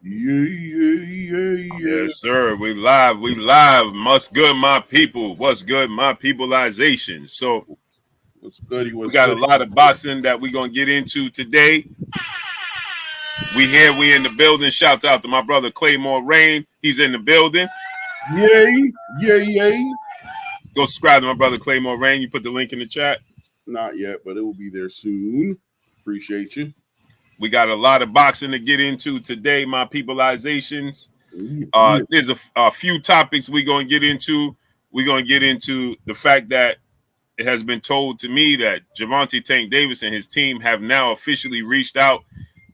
Yes, sir. We live. We live. What's good, my people? What's good, my peopleization? So What's goody? we What's got a good? lot of boxing that we're gonna get into today. We here. We in the building. Shouts out to my brother Claymore Rain. He's in the building. Yay! Yay! Go subscribe to my brother Claymore Rain. You put the link in the chat. Not yet, but it will be there soon. Appreciate you. We got a lot of boxing to get into today, my peopleizations. There's a few topics we're gonna get into. We're gonna get into the fact that it has been told to me that Gervonta Tank Davis and his team have now officially reached out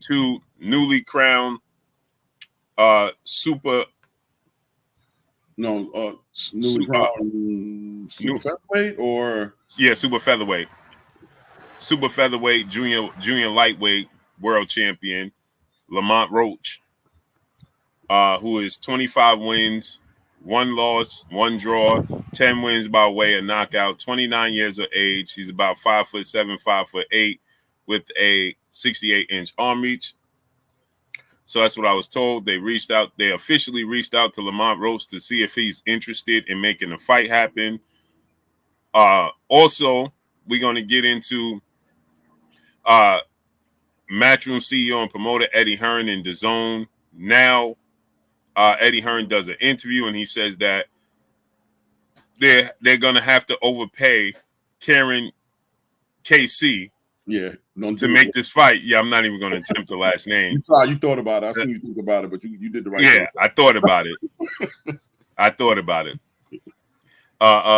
to newly crowned super featherweight or super featherweight junior lightweight world champion Lamont Roach, who is 25 wins, 1 loss, 1 draw, 10 wins by way of knockout, 29 years of age. He's about 5'7", 5'8", with a 68-inch arm reach. So that's what I was told. They officially reached out to Lamont Roach to see if he's interested in making a fight happen. Also, we're going to get into Matchroom CEO and promoter Eddie Hearn in DAZN. Now, Eddie Hearn does an interview and he says that they're going to have to overpay Karen KC to make this fight. Yeah, I'm not even going to attempt the last name. You thought about it. I seen you think about it, but you did the right thing. I thought about it.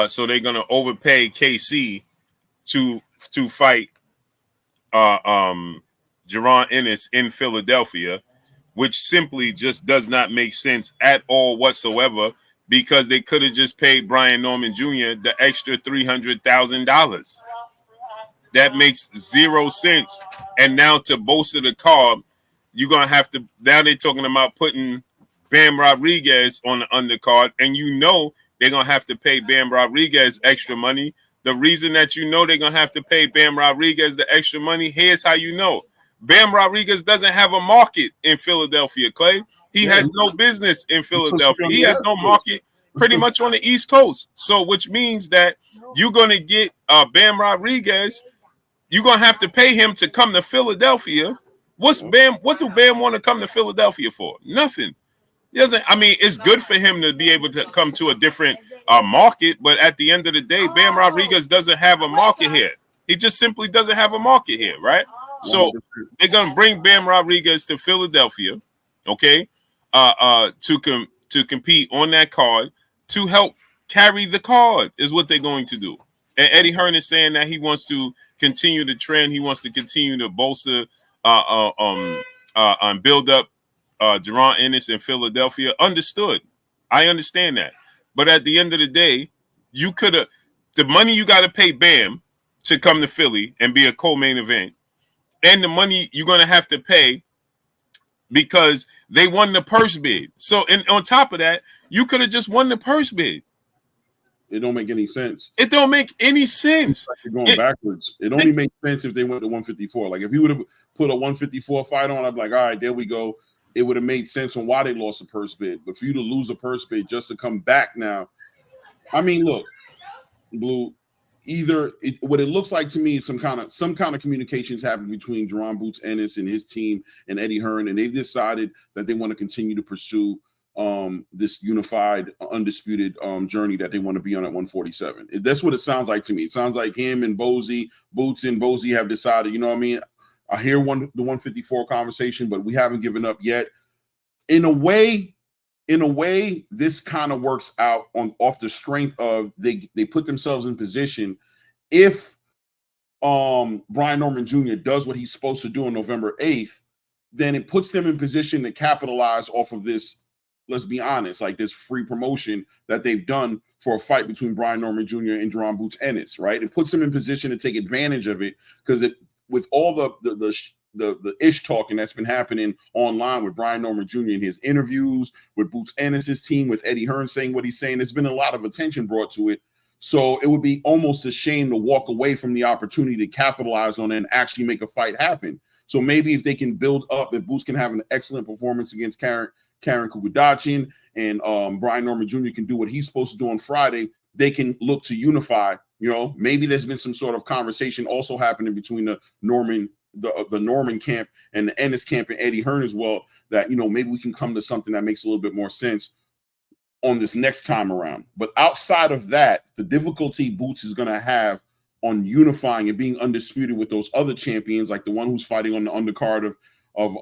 So they're going to overpay KC to fight Jerron Ennis in Philadelphia, which simply just does not make sense at all whatsoever, because they could have just paid Brian Norman Jr. the extra $300,000. That makes 0 sense. And now to bolster the card, you're going to have to, now they're talking about putting Bam Rodriguez on the undercard, and they're going to have to pay Bam Rodriguez extra money. The reason that they're going to have to pay Bam Rodriguez the extra money, here's how you know. Bam Rodriguez doesn't have a market in Philadelphia, Clay. He has no business in Philadelphia. He has no market pretty much on the East Coast. So which means that you're going to get Bam Rodriguez. You're going to have to pay him to come to Philadelphia. What do Bam want to come to Philadelphia for? Nothing. He doesn't. I mean, it's good for him to be able to come to a different market, but at the end of the day, Bam Rodriguez doesn't have a market here. He just simply doesn't have a market here, right? So they're gonna bring Bam Rodriguez to Philadelphia, okay, to compete on that card, to help carry the card is what they're going to do. And Eddie Hearn is saying that he wants to continue the trend. He wants to continue to bolster and build up Jerron Ennis in Philadelphia. Understood. I understand that. But at the end of the day, the money you got to pay Bam to come to Philly and be a co-main event, and the money you're going to have to pay because they won the purse bid. So, and on top of that, you could have just won the purse bid. It don't make any sense. It don't make any sense. Like you're going backwards. It only makes sense if they went to 154. Like if you would have put a 154 fight on, I'd be like, all right, there we go. It would have made sense on why they lost a purse bid. But for you to lose a purse bid just to come back now, I mean, look, Blue. What it looks like to me is some kind of communications happened between Jerron Boots Ennis and his team and Eddie Hearn, and they've decided that they want to continue to pursue this unified, undisputed journey that they want to be on at 147. That's what it sounds like to me. It sounds like him and Boots and Bozy have decided. You know what I mean? I hear the 154 conversation, but we haven't given up yet. In a way, this kind of works out off the strength of they put themselves in position. If Brian Norman Jr. does what he's supposed to do on November 8th, then it puts them in position to capitalize off of this, let's be honest, like this free promotion that they've done for a fight between Brian Norman Jr. and Jerron Boots Ennis, right? It puts them in position to take advantage of it, because with all the ish talking that's been happening online with Brian Norman Jr. in his interviews, with Boots Ennis' team, with Eddie Hearn saying what he's saying, there's been a lot of attention brought to it. So it would be almost a shame to walk away from the opportunity to capitalize on it and actually make a fight happen. So maybe if they can build up, if Boots can have an excellent performance against Karen Kukudachin, and Brian Norman Jr. can do what he's supposed to do on Friday, they can look to unify. Maybe there's been some sort of conversation also happening between the Norman camp and the Ennis camp and Eddie Hearn as well, that maybe we can come to something that makes a little bit more sense on this next time around. But outside of that, the difficulty Boots is going to have on unifying and being undisputed with those other champions, like the one who's fighting on the undercard of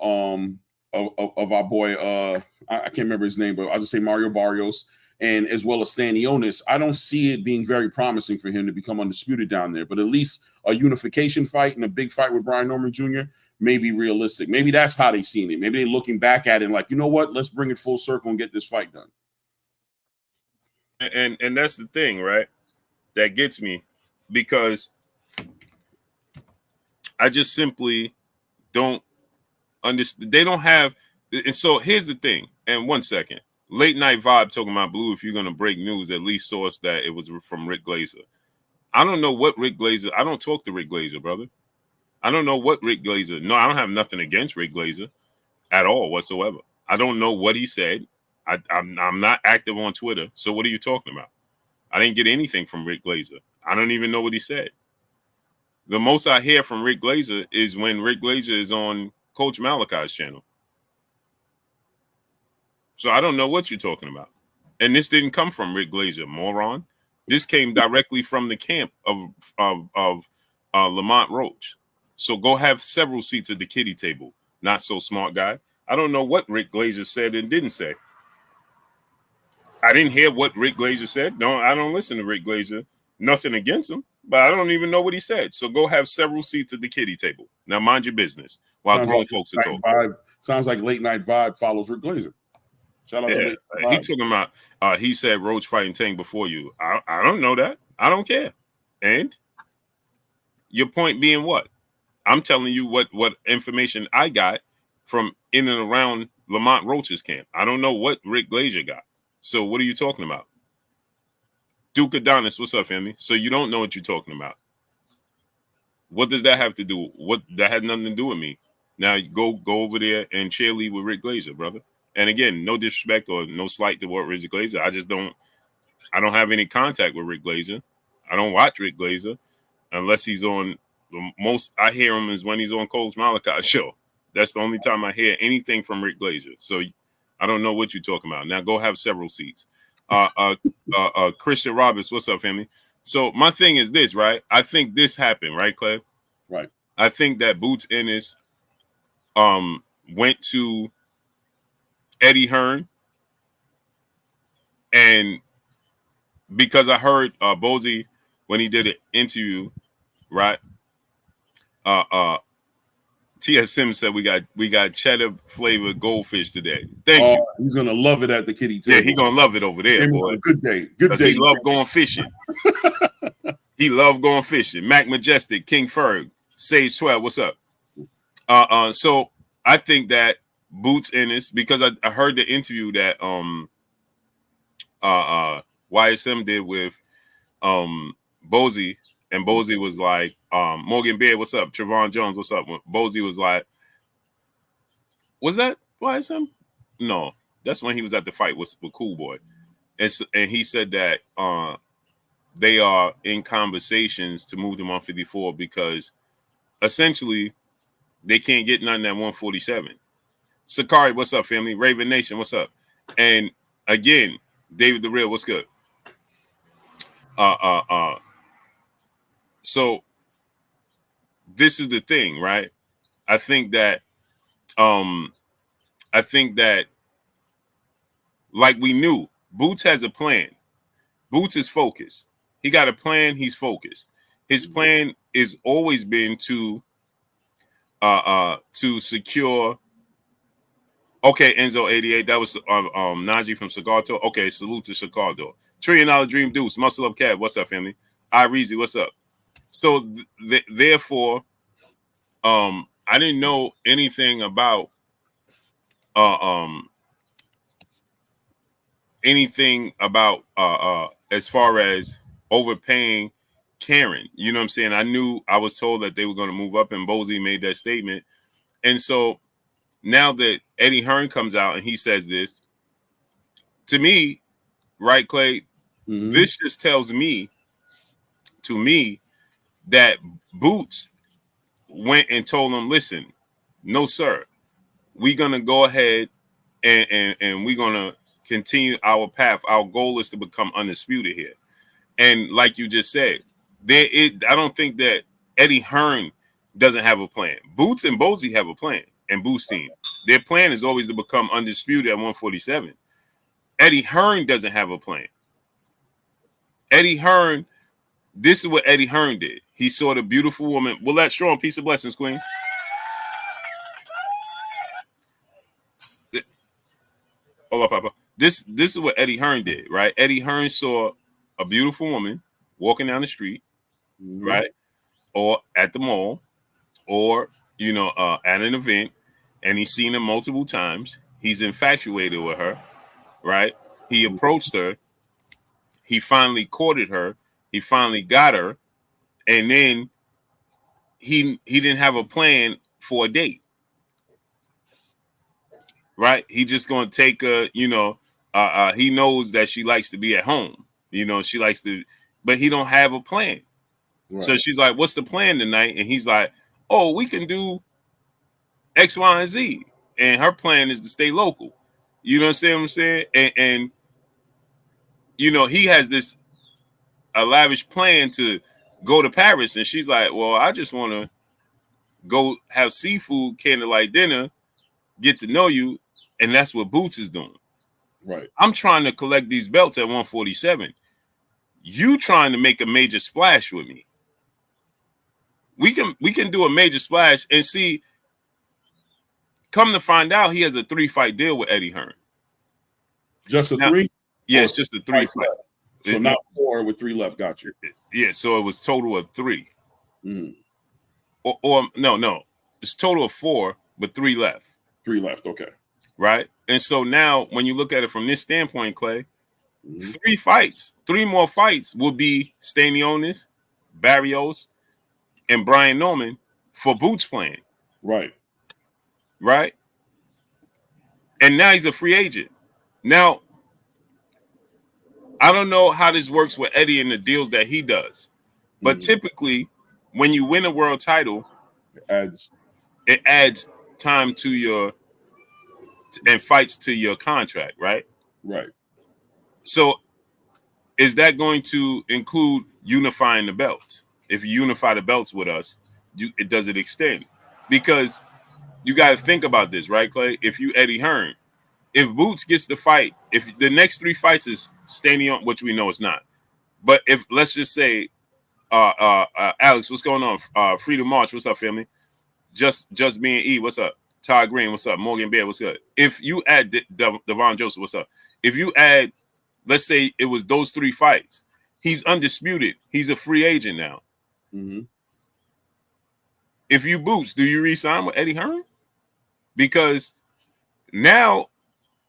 our boy, I can't remember his name, but I'll just say Mario Barrios, and as well as Stanionis. I don't see it being very promising for him to become undisputed down there, but at least a unification fight and a big fight with Brian Norman Jr. may be realistic. Maybe that's how they've seen it. Maybe they're looking back at it and like, you know what, let's bring it full circle and get this fight done. And that's the thing, right? That gets me, because I just simply don't understand. They don't have, and so here's the thing. And 1 second, Late Night Vibe talking about Blue. If you're gonna break news, at least source that it was from Rick Glazer. I don't know what Rick Glazer. I don't talk to Rick Glazer, brother. I don't know what Rick Glazer. No, I don't have nothing against Rick Glazer at all whatsoever. I don't know what he said. I'm not active on Twitter. So what are you talking about? I didn't get anything from Rick Glazer. I don't even know what he said. The most I hear from Rick Glazer is when Rick Glazer is on Coach Malachi's channel. So I don't know what you're talking about. And this didn't come from Rick Glazer, moron. This came directly from the camp of Lamont Roach. So go have several seats at the kiddie table. Not so smart guy. I don't know what Rick Glazer said and didn't say. I didn't hear what Rick Glazer said. No, I don't listen to Rick Glazer. Nothing against him, but I don't even know what he said. So go have several seats at the kiddie table. Now mind your business while grown folks are talking. Sounds like Late Night Vibe follows Rick Glazer. Shout out to Late Night Vibe. He talking about he said Roach fighting Tank before you. I don't know that. I don't care. And your point being what? I'm telling you what information I got from in and around Lamont Roach's camp. I don't know what Rick Glazer got. So what are you talking about? Duke Adonis, what's up, family? So you don't know what you're talking about. What does that have to do? What that had nothing to do with me. Now go over there and cheerlead with Rick Glazer, brother. And again, no disrespect or no slight toward Rick Glazer. I don't have any contact with Rick Glazer. I don't watch Rick Glazer unless he's on. The most I hear him is when he's on Coach Malachi's show. That's the only time I hear anything from Rick Glazer. So I don't know what you're talking about. Now go have several seats. Christian Roberts, what's up, family? So my thing is this, right? I think this happened, right, Clay? Right. I think that Boots Ennis went to Eddie Hearn, and because I heard Bozy when he did an interview, right? T.S. Sims said we got cheddar flavored goldfish today. Thank you. He's gonna love it at the kiddie table. Yeah, he's gonna love it over there, boy. Good day. Good day. He love going fishing. He love going fishing. Mac Majestic, King Ferg, Sage 12, what's up? So I think that Boots Ennis, because I heard the interview that YSM did with Bozy, and Bozy was like, Morgan Beard, what's up? Trevon Jones, what's up? Bozy was like, was that YSM? No, that's when he was at the fight with Cool Boy. And he said that they are in conversations to move to 154 because essentially they can't get nothing at 147. Sakari, what's up, family? Raven Nation, what's up? And again, David the Real, what's good? So this is the thing, right? I think that like we knew, Boots has a plan. Boots is focused. He got a plan, he's focused. His plan is always been to secure. Okay, Enzo 88. That was Najee from Cigarto. Okay, salute to Chicago. $1 Trillion Dream Deuce, Muscle Up Cat. What's up, family? Reezy, what's up? So therefore, I didn't know anything about as far as overpaying Karen. You know what I'm saying? I was told that they were going to move up, and Bozy made that statement And so now that Eddie Hearn comes out and he says this, to me, right, Clay, this just tells me, that Boots went and told him, listen, no, sir, we're going to go ahead and we're going to continue our path. Our goal is to become undisputed here. And like you just said, I don't think that Eddie Hearn doesn't have a plan. Boots and Bozy have a plan, and Boots team. Their plan is always to become undisputed at 147. Eddie Hearn doesn't have a plan. Eddie Hearn, this is what Eddie Hearn did. He saw the beautiful woman. Well, that's strong. Peace of blessings, Queen. Hold up, Papa. This is what Eddie Hearn did, right? Eddie Hearn saw a beautiful woman walking down the street, right? Or at the mall, or at an event, and he's seen her multiple times. He's infatuated with her, right? He approached her. He finally courted her. He finally got her, and then he didn't have a plan for a date, right? He just gonna take her. He knows that she likes to be at home. She likes to, but he don't have a plan. Right. So she's like, "What's the plan tonight?" And he's like, "Oh, we can do X, Y, and Z." And her plan is to stay local. You understand what I'm saying? And he has this a lavish plan to go to Paris, and she's like, "Well, I just want to go have seafood, candlelight dinner, get to know you," and that's what Boots is doing. Right. I'm trying to collect these belts at 147. You trying to make a major splash with me? We can do a major splash and see. Come to find out, he has a 3-fight deal with Eddie Hearn. Just a 3? Yeah, it's just a 3 fight. So not 4 with 3 left. Got you. Yeah, so it was total of 3. Mm. Or no, it's total of 4, but 3 left. 3 left. Okay. Right, and so now when you look at it from this standpoint, Clay, 3 more fights will be Stanionis, Barrios, and Brian Norman for Boots playing. Right. Right. And now he's a free agent. Now, I don't know how this works with Eddie and the deals that he does, but typically when you win a world title, it adds time to your and fights to your contract, right? Right. So is that going to include unifying the belts? If you unify the belts with us, does it extend? Because you got to think about this, right, Clay? If you Eddie Hearn, if Boots gets the fight, if the next 3 fights is standing on, which we know it's not, but if let's just say, Alex, what's going on? Freedom March, what's up, family? Just being E, what's up? Todd Green, what's up? Morgan Bear, what's good? If you add Devon Joseph, what's up? If you add, let's say it was those 3 fights, he's undisputed. He's a free agent now. Mm-hmm. If you Boots, do you re-sign with Eddie Hearn? Because now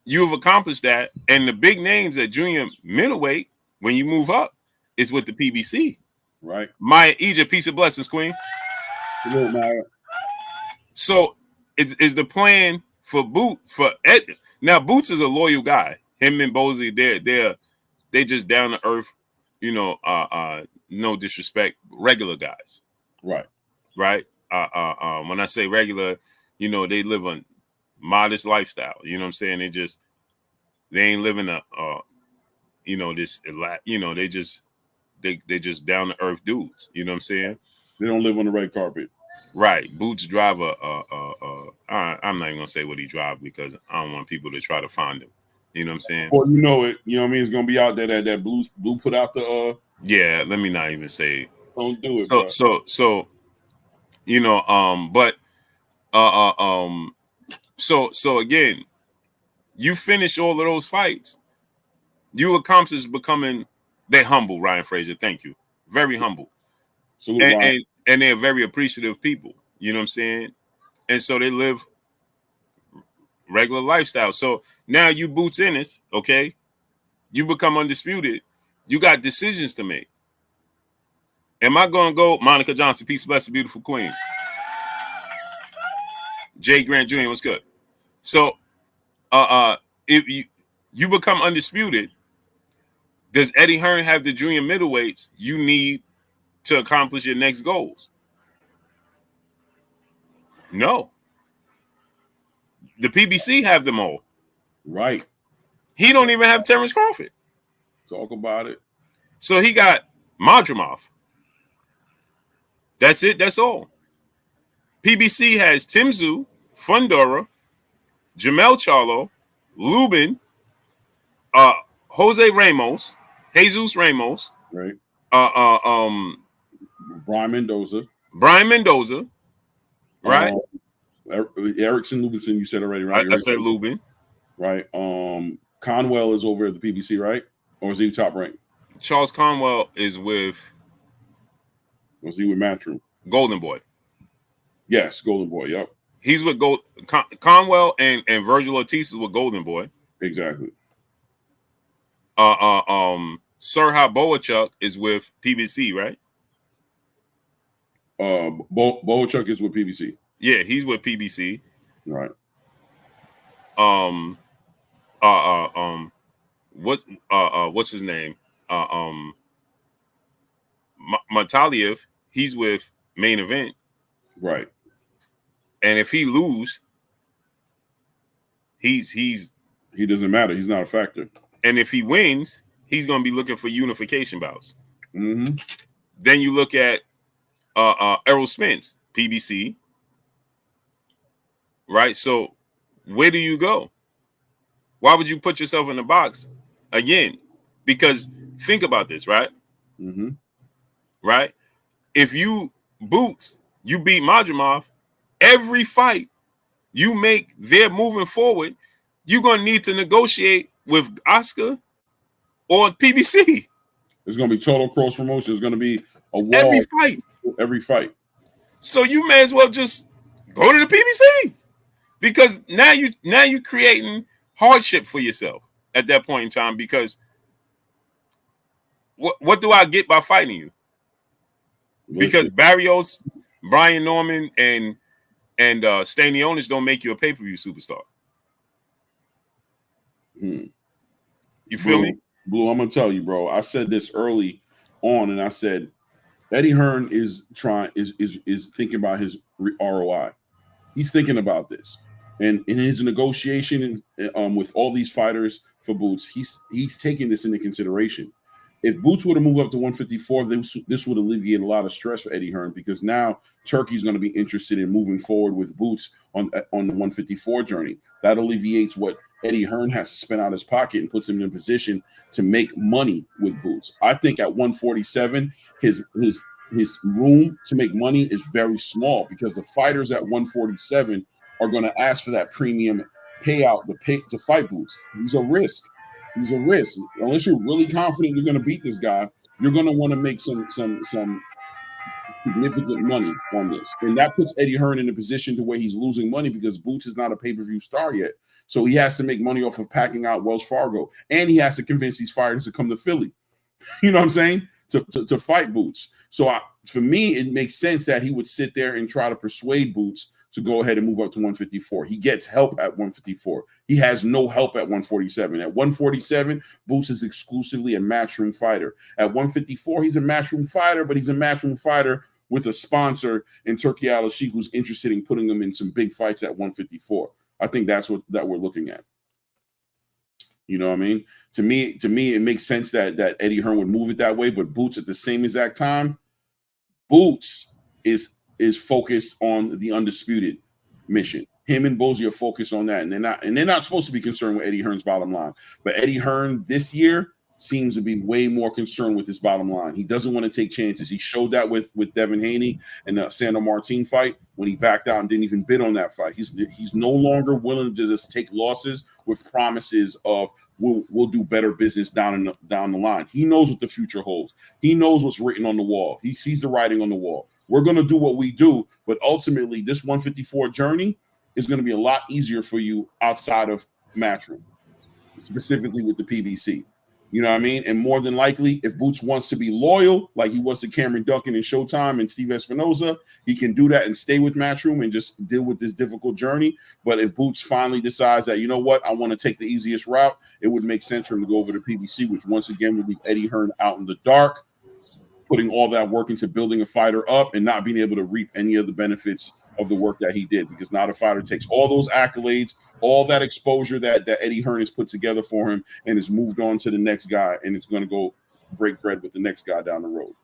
you've accomplished that, and the big names at junior middleweight, when you move up, is with the PBC. Right. Maya Egypt, peace of blessings, Queen. Hello, Maya. So is the plan for Boots for Ed? Now Boots is a loyal guy. Him and Bozy, they just down to earth, no disrespect, regular guys. Right. Right. When I say regular, they live a modest lifestyle. You know what I'm saying? They ain't living they just down to earth dudes. You know what I'm saying? They don't live on the red carpet. Right. Boots drive I'm not even gonna say what he drives because I don't want people to try to find him. You know what I'm saying? Well, you know it. You know what I mean? It's gonna be out there that blue put out the Yeah, let me not even say it. Don't do it. So again, you finish all of those fights, you accomplish becoming humble, Ryan Frazier. Thank you. Very humble. And they're very appreciative people. You know what I'm saying? And so they live regular lifestyle. So now you Boots Ennis, okay? You become undisputed. You got decisions to make. Am I going to go Monica Johnson? Peace, bless the beautiful queen. Jay Grant Jr. What's good? So, if you become undisputed, does Eddie Hearn have the junior middleweights you need to accomplish your next goals? No. The PBC have them all. Right. He don't even have Terence Crawford. Talk about it. So he got Matchroom. That's it. That's all. PBC has Tim Tszyu, Fundora, Jamel Charlo, Lubin, Jose Ramos, Jesus Ramos, right? Brian Mendoza, right? Erickson Lubinson, you said already, right? I said Lubin, right? Conwell is over at the PBC, right? Or is he top rank? Charles Conwell is with. Was he with Matchroom? Golden Boy. Yes, Golden Boy. Yep. He's with Conwell and Virgil Ortiz is with Golden Boy. Exactly. Serha Boachuk is with PBC, right? Boachuk is with PBC. Yeah, he's with PBC. Right. What's his name? Mataliev, he's with Main Event. Right. And if he lose, he doesn't matter. He's not a factor. And if he wins, he's going to be looking for unification bouts. Mm-hmm. Then you look at Errol Spence, PBC. Right? So where do you go? Why would you put yourself in the box again? Because think about this, right? Mm-hmm. Right? If you Boots, you beat Majumov, every fight you make there moving forward, you're going to need to negotiate with Oscar or PBC. There's going to be total cross promotion. There's going to be a wall every fight. So you may as well just go to the PBC, because now you're creating hardship for yourself at that point in time. Because what do I get by fighting you? Because Barrios, Brian Norman, and Stanionis don't make you a pay-per-view superstar. You feel me? Blue, I'm gonna tell you, bro. I said this early on, and I said Eddie Hearn is thinking about his ROI. He's thinking about this, and in his negotiation with all these fighters for Boots, he's taking this into consideration. If Boots were to move up to 154, this would alleviate a lot of stress for Eddie Hearn, because now Turkey's going to be interested in moving forward with Boots on the 154 journey. That alleviates what Eddie Hearn has to spend out of his pocket and puts him in a position to make money with Boots. I think at 147, his room to make money is very small, because the fighters at 147 are going to ask for that premium payout to fight Boots. He's a risk. He's a risk. Unless you're really confident you're going to beat this guy, you're going to want to make some significant money on this. And that puts Eddie Hearn in a position to where he's losing money, because Boots is not a pay-per-view star yet. So he has to make money off of packing out Wells Fargo. And he has to convince these fighters to come to Philly. You know what I'm saying? To fight Boots. So for me, it makes sense that he would sit there and try to persuade Boots to go ahead and move up to 154. He gets help at 154. He has no help at 147. At 147, Boots is exclusively a Matchroom fighter. At 154, he's a Matchroom fighter, but he's a Matchroom fighter with a sponsor in Turkey Al-Sheikh who's interested in putting him in some big fights at 154. I think that's what we're looking at. You know what I mean? To me, it makes sense that Eddie Hearn would move it that way, but Boots at the same exact time, Boots is focused on the undisputed mission. Him and Bozy are focused on that, and they're not supposed to be concerned with Eddie Hearn's bottom line. But Eddie Hearn this year seems to be way more concerned with his bottom line. He doesn't want to take chances. He showed that with Devin Haney and the Sandor Martin fight when he backed out and didn't even bid on that fight. He's no longer willing to just take losses with promises of we'll do better business down the line. He knows what the future holds. He knows what's written on the wall. He sees the writing on the wall. We're going to do what we do, but ultimately this 154 journey is going to be a lot easier for you outside of Matchroom, specifically with the PBC. You know what I mean? And more than likely, if Boots wants to be loyal, like he was to Cameron Duncan and Showtime and Steve Espinoza, he can do that and stay with Matchroom and just deal with this difficult journey. But if Boots finally decides that, you know what, I want to take the easiest route, it would make sense for him to go over to PBC, which once again would leave Eddie Hearn out in the dark, putting all that work into building a fighter up and not being able to reap any of the benefits of the work that he did, because now the fighter takes all those accolades, all that exposure that Eddie Hearn has put together for him, and has moved on to the next guy, and it's going to go break bread with the next guy down the road.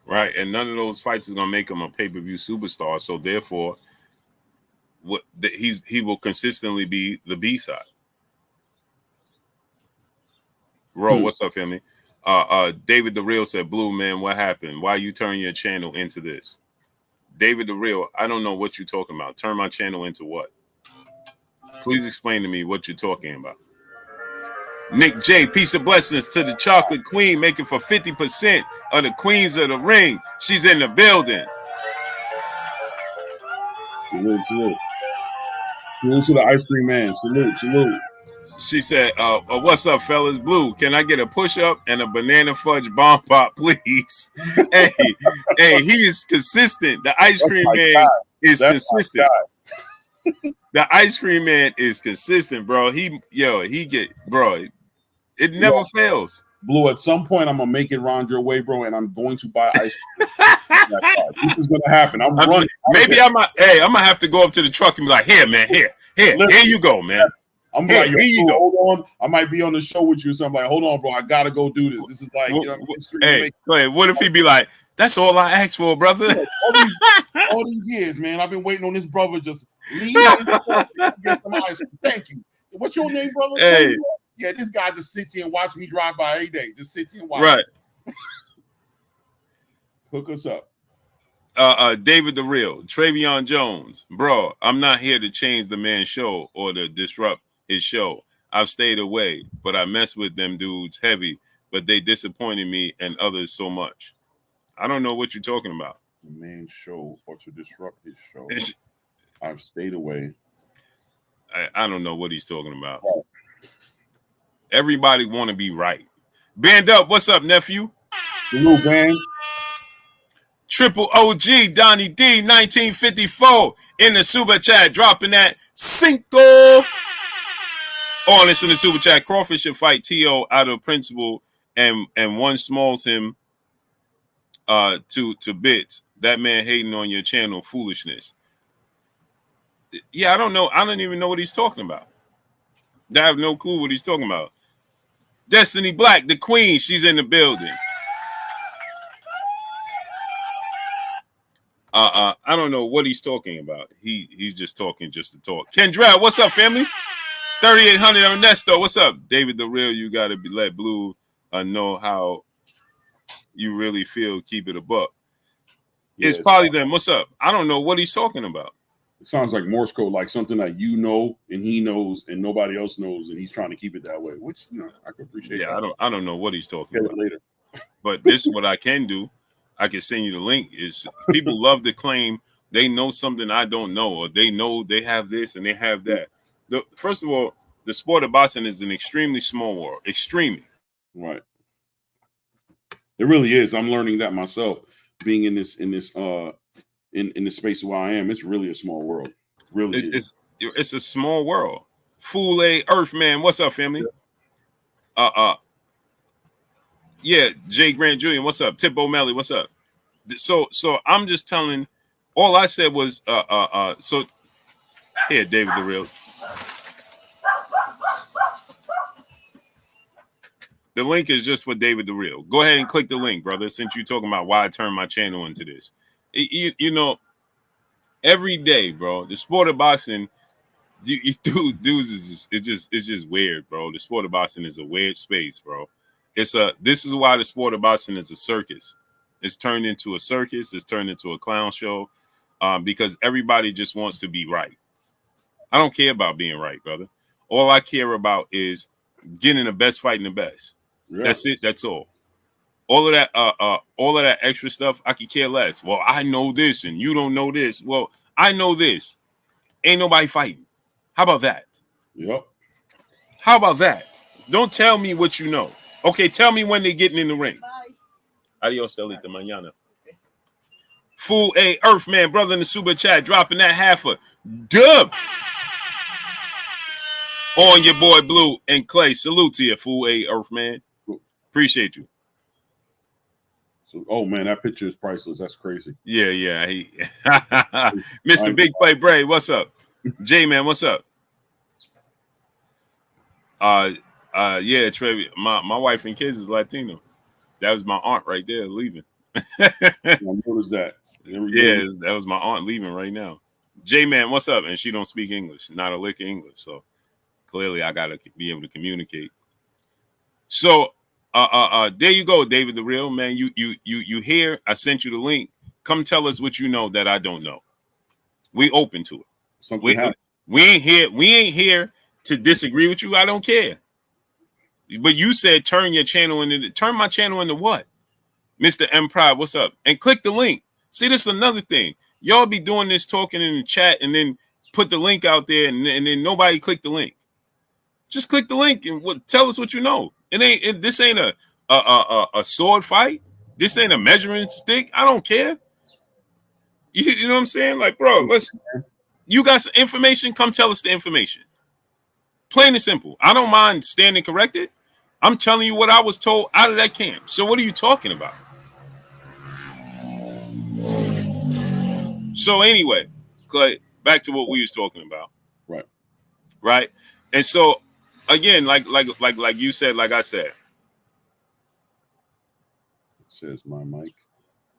Right, and none of those fights is going to make him a pay-per-view superstar, so therefore he will consistently be the B-side. Ro, what's up, family? David the Real said, Blue Man, what happened? Why you turn your channel into this? David the Real, I don't know what you're talking about. Turn my channel into what? Please explain to me what you're talking about. Nick J, peace of blessings to the chocolate queen, making for 50% of the queens of the ring. She's in the building. Salute, salute. Salute to the ice cream man. Salute, salute. She said, what's up, fellas? Blue, can I get a push-up and a banana fudge bomb pop, please? hey, he is consistent. The ice cream man is consistent. The ice cream man is consistent, bro. It never fails. Blue, at some point, I'm gonna make it round your way, bro, and I'm going to buy ice cream. This is gonna happen. I'm running. Maybe I'm gonna have to go up to the truck and be like, here, man, here you go, man. I'm like, here you go. Hold on. I might be on the show with you, so I'm like, hold on, bro. I gotta go do this. This is like, you know, go ahead. What if he be like, that's all I asked for, brother? all these years, man. I've been waiting on this brother just leave and get some ice cream. Thank you. What's your name, brother? Hey. Yeah, this guy just sits here and watch me drive by every day. Just sits here and watch. Right. Hook us up. David the Real, Travion Jones, bro. I'm not here to change the man's show or to disrupt his show. I've stayed away, but I mess with them dudes heavy, but they disappointed me and others so much. I don't know what you're talking about. The man's show or to disrupt his show. I've stayed away. I don't know what he's talking about. Right. Everybody want to be right. Band up. What's up, nephew? Hello, man. Triple OG Donnie D 1954 in the super chat, dropping that cinco. Oh, listen to the super chat. Crawford should fight T.O. out of principle, and one smalls him to bits. That man hating on your channel, foolishness. Yeah, I don't know. I don't even know what he's talking about. I have no clue what he's talking about. Destiny Black, the queen, she's in the building. I don't know what he's talking about. He's just talking just to talk. Kendra, what's up, family? 3800 Ernesto, what's up? David the Real, you gotta let Blue know how you really feel. Keep it a buck. Yeah, it's probably them. What's up? I don't know what he's talking about. It sounds like Morse code, like something that you know and he knows and nobody else knows, and he's trying to keep it that way. Which, you know, I can appreciate. Yeah, that. I don't know what he's talking about later. But this is what I can do. I can send you the link. Is people love to claim they know something I don't know, or they know they have this and they have that. First of all, the sport of boxing is an extremely small world. Extremely. Right. It really is. I'm learning that myself, being in this in the space where I am. It's really a small world. Really, it's a small world. Fool A Earthman, what's up, family? Yeah, Jay Grant Jr., what's up? Tip O'Malley, what's up? So I'm just telling. All I said was so here, David the Real. The link is just for David the Real. Go ahead and click the link, brother, since you're talking about why I turned my channel into this. You know, every day, bro, the sport of boxing, dudes it's just weird, bro. The sport of boxing is a weird space, bro. This is why the sport of boxing is a circus. It's turned into a circus. It's turned into a clown show because everybody just wants to be right. I don't care about being right, brother. All I care about is getting the best fight in the best. Yeah. That's it. That's all. All of that extra stuff, I could care less. Well, I know this and you don't know this. Well, I know this. Ain't nobody fighting. How about that? Yep. How about that? Don't tell me what you know. Okay, tell me when they're getting in the ring. Adios, Elita Mañana. Fool A Earthman, brother in the super chat, dropping that half a dub on your boy Blue and Clay. Salute to you, Fool A Earthman. Appreciate you. So, oh man, that picture is priceless. That's crazy. Yeah. Mr. Big Play Bray, what's up? J Man, what's up? Yeah, Trevi. My wife and kids is Latino. That was my aunt right there leaving. I noticed that. Yeah, that was my aunt leaving right now. J Man, what's up? And she don't speak English, not a lick of English. So clearly, I gotta be able to communicate. So, there you go, David the Real man. You here? I sent you the link. Come tell us what you know that I don't know. We open to it. We ain't here. We ain't here to disagree with you. I don't care. But you said turn my channel into what? Mr. M Pride, what's up? And click the link. See, this is another thing. Y'all be doing this talking in the chat and then put the link out there and then nobody click the link. Just click the link and tell us what you know. This ain't a sword fight. This ain't a measuring stick. I don't care. You know what I'm saying? Like, bro, you got some information? Come tell us the information. Plain and simple. I don't mind standing corrected. I'm telling you what I was told out of that camp. So what are you talking about? So anyway, Clay, back to what we was talking about. Right. And so again, like you said, like I said. It says my mic.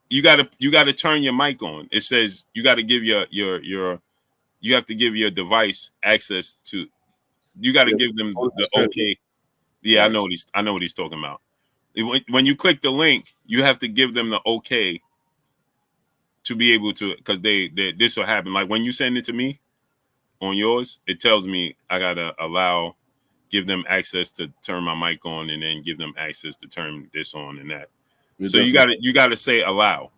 You gotta turn your mic on. It says you gotta give you have to give your device access to. You got to give them the okay. Yeah, right. I know what he's talking about. When you click the link, you have to give them the okay to be able to, because this will happen. Like when you send it to me on yours, it tells me I gotta give them access to turn my mic on, and then give them access to turn this on and that. So you gotta say allow.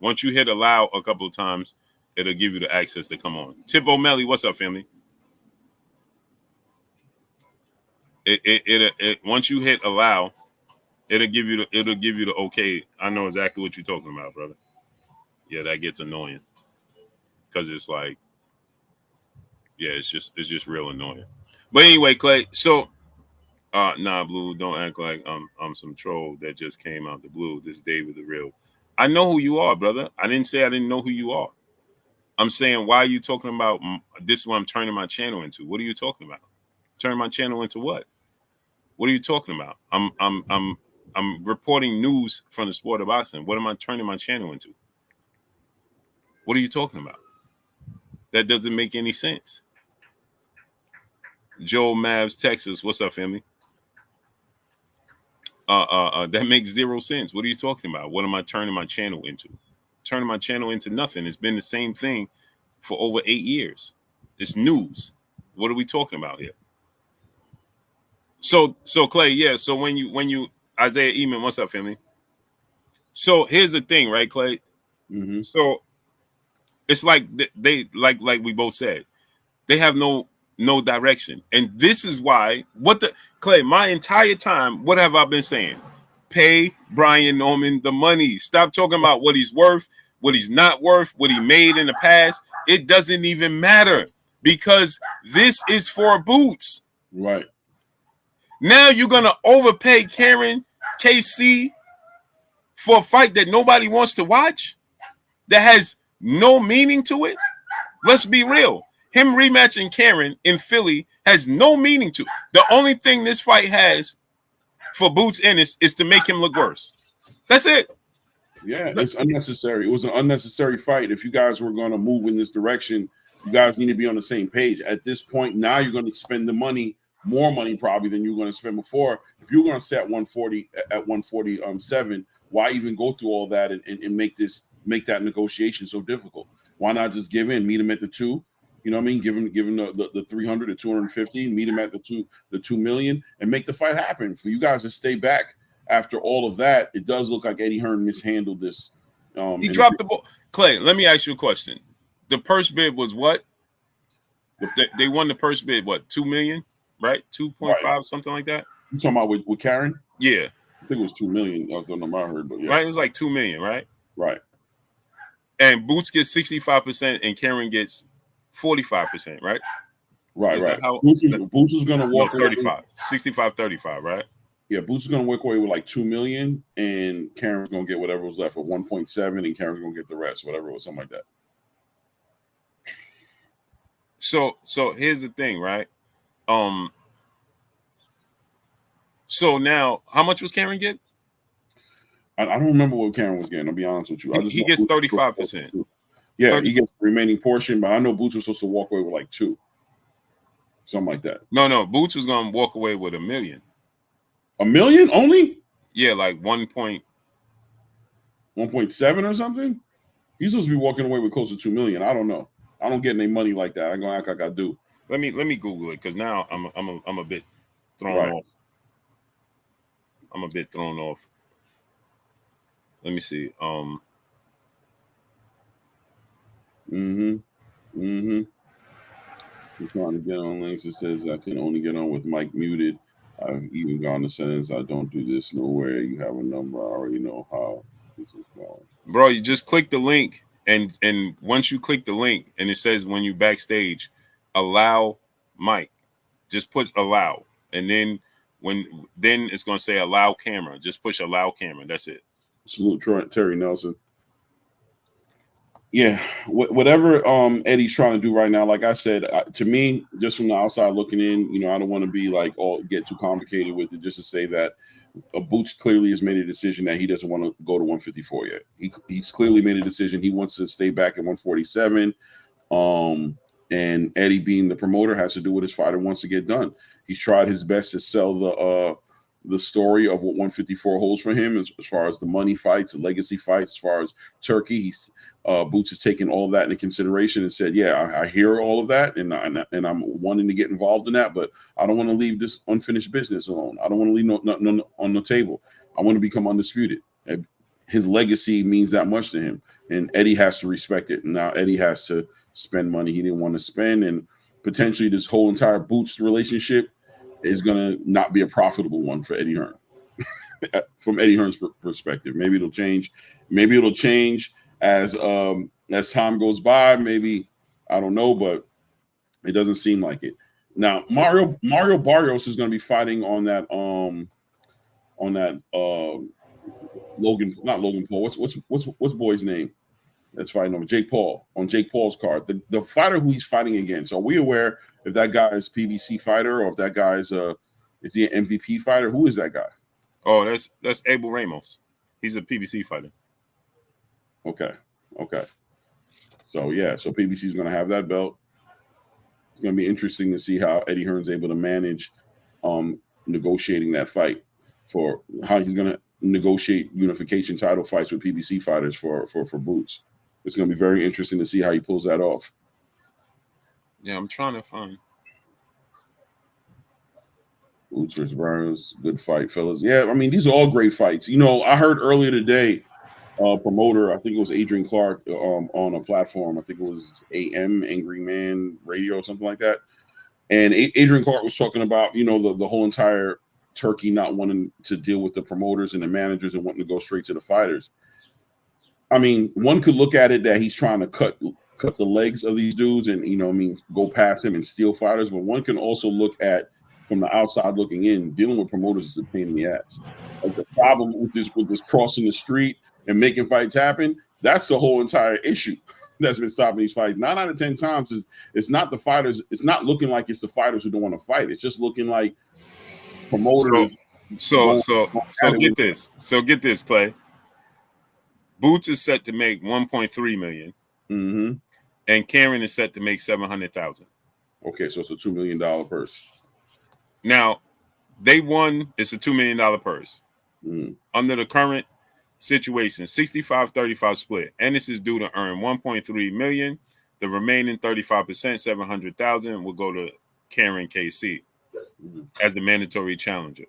Once you hit allow a couple of times, it'll give you the access to come on. Tip O'Malley, what's up, family? It once you hit allow, it'll give you the okay. I know exactly what you're talking about, brother. Yeah, that gets annoying because it's like, yeah, it's just real annoying. But anyway, Clay. So, nah, Blue, don't act like I'm some troll that just came out the blue. This is David the Real. I know who you are, brother. I didn't say I didn't know who you are. I'm saying, why are you talking about this? Is what I'm turning my channel into. What are you talking about? Turn my channel into what? What are you talking about? I'm reporting news from the sport of boxing. What am I turning my channel into? What are you talking about? That doesn't make any sense. Joel Mavs, Texas. What's up, family? That makes zero sense. What are you talking about? What am I turning my channel into? Turning my channel into nothing. It's been the same thing for over 8 years. It's news. What are we talking about here? So Clay, yeah. So when you Isaiah Eman, what's up, family? So here's the thing, right, Clay? Mm-hmm. So it's like they like we both said, they have no direction, and this is why Clay. My entire time, what have I been saying? Pay Brian Norman the money. Stop talking about what he's worth, what he's not worth, what he made in the past. It doesn't even matter because this is for Boots. Right. Now you're going to overpay Karen KC for a fight that nobody wants to watch, that has no meaning to it? Let's be real. Him rematching Karen in Philly has no meaning to it. The only thing this fight has for Boots Ennis is to make him look worse. That's it. Yeah, it's unnecessary. It was an unnecessary fight. If you guys were going to move in this direction, you guys need to be on the same page. At this point, now you're going to spend the money, more money probably than you were going to spend before. If you're going to stay at 147, why even go through all that and make that negotiation so difficult? Why not just give in, meet him at the 2? You know what I mean? Give him the 300 to 250, meet him at the 2 million, and make the fight happen. For you guys to stay back after all of that, it does look like Eddie Hearn mishandled this. He dropped the ball. Clay, let me ask you a question. The purse bid was what? They won the purse bid, what, 2 million, right? 2.5, right. Something like that. You talking about with Karen? Yeah. I think it was 2 million. That was the number I heard, but yeah. Right, it was like 2 million, right? Right. And Boots gets 65% and Karen gets 45%, right? Right. Boots is going to walk 35, 65, 35, right? Yeah, Boots is going to walk away with like 2 million, and Karen's going to get whatever was left at 1.7, and Karen's going to get the rest, whatever it was, something like that. So here's the thing, right? So now, how much was Karen get? I don't remember what Karen was getting. I'll be honest with you. He gets 35%. Yeah, 30. He gets the remaining portion, but I know Boots was supposed to walk away with like 2, something like that. No, Boots was going to walk away with $1 million. $1 million only? Yeah, like 1.7 or something. He's supposed to be walking away with close to 2 million. I don't know. I don't get any money like that. I'm gonna act like I do. Let me Google it because now I'm a bit thrown off. I'm a bit thrown off. Let me see. I'm trying to get on links. It says I can only get on with mic muted. I've even gone to sentence. I don't do this nowhere. You have a number. I already know how this is going. Bro, you just click the link, and once you click the link, and it says when you backstage, allow mic. Just put allow, and then then it's gonna say allow camera. Just push allow camera. That's it. Salute Terry Nelson. Yeah, whatever Eddie's trying to do right now, like I said, to me, just from the outside looking in, I don't want to be like get too complicated with it. Just to say that Boots clearly has made a decision that he doesn't want to go to 154 yet. He's clearly made a decision. He wants to stay back at 147. And Eddie, being the promoter, has to do what his fighter wants to get done. He's tried his best to sell the story of what 154 holds for him as far as the money fights, the legacy fights, as far as Turkey. Boots has taken all of that into consideration and said, yeah, I hear all of that, and I'm wanting to get involved in that, but I don't want to leave this unfinished business alone. I don't want to leave nothing on the table. I want to become undisputed. His legacy means that much to him, and Eddie has to respect it. And now Eddie has to spend money he didn't want to spend, and potentially this whole entire Boots relationship is going to not be a profitable one for Eddie Hearn. From Eddie Hearn's perspective, maybe it'll change. Maybe it'll change as time goes by. Maybe, I don't know, but it doesn't seem like it. Now Mario Barrios is going to be fighting on that not Logan Paul. What's boy's name? That's fighting on Jake Paul, on Jake Paul's card. The fighter who he's fighting against. Are we aware if that guy is PBC fighter or if that guy is he an MVP fighter? Who is that guy? Oh, that's Abel Ramos. He's a PBC fighter. Okay. So PBC is going to have that belt. It's going to be interesting to see how Eddie Hearn's able to manage negotiating that fight, for how he's going to negotiate unification title fights with PBC fighters for Boots. It's going to be very interesting to see how he pulls that off. Yeah, I'm trying to find Boots versus Barrios. Good fight, fellas. Yeah, I mean, these are all great fights. I heard earlier today, promoter, I think it was Adrian Clark, on a platform. I think it was AM, Angry Man Radio, or something like that. And Adrian Clark was talking about, the whole entire Turkey not wanting to deal with the promoters and the managers and wanting to go straight to the fighters. I mean, one could look at it that he's trying to cut the legs of these dudes and, go past him and steal fighters. But one can also look at, from the outside looking in, dealing with promoters is a pain in the ass. Like, the problem with this crossing the street and making fights happen, that's the whole entire issue that's been stopping these fights. 9 out of 10 times it's not the fighters. It's not looking like it's the fighters who don't want to fight. It's just looking like promoters. So get this. So get this, Clay. Boots is set to make 1.3 million, and Karen is set to make 700,000. Okay, so it's a $2 million purse. Now, they won. It's a $2 million purse. Under the current situation, 65-35 split. Ennis is due to earn 1.3 million. The remaining 35%, 700,000, will go to Karen KC as the mandatory challenger.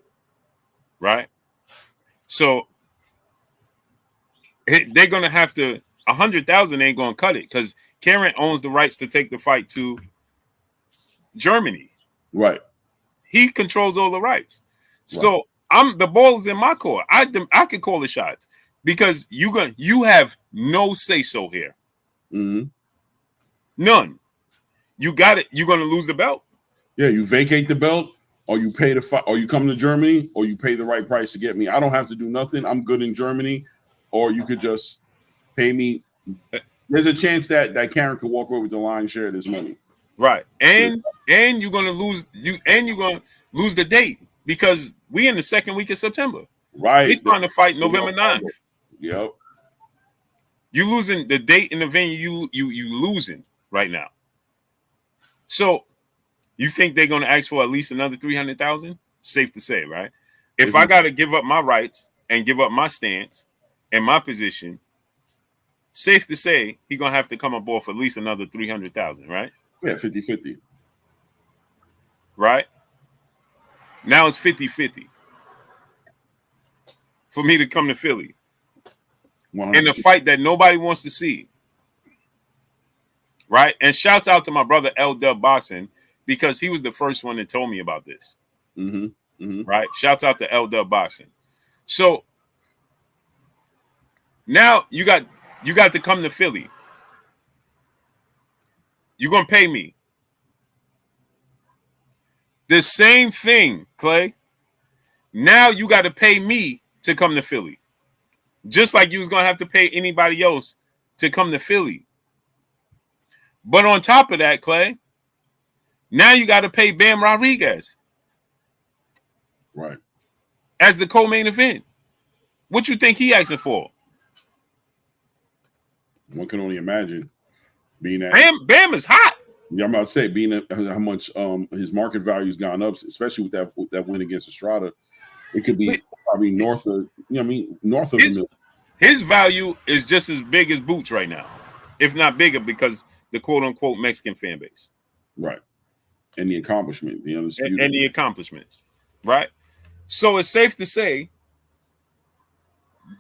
Right? So they're gonna have to 100,000 ain't gonna cut it because Karen owns the rights to take the fight to Germany. Right. He controls all the rights. So the ball is in my court. I could call the shots because you have no say so here. Mm-hmm. None. You got it. You're gonna lose the belt. Yeah, you vacate the belt, or you pay the or you come to Germany, or you pay the right price to get me. I don't have to do nothing. I'm good in Germany, or you could just pay me. There's a chance that Karen could walk over with the lion's share of this money. Right, and you're gonna lose you're gonna lose the date because we in the second week of September. Right, We're trying to fight November 9th. Yep, You losing the date in the venue. You losing right now. So you think they're gonna ask for at least another 300,000? Safe to say, right? If I got to give up my rights and give up my stance and my position, safe to say he's gonna have to come aboard for at least another 300,000, right? Yeah, 50-50. Right? Now it's 50-50 for me to come to Philly 100%. in a fight that nobody wants to see. Right? And shouts out to my brother L Dub Boxing because he was the first one that told me about this. Mm-hmm. Mm-hmm. Right? Shouts out to L Dub Boxing. So now you got to come to Philly. You're gonna pay me. The same thing, Clay. Now you got to pay me to come to Philly. Just like you was going to have to pay anybody else to come to Philly. But on top of that, Clay, now you got to pay Bam Rodriguez. Right. As the co-main event. What you think he asking for? One can only imagine being at Bam is hot. Yeah, I'm about to say being how much his market value's gone up, especially with that win against Estrada. It could be probably north of north of $1 million. His value is just as big as Boots right now, if not bigger, because the quote unquote Mexican fan base. Right. And the accomplishment, the undisputed. And the accomplishments. Right? So it's safe to say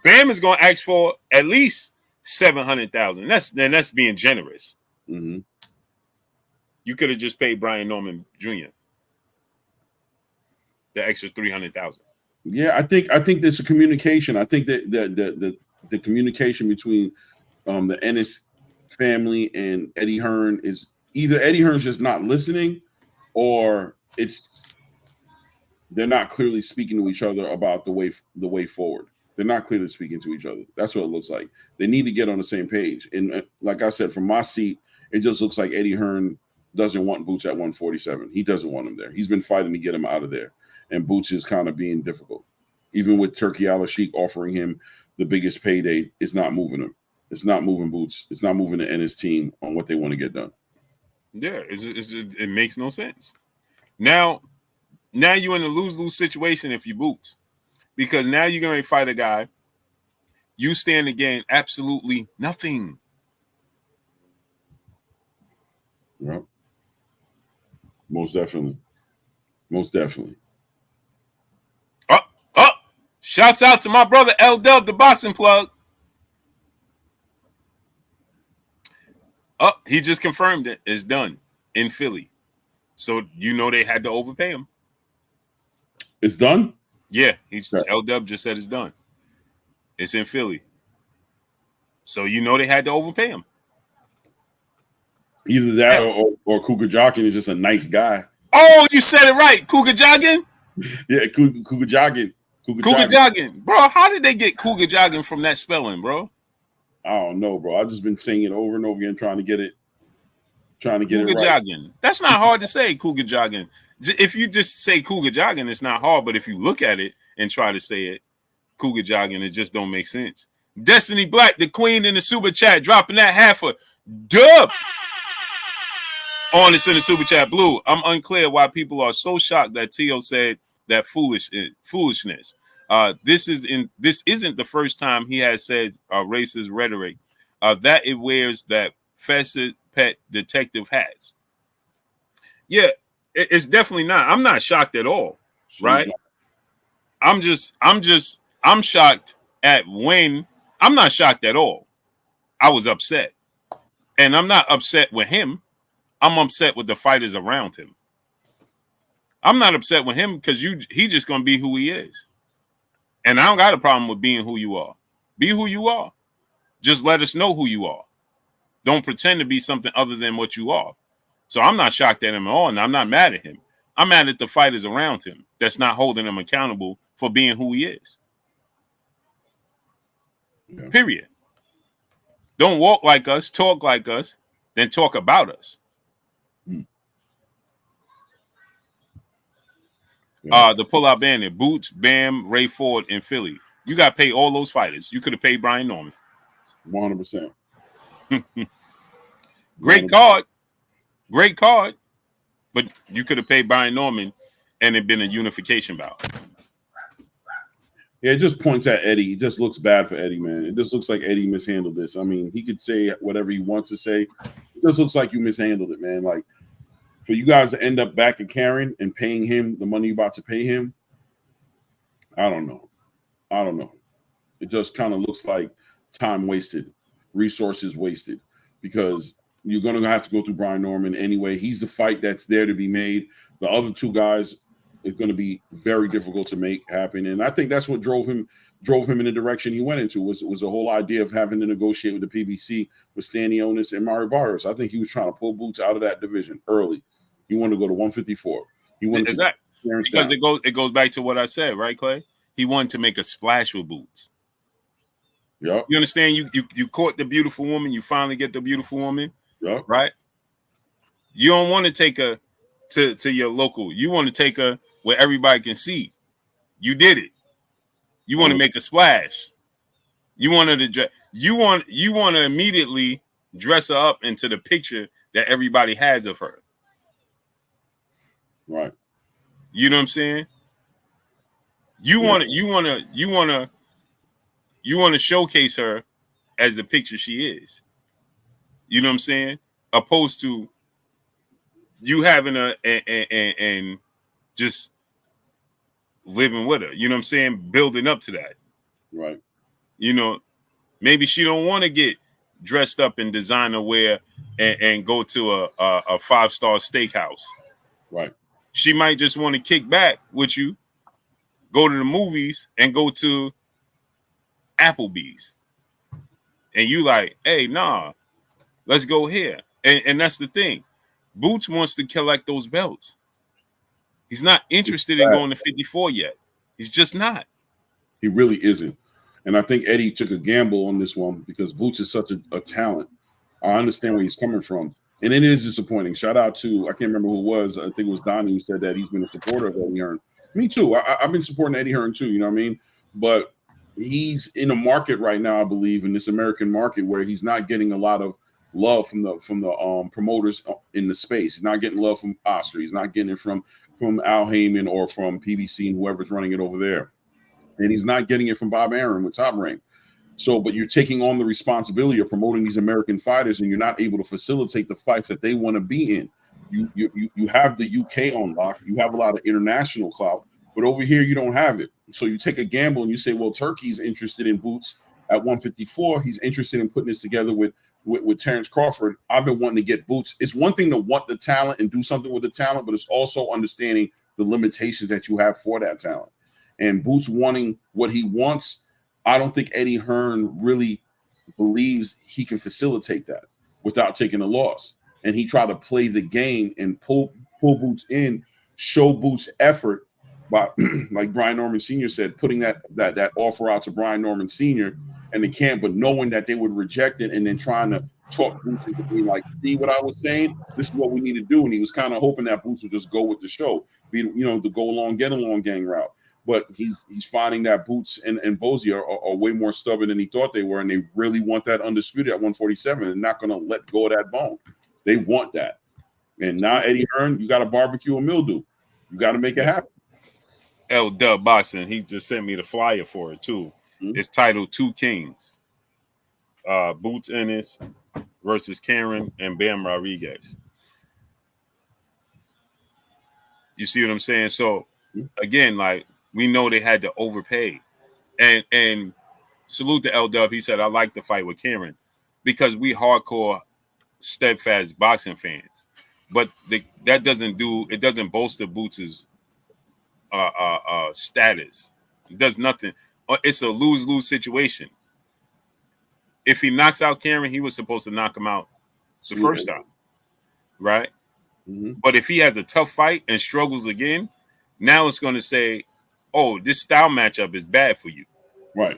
Bam is gonna ask for at least 700,000. That's being generous. Mm-hmm. You could have just paid Brian Norman Jr. the extra 300,000. Yeah, I think there's a communication. I think that the communication between the Ennis family and Eddie Hearn is either Eddie Hearn's just not listening, or they're not clearly speaking to each other about the way forward. They're not clearly speaking to each other. That's what it looks like. They need to get on the same page. And like I said, from my seat, it just looks like Eddie Hearn doesn't want Boots at 147. He doesn't want him there. He's been fighting to get him out of there. And Boots is kind of being difficult. Even with Turkey Al-Sheikh offering him the biggest payday, it's not moving him. It's not moving Boots. It's not moving the Ennis team on what they want to get done. Yeah, it makes no sense. Now you're in a lose-lose situation if you Boots. Because now you're going to fight a guy. You stand to gain absolutely nothing. Yep. Most definitely. Most definitely. Shouts out to my brother L Dub, the boxing plug. He just confirmed it. It's done in Philly. So you know they had to overpay him. It's done? Yeah, L Dub just said it's done. It's in Philly. So you know they had to overpay him. Either that or Cougar Jogging is just a nice guy. Oh, you said it right. Cougar Jogging? Yeah, Cougar Jogging. Cougar Jogging. Bro, how did they get Cougar Jogging from that spelling, bro? I don't know, bro. I've just been saying it over and over again, trying to get it right. Cougar Jogging. That's not hard to say, Cougar Jogging. If you just say Cougar Jogging, it's not hard. But if you look at it and try to say it, Cougar Jogging, it just don't make sense. Destiny Black, the queen in the super chat, dropping that half a dub. On this in the super chat. Blue, I'm unclear why people are so shocked that Tio said that foolishness. This isn't the first time he has said racist rhetoric. That it wears that facet pet detective hats. Yeah, it's definitely not. I'm not shocked at all, right? I'm shocked at when. I'm not shocked at all. I was upset, and I'm not upset with him. I'm upset with the fighters around him. I'm not upset with him because he just gonna be who he is. And I don't got a problem with being who you are. Be who you are. Just let us know who you are. Don't pretend to be something other than what you are. So I'm not shocked at him at all, and I'm not mad at him. I'm mad at the fighters around him that's not holding him accountable for being who he is. Yeah. Period. Don't walk like us, talk like us, then talk about us. Yeah. The pull-out bandit, Boots, Bam, Ray Ford, and Philly. You got to pay all those fighters. You could have paid Brian Norman. 100%. Great card. Great card. But you could have paid Brian Norman and it'd been a unification bout. Yeah, it just points at Eddie. It just looks bad for Eddie, man. It just looks like Eddie mishandled this. I mean, he could say whatever he wants to say. It just looks like you mishandled it, man. Like, for you guys to end up back at Karen and paying him the money you're about to pay him, I don't know. It just kind of looks like time wasted, resources wasted, because you're going to have to go through Brian Norman anyway. He's the fight that's there to be made. The other two guys, it's going to be very difficult to make happen. And I think that's what drove him in the direction he went into, was the whole idea of having to negotiate with the PBC with Stanionis and Mario Barrios. I think he was trying to pull Boots out of that division early. He wanted to go to 154. He wanted exactly. Because it goes back to what I said, right, Clay? He wanted to make a splash with Boots. Yep. You understand? You caught the beautiful woman. You finally get the beautiful woman. Yep. Right? You don't want to take her to your local. You want to take her where everybody can see. You did it. You want to make a splash. You want her to you want to immediately dress her up into the picture that everybody has of her. Right. You know what I'm saying? You want to showcase her as the picture she is. You know what I'm saying? Opposed to you having her and just living with her. You know what I'm saying? Building up to that. Right. You know, maybe she don't want to get dressed up in designer wear and go to a 5-star steakhouse. Right. She might just want to kick back with you, go to the movies, and go to Applebee's. And you like, hey, nah, let's go here. And that's the thing. Boots wants to collect those belts. He's not interested in going to 54 yet. He's just not. He really isn't. And I think Eddie took a gamble on this one because Boots is such a talent. I understand where he's coming from. And it is disappointing. Shout out to, I can't remember who it was. I think it was Donnie who said that he's been a supporter of Eddie Hearn. Me too. I've been supporting Eddie Hearn too, you know what I mean? But he's in a market right now, I believe, in this American market where he's not getting a lot of love from the promoters in the space. He's not getting love from Oscar. He's not getting it from Al Heyman or from PBC and whoever's running it over there. And he's not getting it from Bob Arum with Top Rank. So, but you're taking on the responsibility of promoting these American fighters, and you're not able to facilitate the fights that they want to be in. You have the UK on lock. You have a lot of international clout, but over here you don't have it. So you take a gamble and you say, well, Turkey's interested in Boots at 154. He's interested in putting this together with Terence Crawford. I've been wanting to get Boots. It's one thing to want the talent and do something with the talent, but it's also understanding the limitations that you have for that talent. And Boots wanting what he wants, I don't think Eddie Hearn really believes he can facilitate that without taking a loss. And he tried to play the game and pull Boots in, show Boots effort by, like Brian Norman Sr. said, putting that offer out to Brian Norman Sr. and the camp, but knowing that they would reject it and then trying to talk Boots into being like, see what I was saying? This is what we need to do. And he was kind of hoping that Boots would just go with the show, be, the go along, get along gang route. But he's finding that Boots and Bozy are way more stubborn than he thought they were, and they really want that undisputed at 147 and not going to let go of that bone. They want that. And now, Eddie Hearn, you got to barbecue a mildew. You got to make it happen. L Dub Boxing, he just sent me the flyer for it, too. Mm-hmm. It's titled Two Kings. Boots Ennis versus Karen and Bam Rodriguez. You see what I'm saying? So, again, like, we know they had to overpay. And salute to L Dub. He said, I like the fight with Karen because we hardcore, steadfast boxing fans. but that doesn't bolster Boots' status. It does nothing. It's a lose-lose situation. If he knocks out Karen, he was supposed to knock him out the first time, right? Mm-hmm. But if he has a tough fight and struggles again, now it's going to say, oh, this style matchup is bad for you. Right.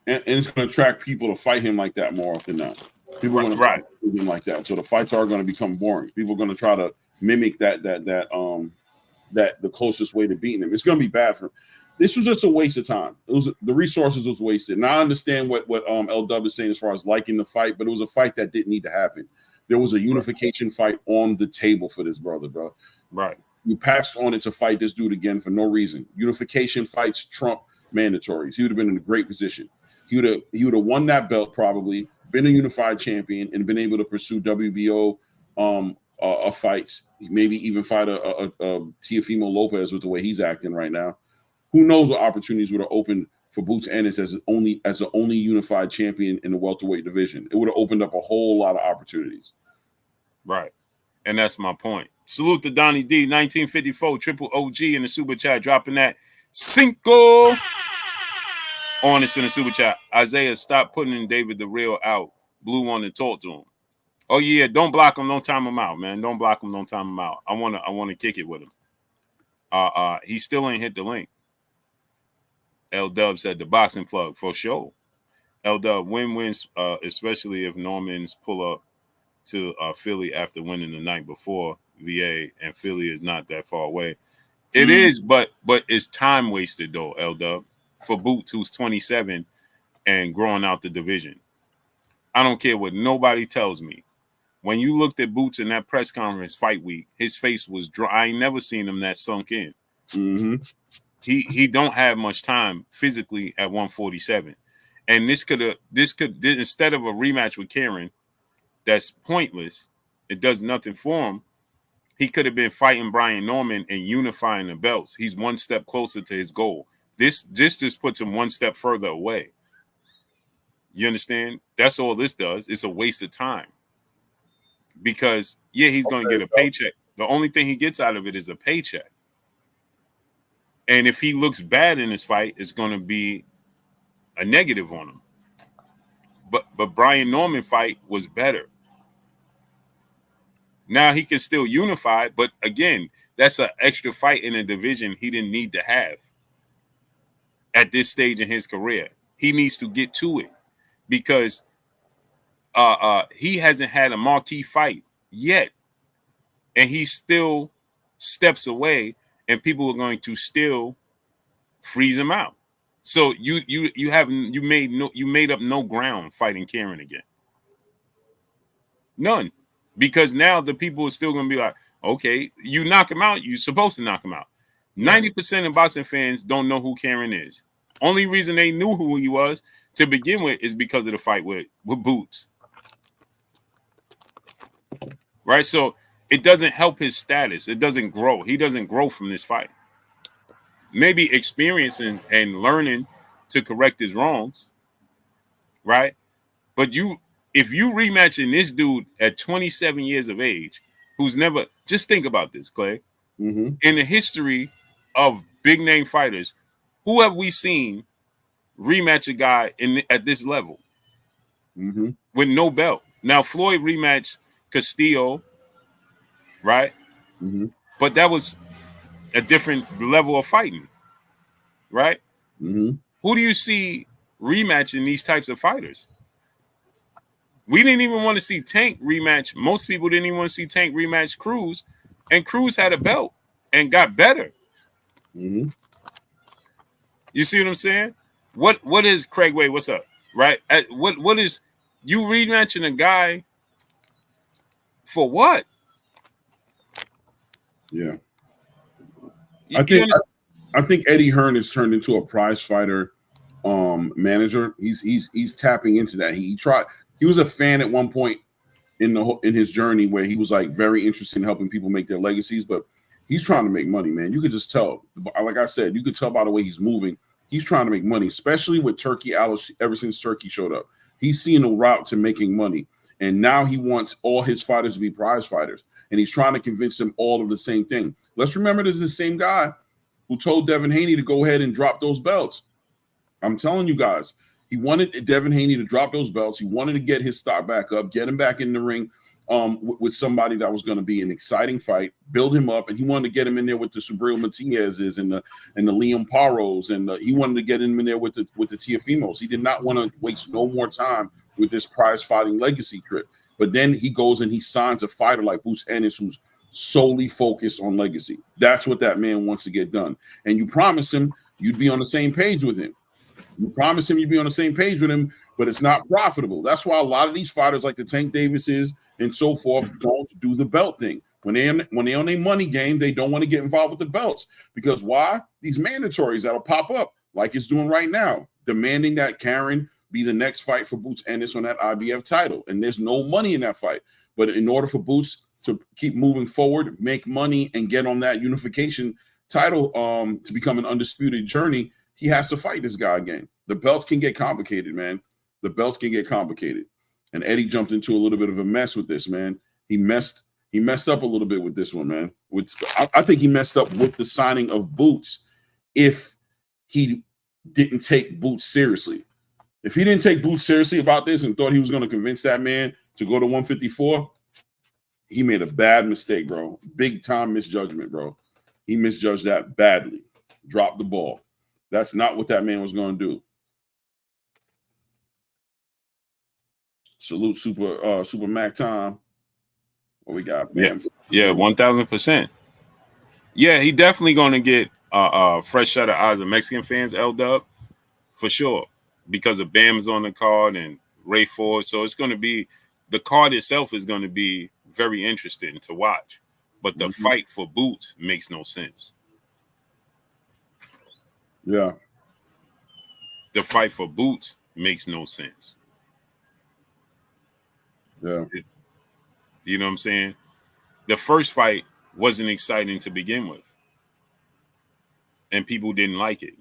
And it's going to attract people to fight him like that more often now. People are going to fight him like that. So the fights are going to become boring. People are going to try to mimic that the closest way to beating him. It's going to be bad for him. This was just a waste of time. It was the resources was wasted. And I understand what L-Dub is saying as far as liking the fight, but it was a fight that didn't need to happen. There was a unification fight on the table for this brother, bro. Right. You passed on it to fight this dude again for no reason. Unification fights trump mandatories. He would have been in a great position. He would have won that belt probably, been a unified champion, and been able to pursue WBO fights. Maybe even fight a Teofimo Lopez with the way he's acting right now. Who knows what opportunities would have opened for Boots Ennis as the only unified champion in the welterweight division. It would have opened up a whole lot of opportunities. Right. And that's my point. Salute to Donnie D, 1954, triple OG in the super chat, dropping that Cinco on us in the super chat. Isaiah, stop putting David the Real out. Blue wanted to talk to him. Oh yeah, don't block him, don't time him out, man. Don't block him, don't time him out. I wanna kick it with him. He still ain't hit the link. L-Dub said the boxing plug for sure. L-Dub win-wins, especially if Normans pull up to Philly after winning the night before VA, and Philly is not that far away. It is, but it's time wasted though, L-Dub, for Boots, who's 27 and growing out the division. I don't care what nobody tells me. When you looked at Boots in that press conference fight week, his face was dry. I ain't never seen him that sunk in. Mm-hmm. He don't have much time physically at 147, and this could instead of a rematch with Karen, that's pointless. It does nothing for him. He could have been fighting Brian Norman and unifying the belts. He's one step closer to his goal. This just puts him one step further away. You understand? That's all this does. It's a waste of time. Because yeah, he's going to get a paycheck. The only thing he gets out of it is a paycheck. And if he looks bad in this fight, it's going to be a negative on him. But Brian Norman fight was better. Now he can still unify, but again, that's an extra fight in a division he didn't need to have at this stage in his career. He needs to get to it because he hasn't had a marquee fight yet, and he still steps away. And people are going to still freeze him out. So you made up no ground fighting Karen again. None. Because now the people are still going to be like, okay, you knock him out, you're supposed to knock him out. 90% of boxing fans don't know who Karen is. Only reason they knew who he was to begin with is because of the fight with Boots. Right? So it doesn't help his status. It doesn't grow. He doesn't grow from this fight. Maybe experiencing and learning to correct his wrongs, right? But if you rematching this dude at 27 years of age, who's never, just think about this, Clay. Mm-hmm. In the history of big name fighters, who have we seen rematch a guy at this level with no belt? Now Floyd rematched Castillo, right? Mm-hmm. But that was a different level of fighting, right? Mm-hmm. Who do you see rematching these types of fighters? We didn't even want to see Tank rematch. Most people didn't even want to see Tank rematch Cruz, and Cruz had a belt and got better. Mm-hmm. You see what I'm saying? What is Craig Way? What's up? Right? What is you rematching a guy for what? Yeah. I think Eddie Hearn has turned into a prize fighter manager. He's tapping into that. He was a fan at one point in his journey where he was like very interested in helping people make their legacies, but he's trying to make money, man. You could just tell. Like I said, you could tell by the way he's moving. He's trying to make money, especially with Turkey ever since Turkey showed up. He's seen a route to making money, and now he wants all his fighters to be prize fighters. and he's trying to convince them all of the same thing. Let's remember, this is the same guy who told Devin Haney to go ahead and drop those belts. I'm telling you guys, he wanted Devin Haney to drop those belts. He wanted to get his stock back up, get him back in the ring with somebody that was going to be an exciting fight, build him up, and he wanted to get him in there with the Subriel Matias's and the Liam Paros, and he wanted to get him in there with the Tiafimos. He did not want to waste no more time with this prize fighting legacy trip. But then he goes and he signs a fighter like Boots Ennis, who's solely focused on legacy. That's what that man wants to get done. And you promise him you'd be on the same page with him. You promise him you'd be on the same page with him, but it's not profitable. That's why a lot of these fighters like the Tank Davises and so forth don't do the belt thing. When they're on a money game, they don't want to get involved with the belts. Because why? These mandatories that'll pop up like it's doing right now, demanding that Karen be the next fight for Boots Ennis on that IBF title. And there's no money in that fight. But in order for Boots to keep moving forward, make money, and get on that unification title to become an undisputed journey, he has to fight this guy again. The belts can get complicated, man. The belts can get complicated. And Eddie jumped into a little bit of a mess with this, man. He messed up a little bit with this one, man. I think he messed up with the signing of Boots if he didn't take Boots seriously. If he didn't take Boots seriously about this and thought he was going to convince that man to go to 154, he made a bad mistake, bro. Big time misjudgment, bro. He misjudged that badly. Dropped the ball. That's not what that man was going to do. Salute Super Mac time. What we got, man? Yeah, 1000%. Yeah, he definitely going to get a fresh set of eyes of Mexican fans, L-Dub, for sure, because of Bam's on the card and Ray Ford. So it's going to be, the card itself is going to be very interesting to watch. But the fight for Boots makes no sense. Yeah. The fight for Boots makes no sense. Yeah. You know what I'm saying? The first fight wasn't exciting to begin with. And people didn't like it.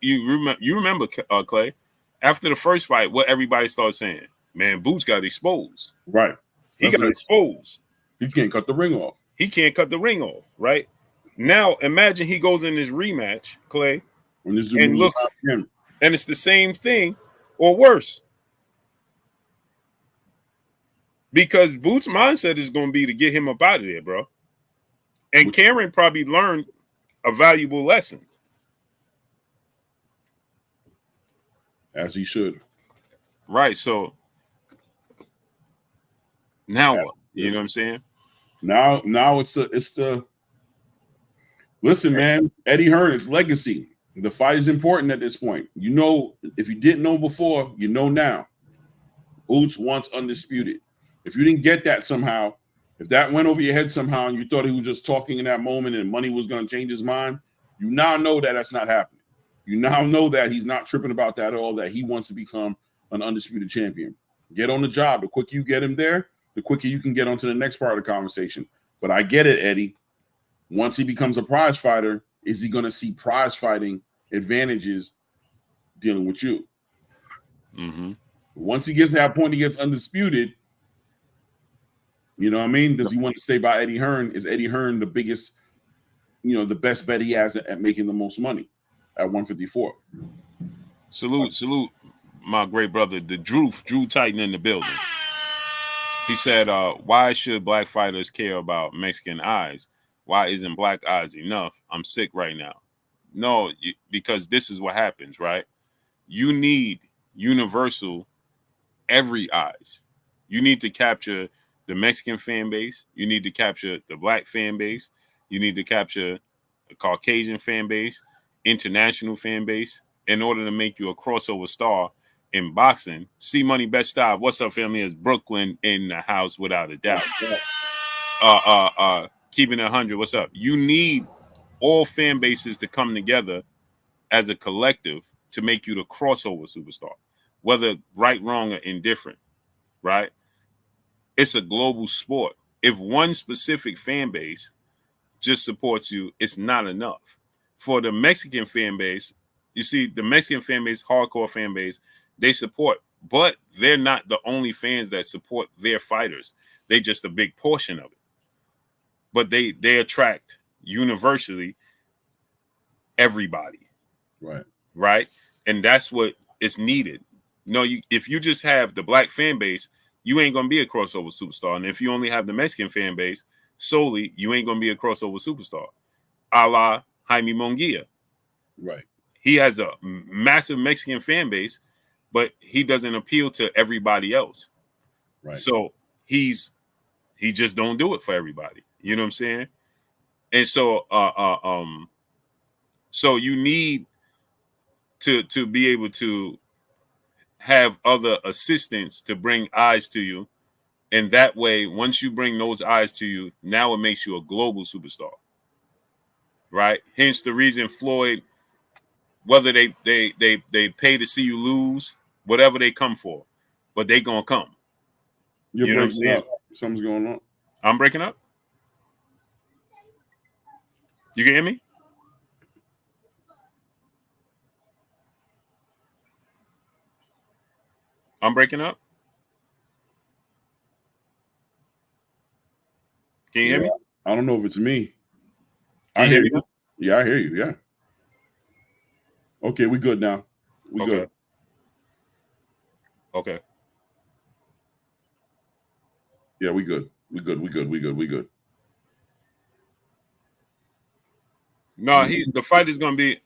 You remember, Clay, after the first fight, what everybody started saying? Man, Boots got exposed. Right. He got exposed. He can't cut the ring off. He can't cut the ring off, right? Now, imagine he goes in this rematch, Clay, and looks, and it's the same thing or worse. Because Boots' mindset is going to be to get him up out of there, bro. And Karen probably learned a valuable lesson. As he should. Right, so now what? You know what I'm saying? Now it's the listen, man. Eddie Hearn, it's legacy. The fight is important at this point. You know, if you didn't know before, you know now. Boots wants undisputed. If you didn't get that somehow, if that went over your head somehow and you thought he was just talking in that moment and money was going to change his mind, you now know that that's not happening. You now know that he's not tripping about that at all, that he wants to become an undisputed champion. Get on the job. The quicker you get him there, the quicker you can get on to the next part of the conversation. But I get it, Eddie. Once he becomes a prize fighter, is he going to see prize fighting advantages dealing with you? Mm-hmm. Once he gets to that point, he gets undisputed. You know what I mean? Does he want to stay by Eddie Hearn? Is Eddie Hearn the biggest, the best bet he has at making the most money at 154? Salute, my great brother, the Drew Titan in the building. He said, why should black fighters care about Mexican eyes? Why isn't black eyes enough? I'm sick right now. No, because this is what happens, right? You need universal every eyes. You need to capture the Mexican fan base. You need to capture the black fan base. You need to capture the Caucasian fan base, international fan base, in order to make you a crossover star in boxing. C Money Best Style. What's up, family? Is Brooklyn in the house without a doubt. Keeping it 100. What's up? You need all fan bases to come together as a collective to make you the crossover superstar, whether right, wrong, or indifferent, right? It's a global sport. If one specific fan base just supports you, it's not enough. For the Mexican fan base, you see, the Mexican fan base, hardcore fan base, they support, but they're not the only fans that support their fighters. They're just a big portion of it. but they attract universally everybody, right? And that's what is needed. No, if you just have the black fan base, you ain't gonna be a crossover superstar. And if you only have the Mexican fan base solely, you ain't gonna be a crossover superstar. A la Jaime Munguia. Right. He has a massive Mexican fan base, but he doesn't appeal to everybody else. Right. So he just don't do it for everybody. You know what I'm saying? And so so you need to be able to have other assistants to bring eyes to you. And that way, once you bring those eyes to you, now it makes you a global superstar. Right? Hence the reason Floyd, whether they pay to see you lose, whatever they come for, but they gonna come. You're you know what I'm breaking saying? up. Something's going on. I'm breaking up. You can hear me? I'm breaking up. Can you hear me? I don't know if it's me. Can I you hear hear you. Yeah, I hear you. Yeah. Okay, we good now. We good. Okay. Yeah, we good. We good. No, the fight is gonna be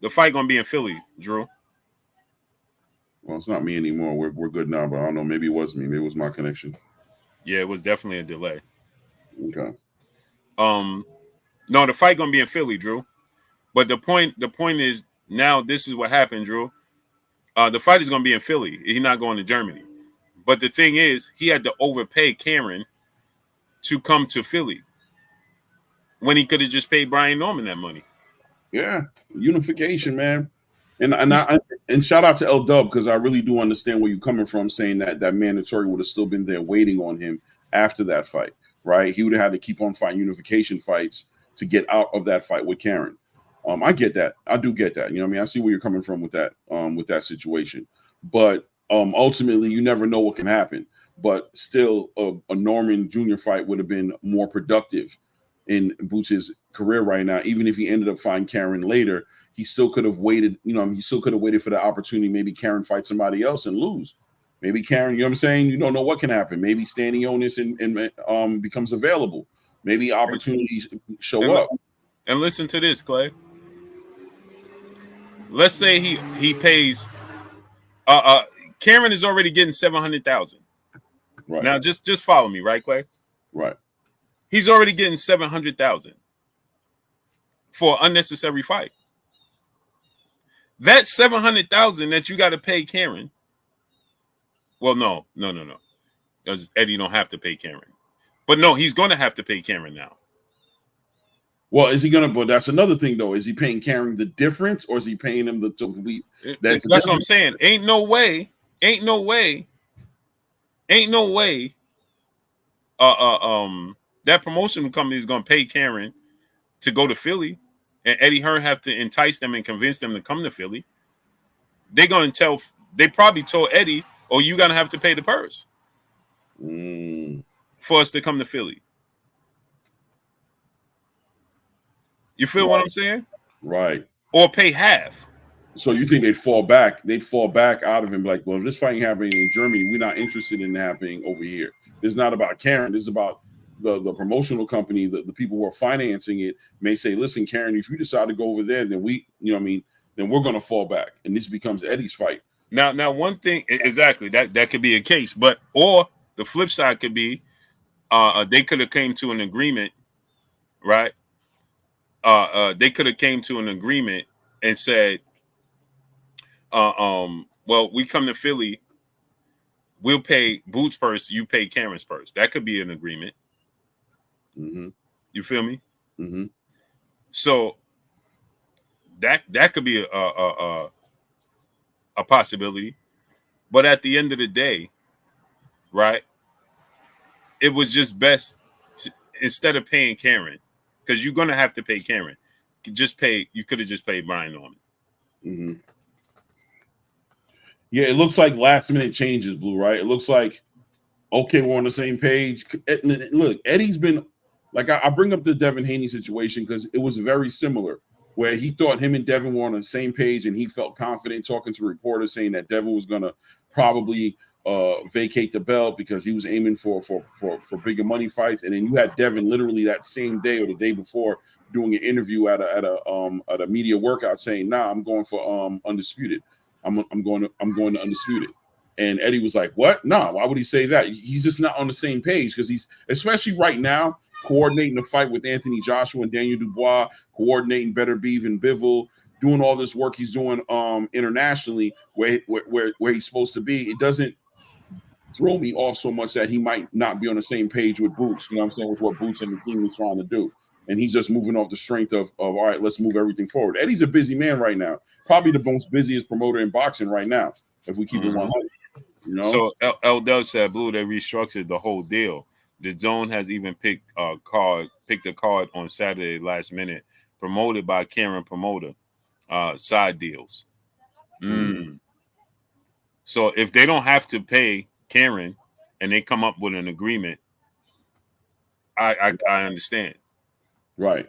the fight gonna be in Philly, Drew. Well, it's not me anymore. We're good now, but I don't know. Maybe it was me. Maybe it was my connection. Yeah, it was definitely a delay. Okay. No, the fight gonna be in Philly, Drew. But the point is now this is what happened, Drew. The fight is gonna be in Philly. He's not going to Germany. But the thing is, he had to overpay Karen to come to Philly when he could have just paid Brian Norman that money. Yeah, unification, man. And shout out to L Dub, because I really do understand where you're coming from, saying that mandatory would have still been there waiting on him after that fight, right? He would have had to keep on fighting unification fights to get out of that fight with Karen. I get that. I do get that. You know what I mean? I see where you're coming from with that situation. But ultimately, you never know what can happen. But still, a Norman Jr. fight would have been more productive in Boots' career right now. Even if he ended up fighting Karen later, he still could have waited. You know, he still could have waited for the opportunity. Maybe Karen fight somebody else and lose. Maybe Karen, you know what I'm saying? You don't know what can happen. Maybe standing Ionis and becomes available. Maybe opportunities show up. And listen to this, Clay. Let's say he pays. Karen is already getting 700,000. Right now, just follow me, right, Clay? Right. He's already getting 700,000 for an unnecessary fight. That 700,000 that you got to pay Karen. Well, no. Because Eddie don't have to pay Karen, but no, he's going to have to pay Karen now. Well, is he gonna? But that's another thing, though. Is he paying Karen the difference, or is he paying him the complete? That's what I'm saying. Ain't no way. That promotional company is gonna pay Karen to go to Philly, and Eddie Hearn have to entice them and convince them to come to Philly. They probably told Eddie, "Oh, you gonna have to pay the purse for us to come to Philly." You feel what I'm saying? Right. Or pay half. So you think they'd fall back? They'd fall back out of him, like, well, if this fighting happening in Germany, we're not interested in happening over here. This is not about Karen. This is about the promotional company. The people who are financing it may say, listen, Karen, if you decide to go over there, then then we're going to fall back, and this becomes Eddie's fight. Now, one thing exactly that could be a case, but or the flip side could be, they could have came to an agreement, right? They could have came to an agreement and said, well, we come to Philly, we'll pay Boots' purse, you pay Karen's purse. That could be an agreement. Mm-hmm. You feel me? Mm-hmm. So that could be a possibility. But at the end of the day, right, it was just best to, instead of paying Karen, because you're gonna have to pay Karen. You could have just paid Brian Norman. Mm-hmm. Yeah, it looks like last minute changes, Blue, right? It looks like Okay, we're on the same page. Look, Eddie's been like I bring up the Devin Haney situation because it was very similar, where he thought him and Devin were on the same page, and he felt confident talking to reporters saying that Devin was gonna probably vacate the belt because he was aiming for bigger money fights. And then you had Devin literally that same day or the day before doing an interview at a media workout saying, "Nah, I'm going for undisputed. I'm going to undisputed." And Eddie was like, "What? Nah, why would he say that? He's just not on the same page because he's, especially right now, coordinating the fight with Anthony Joshua and Daniel Dubois, coordinating Better Beeve and Bivol, doing all this work he's doing internationally where he's supposed to be. It doesn't throw me off so much that he might not be on the same page with Boots, you know what I'm saying, with what Boots and the team is trying to do. And he's just moving off the strength of all right, let's move everything forward. Eddie's a busy man right now, probably the most busiest promoter in boxing right now, if we keep it 100. You know? So L Dub said, "Blue, they restructured the whole deal. The Zone has even picked a card on Saturday last minute, promoted by Karen Promoter, side deals. So if they don't have to pay Karen and they come up with an agreement, I understand. Right.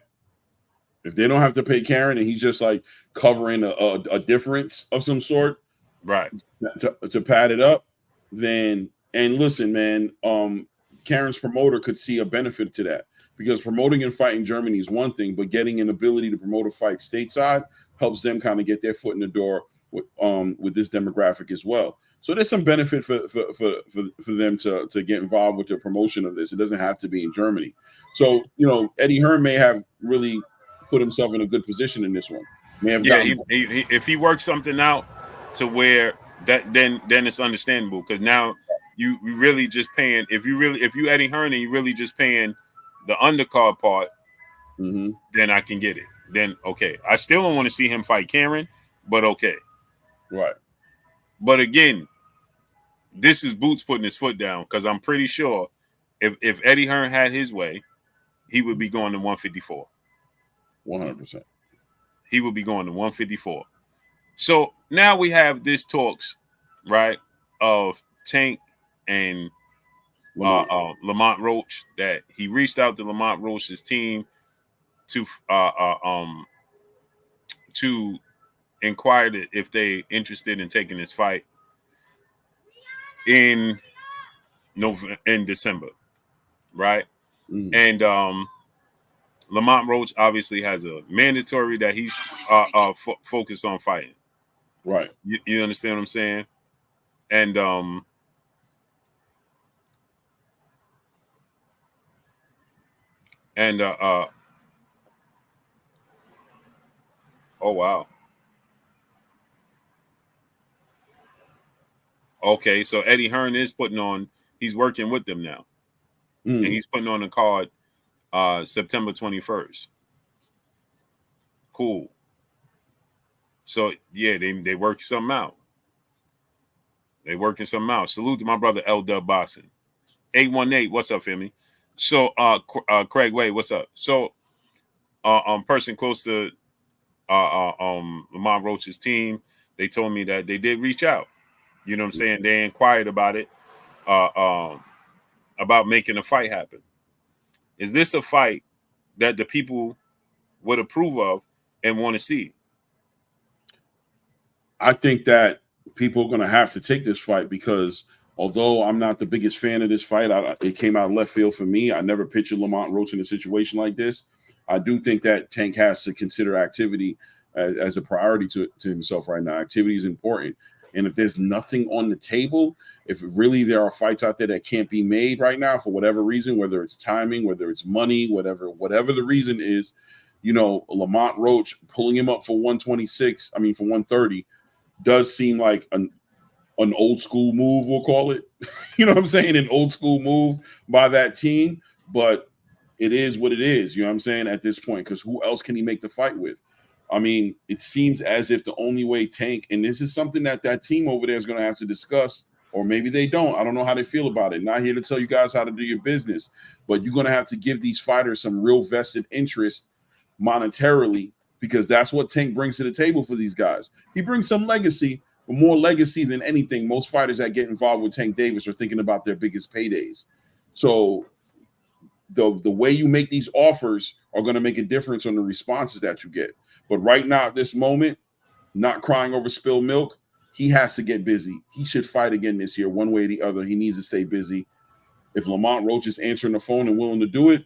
If they don't have to pay Karen and he's just like covering a difference of some sort, right, to pad it up, then, and listen, man, Karen's promoter could see a benefit to that because promoting and fighting Germany is one thing, but getting an ability to promote a fight stateside helps them kind of get their foot in the door with this demographic as well. So there's some benefit for them to get involved with the promotion of this. It doesn't have to be in Germany. So, you know, Eddie Hearn may have really put himself in a good position in this one. May have gotten if he works something out to where that then it's understandable because now you really just paying if you Eddie Hearn and you really just paying the undercard part, then I can get it. Then okay, I still don't want to see him fight Karen, but okay, right. But again, this is Boots putting his foot down because I'm pretty sure if Eddie Hearn had his way, he would be going to 154. 100%. He would be going to 154. So now we have this talks, right, of Tank and Lamont Roach, that he reached out to Lamont Roach's team to inquire if they interested in taking this fight in December, right? And Lamont Roach obviously has a mandatory that he's focused on fighting. Right. You understand what I'm saying? And oh wow. Okay, so Eddie Hearn is he's working with them now. And he's putting on a card September 21st. Cool. So yeah, they work something out. They working something out. Salute to my brother L Dub Boxing. 818, what's up, family? So Craig Way, what's up? So person close to Lamont Roach's team, they told me that they did reach out. You know what I'm saying? They inquired about it, about making a fight happen. Is this a fight that the people would approve of and want to see? I think that people are going to have to take this fight because although I'm not the biggest fan of this fight, it came out of left field for me. I never pictured Lamont Roach in a situation like this. I do think that Tank has to consider activity as a priority to himself right now. Activity is important. And if there's nothing on the table, if really there are fights out there that can't be made right now for whatever reason, whether it's timing, whether it's money, whatever the reason is, you know, Lamont Roach pulling him up for 130 does seem like an old school move, we'll call it. You know what I'm saying? An old school move by that team, but it is what it is, you know what I'm saying, at this point, because who else can he make the fight with? I mean, it seems as if the only way Tank, and this is something that team over there is going to have to discuss, or maybe they don't. I don't know how they feel about it. Not here to tell you guys how to do your business, but you're going to have to give these fighters some real vested interest monetarily, because that's what Tank brings to the table for these guys. He brings some legacy, for more legacy than anything, most fighters that get involved with Tank Davis are thinking about their biggest paydays. So the way you make these offers are going to make a difference on the responses that you get. But right now, at this moment, not crying over spilled milk, he has to get busy. He should fight again this year, one way or the other. He needs to stay busy. If Lamont Roach is answering the phone and willing to do it,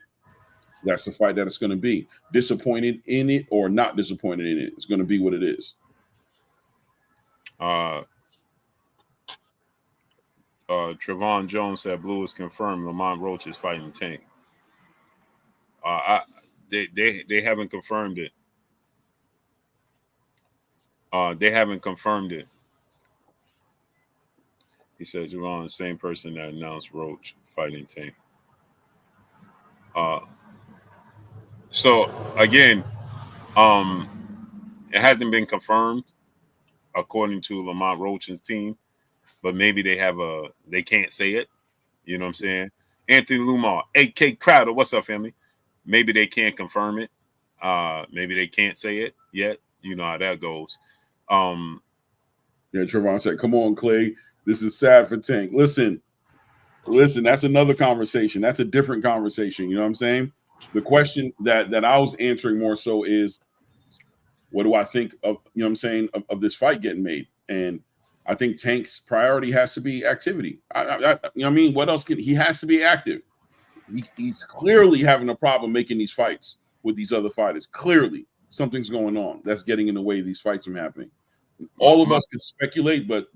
that's the fight that it's going to be. Disappointed in it or not disappointed in it, it's going to be what it is. Trevon Jones said Blue is confirmed Lamont Roach is fighting Tank. They haven't confirmed it. They haven't confirmed it. He said Trevon, the same person that announced Roach fighting Tank. So again, it hasn't been confirmed according to Lamont Roach's team, but maybe they can't say it. You know what I'm saying? Anthony Lumar, AK Crowder, what's up, family? Maybe they can't confirm it. Maybe they can't say it yet. You know how that goes. Yeah, Trevon said, "Come on, Clay. This is sad for Tank." Listen. That's another conversation. That's a different conversation. You know what I'm saying? The question that I was answering more so is, what do I think of, you know what I'm saying, of this fight getting made? And I think Tank's priority has to be activity. You know what I mean? What else he has to be active. He's clearly having a problem making these fights with these other fighters. Clearly, something's going on that's getting in the way of these fights from happening. All of us can speculate, but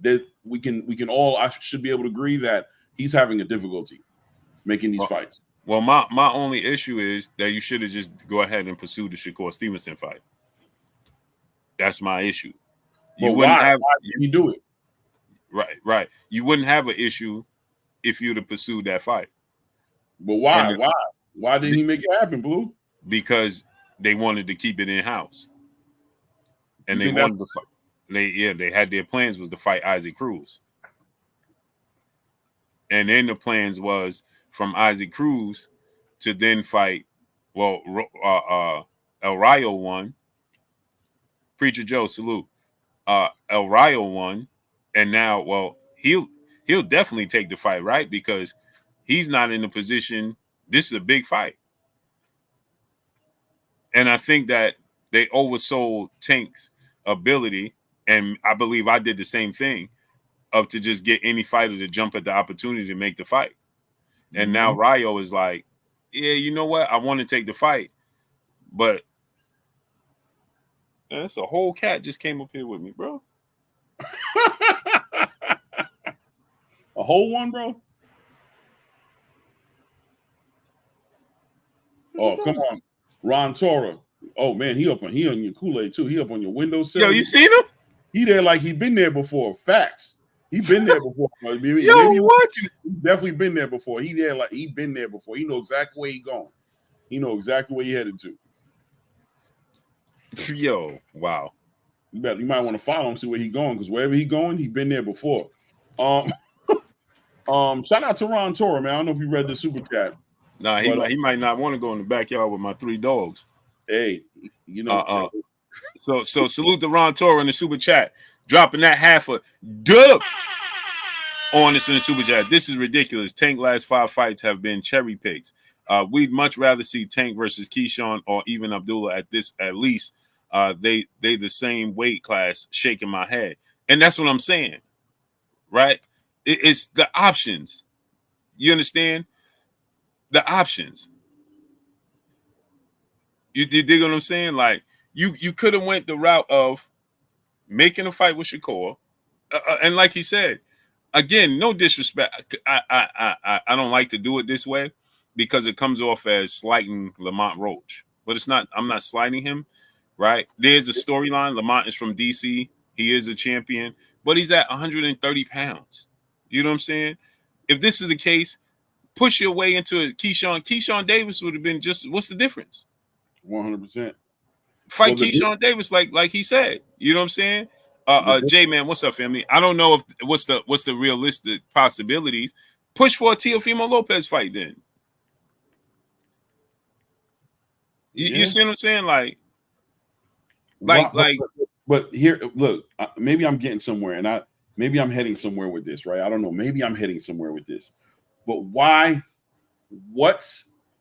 we can all, I should be able to agree that he's having a difficulty making these fights. Well, my only issue is that you should have just go ahead and pursued the Shakur Stevenson fight. That's my issue. Why did he do it? Right. You wouldn't have an issue if you'd have pursued that fight. But why? Why didn't he make it happen, Blue? Because they wanted to keep it in house, and they wanted to fight. They had their plans was to fight Isaac Cruz, and then the plans was from Isaac Cruz to then fight. Well, El Rayo won. Preacher Joe, salute. El Rayo won, and now, he'll definitely take the fight, right? Because he's not in a position. This is a big fight, and I think that they oversold Tank's ability, and I believe I did the same thing, of to just get any fighter to jump at the opportunity to make the fight. And now Rayo is like, yeah, you know what? I want to take the fight, but that's a whole cat just came up here with me, bro. A whole one, bro? Oh, come on. Ron Tora. Oh, man, he on your Kool-Aid, too. He up on your windowsill. Yo, you seen him? He there like he been there before. Facts. He been there before. Maybe what? He definitely been there before. He there like he been there before. He know exactly where he going. He know exactly where he headed to. Yo, wow. You might want to follow him, see where he going, because wherever he going, he been there before. Shout out to Ron Tora, man. I don't know if you read the super chat. Nah, he might not want to go in the backyard with my 3 dogs. Hey, you know. So salute to Ron Tora in the super chat, dropping that half a dub on us in the super chat. This is ridiculous. Tank last 5 fights have been cherry picks. We'd much rather see Tank versus Keyshawn or even Abdullah at least. They the same weight class. Shaking my head, and that's what I'm saying, right? It's the options. You understand? The options. You dig what I'm saying? Like you could have went the route of making a fight with Shakur, and like he said, again, no disrespect. I don't like to do it this way because it comes off as slighting Lamont Roach, but it's not. I'm not slighting him, right? There's a storyline. Lamont is from DC. He is a champion, but he's at 130 pounds. You know what I'm saying? If this is the case, push your way into a Keyshawn. Keyshawn Davis would have been just. What's the difference? 100%. Fight Keyshawn Davis, like he said. You know what I'm saying? J-Man, what's up, family? I don't know if what's the realistic possibilities. Push for a Teofimo Lopez fight then. You see what I'm saying? Like But here, look, maybe I'm getting somewhere, and maybe I'm heading somewhere with this, right? I don't know. Maybe I'm heading somewhere with this. But why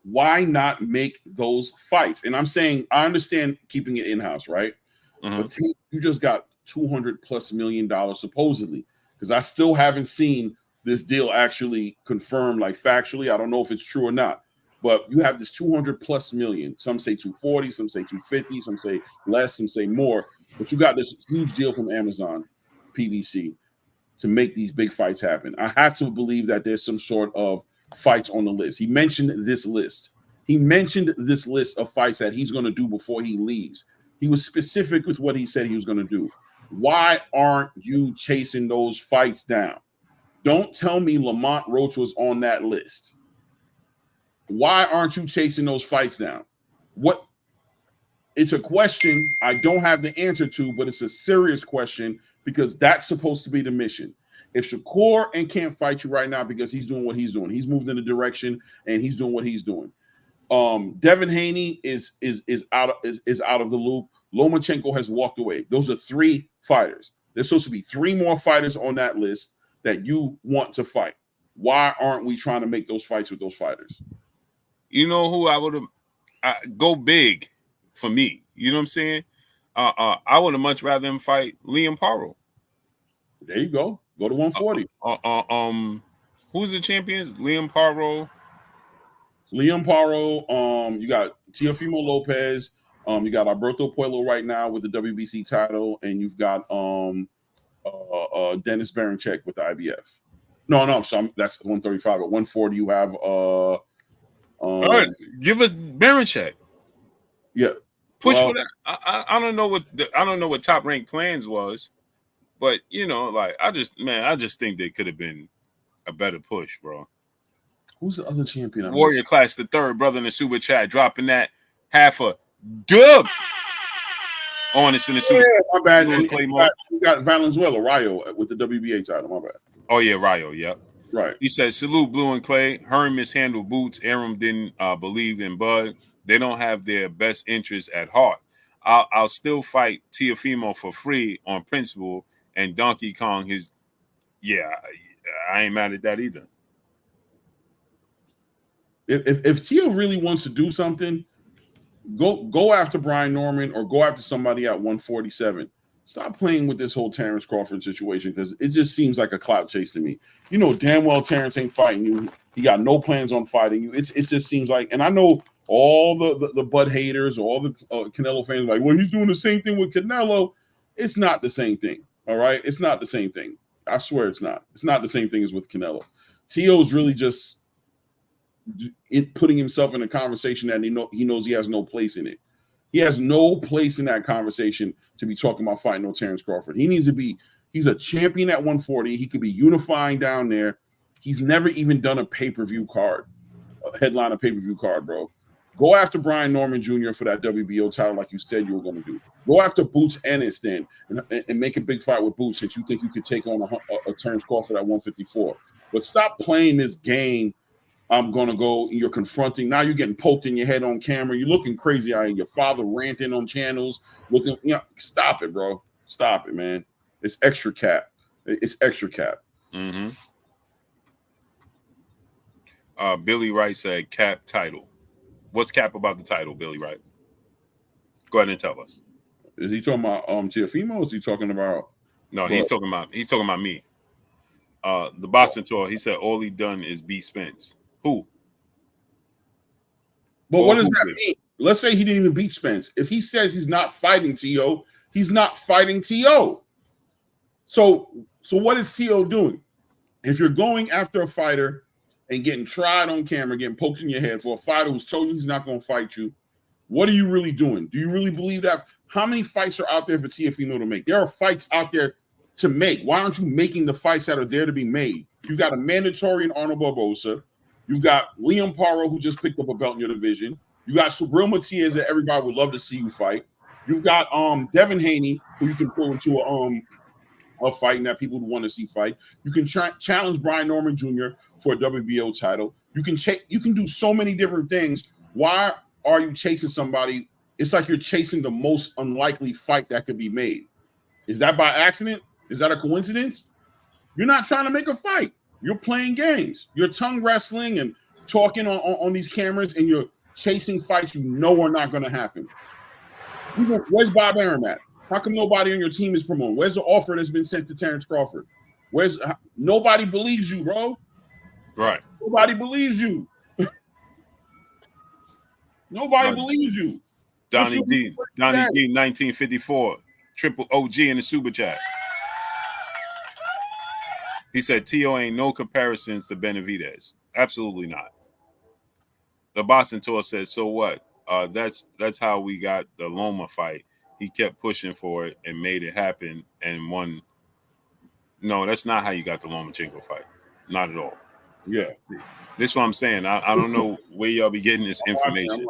not make those fights? And I'm saying I understand keeping it in-house, right? But you just got $200+ million supposedly, because I still haven't seen this deal actually confirmed, like factually. I don't know if it's true or not. But you have this $200+ million. Some say 240, some say 250, some say less, some say more. But you got this huge deal from Amazon, PBC, to make these big fights happen. I have to believe that there's some sort of fights on the list. He mentioned this list. He mentioned this list of fights that he's going to do before he leaves. He was specific with what he said he was going to do. Why aren't you chasing those fights down? Don't tell me Lamont Roach was on that list. Why aren't you chasing those fights down? What? It's a question I don't have the answer to, but it's a serious question because that's supposed to be the mission. If Shakur can't fight you right now because he's doing what he's doing, he's moved in a direction and he's doing what he's doing. Devin Haney is out of the loop. Lomachenko has walked away. Those are 3 fighters. There's supposed to be 3 more fighters on that list that you want to fight. Why aren't we trying to make those fights with those fighters? You know who I would have go big for me. You know what I'm saying? I would have much rather him fight Liam Paro. There you go. Go to 140. Who's the champions? Liam Paro. You got Teofimo Lopez. You got Alberto Puello right now with the WBC title, and you've got Dennis Berinchyk with the IBF. No, so that's 135. At 140, you have all right, give us Berinchyk. Yeah, push for that. I don't know what Top Rank Plans was, but I just think they could have been a better push, bro. Who's the other champion? Warrior Class the third brother in the super chat dropping that half a dub on us in the super. My bad. You got Valenzuela Rayo with the WBA title. My bad. Oh yeah, Rayo. Yep. Right. He said, "Salute Blue and Clay. Hearn mishandled Boots. Aram didn't believe in Bud. They don't have their best interests at heart. I'll still fight Teofimo for free on principle, and Donkey Kong his. Yeah, I ain't mad at that either. If Tio really wants to do something, go after Brian Norman or go after somebody at 147. Stop playing with this whole Terence Crawford situation because it just seems like a clout chase to me. You know damn well Terence ain't fighting you. He got no plans on fighting you. It just seems like, and I know all the Bud haters, all the Canelo fans are like, well, he's doing the same thing with Canelo. It's not the same thing. All right, it's not the same thing. I swear it's not. It's not the same thing as with Canelo. Tio's really just putting himself in a conversation that he knows he has no place in it. He has no place in that conversation to be talking about fighting no Terence Crawford. He needs to be, he's a champion at 140. He could be unifying down there. He's never even done a pay-per-view card, a headline a pay-per-view card, bro. Go after Brian Norman Jr. for that WBO title like you said you were going to do. Go after Boots Ennis then and make a big fight with Boots since you think you could take on a Terence Crawford at 154. But stop playing this game. I'm going to go, you're confronting. Now you're getting poked in your head on camera. You're looking crazy out here. Your father ranting on channels. Stop it, bro. Stop it, man. It's extra cap. It's extra cap. Mm-hmm. Billy Wright said cap title. What's cap about the title, Billy Wright? Go ahead and tell us. Is he talking about Teofimo or is he talking about? No, he's talking about me. The boxing tour, he said all he done is beat Spence. Who? But what does that mean? Let's say he didn't even beat Spence. If he says he's not fighting T.O., he's not fighting T.O. So what is T.O. doing? If you're going after a fighter and getting tried on camera, getting poked in your head for a fighter who's told you he's not going to fight you, what are you really doing? Do you really believe that? How many fights are out there for Teofimo to make? There are fights out there to make. Why aren't you making the fights that are there to be made? You got a mandatory in Arnold Barbosa. You've got Liam Paro, who just picked up a belt in your division. You got Subriel Matias that everybody would love to see you fight. You've got Devin Haney, who you can pull into a fight that people would want to see fight. You can challenge Brian Norman Jr. for a WBO title. You can do so many different things. Why are you chasing somebody? It's like you're chasing the most unlikely fight that could be made. Is that by accident? Is that a coincidence? You're not trying to make a fight. You're playing games. You're tongue wrestling and talking on these cameras, and you're chasing fights you know are not going to happen. Where's Bob Arum at? How come nobody on your team is promoting? Where's the offer that's been sent to Terence Crawford? Nobody believes you, bro. Right. Nobody believes you. Nobody believes you. Donnie D, 1954, triple OG in the super chat. He said, T.O. ain't no comparisons to Benavidez. Absolutely not. The Boston Tour says, so what? That's how we got the Loma fight. He kept pushing for it and made it happen and won. No, that's not how you got the Lomachenko fight. Not at all. Yeah. This is what I'm saying. I don't know where y'all be getting this information.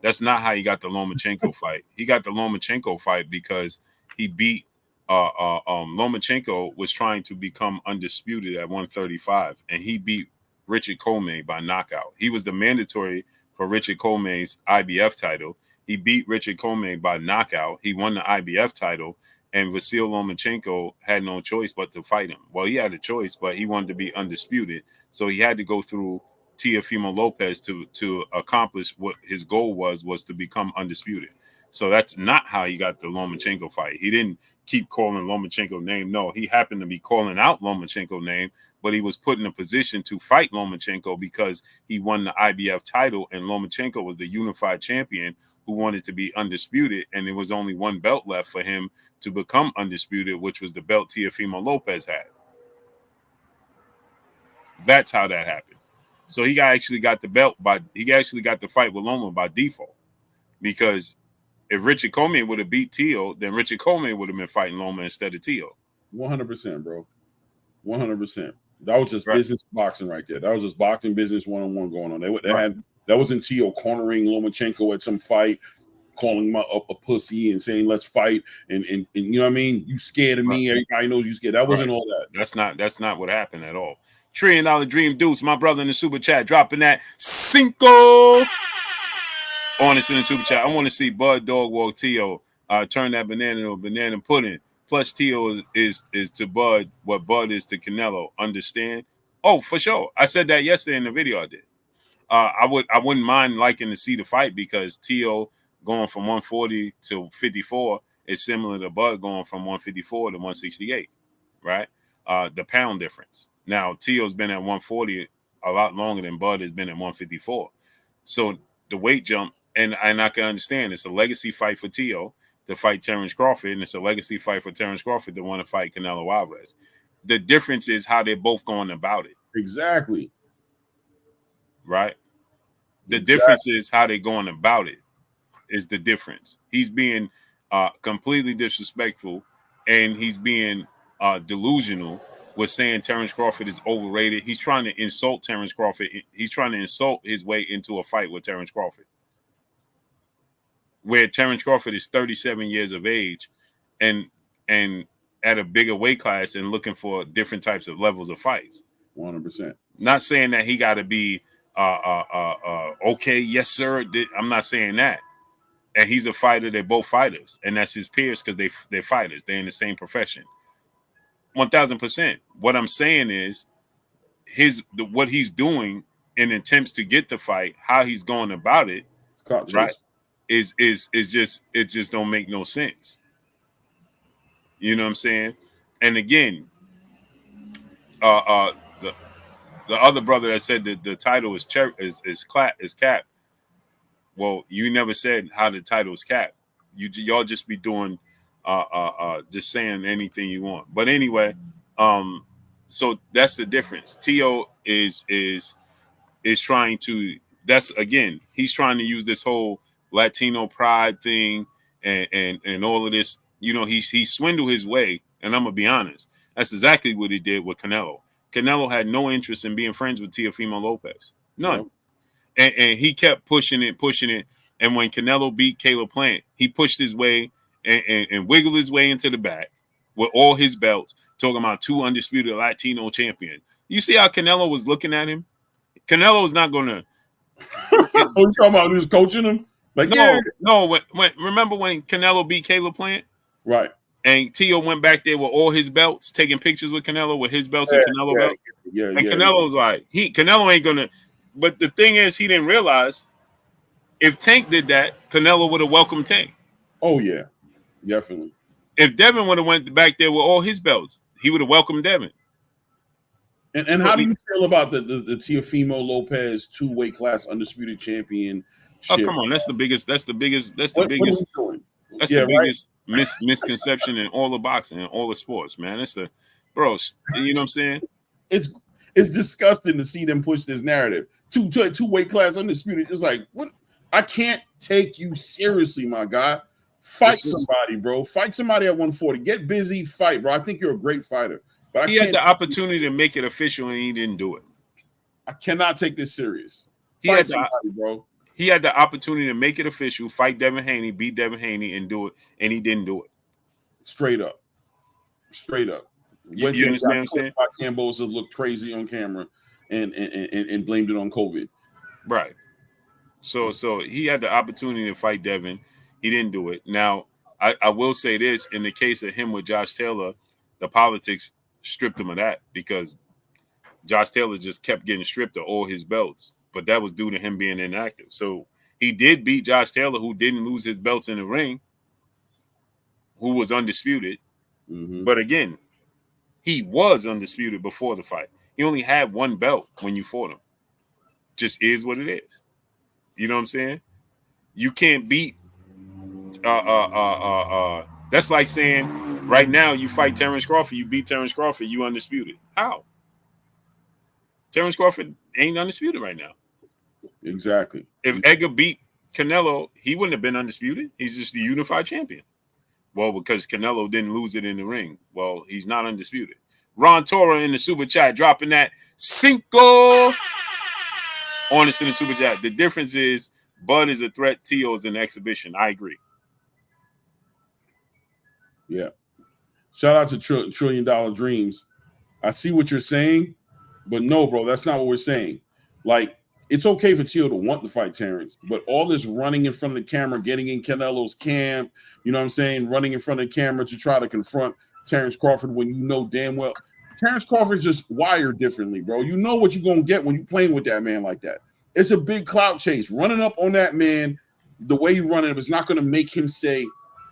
That's not how he got the Lomachenko fight. He got the Lomachenko fight because he beat Lomachenko was trying to become undisputed at 135, and he beat Richard Coleman by knockout. He was the mandatory for Richard Coleman's IBF title. He beat Richard Coleman by knockout. He won the IBF title, and Vasyl Lomachenko had no choice but to fight him. Well, he had a choice, but he wanted to be undisputed, so he had to go through Teofimo Lopez to accomplish what his goal was to become undisputed. So that's not how he got the Lomachenko fight. He didn't keep calling Lomachenko name. No, he happened to be calling out Lomachenko name, but he was put in a position to fight Lomachenko because he won the IBF title, and Lomachenko was the unified champion who wanted to be undisputed, and there was only one belt left for him to become undisputed, which was the belt Teofimo Lopez had. That's how that happened. So he actually got the fight with Loma by default, because if Richard Coleman would have beat Teo, then Richard Coleman would have been fighting Loma instead of Teo. 100%, bro. 100%. That was just business boxing right there. That was just boxing business one-on-one going on. That wasn't Teo cornering Lomachenko at some fight, calling him up a pussy and saying let's fight, and you know what I mean? You scared of me? Everybody knows you scared. That wasn't all that. That's not what happened at all. $1 Trillion Dream Deuce, my brother in the super chat, dropping that cinco on us in the super chat. I want to see Bud Dog Walk Teo turn that banana into a banana pudding. Plus, Teo is to Bud what Bud is to Canelo. Understand? Oh, for sure. I said that yesterday in the video I did. I wouldn't mind liking to see the fight, because Teo going from 140 to 54 is similar to Bud going from 154 to 168, right? The pound difference. Now, Teo's been at 140 a lot longer than Bud has been at 154. So the weight jump, and I can understand, it's a legacy fight for Teo to fight Terence Crawford, and it's a legacy fight for Terence Crawford to want to fight Canelo Alvarez. The difference is how they're both going about it. Exactly. Right? The difference is how they're going about it is the difference. He's being completely disrespectful, and he's being delusional with saying Terence Crawford is overrated. He's trying to insult Terence Crawford. He's trying to insult his way into a fight with Terence Crawford, where Terence Crawford is 37 years of age and at a bigger weight class and looking for different types of levels of fights. 100%. Not saying that he got to be okay, yes, sir. I'm not saying that. And he's a fighter. They're both fighters, and that's his peers because they're fighters. They're in the same profession. 1,000%. What I'm saying is what he's doing in attempts to get the fight, how he's going about it, right? Is just, it just don't make no sense. You know what I'm saying? And again, the other brother that said that the title is capped. Well, you never said how the title is capped. Y'all just be doing just saying anything you want. But anyway, so that's the difference. Teo is trying to. That's again, he's trying to use this whole Latino pride thing and all of this. You know, he swindled his way, and I'm gonna be honest. That's exactly what he did with Canelo. Canelo had no interest in being friends with Teofimo Lopez. None. Nope. And he kept pushing it. And when Canelo beat Caleb Plant, he pushed his way and wiggled his way into the back with all his belts, talking about 2 undisputed Latino champions. You see how Canelo was looking at him? Canelo was not going to. You talking about he was coaching him? Like, no. When remember when Canelo beat Caleb Plant? Right. and Tio went back there with all his belts, taking pictures with Canelo with his belts and Canelo belts. And Canelo's like, Canelo ain't gonna. But the thing is, he didn't realize if Tank did that, Canelo would have welcomed Tank. Oh yeah, definitely. If Devin would have went back there with all his belts, he would have welcomed Devin. And how do you feel about the Teofimo Lopez 2-weight class undisputed champion? Oh, come on, that's the biggest misconception in all the boxing and all the sports, man. It's you know what I'm saying? It's disgusting to see them push this narrative. Two-weight class undisputed. It's like, what? I can't take you seriously, my guy. Fight somebody, bro. Fight somebody at 140. Get busy, fight, bro. I think you're a great fighter. But he had the opportunity to make it official and he didn't do it. I cannot take this serious. Fight somebody, bro. He had the opportunity to make it official, fight Devin Haney, beat Devin Haney, and do it, and he didn't do it. Straight up. You understand what I'm saying? Cambosa looked crazy on camera and blamed it on COVID. Right. So he had the opportunity to fight Devin. He didn't do it. Now, I will say this, in the case of him with Josh Taylor, the politics stripped him of that because Josh Taylor just kept getting stripped of all his belts, but that was due to him being inactive. So he did beat Josh Taylor, who didn't lose his belts in the ring, who was undisputed. Mm-hmm. But again, he was undisputed before the fight. He only had one belt when you fought him. Just is what it is. You know what I'm saying? You can't beat that's like saying right now you fight Terence Crawford, you beat Terence Crawford, you undisputed. How? Terence Crawford ain't undisputed right now. Exactly. If Edgar beat Canelo, he wouldn't have been undisputed. He's just the unified champion. Well, because Canelo didn't lose it in the ring. Well, he's not undisputed. Ron Tora in the super chat dropping that cinco on us in the super chat. The difference is Bud is a threat, Tio is an exhibition. I agree. Yeah. Shout out to $1 Trillion Dreams. I see what you're saying, but no, bro, that's not what we're saying. Like, it's okay for Tio to want to fight Terence, but all this running in front of the camera, getting in Canelo's camp, you know what I'm saying, running in front of the camera to try to confront Terence Crawford when you know damn well Terence Crawford's just wired differently, bro. You know what you're going to get when you're playing with that man like that. It's a big clout chase. Running up on that man, the way you run it, is not going to make him say,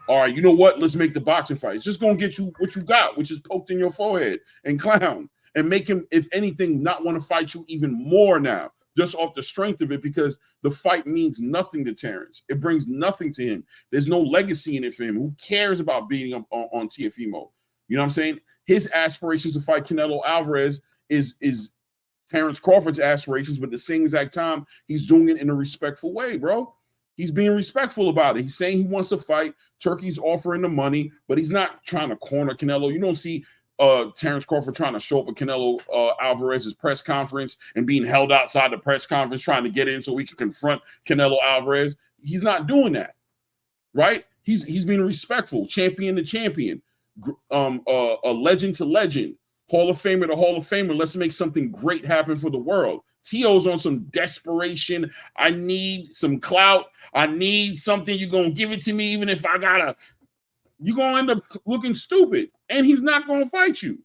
all right, you know what? Let's make the boxing fight. It's just going to get you what you got, which is poked in your forehead and clown, and make him, if anything, not want to fight you even more now, just off the strength of it, because the fight means nothing to Terence. It brings nothing to him. There's no legacy in it for him. Who cares about beating up on Teofimo? You know what I'm saying? His aspirations to fight Canelo Alvarez is Terence Crawford's aspirations, but at the same exact time, he's doing it in a respectful way, bro. He's being respectful about it. He's saying he wants to fight. Turkey's offering the money, but he's not trying to corner Canelo. You don't see Terence Crawford trying to show up at Canelo Alvarez's press conference and being held outside the press conference trying to get in so he can confront Canelo Alvarez. He's not doing that, right? He's being respectful, champion to champion, a legend to legend, Hall of Famer to Hall of Famer. Let's make something great happen for the world. Tio's on some desperation. I need some clout. I need something. You're going to give it to me even if I got to. You're going to end up looking stupid. And he's not going to fight you.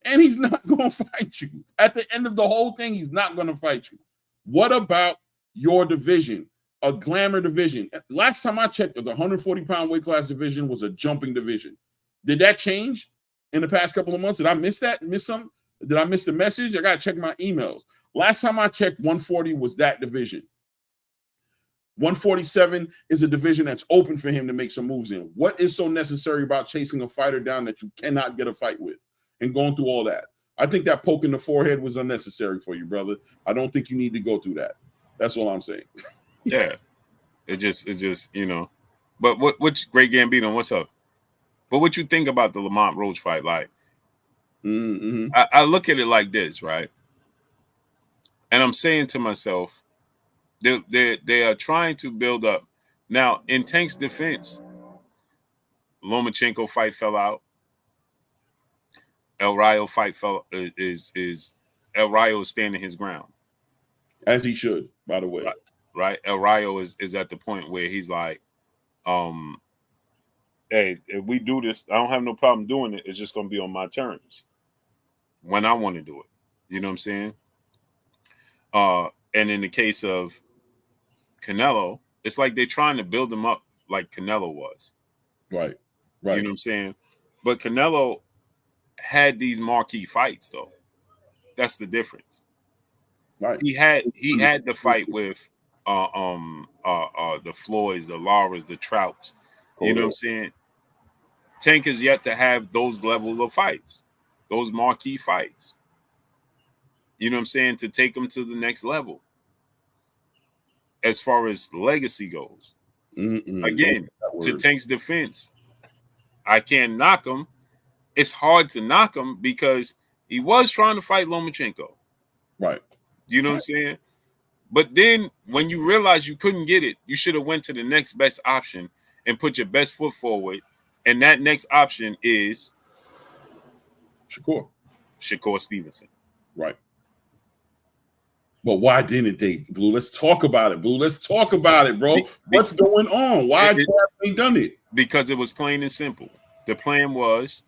At the end of the whole thing, he's not going to fight you. What about your division? A glamour division. Last time I checked, the 140-pound weight class division was a jumping division. Did that change in the past couple of months? Did I miss that? Miss something? Did I miss the message? I got to check my emails. Last time I checked, 140 was that division. 147 is a division that's open for him to make some moves in. What is so necessary about chasing a fighter down that you cannot get a fight with and going through all that? I think that poke in the forehead was unnecessary for you, brother. I don't think you need to go through that. That's all I'm saying. Yeah. It just, you know. But what's Great Gambino, what's up? But what you think about the Lamont Roach fight? Like, I look at it like this, right? And I'm saying to myself, they are trying to build up. Now, in Tank's defense, Lomachenko fight fell out. El Rayo fight is El Rayo is standing his ground. As he should, by the way. Right. El Rayo is at the point where he's like, hey, if we do this, I don't have no problem doing it. It's just gonna be on my terms when I want to do it. You know what I'm saying? And in the case of Canelo, it's like they're trying to build him up like Canelo was. Right. You know what I'm saying? But Canelo had these marquee fights, though. That's the difference. Right. He had the fight with the Floyds, the Lauras, the Trouts. You know what I'm saying? Tank is yet to have those level of fights, those marquee fights. You know what I'm saying? To take him to the next level as far as legacy goes. Again, to Tank's defense, I can't knock him. It's hard to knock him because he was trying to fight Lomachenko. Right. You know what I'm saying? But then when you realize you couldn't get it, you should have went to the next best option and put your best foot forward. And that next option is Shakur Stevenson. Right. But why didn't they, Blue? Let's talk about it, Blue. Let's talk about it, bro. What's going on? Why haven't they done it? Because it was plain and simple. The plan was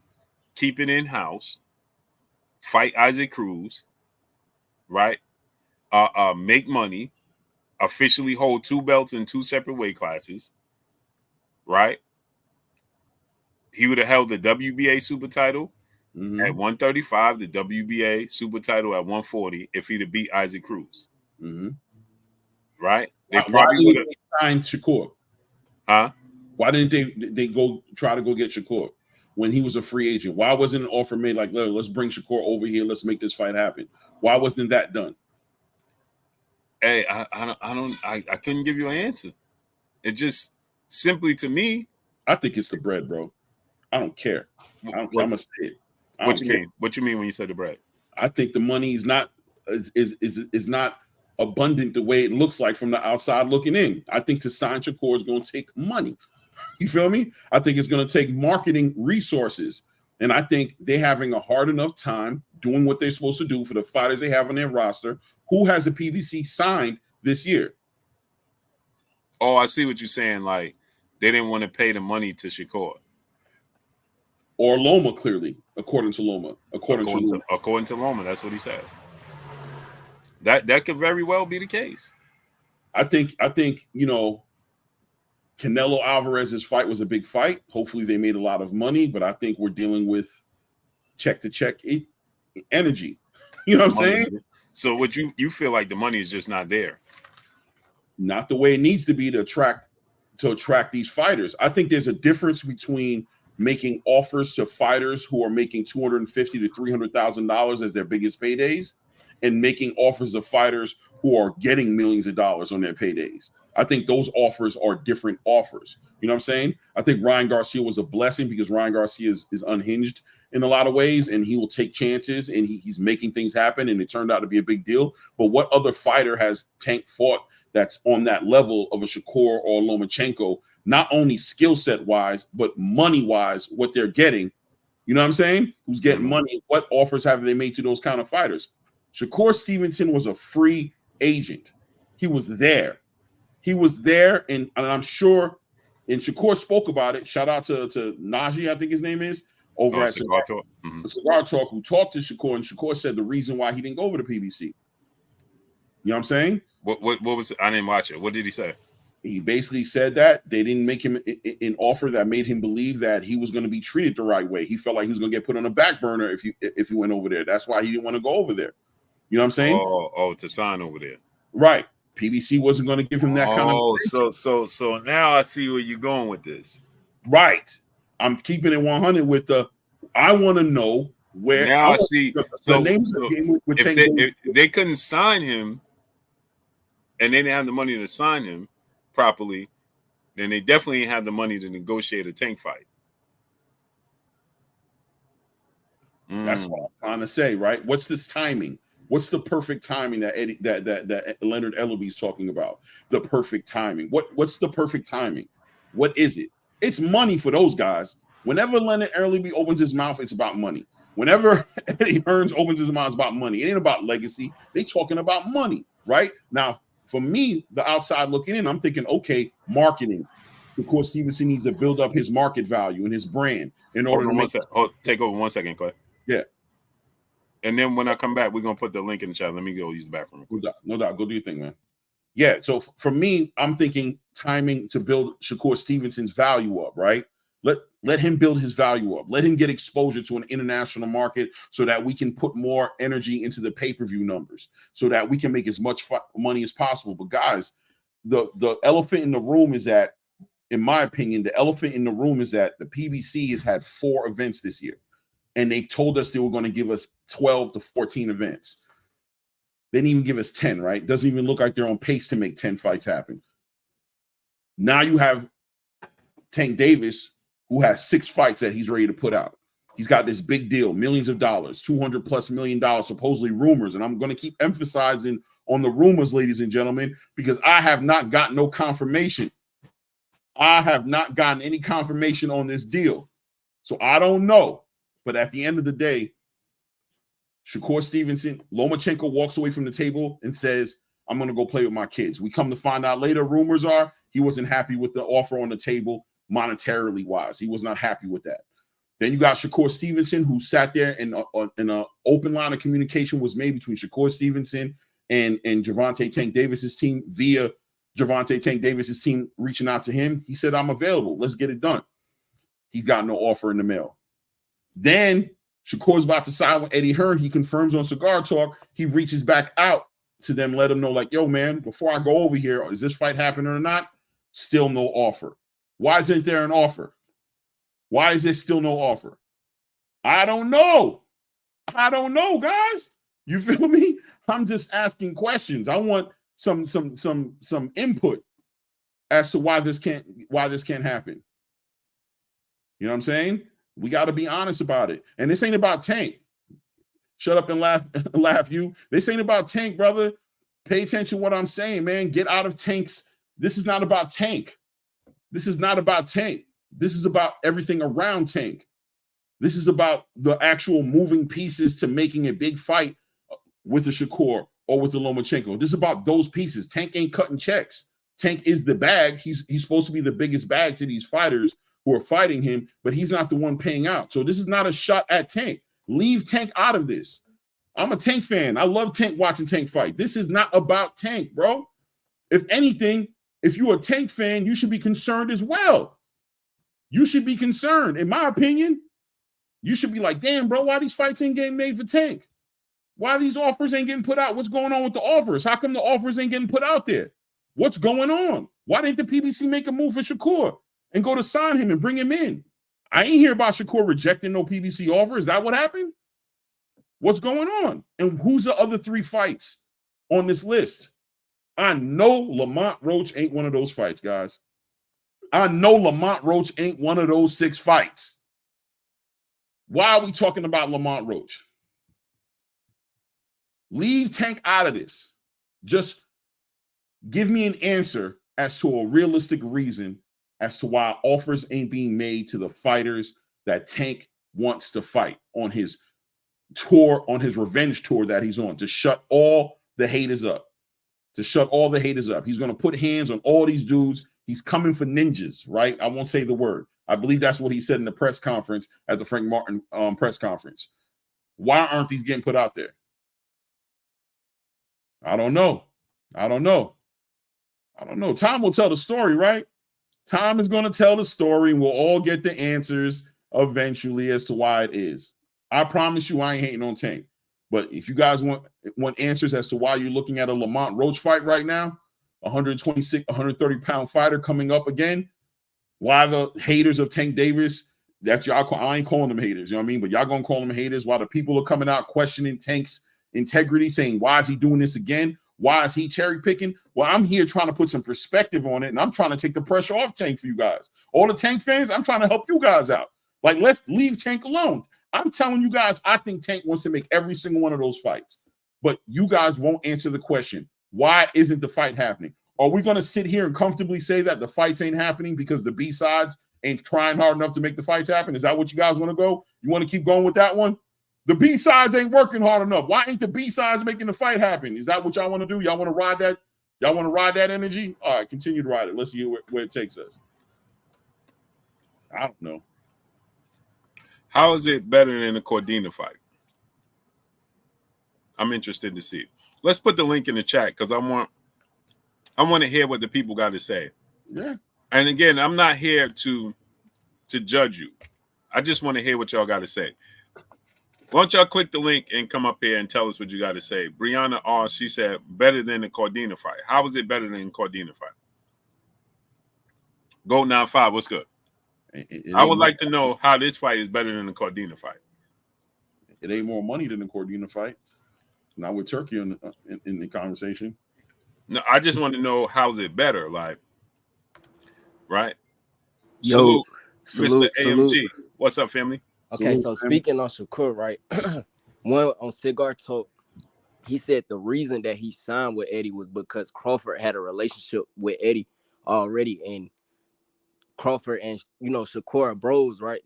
keep it in-house, fight Isaac Cruz, right? Make money, officially hold 2 belts in 2 separate weight classes, right? He would have held the WBA super title at 135, the WBA super title at 140 if he'd have beat Isaac Cruz. Right? Why didn't they sign Shakur? Huh? Why didn't they go try to go get Shakur when he was a free agent? Why wasn't an offer made like, let's bring Shakur over here, let's make this fight happen? Why wasn't that done? Hey, I couldn't give you an answer. It just simply to me. I think it's the bread, bro. I don't care. I'm gonna say it. What you mean? What you mean when you say the bread? I think the money is not not abundant the way it looks like from the outside looking in. I think to sign Shakur is going to take money. You feel me? I think it's going to take marketing resources, and I think they're having a hard enough time doing what they're supposed to do for the fighters they have on their roster. Who has the PBC signed this year? Oh, I see what you're saying. Like they didn't want to pay the money to Shakur. Or Loma, clearly, according to Loma. According to Loma, that's what he said. That could very well be the case. I think Canelo Alvarez's fight was a big fight. Hopefully they made a lot of money, but I think we're dealing with check to check energy. You know what I'm saying? So what you feel like the money is just not there. Not the way it needs to be to attract these fighters. I think there's a difference between making offers to fighters who are making $250,000 to $300,000 as their biggest paydays, and making offers to fighters who are getting millions of dollars on their paydays. I think those offers are different offers. You know what I'm saying? I think Ryan Garcia was a blessing because Ryan Garcia is unhinged in a lot of ways, and he will take chances, and he's making things happen, and it turned out to be a big deal. But what other fighter has Tank fought that's on that level of a Shakur or Lomachenko? Not only skill set wise, but money wise, what they're getting. You know what I'm saying? Who's getting money? What offers have they made to those kind of fighters? Shakur Stevenson was a free agent. He was there. And I'm sure, and Shakur spoke about it. Shout out to Najee, I think his name is, over at Cigar Talk. Cigar Talk, who talked to Shakur, and Shakur said the reason why he didn't go over to PBC. You know what I'm saying? What was it? I didn't watch it. What did he say? He basically said that they didn't make him an offer that made him believe that he was going to be treated the right way. He felt like he was going to get put on a back burner if he went over there. That's why he didn't want to go over there. You know what I'm saying? Oh, to sign over there. Right. PBC wasn't going to give him that kind of. So now I see where you're going with this. Right. I'm keeping it 100 with the. I want to know where. Now I see the names of the game with if they couldn't sign him, and they didn't have the money to sign him properly, then they definitely didn't have the money to negotiate a Tank fight. That's what I'm trying to say, right? What's this timing? What's the perfect timing that Leonard Ellerby's talking about? The perfect timing. What's the perfect timing? What is it? It's money for those guys. Whenever Leonard Ellerby opens his mouth, it's about money. Whenever Eddie Hearns opens his mouth, it's about money. It ain't about legacy. They talking about money, right? Now, for me, the outside looking in, I'm thinking, okay, marketing. Shakur Stevenson needs to build up his market value and his brand in order to make. Take over 1 second, Clay. Yeah. And then when I come back, we're gonna put the link in the chat. Let me go use the bathroom. No doubt. Go do your thing, man. Yeah. So for me, I'm thinking timing to build Shakur Stevenson's value up, right? Let him build his value up. Let him get exposure to an international market so that we can put more energy into the pay-per-view numbers so that we can make as much money as possible. But guys, the elephant in the room is that, in my opinion, the elephant in the room is that the PBC has had 4 events this year, and they told us they were going to give us 12 to 14 events. They didn't even give us 10, right? Doesn't even look like they're on pace to make 10 fights happen. Now you have Tank Davis, who has 6 fights that he's ready to put out. He's got this big deal, millions of dollars, $200+ million, supposedly rumors. And I'm going to keep emphasizing on the rumors, ladies and gentlemen, because I have not gotten no confirmation. I have not gotten any confirmation on this deal. So I don't know. But at the end of the day, Shakur Stevenson, Lomachenko walks away from the table and says, I'm going to go play with my kids. We come to find out later, rumors are he wasn't happy with the offer on the table monetarily wise. He was not happy with that. Then you got Shakur Stevenson, who sat there and an open line of communication was made between Shakur Stevenson and Gervonta Tank Davis's team via Gervonta Tank Davis's team reaching out to him. He said, I'm available. Let's get it done. He's got no offer in the mail. Then Shakur's about to sign with Eddie Hearn. He confirms on Cigar Talk. He reaches back out to them, let them know, like, yo, man, before I go over here, is this fight happening or not? Still no offer. Why isn't there an offer? Why is there still no offer? I don't know. I don't know, guys. You feel me? I'm just asking questions. I want some input as to why this can't happen. You know what I'm saying? We got to be honest about it. And this ain't about Tank. Shut up and laugh you. This ain't about Tank, brother. Pay attention to what I'm saying, man. Get out of Tank's. This is not about Tank. This is not about Tank. This is about everything around Tank. This is about the actual moving pieces to making a big fight with a Shakur or with the Lomachenko. This is about those pieces. Tank ain't cutting checks. Tank is the bag. He's supposed to be the biggest bag to these fighters who are fighting him, but he's not the one paying out. So this is not a shot at Tank. Leave Tank out of this. I'm a Tank fan. I love Tank watching Tank fight. This is not about Tank, bro. If anything, if you're a Tank fan, you should be concerned as well. You should be concerned. In my opinion, you should be like, damn, bro, why these fights ain't getting made for Tank? Why these offers ain't getting put out? What's going on with the offers? How come the offers ain't getting put out there? What's going on? Why didn't the PBC make a move for Shakur and go to sign him and bring him in? I ain't hear about Shakur rejecting no PBC offer. Is that what happened? What's going on? And who's the other 3 fights on this list? I know Lamont Roach ain't one of those fights, guys. I know Lamont Roach ain't one of those 6 fights. Why are we talking about Lamont Roach? Leave Tank out of this. Just give me an answer as to a realistic reason as to why offers ain't being made to the fighters that Tank wants to fight on his tour, on his revenge tour that he's on, to shut all the haters up. He's going to put hands on all these dudes. He's coming for ninjas, right? I won't say the word. I believe that's what he said in the press conference at the Frank Martin press conference. Why aren't these getting put out there? I don't know. Time will tell the story, right? Time is going to tell the story, and we'll all get the answers eventually as to why it is. I promise you I ain't hating on Tank. But if you guys want answers as to why you're looking at a Lamont Roach fight right now, 126, 130-pound fighter coming up again, why the haters of Tank Davis, that's y'all, I ain't calling them haters, you know what I mean? But y'all going to call them haters while the people are coming out questioning Tank's integrity, saying, why is he doing this again? Why is he cherry picking? Well, I'm here trying to put some perspective on it, and I'm trying to take the pressure off Tank for you guys. All the Tank fans, I'm trying to help you guys out. Like, let's leave Tank alone. I'm telling you guys, I think Tank wants to make every single one of those fights. But you guys won't answer the question. Why isn't the fight happening? Are we going to sit here and comfortably say that the fights ain't happening because the B-sides ain't trying hard enough to make the fights happen? Is that what you guys want to go? You want to keep going with that one? The B-sides ain't working hard enough. Why ain't the B-sides making the fight happen? Is that what y'all want to do? Y'all want to ride that? Y'all want to ride that energy? All right, continue to ride it. Let's see where it takes us. I don't know. How is it better than the Cordina fight? I'm interested to see. Let's put the link in the chat because I want to hear what the people got to say. Yeah. And again, I'm not here to judge you. I just want to hear what y'all got to say. Why don't y'all click the link and come up here and tell us what you got to say? Brianna R. She said better than the Cordina fight. How is it better than the Cordina fight? Gold 95. What's good? I would like to know how this fight is better than the Cordina fight. It ain't more money than the Cordina fight. Not with Turkey in the conversation. No, I just want to know how's it better, like, right? Yo, Mr. AMG. What's up, family? Okay, so speaking on Shakur, right? One on Cigar Talk, he said the reason that he signed with Eddie was because Crawford had a relationship with Eddie already, and Crawford and Shakur are bros, right?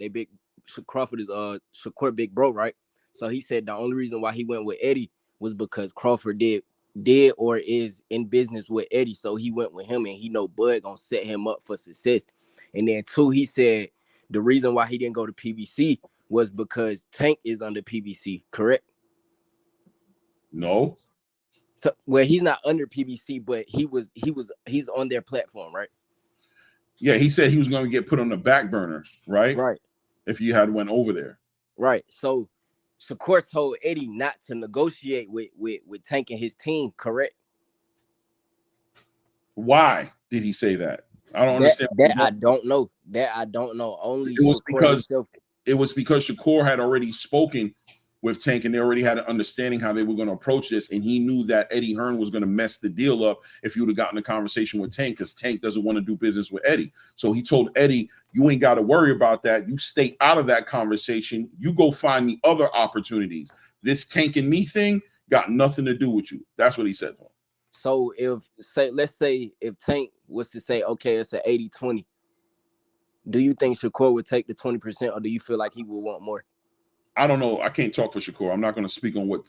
Crawford is Shakur big bro, right? So he said the only reason why he went with Eddie was because Crawford did or is in business with Eddie, so he went with him, and he know Bud gonna set him up for success. And then two, he said the reason why he didn't go to PBC was because Tank is under PBC, correct? No. So well, he's not under PBC, but he's on their platform, right? Yeah, he said he was going to get put on the back burner, right? Right. If you had went over there. Right. So Shakur told Eddie not to negotiate with Tank and his team, correct? Why did he say that? I don't understand. I don't know. I don't know. Only it was Shakur himself. It was because Shakur had already spoken with Tank, and they already had an understanding how they were going to approach this, and he knew that Eddie Hearn was going to mess the deal up if you would have gotten a conversation with Tank, because Tank doesn't want to do business with Eddie. So he told Eddie, you ain't got to worry about that. You stay out of that conversation. You go find the other opportunities. This Tank and me thing got nothing to do with you. That's what he said to him. So let's say if Tank was to say, okay, it's an 80-20, do you think Shakur would take the 20%, or do you feel like he would want more? I don't know. I can't talk for Shakur. I'm not going to speak on what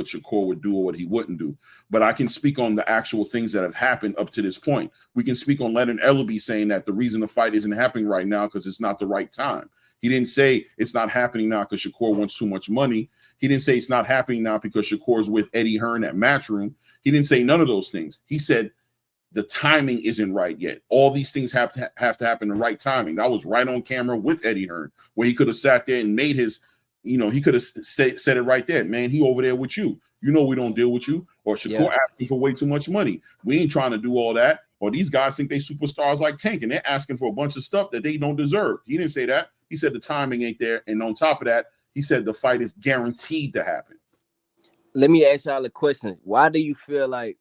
Shakur would do or what he wouldn't do, but I can speak on the actual things that have happened up to this point. We can speak on Leonard Ellaby saying that the reason the fight isn't happening right now because it's not the right time. He didn't say it's not happening now because Shakur wants too much money. He didn't say it's not happening now because Shakur's with Eddie Hearn at Matchroom. He didn't say none of those things. He said the timing isn't right yet. All these things have to happen in the right timing. That was right on camera with Eddie Hearn, where he could have sat there and made his, he could have said it right there. Man, he over there with you. You know we don't deal with you. Or Shakur asking for way too much money. We ain't trying to do all that. Or these guys think they superstars like Tank, and they're asking for a bunch of stuff that they don't deserve. He didn't say that. He said the timing ain't there. And on top of that, he said the fight is guaranteed to happen. Let me ask y'all a question. Why do you feel like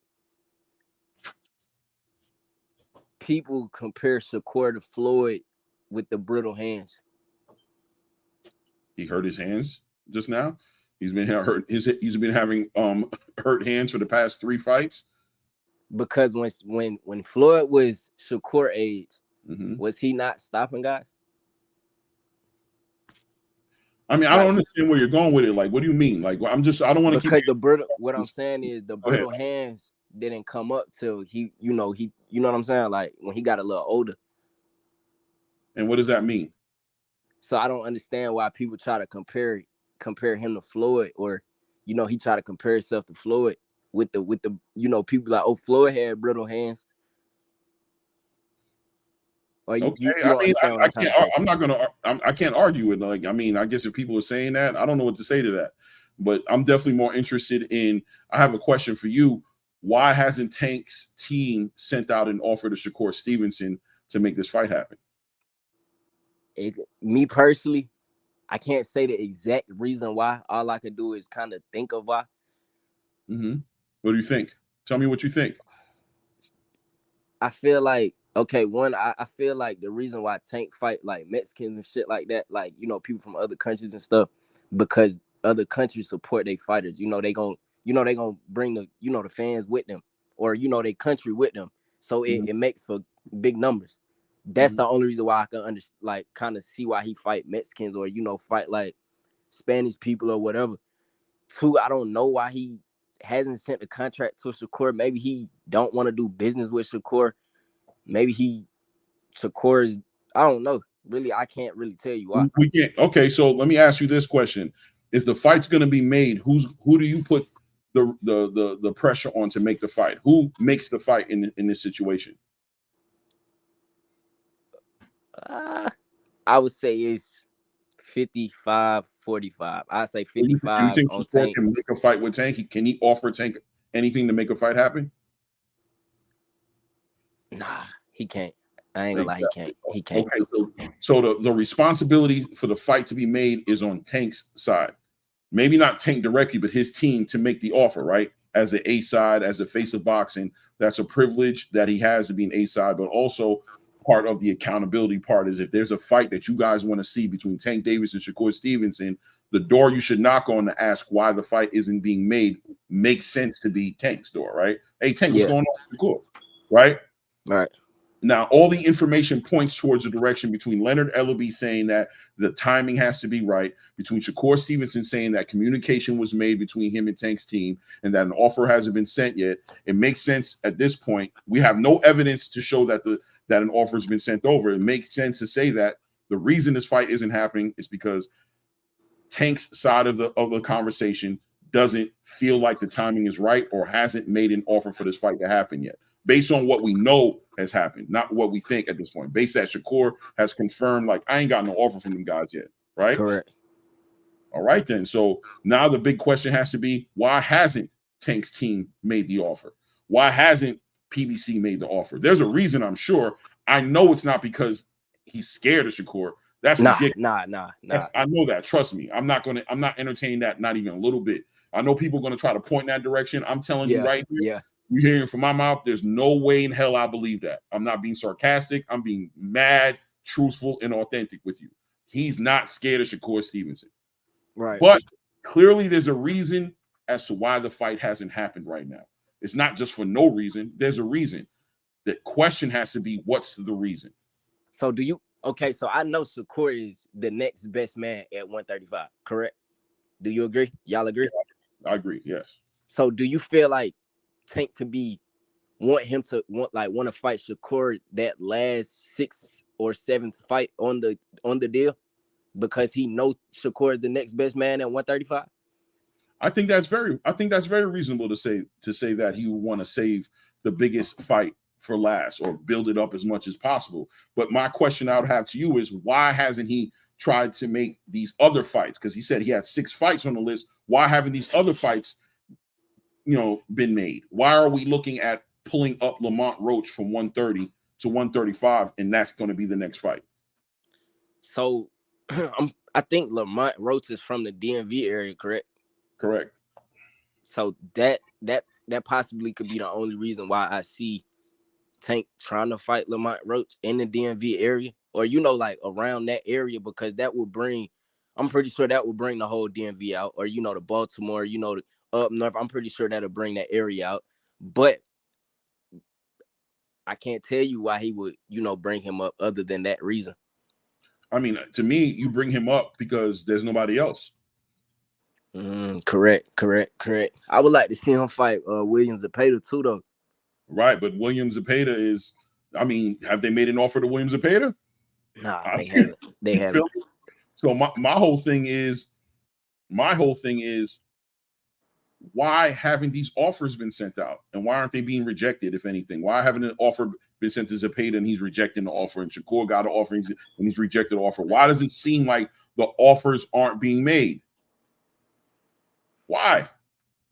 people compare Shakur to Floyd with the brittle hands? He hurt his hands just now. He's been hurt. He's been having hurt hands for the past 3 fights. Because when Floyd was Shakur age, was he not stopping guys? I mean, I don't understand where you're going with it. Like, what do you mean? Like, I don't want to keep because the brittle. What I'm saying is the brittle hands didn't come up till he, you know what I'm saying? Like when he got a little older. And what does that mean? So I don't understand why people try to compare him to Floyd, or he try to compare himself to Floyd with the people like, oh, Floyd had brittle hands. Or okay, I can't argue with, like, I mean, I guess if people are saying that, I don't know what to say to that. But I'm definitely more interested in, I have a question for you. Why hasn't Tank's team sent out an offer to Shakur Stevenson to make this fight happen? Me personally, I can't say the exact reason why. All I can do is kind of think of why. What do you think? Tell me what you think. I feel like, okay, one, I feel like the reason why Tank fight like Mexicans and shit like that, like, people from other countries and stuff, because other countries support their fighters. They gonna bring the, the fans with them, or, their country with them. So it makes for big numbers. That's the only reason why I can understand, like, kind of see why he fight Mexicans, or, fight like Spanish people or whatever. Two, I don't know why he hasn't sent the contract to Shakur. Maybe he don't want to do business with Shakur. Maybe Shakur's, I don't know. really, I can't really tell you why. We can't. Okay, so let me ask you this question: if the fight's going to be made, who do you put the pressure on to make the fight? Who makes the fight in this situation? I would say it's 55-45. I say You 55 think on Shakur Tank. can make a fight with Tank? Can he offer Tank anything to make a fight happen? Nah, he can't. I ain't gonna lie, he can't. He can't. Okay, so the responsibility for the fight to be made is on Tank's side. Maybe not Tank directly, but his team to make the offer, right? As the A side, as the face of boxing, that's a privilege that he has to be an A side, but also part of the accountability part is if there's a fight that you guys want to see between Tank Davis and Shakur Stevenson, the door you should knock on to ask why the fight isn't being made makes sense to be Tank's door, right? Hey, Tank, what's going on? Shakur, right? Right. Now, all the information points towards a direction between Leonard Ellaby saying that the timing has to be right, between Shakur Stevenson saying that communication was made between him and Tank's team, and that an offer hasn't been sent yet. It makes sense at this point. We have no evidence to show that an offer has been sent over. It makes sense to say that the reason this fight isn't happening is because Tank's side of the conversation doesn't feel like the timing is right or hasn't made an offer for this fight to happen yet. Based on what we know has happened, not what we think at this point. Based that Shakur has confirmed, like, I ain't got no offer from them guys yet, right? Correct. All right, then. So now the big question has to be, why hasn't Tank's team made the offer? Why hasn't PBC made the offer? There's a reason, I'm sure. I know it's not because he's scared of Shakur. That's ridiculous. Nah. I know that. Trust me. I'm not entertaining that, not even a little bit. I know people are going to try to point in that direction. I'm telling you right here. Yeah. You're hearing from my mouth. There's no way in hell I believe that. I'm not being sarcastic. I'm being mad, truthful, and authentic with you. He's not scared of Shakur Stevenson. Right. But clearly there's a reason as to why the fight hasn't happened right now. It's not just for no reason. There's a reason. The question has to be, what's the reason? So so I know Shakur is the next best man at 135, correct? Do you agree? Y'all agree? Yeah, I agree, yes. So do you feel like Tank could want to fight Shakur that last 6th or 7th fight on the deal because he knows Shakur is the next best man at 135? I think that's very reasonable to say that he would want to save the biggest fight for last or build it up as much as possible. But my question I would have to you is, why hasn't he tried to make these other fights? Because he said he had 6 fights on the list. Why haven't these other fights been made? Why are we looking at pulling up Lamont Roach from 130 to 135 and that's going to be the next fight? So I think Lamont Roach is from the DMV area, correct? Correct. So that possibly could be the only reason why I see Tank trying to fight Lamont Roach in the DMV area, or like around that area, because I'm pretty sure that would bring the whole DMV out, or the Baltimore, the up north. I'm pretty sure that'll bring that area out, but I can't tell you why he would bring him up other than that reason. I mean, to me, you bring him up because there's nobody else. Correct. I would like to see him fight William Zepeda too, though. Right, but William Zepeda is, have they made an offer to William Zepeda? Nah, they haven't. They haven't. So my whole thing is, why haven't these offers been sent out? And why aren't they being rejected, if anything? Why haven't an offer been sent to Zepeda and he's rejecting the offer, and Shakur got an offer and he's rejected the offer? Why does it seem like the offers aren't being made? Why?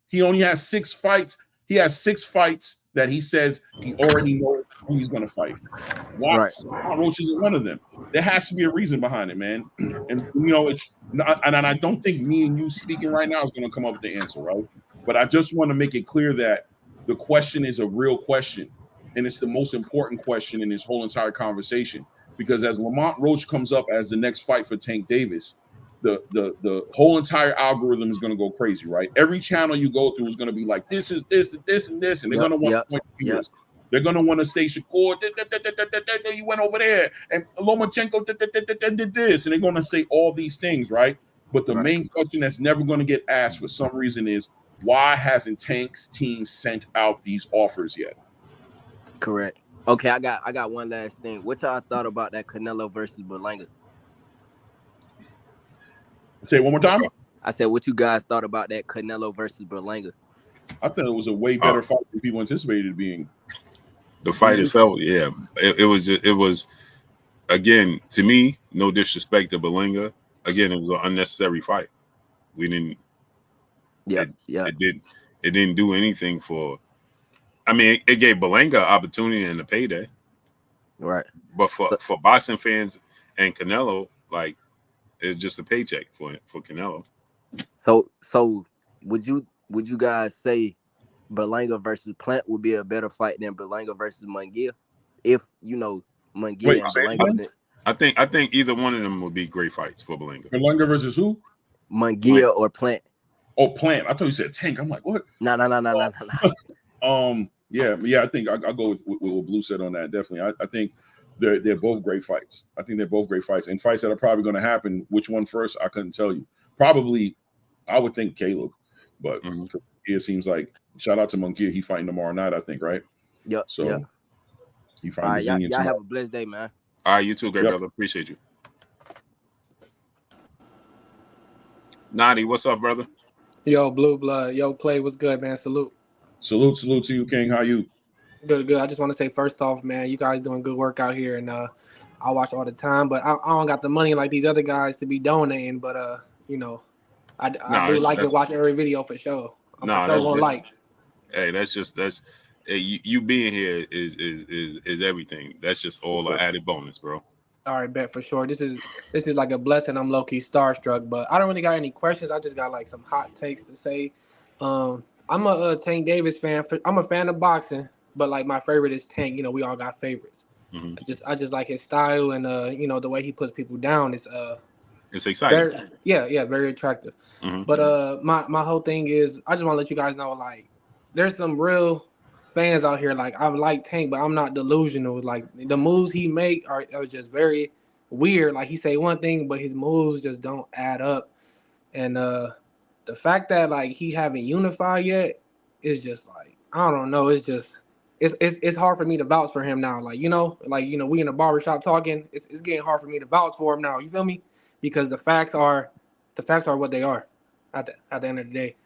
He only has 6 fights. He has 6 fights that he says he already knows who he's going to fight. Why? Right. Roach isn't one of them. There has to be a reason behind it, man. And it's not, and I don't think me and you speaking right now is going to come up with the answer, right? But I just want to make it clear that the question is a real question, and it's the most important question in this whole entire conversation. Because as Lamont Roach comes up as the next fight for Tank Davis, the whole entire algorithm is going to go crazy, right? Every channel you go through is going to be like, this is this and this and this, and they're going to want to point fingers. They're going to want to say, Shakur, you went over there, and Lomachenko did this, and they're going to say all these things, right? But the main question that's never going to get asked for some reason is, why hasn't Tank's team sent out these offers yet? Correct. Okay, I got one last thing. What y'all thought about that Canelo versus Berlanga? Say it one more time. I said, what you guys thought about that Canelo versus Berlanga? I thought it was a way better fight than people anticipated it being. The fight itself, yeah, it was again, to me, no disrespect to Berlanga. Again, it was an unnecessary fight. We didn't. Yeah, It didn't do anything for. I mean, it gave Berlanga an opportunity and a payday. Right. But for boxing fans and Canelo, like, it's just a paycheck for Canelo. So would you guys say Berlanga versus Plant would be a better fight than Berlanga versus Munguia? If Munguia and Berlanga wasn't. I think either one of them would be great fights for Berlanga. Berlanga versus who? Munguia or Plant. Oh, Plant. I thought you said Tank. I'm like, what? No. Yeah. I think I'll go with what Blue said on that. Definitely. I think they're both great fights. I think they're both great fights, and fights that are probably going to happen. Which one first? I couldn't tell you. Probably, I would think Caleb, but it seems like, shout out to Munguia. He fighting tomorrow night, I think, right? Yep. So yep. he fighting Brazilian. Y'all have a blessed day, man. All right, you too, great brother. Appreciate you. Nadi, what's up, brother? Yo, Blue Blood. Yo, Clay, what's good, man? Salute to you, King. How you? Good. I just want to say, first off, man, you guys doing good work out here, and I watch all the time, but I don't got the money like these other guys to be donating, but I do like to watch every video for sure. Hey, you being here is everything. That's just all an added bonus, bro. All right, bet for sure. This is like a blessing. I'm low key starstruck, but I don't really got any questions. I just got like some hot takes to say. I'm a Tank Davis fan. I'm a fan of boxing, but like my favorite is Tank. We all got favorites. Mm-hmm. I just like his style and the way he puts people down is it's exciting. Very attractive. Mm-hmm. But my whole thing is I just want to let you guys know, like, there's some real fans out here. Like, I like Tank, but I'm not delusional. Like, the moves he make are just very weird. Like, he say one thing, but his moves just don't add up. And the fact that like he haven't unified yet is just like, I don't know. It's just it's hard for me to vouch for him now. Like, we in the barbershop talking. It's getting hard for me to vouch for him now. You feel me? Because the facts are what they are at the end of the day.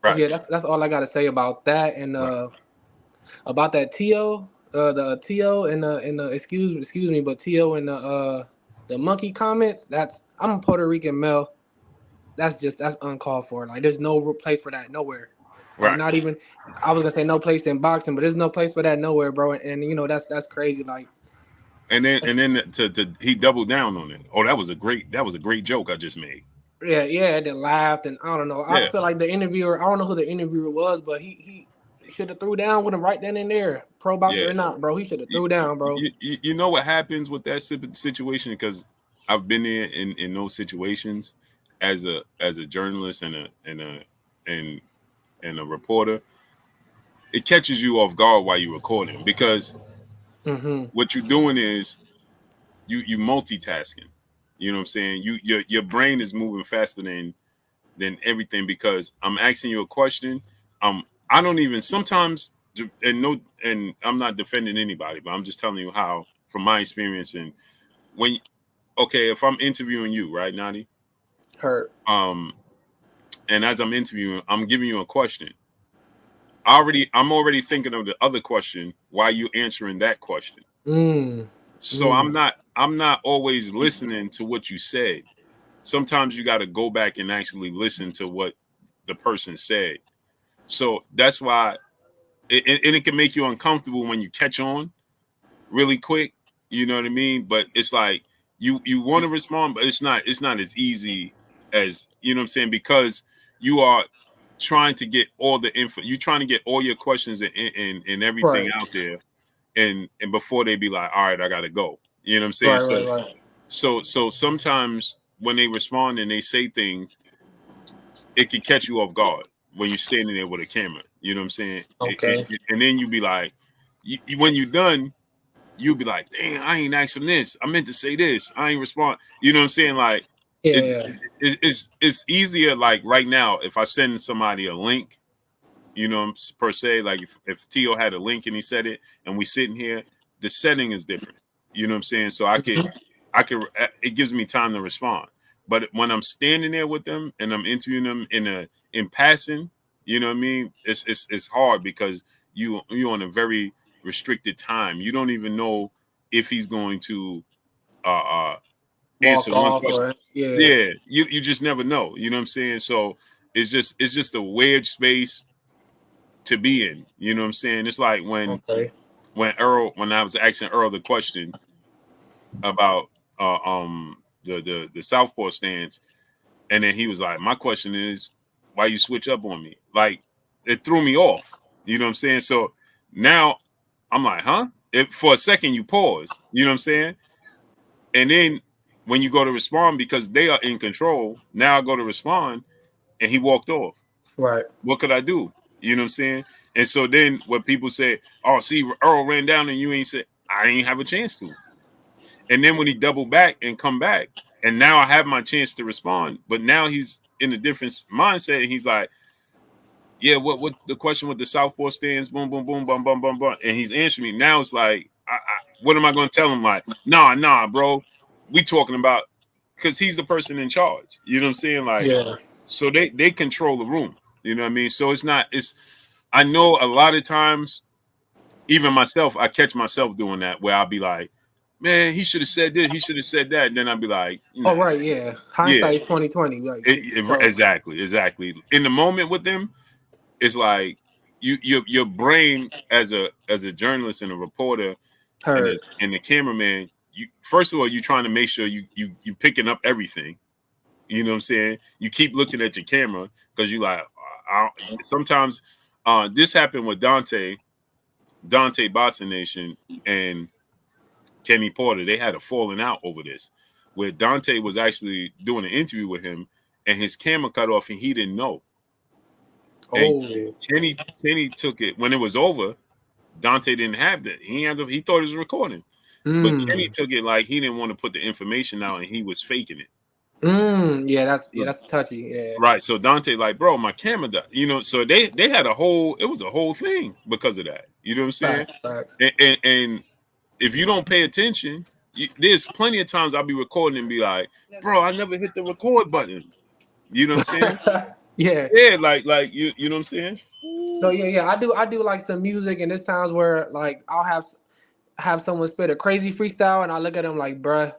Right. Yeah, that's all I got to say about that. And about that T.O., the T.O. and the excuse me, but T.O. and the monkey comments. I'm a Puerto Rican male. That's uncalled for. Like, there's no place for that nowhere. Right. Like, not even, I was gonna say no place in boxing, but there's no place for that nowhere, bro. And that's crazy. Like, and then he doubled down on it. Oh, that was a great joke I just made. Yeah, and then laughed, and I don't know. I feel like the interviewer, I don't know who the interviewer was, but he should have threw down with him right then and there. Pro boxer or not, bro. He should have threw down, bro. You know what happens with that situation? Because I've been there in those situations as a journalist and a reporter. It catches you off guard while you're recording, because what you're doing is you multitasking. You know what I'm saying? Your brain is moving faster than everything, because I'm asking you a question. I don't even sometimes, and I'm not defending anybody, but I'm just telling you how, from my experience. And if I'm interviewing you, right, Nadi? Heard. And as I'm interviewing, I'm giving you a question. I'm already thinking of the other question while you answering that question. So I'm not always listening to what you said. Sometimes you got to go back and actually listen to what the person said. So that's why it can make you uncomfortable when you catch on really quick. You know what I mean? But it's like you want to respond, but it's not as easy as, you know what I'm saying, because you are trying to get all the info. You're trying to get all your questions and everything out there, and before they be like, all right, I gotta go. You know what I'm saying? Right. So sometimes when they respond and they say things, it can catch you off guard when you're standing there with a camera. You know what I'm saying? Okay. And then you be like, when you're done, you'll be like, dang, I ain't asking this. I meant to say this. I ain't respond. You know what I'm saying? Like, it's easier. Like right now, if I send somebody a link, you know, per se. Like if Tio had a link and he said it, and we sitting here, the setting is different. You know what I'm saying? So I could, it gives me time to respond. But when I'm standing there with them and I'm interviewing them in passing, you know what I mean? It's hard because you on a very restricted time. You don't even know if he's going to answer Walk one off question. or Yeah, you just never know. You know what I'm saying? So it's just a weird space to be in. You know what I'm saying? It's like when I was asking Earl the question about the southpaw stance, and then he was like, "My question is, why you switch up on me?" Like it threw me off. You know what I'm saying? So now I'm like, "Huh?" For a second you pause. You know what I'm saying? And then when you go to respond, because they are in control, now I go to respond, and he walked off. Right. What could I do? You know what I'm saying? And so then when people say, "Oh, see, Earl ran down and you ain't said," I ain't have a chance to. And then when he doubled back and come back, and now I have my chance to respond, but now he's in a different mindset, and he's like, "Yeah, what the question with the southpaw stands? Boom, boom, boom, bum, bum, bum, bum," and he's answering me. Now it's like, what am I going to tell him? Like, nah, bro, we talking about, because he's the person in charge. You know what I'm saying? Like, so they control the room. You know what I mean? So I know a lot of times, even myself, I catch myself doing that where I'll be like, "Man, he should have said this, he should have said that." And then I'll be like, "Nah." Oh, right, yeah. Hindsight's 2020. Like, Exactly. In the moment with them, it's like your brain as a journalist and a reporter and the cameraman, you first of all, you're trying to make sure you picking up everything. You know what I'm saying? You keep looking at your camera because you like sometimes this happened with Dante Boston Nation and Kenny Porter. They had a falling out over this, where Dante was actually doing an interview with him and his camera cut off and he didn't know. And Kenny took it when it was over. Dante didn't have that. He thought it was recording. But Kenny took it like he didn't want to put the information out and he was faking it. Yeah, that's touchy. Yeah. Right. So Dante, like, bro, my camera died. You know, so they had it was a whole thing because of that. You know what I'm saying? Facts. And if you don't pay attention, there's plenty of times I'll be recording and be like, bro, I never hit the record button. You know what I'm saying? Yeah. Yeah, like you know what I'm saying? So yeah. I do like some music, and there's times where like I'll have someone spit a crazy freestyle, and I look at them like, bruh,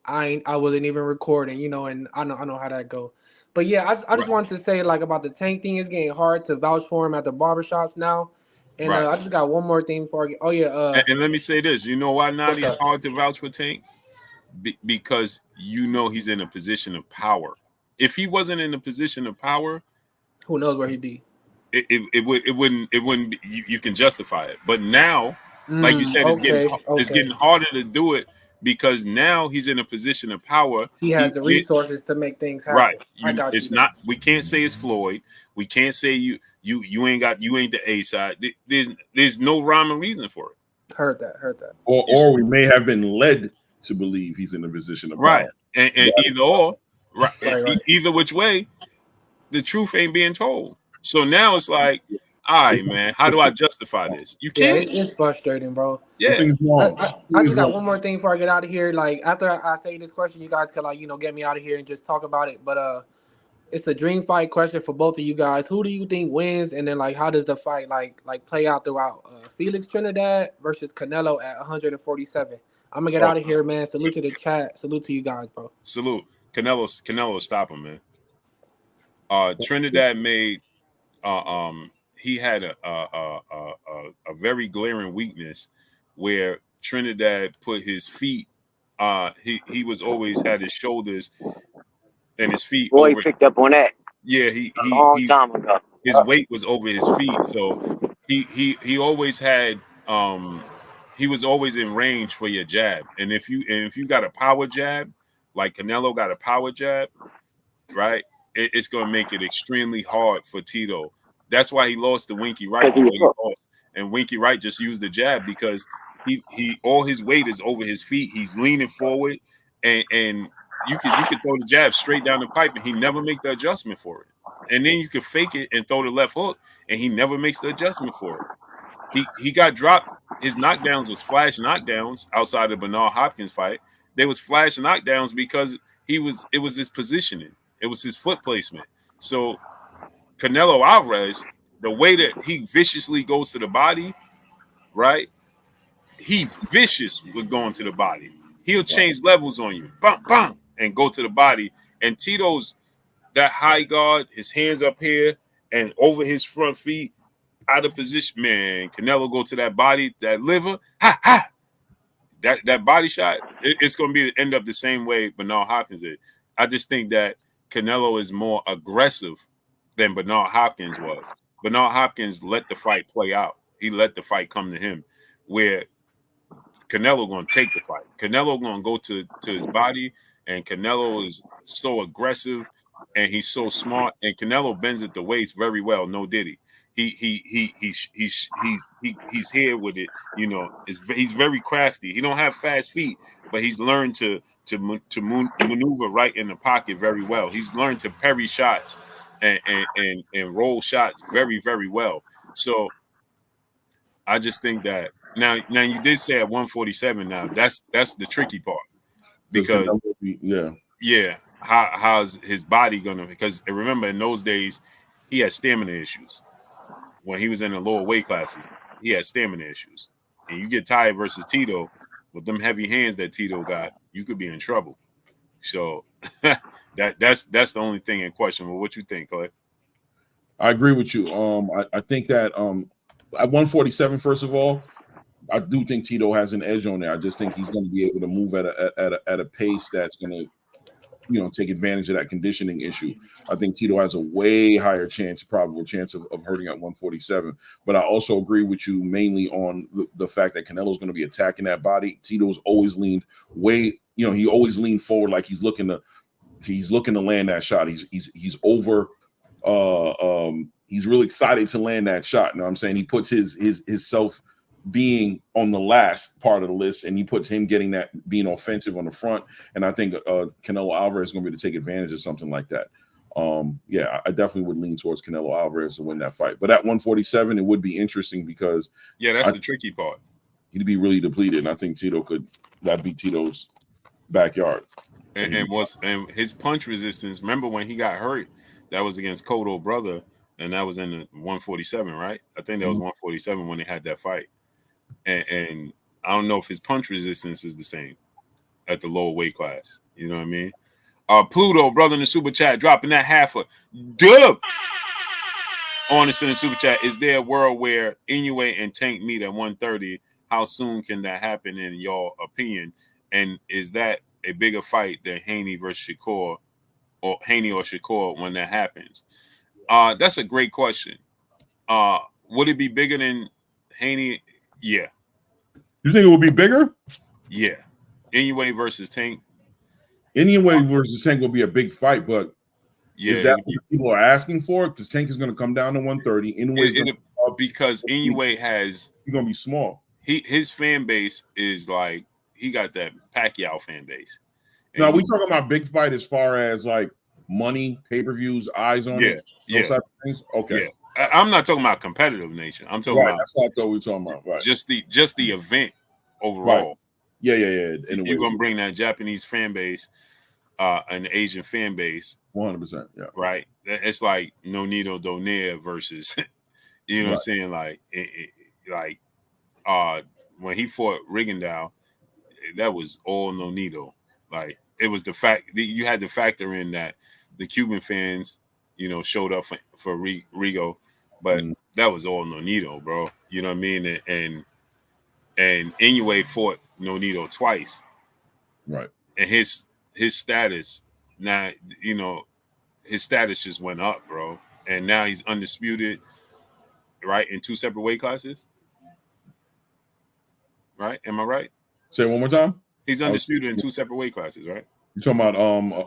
I wasn't even recording, you know, and I know how that go. But yeah, I just wanted to say like about the Tank thing. It's getting hard to vouch for him at the barbershops now. And I just got one more thing before I get. Oh yeah. And let me say this. You know why now it's hard to vouch for Tank? Because you know he's in a position of power. If he wasn't in a position of power, who knows where he'd be? It wouldn't be, you can justify it. But now, like you said, it's getting harder to do it because now he's in a position of power. He has the resources to make things happen. Right. I got it's not. We can't say it's Floyd. We can't say you ain't the A side. There's no rhyme or reason for it. Heard that. Or we may have been led to believe he's in a position of power. Right. And either or, right. Either which way, the truth ain't being told. So now it's like, all right, man, how do I justify this? You can't. Yeah, it's frustrating, bro. Yeah. I just got one more thing before I get out of here. Like after I say this question, you guys can get me out of here and just talk about it. But it's a dream fight question for both of you guys. Who do you think wins? And then how does the fight like play out throughout? Felix Trinidad versus Canelo at 147. I'm gonna get out of here, man. Salute to the chat. Salute to you guys, bro. Salute. Canelo stop him, man. Trinidad made he had a very glaring weakness where Trinidad put his feet. He was always had his shoulders and his feet. Boy, he picked up on that. Yeah, time ago. His weight was over his feet, so he always had he was always in range for your jab. And if you got a power jab, like Canelo got a power jab, right? It's going to make it extremely hard for Tito. That's why he lost to Winky Wright the way he lost. And Winky Wright just used the jab because he all his weight is over his feet. He's leaning forward and you could throw the jab straight down the pipe and he never make the adjustment for it. And then you could fake it and throw the left hook and he never makes the adjustment for it. He got dropped. His knockdowns was flash knockdowns outside the Bernard Hopkins fight. They was flash knockdowns because it was his positioning. It was his foot placement. So Canelo Alvarez, the way that he viciously goes to the body, right? He vicious with going to the body. He'll change levels on you, bam, bam, and go to the body. And Tito's that high guard, his hands up here and over his front feet, out of position. Man, Canelo go to that body, that liver, ha ha. That body shot, it's going to end up the same way Bernard Hopkins did. I just think that Canelo is more aggressive than Bernard Hopkins was. Bernard Hopkins let the fight play out. He let the fight come to him, where Canelo going to take the fight. Canelo going to go to his body, and Canelo is so aggressive, and he's so smart, and Canelo bends at the waist very well. No diddy. He's here with it. You know, he's very crafty. He don't have fast feet, but he's learned to maneuver right in the pocket very well. He's learned to parry shots and roll shots very, very well. So I just think that now you did say at 147. Now that's the tricky part, because how's his body gonna? Because remember, in those days he had stamina issues. When he was in the lower weight classes, he had stamina issues. And you get tired versus Tito with them heavy hands that Tito got, you could be in trouble. So that's the only thing in question. Well, what you think, Clay? I agree with you. I think that at 147, first of all, I do think Tito has an edge on there. I just think he's going to be able to move at a pace that's going to, take advantage of that conditioning issue. I think Tito has a way higher probable chance of hurting at 147. But I also agree with you mainly on the fact that Canelo's going to be attacking that body. Tito's always leaned he always leaned forward like he's looking to land that shot. He's over. He's really excited to land that shot. You know what I'm saying? He puts his self being on the last part of the list, and he puts him being offensive on the front. And I think Canelo Alvarez is going to be able to take advantage of something like that. I definitely would lean towards Canelo Alvarez to win that fight. But at 147, it would be interesting because that's the tricky part. He'd be really depleted, and I think Tito that'd be Tito's backyard. And his punch resistance. Remember when he got hurt? That was against Cotto brother, and that was in the 147, right? I think that was 147 when they had that fight. And I don't know if his punch resistance is the same at the lower weight class. You know what I mean? Pluto, brother in the super chat, dropping that half a dub on us in the super chat. Is there a world where Inoue and Tank meet at 130? How soon can that happen in your opinion? And is that a bigger fight than Haney versus Shakur, or Haney or Shakur when that happens? That's a great question. Would it be bigger than Haney? Yeah. You think it would be bigger? Yeah. Inoue versus Tank. Inoue versus Tank will be a big fight, but is that what people are asking for? Because Tank is going to come down to 130. Because Inoue he's going to be small. His fan base is like, he got that Pacquiao fan base. Now, we talking about big fight as far as like money, pay-per-views, eyes on it? Those type of things? Okay. Yeah. I'm not talking about competitive nature. I'm talking about that's what I thought we were talking about. Right. Just the event overall. Right. Yeah. You're gonna bring that Japanese fan base, an Asian fan base. 100%. Yeah. Right. It's like Nonito Donaire versus, you know what I'm saying? Like, when he fought Rigondeaux, that was all Nonito. Like, it was the fact that you had to factor in that the Cuban fans, showed up for Rigo, but that was all Nonito, bro. You know what I mean? And Inoue fought Nonito twice, right? And his status now, his status just went up, bro. And now he's undisputed, right, in 2 separate weight classes, right? Am I right? Say it one more time. He's undisputed in 2 separate weight classes, right? You talking about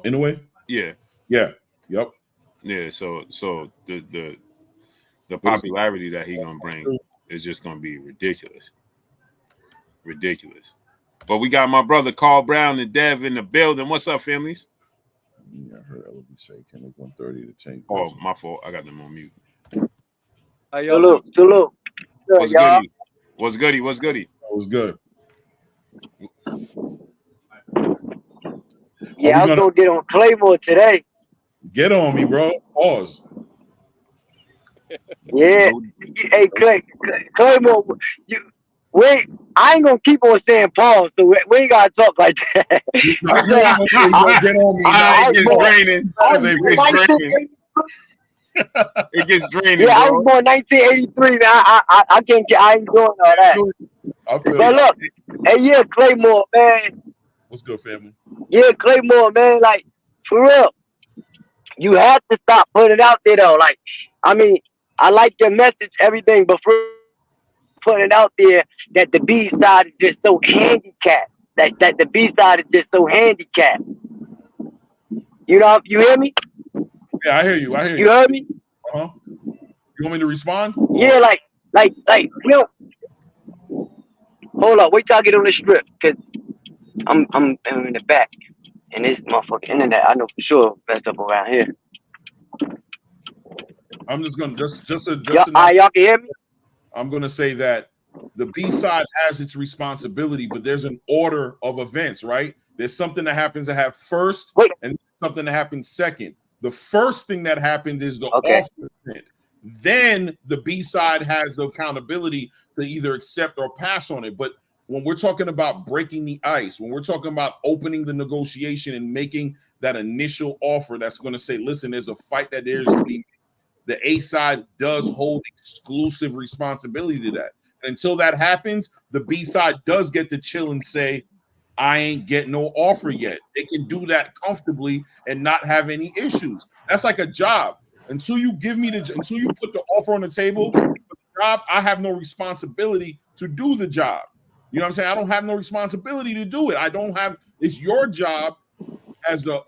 Inoue? Yeah. Yeah. Yep. Yeah. So the popularity that he's gonna bring is just gonna be ridiculous. Ridiculous. But we got my brother Carl Brown and Dev in the building. What's up, families? Yeah, I heard LB say 10 to 130 to change. Oh, my fault. I got them on mute. Salute. What's y'all. goody? What's goody? What's goody? That was good. Yeah, I was gonna get on Claymore today. Get on me, bro. Pause. Yeah. Hey, Claymore, I ain't gonna keep on saying pause, so we ain't gotta talk like that. Get on me. It gets draining. It gets draining. Yeah, bro. I was born 1983. Man. I ain't doing all that. But look, hey, yeah, Claymore, man. What's good, family? Yeah, Claymore, man. Like, for real, you have to stop putting it out there, though. Like, I mean, I like your message, everything, but for putting it out there that the B side is just so handicapped. That the B side is just so handicapped. You know, you hear me? Yeah, I hear you. You heard me? Uh-huh. You want me to respond? Yeah, like, you know. Hold up, wait till I get on the strip, cause I'm in the back, and this motherfucking internet, I know for sure messed up around here. I'm just gonna y'all can hear me? I'm gonna say that the B side has its responsibility, but there's an order of events, right? There's something that happens to have first, and something that happens second. The first thing that happens is the offer event. Then the B side has the accountability to either accept or pass on it. But when we're talking about breaking the ice, when we're talking about opening the negotiation and making that initial offer that's going to say, listen, there's a fight that there's to be, the A side does hold exclusive responsibility to that. And until that happens, the B side does get to chill and say, I ain't getting no offer yet. They can do that comfortably and not have any issues. That's like a job. Until you put the offer on the table for the job, I have no responsibility to do the job. You know what I'm saying? I don't have no responsibility to do it. It's your job as the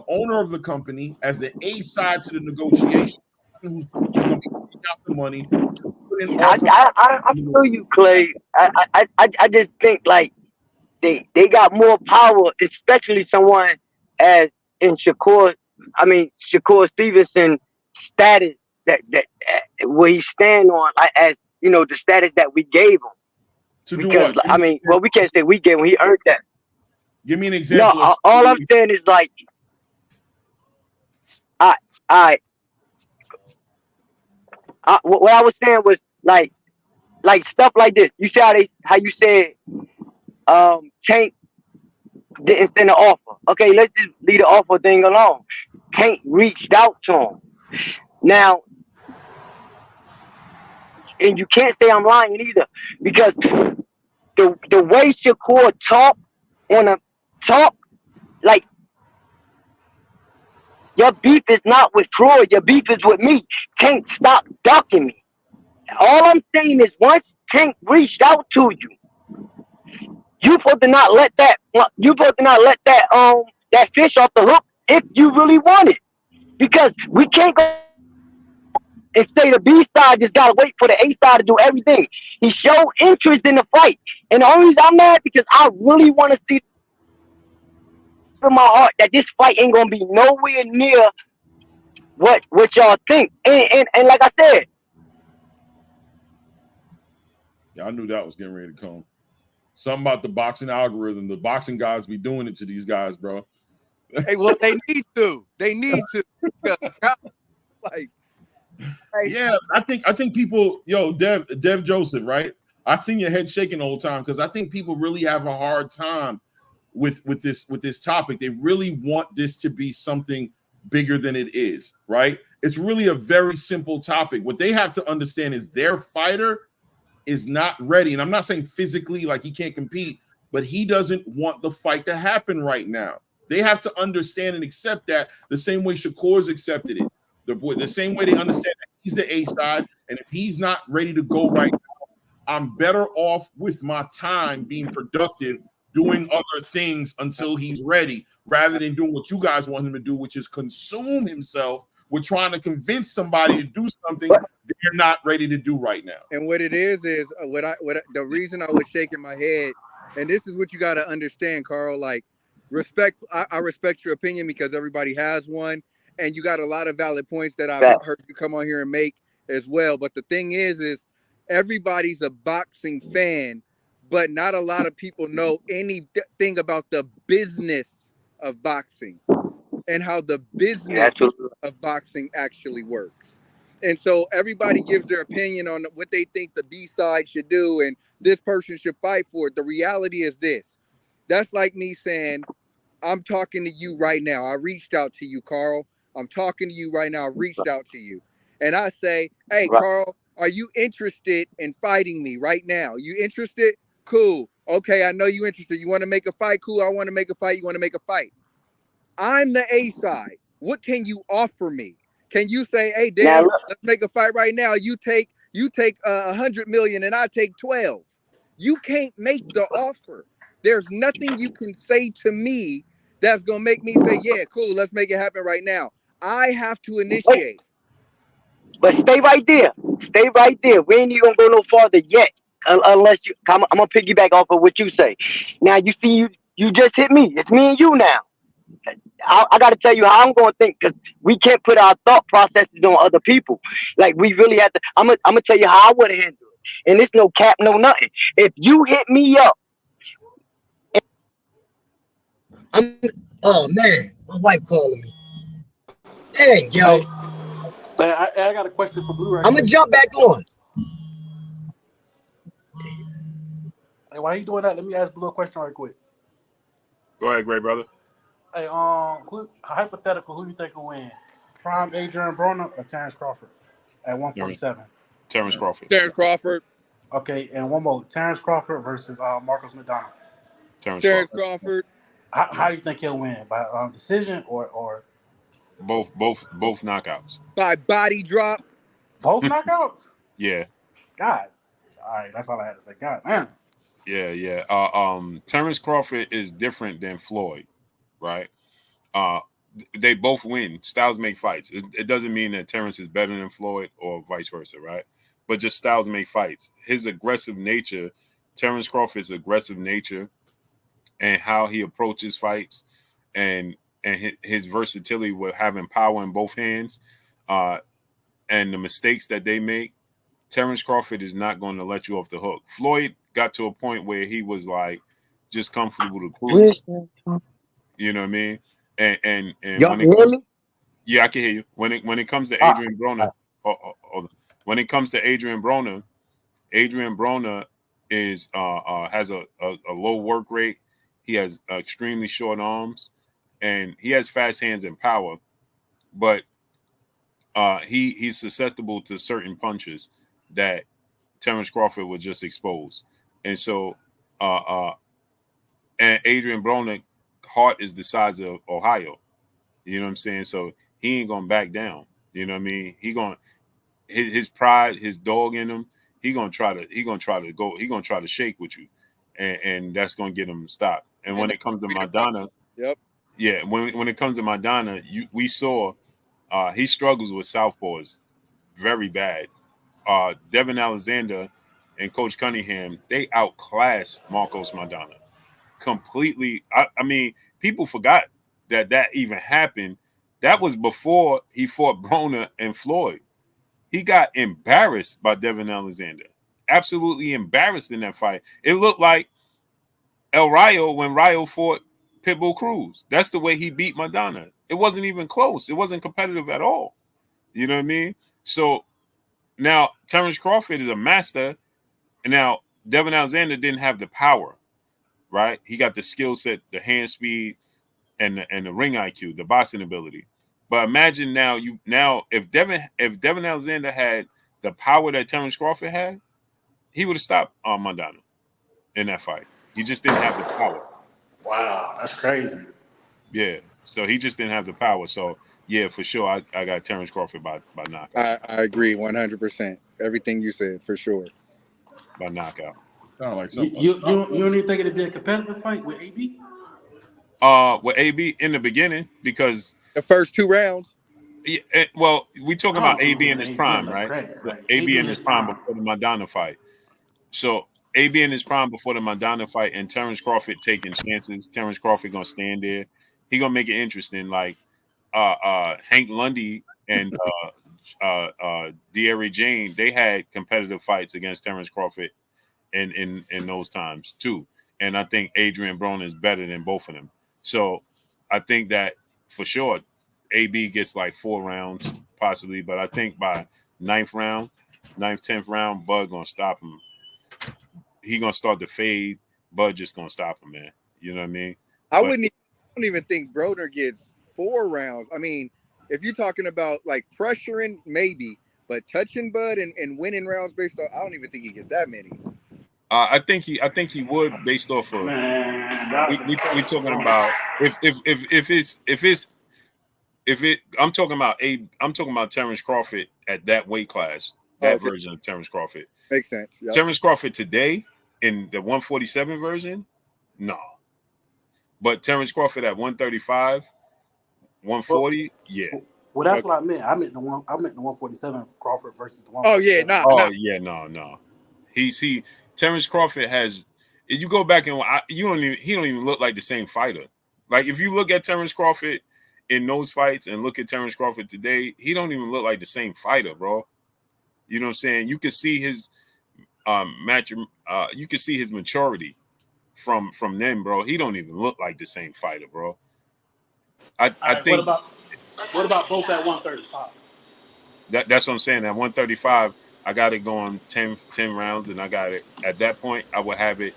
owner of the company, as the A side to the negotiation, who's going to be putting out the money to put in offer. I feel you, Clay. I just think like they got more power, especially someone as in Shakur Stevenson status that where he stand on, as you know, the status that we gave him. To do what? I mean, well, we can't say we gave him. He earned that. Give me an example. No, all I'm saying is like, what I was saying was like stuff like this. You see how you said Tank didn't send an offer. Okay, let's just leave the offer thing alone. Tank reached out to him. Now, and you can't say I'm lying either, because the way Shakur talk, like, your beef is not with Floyd, your beef is with me. Tank, stop ducking me. All I'm saying is once Tank reached out to you, you supposed to not let that that fish off the hook if you really want it. Because we can't go and say the B side just gotta wait for the A side to do everything. He showed interest in the fight. And the only reason I'm mad because I really want to see in my heart that this fight ain't gonna be nowhere near what y'all think. And like I said. Yeah, I knew that was getting ready to come. Something about the boxing algorithm. The boxing guys be doing it to these guys, bro. Hey, well, they need to. They need to. Like, yeah, I think people, Dev Joseph, right? I seen your head shaking the whole time because I think people really have a hard time with this topic. They really want this to be something bigger than it is, right? It's really a very simple topic. What they have to understand is their fighter is not ready. And I'm not saying physically like he can't compete, but he doesn't want the fight to happen right now. They have to understand and accept that the same way Shakur's accepted it. The same way they understand that he's the A side. And if he's not ready to go right now, I'm better off with my time being productive, doing other things until he's ready, rather than doing what you guys want him to do, which is consume himself with trying to convince somebody to do something they're not ready to do right now. And what it is the reason I was shaking my head and this is what you got to understand, Carl. Like, I respect your opinion because everybody has one, and you got a lot of valid points that I've Facts. heard you come on here and make as well. But the thing is everybody's a boxing fan, but not a lot of people know anything about the business of boxing and how the Yeah, business absolutely. of boxing actually works. And so everybody gives their opinion on what they think the B side should do and this person should fight for it. The reality is this. That's like me saying, I'm talking to you right now. I reached out to you, Carl. I'm talking to you right now. I reached out to you. And I say, hey, Right. Carl, are you interested in fighting me right now? You interested? Cool. Okay, I know you interested. You want to make a fight? Cool. I want to make a fight. You want to make a fight? I'm the A side. What can you offer me? Can you say, hey, Now Dan, look, let's make a fight right now? You take 100 million and I take 12. You can't make the offer. There's nothing you can say to me that's gonna make me say, yeah, cool, let's make it happen right now. I have to wait, initiate. but stay right there. Stay right there. We ain't even gonna go no farther yet, unless you. I'm gonna piggyback off of what you say. Now you see, you just hit me. It's me and you now. I got to tell you how I'm going to think because we can't put our thought processes on other people. Like we really have to. I'm gonna tell you how I would have handled it. And it's no cap, no nothing. If you hit me up, I'm. Oh man, my wife calling me. Dang, yo. Hey, I got a question for Blue right I'm gonna quick. jump back on. Hey, while you doing that, let me ask Blue a question right quick. Go ahead, great brother. Hey, hypothetical, who you think will win? Prime Adrian Broner or Terence Crawford at 147? Terence Crawford. Terence Crawford. Okay, and one more. Terence Crawford versus Marcos McDonald. Terence Terence Crawford. Crawford. How you think he'll win? By decision or Both knockouts. By body drop. both knockouts? Yeah. God. All right, that's all I had to say. God, man. Yeah. Terence Crawford is different than Floyd, right? They both win. Styles make fights. It doesn't mean that Terence is better than Floyd or vice versa, right? But just styles make fights. His aggressive nature, Terence Crawford's aggressive nature, and how he approaches fights, and his versatility with having power in both hands, and the mistakes that they make. Terence Crawford is not going to let you off the hook. Floyd got to a point where he was like just comfortable to cruise. You know what I mean? And Y'all when can it hear comes, me? yeah, I can hear you. When it comes to Adrian Broner, when it comes to Adrian Broner is has a low work rate. He has extremely short arms, and he has fast hands and power, but he's susceptible to certain punches that Terence Crawford would just expose. And so and Adrian Broner heart is the size of Ohio. You know what I'm saying? So he ain't gonna back down. You know what I mean? He gonna his pride, his dog in him. He gonna try to shake with you, and that's gonna get him stopped. And when it comes to Maidana, Yep. yeah, when it comes to Maidana, we saw he struggles with southpaws very bad. Devin Alexander and Coach Cunningham, they outclassed Marcos Maidana completely. I mean, people forgot that even happened. That was before he fought Broner and Floyd. He got embarrassed by Devin Alexander. Absolutely embarrassed in that fight. It looked like El Rayo when Rayo fought Pitbull Cruz. That's the way he beat Maidana. It wasn't even close. It wasn't competitive at all. You know what I mean? So now Terence Crawford is a master. And now Devin Alexander didn't have the power, right? He got the skill set, the hand speed, and the ring IQ, the boxing ability. But imagine now if Devin Alexander had the power that Terence Crawford had, he would have stopped Maidana in that fight. He just didn't have the power. Wow, that's crazy. Yeah. So he just didn't have the power. So yeah, for sure, I got Terence Crawford by knockout. I agree 100%. Everything you said, for sure. By knockout. Sound like You, something. you, you, don't, you don't even think it'd be a competitive fight with AB? With AB in the beginning, because The first 2 rounds. well, we talking about AB in his AB prime, enough right? credit, right? AB in his prime before the Maidana fight. So AB in his prime before the Madonna fight, and Terence Crawford taking chances. Terence Crawford gonna stand there. He gonna make it interesting. Like Hank Lundy and De'Aaron Jane, they had competitive fights against Terence Crawford in those times too. And I think Adrian Broner is better than both of them. So I think that for sure, AB gets like 4 rounds possibly, but I think by 9th, 10th round, Bud gonna stop him. He gonna start to fade. Bud just gonna stop him, man. You know what I mean? I But don't even think Broner gets 4 rounds. I mean, if you're talking about like pressuring, maybe, but touching Bud and winning rounds based on, I don't even think he gets that many. I think he would based off of Man, we talking about if it I'm talking about Terence Crawford at that weight class, that Okay, version of Terence Crawford. makes sense. Yep. Terence Crawford today in the 147 version, no. But Terence Crawford at 135, 140, yeah. well, that's Okay. what I meant. I meant the 147 Crawford versus the Oh yeah, 147. Oh yeah, no. Terence Crawford has. If you go back and he don't even look like the same fighter. Like if you look at Terence Crawford in those fights and look at Terence Crawford today, he don't even look like the same fighter, bro. You know what I'm saying? You can see his you can see his maturity from then, bro. He don't even look like the same fighter, bro. I All right, think what about both at 135? that's what I'm saying. At 135, I got it going 10 rounds, and I got it at that point. I would have it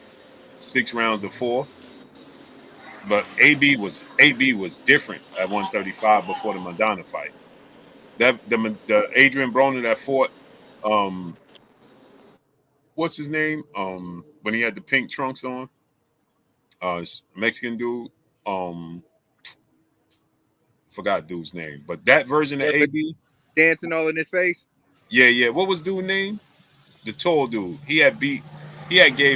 6 rounds to 4. But AB was different at 135 before the Madonna fight. That the Adrian Broner that fought, what's his name? When he had the pink trunks on, Mexican dude. Forgot dude's name, but that version of Yeah, but AB, dancing all in his face. yeah. What was dude's name? The tall dude. He had gave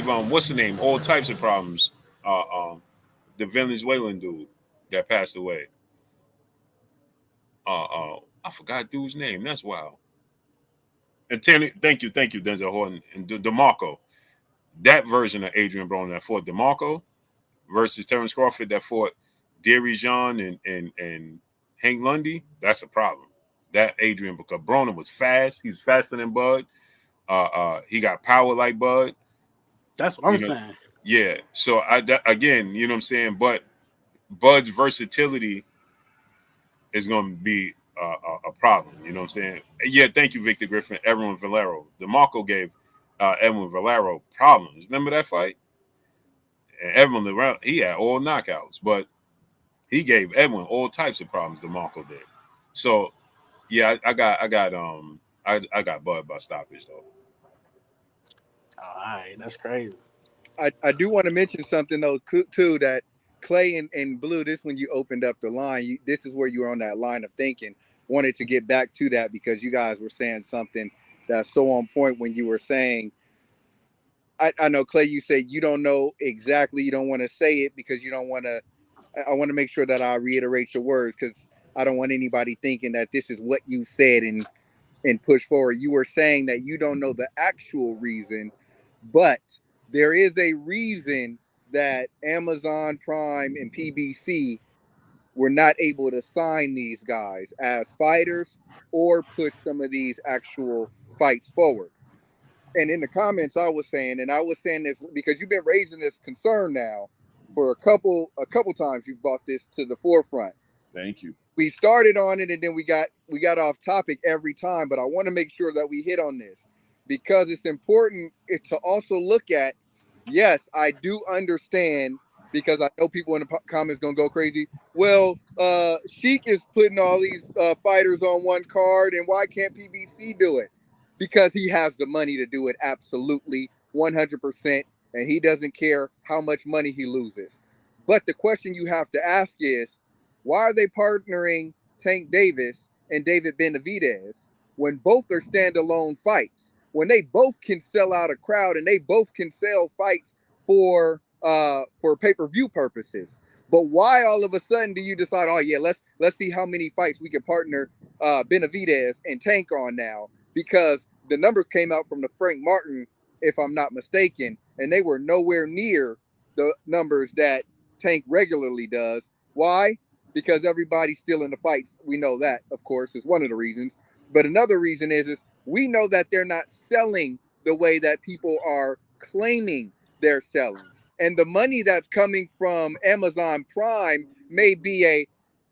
what's the name? All types of problems. The Venezuelan dude that passed away. I forgot dude's name. That's wild. And thank you, Denzel Horton and DeMarco. That version of Adrian Broner that fought DeMarco versus Terence Crawford that fought Jean and Hank Lundy. That's a problem. That Adrian, because Broner was fast. He's faster than Bud. He got power like Bud. That's what I'm You know, saying. yeah. So again, you know what I'm saying. But Bud's versatility is going to be a problem. You know what I'm saying? Yeah, thank you, Victor Griffin. Edwin Valero. DeMarco gave Edwin Valero problems. Remember that fight? And Edwin Valero, he had all knockouts, but he gave Edwin all types of problems. DeMarco did. So yeah, I got Bud by stoppage though. All right, that's crazy. I do want to mention something though too, that Clay and Blue, this when you opened up the line, this is where you were on that line of thinking. Wanted to get back to that because you guys were saying something that's so on point when you were saying, I know Clay, you said you don't know exactly, you don't want to say it because you don't want to. I want to make sure that I reiterate your words because I don't want anybody thinking that this is what you said and push forward. You were saying that you don't know the actual reason, but there is a reason that Amazon Prime and PBC were not able to sign these guys as fighters or push some of these actual fights forward. And in the comments, I was saying this because you've been raising this concern now for a couple times. You brought this to the forefront. Thank you. We started on it and then we got off topic every time, but I want to make sure that we hit on this because it's important to also look at. Yes, I do understand because I know people in the comments gonna go crazy. Well, Sheik is putting all these fighters on one card, and why can't PBC do it? Because he has the money to do it, absolutely, 100%, and he doesn't care how much money he loses. But the question you have to ask is, why are they partnering Tank Davis and David Benavidez when both are standalone fights? When they both can sell out a crowd and they both can sell fights for pay-per-view purposes. But why all of a sudden do you decide, oh yeah, let's see how many fights we can partner Benavidez and Tank on now? Because the numbers came out from the Frank Martin if I'm not mistaken, and they were nowhere near the numbers that Tank regularly does. Why? Because everybody's still in the fights. We know that, of course, is one of the reasons. But another reason is we know that they're not selling the way that people are claiming they're selling. And the money that's coming from Amazon Prime may be a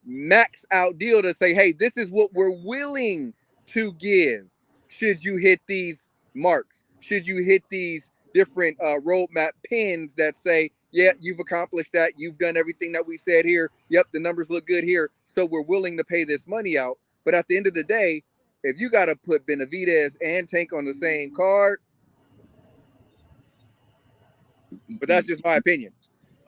max out deal to say, hey, this is what we're willing to give should you hit these marks, should you hit these different roadmap pins that say, yeah, you've accomplished that, you've done everything that we said here, yep, the numbers look good here, so we're willing to pay this money out. But at the end of the day, if you got to put Benavidez and Tank on the same card, but that's just my opinion.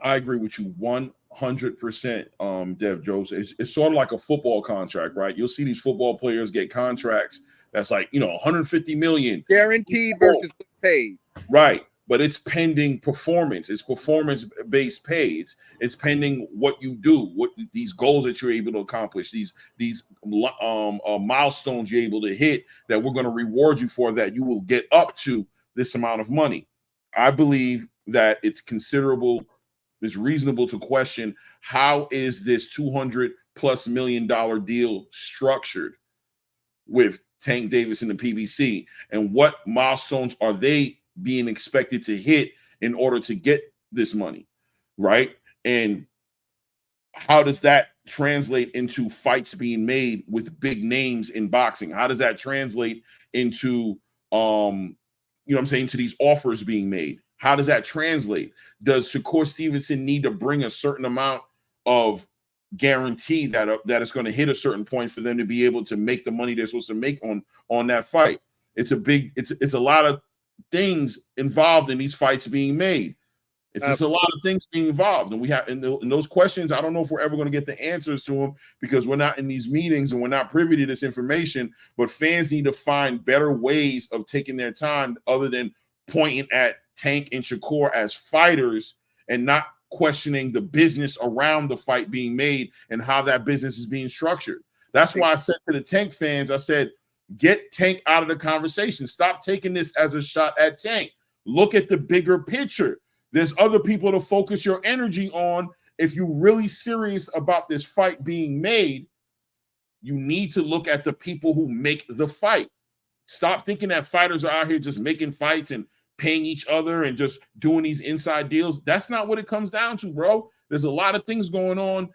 I agree with you 100%, Dev Jones. It's sort of like a football contract, right? You'll see these football players get contracts that's like, 150 million. Guaranteed versus paid. Right. But it's pending performance. It's performance-based pays. It's pending what you do, what these goals that you're able to accomplish, these milestones you're able to hit that we're going to reward you for, that you will get up to this amount of money. I believe that it's reasonable to question, how is this $200+ million deal structured with Tank Davis and the PBC, and what milestones are they being expected to hit in order to get this money, right? And how does that translate into fights being made with big names in boxing? How does that translate into into these offers being made? How does that translate? Does Shakur Stevenson need to bring a certain amount of guarantee that it's going to hit a certain point for them to be able to make the money they're supposed to make on that fight? It's a lot of things involved in these fights being made. It's just a lot of things being involved, and we have in those questions. I don't know if we're ever going to get the answers to them because we're not in these meetings and we're not privy to this information. But fans need to find better ways of taking their time other than pointing at Tank and Shakur as fighters and not questioning the business around the fight being made and how that business is being structured. That's why I said to the Tank fans, I said, get Tank out of the conversation. Stop taking this as a shot at Tank. Look at the bigger picture. There's other people to focus your energy on. If you're really serious about this fight being made, you need to look at the people who make the fight. Stop thinking that fighters are out here just making fights and paying each other and just doing these inside deals. That's not what it comes down to, bro. There's a lot of things going on,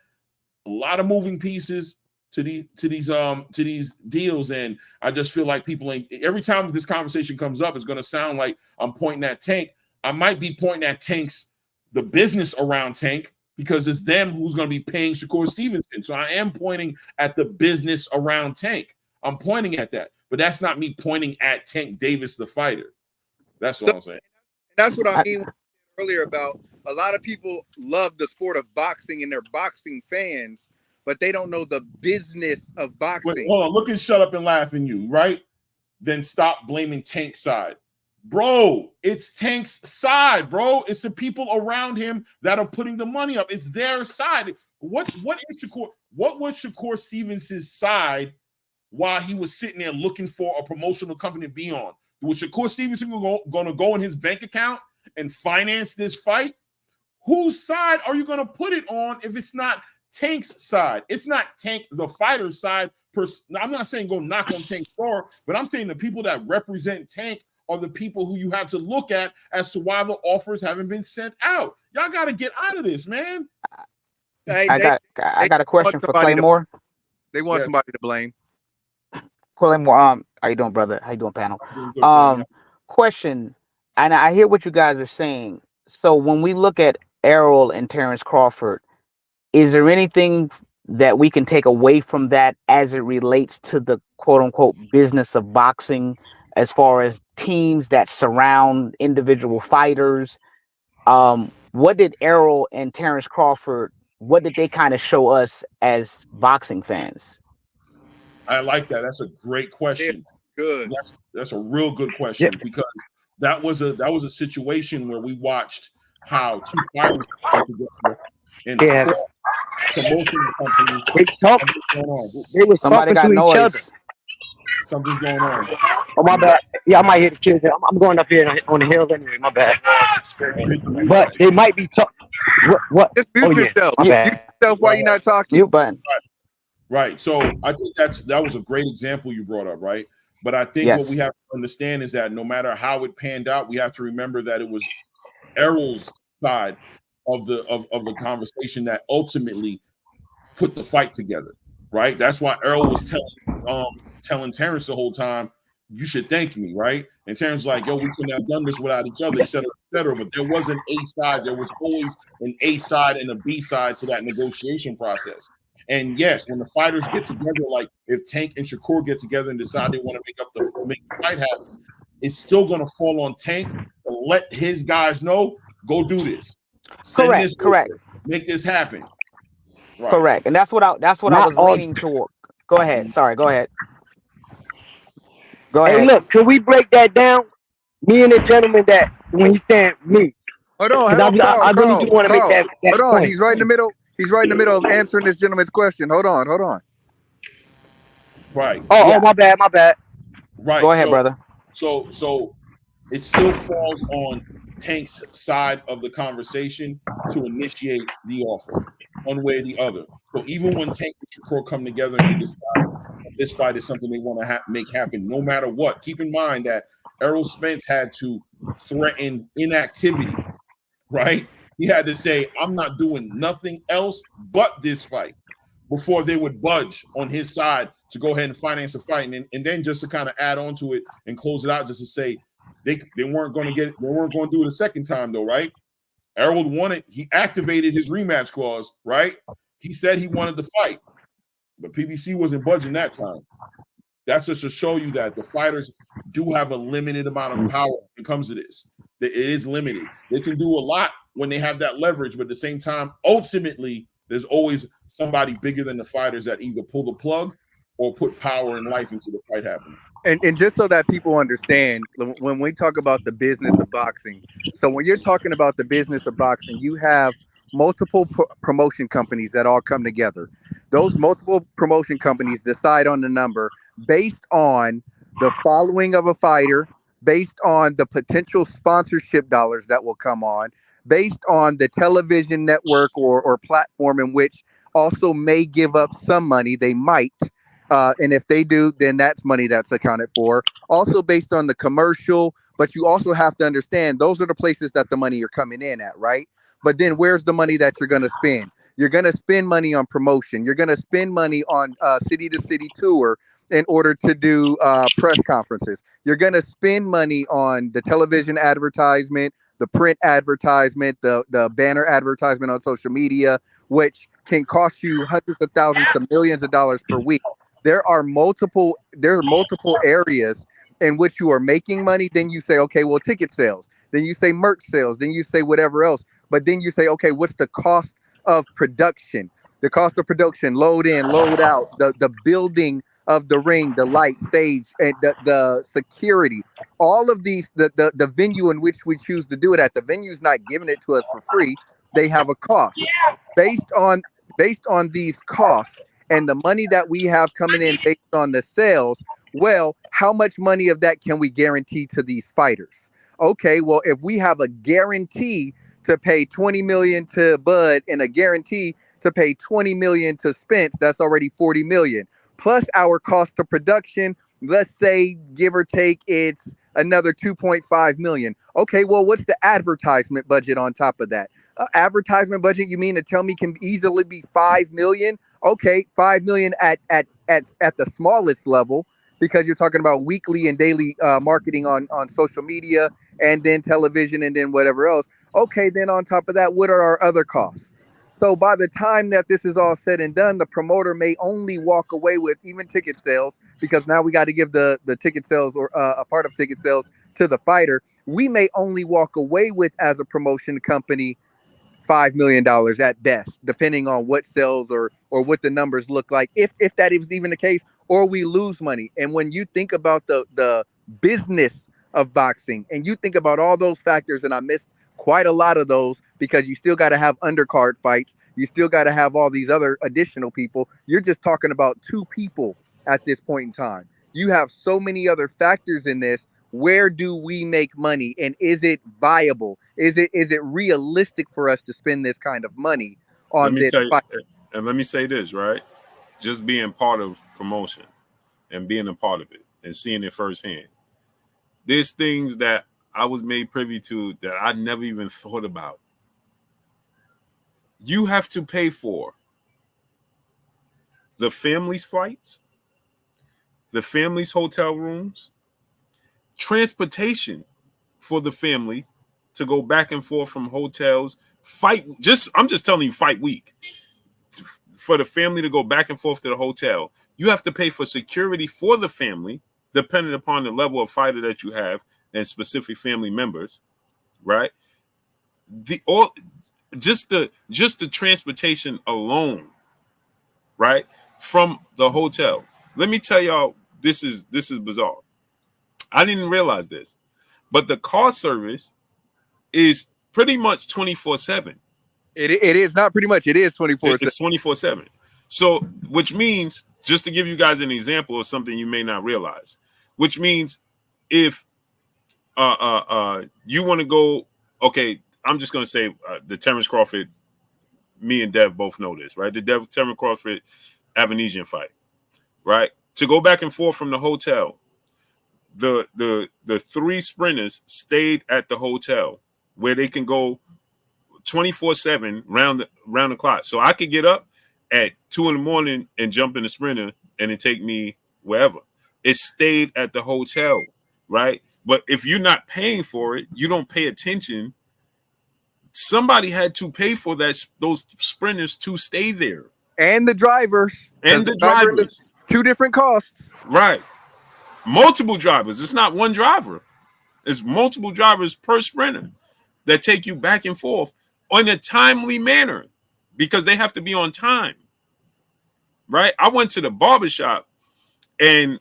a lot of moving pieces to these deals, and I just feel like people ain't. Every time this conversation comes up, it's going to sound like I'm pointing at Tank. I might be pointing at the business around Tank, because it's them who's going to be paying Shakur Stevenson. So I am pointing at the business around Tank. I'm pointing at that, but that's not me pointing at Tank Davis, the fighter. That's what I'm saying. That's what I mean earlier about a lot of people love the sport of boxing and they're boxing fans, but they don't know the business of boxing. Wait, hold on, look at Shut Up and Laugh in you, right? Then stop blaming Tank's side. Bro, it's Tank's side, bro. It's the people around him that are putting the money up. It's their side. What was Shakur Stevenson's side while he was sitting there looking for a promotional company to be on? Was Shakur Stevenson going to go in his bank account and finance this fight? Whose side are you going to put it on if it's not Tank's side? It's not Tank, the fighter's side. I'm not saying go knock on Tank's door, but I'm saying the people that represent Tank are the people who you have to look at as to why the offers haven't been sent out. Y'all got to get out of this, man. I got a question for Claymore. They want somebody to blame. Claymore, how you doing, brother? How you doing, panel? Question, and I hear what you guys are saying. So when we look at Errol and Terence Crawford, is there anything that we can take away from that as it relates to the quote-unquote business of boxing, as far as teams that surround individual fighters? What did Errol and Terence Crawford, what did they kind of show us as boxing fans? I like that. That's a great question. Good. That's a real good question, because that was a situation where we watched how two fighters come together and promotional companies. They was Somebody got talking to noise. each other. Something's going on. Oh, my bad. Yeah, I might hear the kids. I'm going up here on the hills anyway. My bad. Hit the mute But button. they might be talk. What? Just Oh mute yeah, yourself. my Mute, Mute bad. yourself while Right, you're not mute talking. button. right. So I think that was a great example you brought up, right? But I think what we Yes. have to understand is that no matter how it panned out, we have to remember that it was Errol's side of the conversation that ultimately put the fight together, right? That's why Errol was telling Terence the whole time, you should thank me, right? And Terence was like, yo, we couldn't have done this without each other, et cetera, et cetera. But there was an A side. There was always an A side and a B side to that negotiation process. And yes, when the fighters get together, like if Tank and Shakur get together and decide they want to make the fight happen, it's still going to fall on Tank to let his guys know, go do this, send this Correct. over, make this happen. Right. Correct. And that's what I Not was all. leaning toward. Go ahead. Sorry. Go ahead. Go Hey, ahead. look, can we break that down? Me and the gentleman that when he's saying me, Hold on, because hello, I really do want to make that Hold on. point. He's right in the middle. He's right in the middle of answering this gentleman's question. Hold on. Right. Oh, Yeah. my bad, my bad. Go Right. ahead, brother. So it still falls on Tank's side of the conversation to initiate the offer, one way or the other. So even when Tank and Shakur come together and they decide this fight is something they want to make happen, no matter what, keep in mind that Errol Spence had to threaten inactivity, right? He had to say, I'm not doing nothing else but this fight before they would budge on his side to go ahead and finance the fight. And then just to kind of add on to it and close it out, just to say they weren't going to do it a second time though, right? Errol wanted, he activated his rematch clause, right? He said he wanted to fight, but PBC wasn't budging that time. That's just to show you that the fighters do have a limited amount of power when it comes to this. It is limited. They can do a lot when they have that leverage, but at the same time, ultimately, there's always somebody bigger than the fighters that either pull the plug or put power and life into the fight happening. And just so that people understand, when we talk about the business of boxing, so when you're talking about the business of boxing, you have multiple promotion companies that all come together. Those multiple promotion companies decide on the number based on the following of a fighter, based on the potential sponsorship dollars that will come on, based on the television network or platform in which also may give up some money. They might. And if they do, then that's money that's accounted for. Also based on the commercial, but you also have to understand those are the places that the money are coming in at, right? But then where's the money that you're going to spend? You're going to spend money on promotion. You're going to spend money on city to city tour in order to do press conferences. You're going to spend money on the television advertisement, the print advertisement, the banner advertisement on social media, which can cost you hundreds of thousands to millions of dollars per week. There are multiple areas in which you are making money. Then you say, okay, well, ticket sales. Then you say merch sales. Then you say whatever else. But then you say, okay, what's the cost of production? The cost of production, load in, load out, the building of the ring, the light, stage, and the security. All of these, the venue in which we choose to do it at, the venue's not giving it to us for free. They have a cost. Based on these costs and the money that we have coming in based on the sales, well, how much money of that can we guarantee to these fighters? Okay, well, if we have a guarantee to pay 20 million to Bud and a guarantee to pay 20 million to Spence, that's already 40 million. Plus our cost of production, let's say give or take it's another 2.5 million. Okay, well, what's the advertisement budget on top of that? Advertisement budget, you mean to tell me can easily be 5 million? Okay, 5 million at the smallest level, because you're talking about weekly and daily marketing on social media and then television and then whatever else. Okay, then on top of that, what are our other costs? So by the time that this is all said and done, the promoter may only walk away with, even ticket sales, because now we got to give the ticket sales or a part of ticket sales to the fighter. We may only walk away with, as a promotion company, $5 million at best, depending on what sells or what the numbers look like, if that is even the case, or we lose money. And when you think about the business of boxing and you think about all those factors, and I missed quite a lot of those, because you still got to have undercard fights, you still got to have all these other additional people. You're just talking about two people at this point in time. You have so many other factors in this, where do we make money, and is it viable? Is it realistic for us to spend this kind of money Let on me this tell you, fight? and let me say this, right? Just being part of promotion and being a part of it and seeing it firsthand. There's things that I was made privy to that I never even thought about. You have to pay for the family's flights, the family's hotel rooms, transportation for the family to go back and forth from hotels. I'm just telling you, fight week. For the family to go back and forth to the hotel, you have to pay for security for the family, depending upon the level of fighter that you have and specific family members, right? Just the transportation alone, right, from the hotel. Let me tell y'all, this is bizarre. I didn't realize this, but the car service is pretty much 24/7. It is not pretty much. It is 24/7. It's 24/7. So, which means, just to give you guys an example of something you may not realize, which means if you want to go, okay, I'm just going to say the Terence Crawford, me and Dev both know this, right? The Terence Crawford Avanesian fight, right? To go back and forth from the hotel, the three sprinters stayed at the hotel where they can go 24/7 round the clock. So I could get up at 2 a.m. and jump in the sprinter and it take me wherever. It stayed at the hotel, right? But if you're not paying for it, you don't pay attention. Somebody had to pay for those sprinters to stay there. And the drivers. And the drivers. Two different costs. Right. Multiple drivers. It's not one driver. It's multiple drivers per sprinter that take you back and forth in a timely manner because they have to be on time. Right? I went to the barbershop and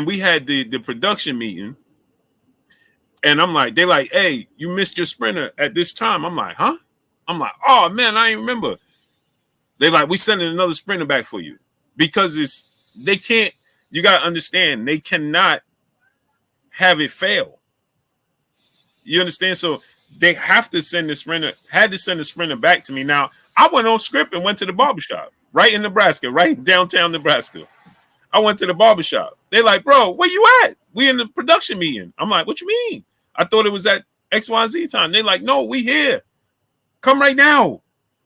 we had the production meeting. And I'm like, they like, hey, you missed your sprinter at this time. I'm like, huh? I'm like, oh man, I ain't remember. They like, we sending another sprinter back for you. Because they can't, you gotta understand, they cannot have it fail. You understand? So they have to send the sprinter back to me. Now, I went on script and went to the barbershop, right in Nebraska, right downtown Nebraska. I went to the barbershop. They like, bro, where you at? We in the production meeting. I'm like, what you mean? I thought it was at XYZ time. They like, no, we here. Come right now.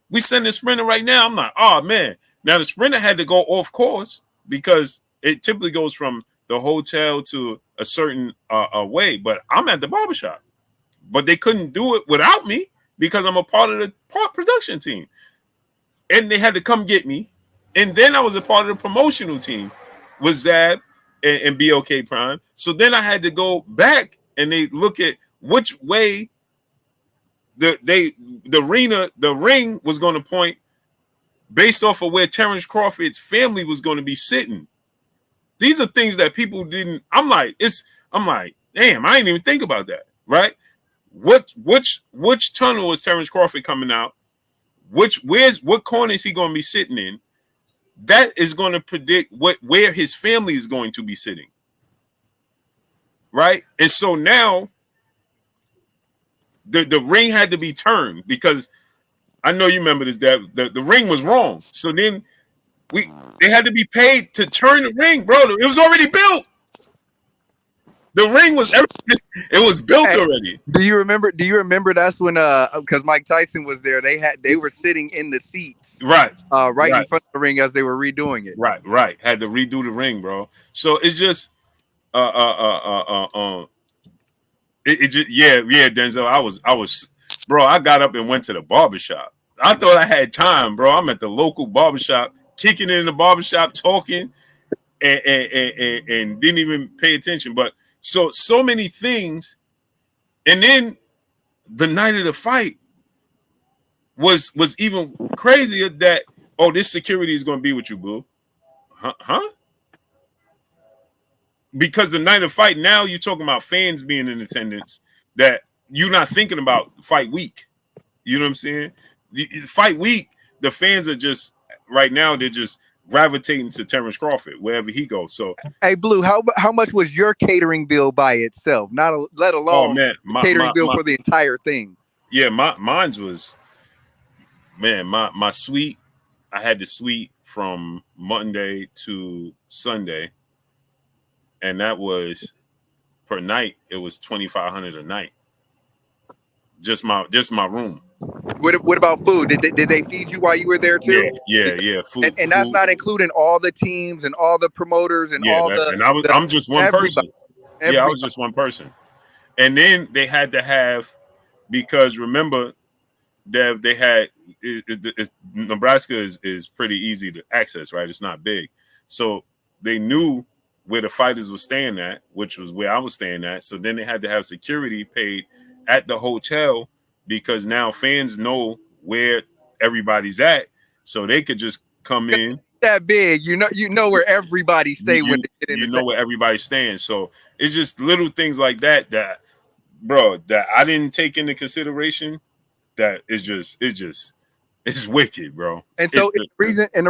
We send the sprinter right now. I'm like, oh man. Now the sprinter had to go off course because it typically goes from the hotel to a certain way. But I'm at the barbershop. But they couldn't do it without me because I'm a part of the production team. And they had to come get me. And then I was a part of the promotional team with Zab and BOK Prime. So then I had to go back and they look at which way the ring was going to point based off of where Terence Crawford's family was going to be sitting. These are things that people didn't. I'm like, damn, I didn't even think about that, right? Which tunnel is Terence Crawford coming out? What corner is he going to be sitting in? That is going to predict where his family is going to be sitting. Right? And so now the ring had to be turned because I know you remember this, that the ring was wrong. So then they had to be paid to turn the ring, bro. It was already built. The ring was it was built already. Do you remember that's when because Mike Tyson was there, they were sitting in the seats. Right. Right in front of the ring as they were redoing it. Right. Had to redo the ring, bro. So it's just it just Denzel. I was bro, I got up and went to the barbershop. I thought I had time, bro. I'm at the local barbershop, kicking it in the barbershop, talking and didn't even pay attention. But so many things. And then the night of the fight was even crazier that, oh, this security is going to be with you, boo. Huh? Because the night of fight, now you're talking about fans being in attendance that you're not thinking about fight week. You know what I'm saying? Fight week, the fans are just, right now, gravitating to Terence Crawford wherever he goes. So, hey, Blue, how much was your catering bill by itself? Let oh alone man, the catering bill for the entire thing. Yeah, mine's was, man, my suite. I had the suite from Monday to Sunday, and that was per night. It was $2,500 a night. Just my room. What about food? Did they feed you while you were there too? Yeah. Food, and that's not including all the teams and all the promoters and all the. And I'm just one person. Yeah, I was just one person. And then they had to have, because remember, Dev, they had Nebraska is pretty easy to access, right? It's not big, so they knew where the fighters were staying at, which was where I was staying at. So then they had to have security paid at the hotel, because now fans know where everybody's at, so they could just come in. That big, you know where everybody stay when they get in. You know where everybody's staying. So it's just little things like that, bro, that I didn't take into consideration. That is just it's wicked, bro. And so the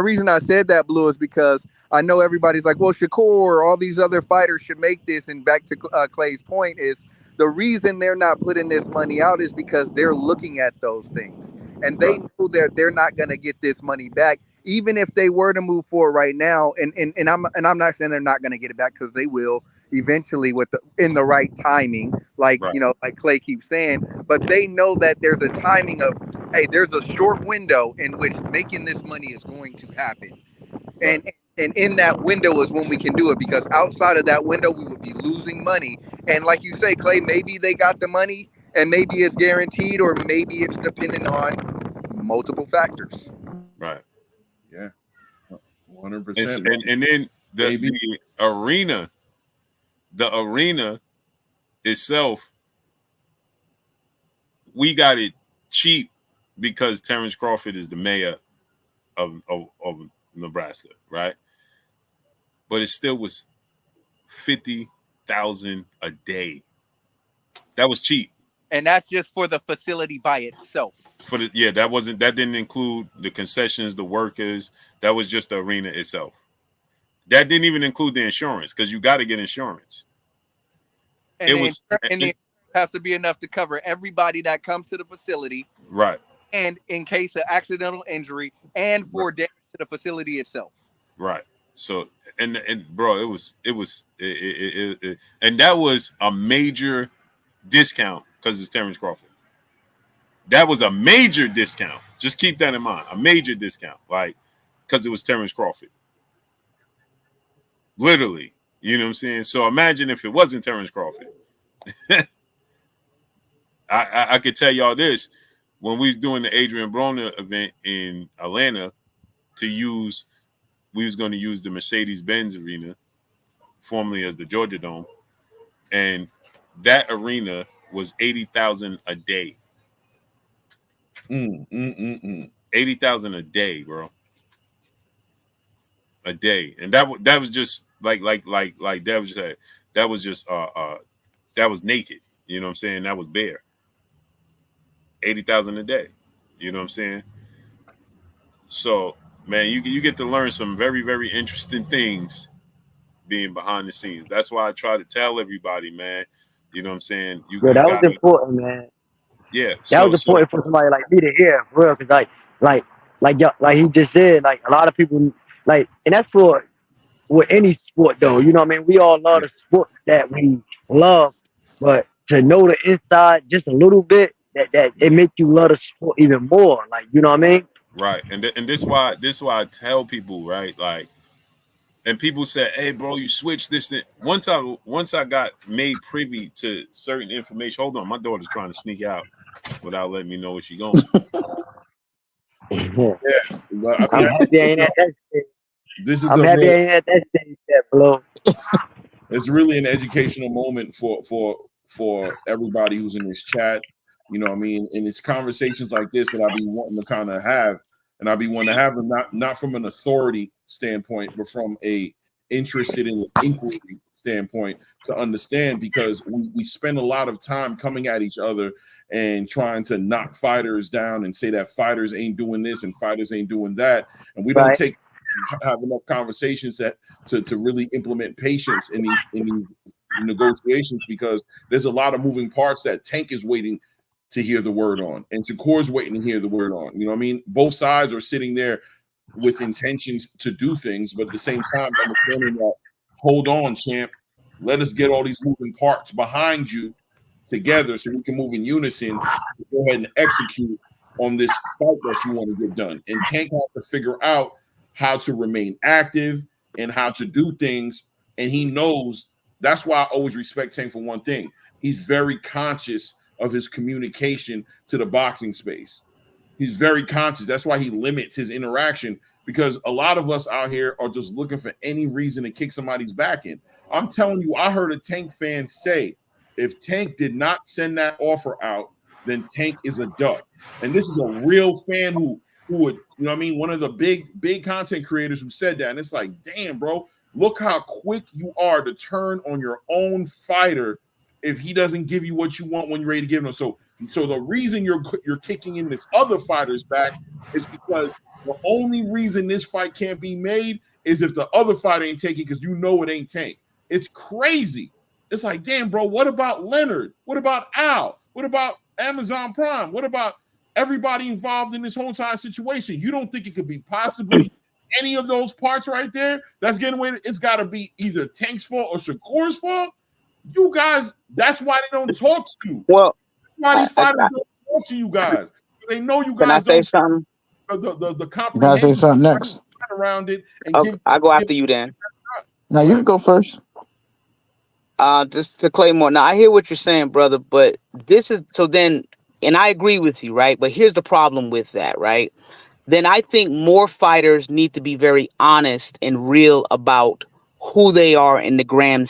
reason I said that, Blue, is because I know everybody's like, well, Shakur or all these other fighters should make this. And back to Clay's point is, the reason they're not putting this money out is because they're looking at those things, and they know that they're not going to get this money back, even if they were to move forward right now. And I'm not saying they're not going to get it back, because they will eventually in the right timing, like like Clay keeps saying. But they know that there's a timing of, hey, there's a short window in which making this money is going to happen, and in that window is when we can do it, because outside of that window we would be losing money. And like you say, Clay, maybe they got the money and maybe it's guaranteed, or maybe it's dependent on multiple factors. Right. Yeah. 100%. And then the arena itself, we got it cheap because Terence Crawford is the mayor of Nebraska, right? But it still was $50,000 a day. That was cheap. And that's just for the facility by itself. That didn't include the concessions, the workers. That was just the arena itself. That didn't even include the insurance, because you got to get insurance. And it has to be enough to cover everybody that comes to the facility. Right. And in case of accidental injury, and for damage to the facility itself. Right. So and bro, it was and that was a major discount because it's Terence Crawford. That was a major discount. Just keep that in mind. A major discount, like, because it was Terence Crawford. Literally, you know what I'm saying? So imagine if it wasn't Terence Crawford. I could tell y'all this. When we was doing the Adrian Broner event in Atlanta, we was going to use the Mercedes-Benz Arena, formerly as the Georgia Dome, and that arena was $80,000 a day. 80,000 a day, bro. A day, and that was just like that was just that was naked. You know what I'm saying? That was bare. 80,000 a day. You know what I'm saying? So, man, you get to learn some very, very interesting things being behind the scenes. That's why I try to tell everybody, man. You know what I'm saying? That was important, man. Yeah, that was important for somebody like me to hear, for real. Because like he just said, like a lot of people and that's for with any sport, though. You know what I mean? We all love the sport that we love, but to know the inside just a little bit, that it makes you love the sport even more. Like, you know what I mean? Right, and this why I tell people, right? Like, and people say, "Hey, bro, you switched this." Once I got made privy to certain information. Hold on, my daughter's trying to sneak out without letting me know where she's going. Yeah, but I'm happy I ain't at that stage. I'm happy I ain't at that stage yet, bro. It's really an educational moment for everybody who's in this chat. You know what I mean? And it's conversations like this that I be wanting to kind of have, and I be wanting to have them not from an authority standpoint, but from a interested in inquiry standpoint to understand, because we spend a lot of time coming at each other and trying to knock fighters down and say that fighters ain't doing this and fighters ain't doing that, and we don't take have enough conversations to really implement patience in these negotiations, because there's a lot of moving parts that Tank is waiting to hear the word on, and Shakur's waiting to hear the word on. You know what I mean? Both sides are sitting there with intentions to do things, but at the same time, understanding that, hold on, champ, let us get all these moving parts behind you together so we can move in unison to go ahead and execute on this fight that you want to get done. And Tank has to figure out how to remain active and how to do things. And he knows, that's why I always respect Tank for one thing. He's very conscious of his communication to the boxing space. He's very conscious. That's why he limits his interaction, because a lot of us out here are just looking for any reason to kick somebody's back in. I'm telling you, I heard a Tank fan say, if Tank did not send that offer out, then Tank is a dud. And this is a real fan who would, you know what I mean, one of the big content creators who said that. And it's like, damn, bro, look how quick you are to turn on your own fighter if he doesn't give you what you want when you're ready to give him. So the reason you're kicking in this other fighter's back is because the only reason this fight can't be made is if the other fighter ain't taking, because you know it ain't Tank. It's crazy. It's like, damn, bro, what about Leonard? What about Al? What about Amazon Prime? What about everybody involved in this whole entire situation? You don't think it could be possibly any of those parts right there that's getting away? It's got to be either Tank's fault or Shakur's fault. You guys, that's why they don't talk to you. Well, that's why these fighters don't talk to you guys. They know you guys can I say don't something? The Can I say something next? around it. And I'll go after you then. Now you can go first. Just to Claymore. Now I hear what you're saying, brother, but this is so then, and I agree with you, right? But here's the problem with that, right? Then I think more fighters need to be very honest and real about who they are in the grand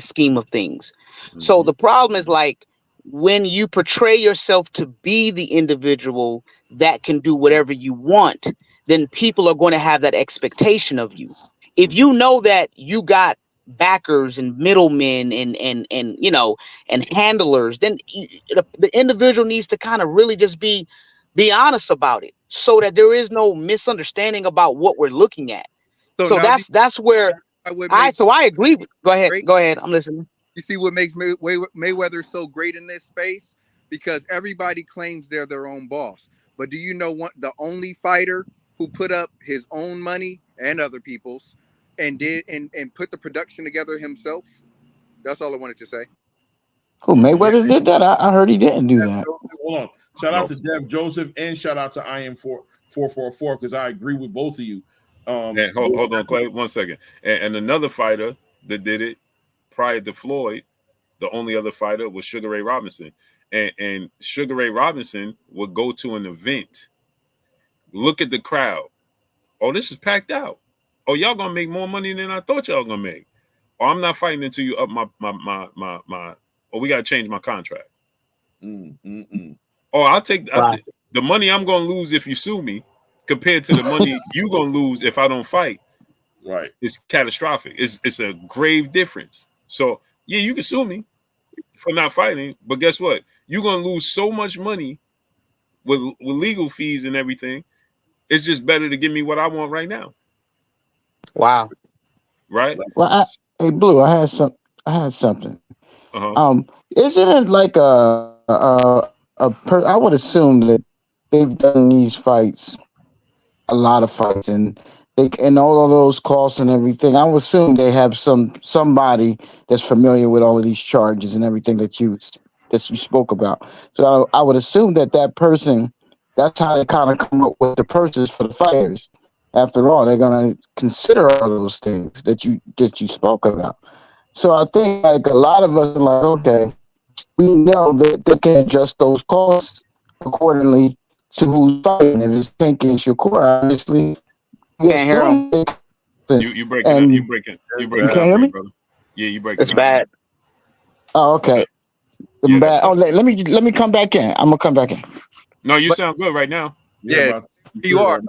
scheme of things. Mm-hmm. So the problem is, like, when you portray yourself to be the individual that can do whatever you want, then people are going to have that expectation of you. If you know that you got backers and middlemen and you know, and handlers, then the individual needs to kind of really just be honest about it, so that there is no misunderstanding about what we're looking at. So that's where I agree. Go ahead. I'm listening. You see what makes Mayweather so great in this space? Because everybody claims they're their own boss. But do you know what? The only fighter who put up his own money and other people's and put the production together himself? That's all I wanted to say. Who, Mayweather did that? I heard he didn't do that. Hold on. Shout out to Dev Joseph and shout out to IM444, because I agree with both of you. Hold on, Clay, 1 second. And another fighter that did it prior to Floyd, the only other fighter was Sugar Ray Robinson. And Sugar Ray Robinson would go to an event, look at the crowd. Oh, this is packed out. Oh, y'all gonna make more money than I thought y'all gonna make. Or I'm not fighting until you up my or we gotta change my contract. Or I'll take the money I'm gonna lose if you sue me compared to the money you gonna lose if I don't fight. Right. It's catastrophic. It's a grave difference. So yeah, you can sue me for not fighting, but guess what? You're gonna lose so much money with legal fees and everything. It's just better to give me what I want right now. Wow. Right? Well, hey Blue, I had something. Isn't it like I would assume that they've done these fights, a lot of fights, and all of those costs and everything. I would assume they have somebody that's familiar with all of these charges and everything that you spoke about. So I would assume that person, that's how they kind of come up with the purses for the fighters. After all, they're gonna consider all those things that you spoke about. So I think, like, a lot of us are like, okay, we know that they can adjust those costs accordingly to who's fighting. If it's Tank and Shakur, obviously, can't hear him. You breaking up. You breaking can't hear me, brother. Yeah, you breaking. It's bad. Oh, okay. Yeah, bad. Oh, let me come back in. I'm gonna come back in. No, you sound good right now. Yeah, you are.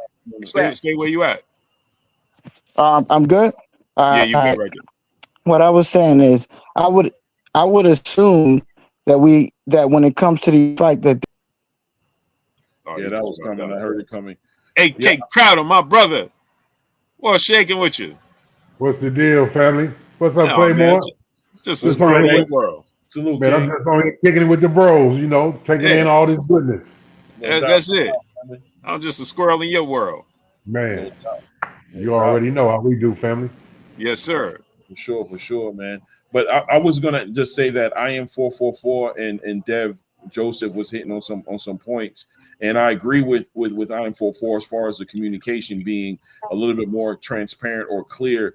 Stay where you at. I'm good. Yeah, you good right there. What I was saying is, I would assume that when it comes to the fight that. Yeah, that was coming. I heard it coming. Hey, Crowder, my brother. Well, shaking with you. What's the deal, family? What's up, No, man, Claymore? just a What's Just on good, squirrel in here your with, man? world. Salute, man, I'm King. just on here kicking it with the bros, taking in Yeah, all this goodness. No doubt, that's it. family. I'm just a squirrel in your world. No Man, doubt, no you doubt. already know how we do, family. Yes, sir. For sure, man. But I was gonna just say that I am 444 and Dev Joseph was hitting on some points, and I agree with I am 44 as far as the communication being a little bit more transparent or clear.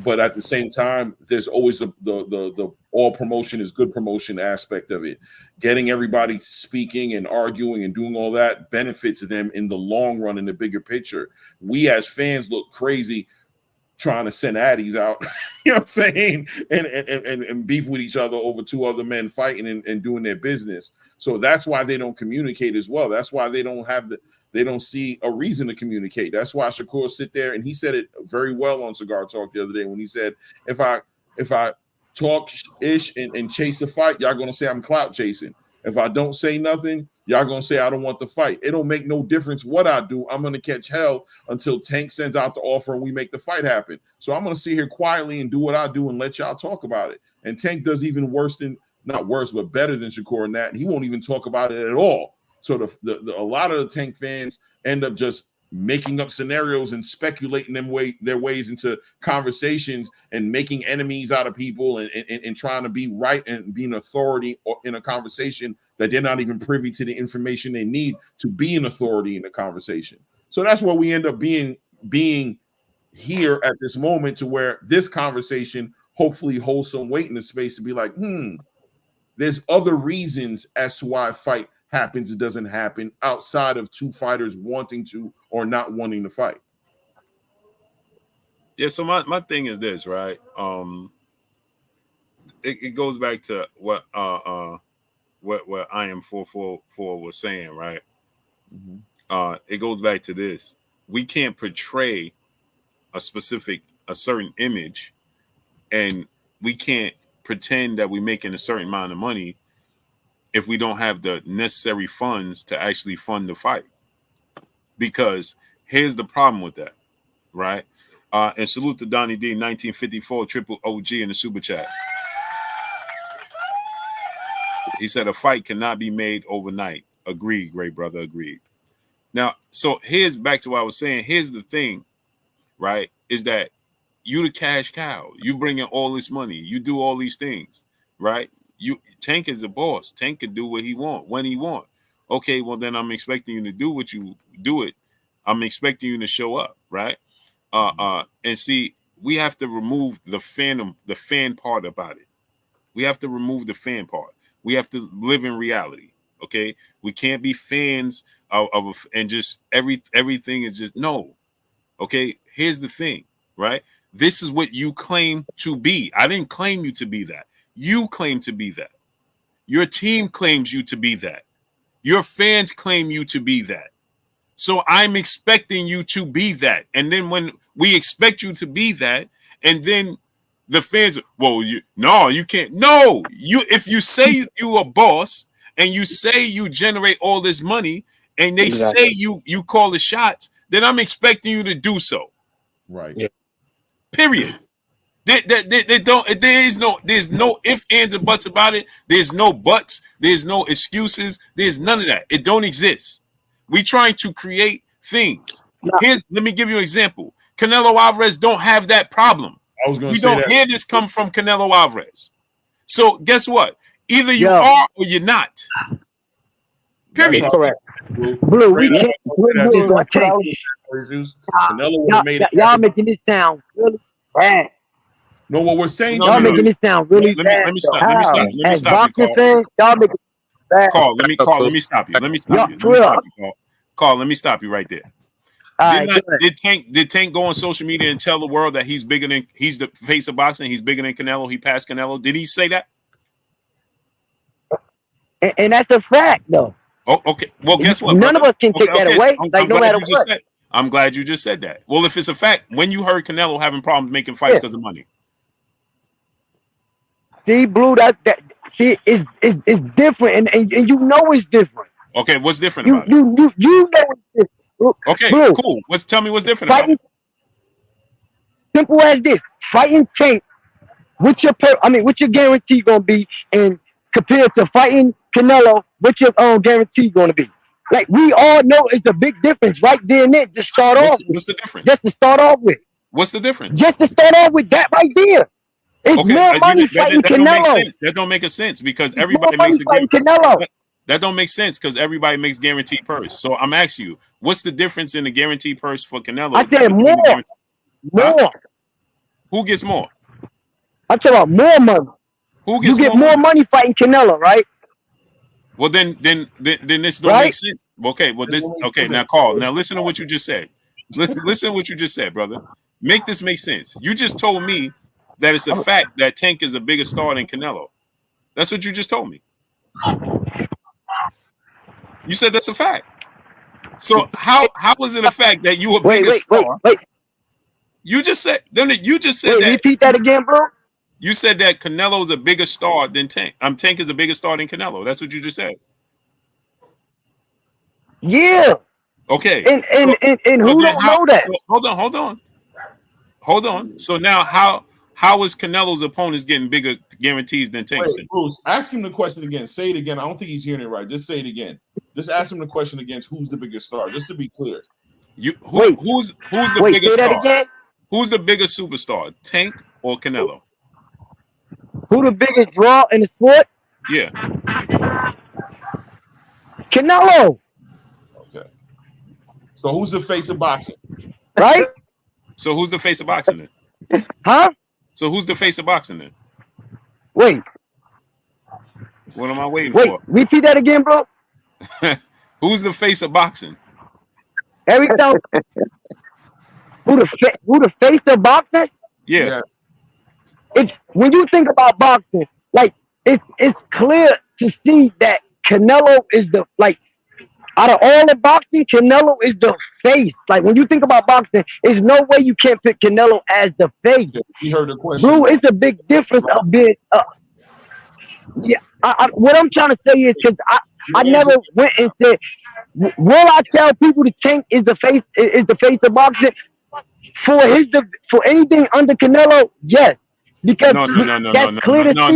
But at the same time, there's always the all promotion is good promotion aspect of it. Getting everybody speaking and arguing and doing all that benefits them in the long run in the bigger picture. We as fans look crazy trying to send addies out, you know what I'm saying, and beef with each other over two other men fighting and doing their business. So that's why they don't communicate as well. That's why they don't see a reason to communicate. That's why Shakur sit there and he said it very well on Cigar Talk the other day when he said, if I talk ish and chase the fight, y'all gonna say I'm clout chasing. If I don't say nothing, y'all gonna say I don't want the fight. It don't make no difference what I do. I'm gonna catch hell until Tank sends out the offer and we make the fight happen. So I'm gonna sit here quietly and do what I do and let y'all talk about it. And Tank does even worse than not worse, but better than Shakur in that. And he won't even talk about it at all. So a lot of the Tank fans end up just making up scenarios and speculating their ways into conversations and making enemies out of people and trying to be right and be an authority in a conversation that they're not even privy to the information they need to be an authority in the conversation. So that's where we end up being here at this moment, to where this conversation hopefully holds some weight in the space to be like, there's other reasons as to why a fight happens, it doesn't happen, outside of two fighters wanting to or not wanting to fight. Yeah, so my thing is this, right? It goes back to what I am 444 was saying, right? It goes back to this. We can't portray a certain image, and we can't pretend that we're making a certain amount of money if we don't have the necessary funds to actually fund the fight. Because here's the problem with that, right? And salute to Donnie D, 1954, triple OG in the super chat. He said a fight cannot be made overnight. Agreed, great brother, agreed. Now, so here's back to what I was saying. Here's the thing, right? Is that you the cash cow. You bring in all this money. You do all these things, right? Tank is the boss. Tank can do what he want when he want. Okay, well then I'm expecting you to do what you do it. I'm expecting you to show up, right? And see, we have to remove the fan part about it. We have to remove the fan part. We have to live in reality. Okay, we can't be fans of and just everything is just no. Okay, here's the thing, right? This is what you claim to be. I didn't claim you to be that. You claim to be that. Your team claims you to be that. Your fans claim you to be that. So I'm expecting you to be that. And then when we expect you to be that, and then the fans, well, you can't. No, if you say you a boss and you say you generate all this money and they say you call the shots, then I'm expecting you to do so. Right. Yeah. Period. There's no ifs, ands, and buts about it. There's no buts. There's no excuses. There's none of that. It don't exist. We trying to create things. Let me give you an example. Canelo Alvarez don't have that problem. I was going We to say don't that. hear this come from Canelo Alvarez. So guess what? Either you are or you're not. Period. Correct. Blue, we can't. Blue, I can't. Y'all making this sound really bad. No, what we're saying, y'all making this sound really bad. Let me stop you, fans, y'all making it bad. Let me stop you. Carl, let me stop you right there. Did Tank go on social media and tell the world that he's the face of boxing, he's bigger than Canelo, he passed Canelo? Did he say that? And that's a fact, though. Oh, okay. Well, guess what? None of us can take that away. No matter what. I'm glad you just said that. Well, if it's a fact, when you heard Canelo having problems making fights because of money? See, Blue, it's different, and you know it's different. Okay, what's different about it? You know it's different. Okay, Blue, cool. Tell me what's different about it. simple as this: fighting Tank. What's your guarantee gonna be, and compared to fighting Canelo, what's your guarantee gonna be? Like we all know, it's a big difference right there and then. Just start off with. What's the difference? Just to start off with. What's the difference? Just to start off with that right there. It's Okay, more money fighting that don't make Canelo. sense. That don't make a sense because It's everybody more makes money a fighting Canelo. that don't make sense because everybody makes guaranteed purse. So I'm asking you, what's the difference in the guaranteed purse for Canelo? I said more. More. Who gets more? I'm talking about more money. Who gets You get more money fighting Canelo, right? Well, then this don't make sense. Okay, well now Carl. Now listen to what you just said. Listen to what you just said, brother. Make this make sense. You just told me that it's a fact that Tank is a bigger star than Canelo. That's what you just told me. You said that's a fact. So how is it a fact that you a bigger star? Wait. You just said that. Repeat that again, bro. You said that Canelo is a bigger star than Tank. Tank is a bigger star than Canelo. That's what you just said. Yeah. Okay. And who don't know that? Hold on. So now how is Canelo's opponents getting bigger guarantees than Tank's? Bruce, ask him the question again. Say it again. I don't think he's hearing it right. Just say it again. Just ask him the question again. Who's the biggest star? Just to be clear. Who's the biggest say that star? Again? Who's the biggest superstar? Tank or Canelo? Who the biggest draw in the sport? Yeah. Canelo. Okay. So who's the face of boxing? Right? So who's the face of boxing then? Huh? So who's the face of boxing then? Wait. What am I waiting for? Repeat that again, bro. Who's the face of boxing? Every time. Who the face of boxing? Yeah. It's when you think about boxing, like it's clear to see that Canelo is out of all the boxing, Canelo is the face. Like when you think about boxing, there's no way you can't pick Canelo as the face. He heard the question. Bro, it's a big difference of being. What I'm trying to say is because I never went and said, will I tell people to Tank is the face of boxing for anything under Canelo? Yes. Because that's clear to see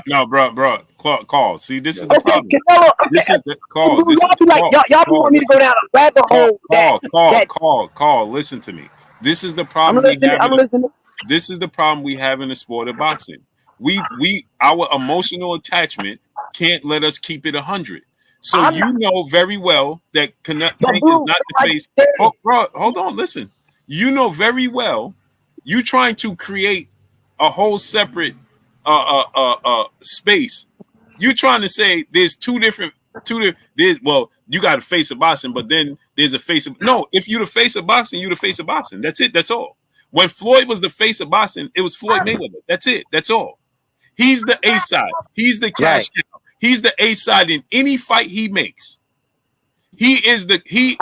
no, bro. Call. See, this is the problem. Canelo, this is the call. Y'all want me to go down a rabbit hole. Call. Listen to me. This is the problem I'm listening. This is the problem we have in the sport of boxing. Our emotional attachment can't let us keep it 100. So you know very well that Tank is not the face. Oh, bro, hold on. Listen. You know very well you trying to create a whole separate space. You trying to say there's you got a face of boxing, but then there's a face of if you the face of boxing, you the face of boxing. That's it. That's all. When Floyd was the face of boxing, it was Floyd Mayweather. That's it. That's all. He's the A side. He's the cash cow. He's the A side in any fight he makes. He is the he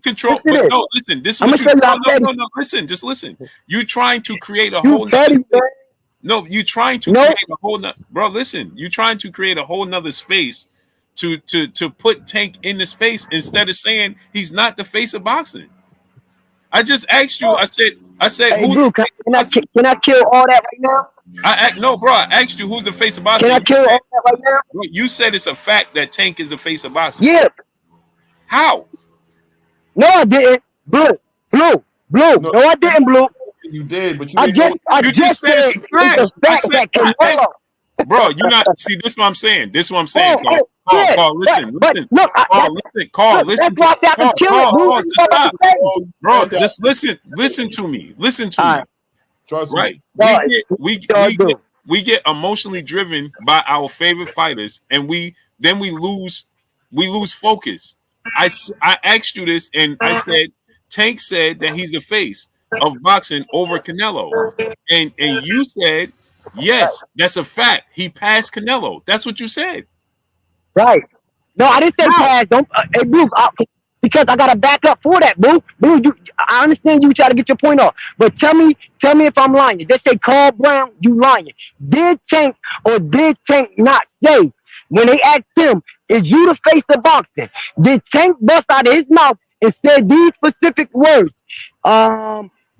control. But no, listen. This is what you. Listen. Just listen. You trying to create a whole. No, you trying to create a whole. Bro, listen. You trying to create a whole nother space to put Tank in the space instead of saying he's not the face of boxing. I just asked you. I said. Hey, Drew, can I kill all that right now? No, bro. I asked you who's the face of boxing. Can I kill all that right now? You said it's a fact that Tank is the face of boxing. Yeah. How? No, I didn't. Blue. No, I didn't, Blue. You did, but I just said it's a fact that Canelo. Bro, you not see this is what I'm saying. Carl, listen. Carl, listen. Bro, just listen to me. Trust me. We get emotionally driven by our favorite fighters, and we lose focus. I asked you this, and I said Tank said that he's the face of boxing over Canelo, and you said yes, that's a fact. He passed Canelo. That's what you said. Right. No, I didn't say pass. Don't, hey, Blue, because I got to back up for that, Blue. I understand you try to get your point off, but tell me if I'm lying. They say Carl Brown, you lying. Did Tank not say when they asked him, is you the face of boxing? Did Tank bust out of his mouth and said these specific words?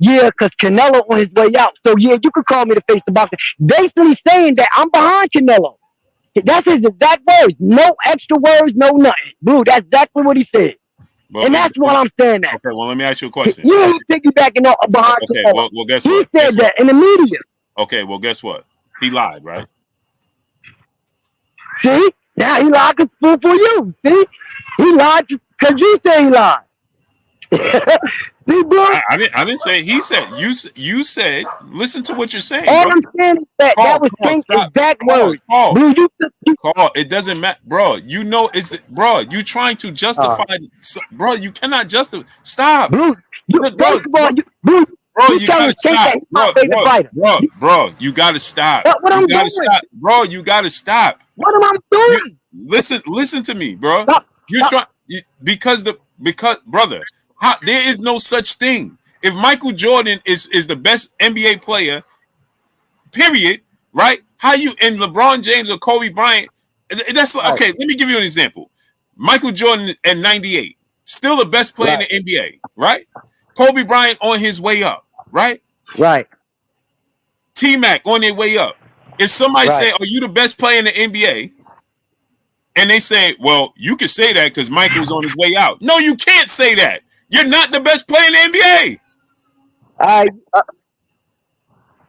Yeah, because Canelo on his way out. So yeah, you could call me the face of boxing. Basically saying that I'm behind Canelo. That's his exact words. No extra words, no nothing. Blue, that's exactly what he said. Well, And that's what I'm saying at. okay. Well, let me ask you a question. You ain't piggybacking up behind Okay. Canelo. Well, guess He what? said that in the media. Okay. Well, guess what? He lied, right? See? Now he lied for you. See? He lied because you say he lied. See, bro? I didn't say he said. You said. Listen to what you're saying, All bro. I'm saying is that that was Tank's exact words. Blue, Call. It doesn't matter, bro. You know it's bro. You trying to justify, bro? You cannot justify. Stop, Blue. First of all, bro. you You telling gotta Tank stop, that he's my favorite fighter. bro. You gotta stop. What You I'm gotta doing? stop, bro. You gotta stop. What am I doing? Listen to me, bro. Stop. You're trying because brother, there is no such thing. If Michael Jordan is the best NBA player, period, right? How you and LeBron James or Kobe Bryant? That's okay. Let me give you an example. Michael Jordan at 98, still the best player in the NBA, right? Kobe Bryant on his way up, right? Right. T-Mac on their way up. If somebody say, "Are you the best player in the NBA?" and they say, "Well, you can say that because Michael's on his way out." No, you can't say that. You're not the best player in the NBA.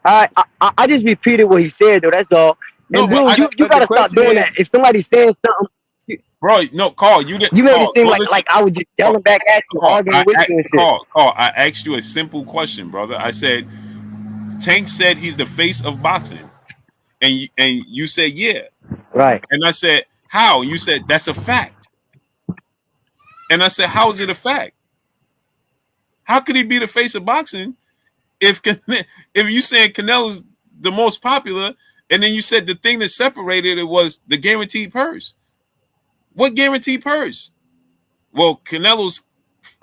I just repeated what he said, though. That's all. No, And Blue, but you gotta stop doing that. If somebody's saying something, bro, no, Carl, you didn't. You made it seem well, like I was just yelling back at you, arguing with you and shit. Carl, I asked you a simple question, brother. I said, Tank said he's the face of boxing, and you said yeah, right. And I said how? And you said that's a fact. And I said, how is it a fact? How could he be the face of boxing if you saying Canelo's the most popular, and then you said the thing that separated it was the guaranteed purse? What guaranteed purse? Well, Canelo's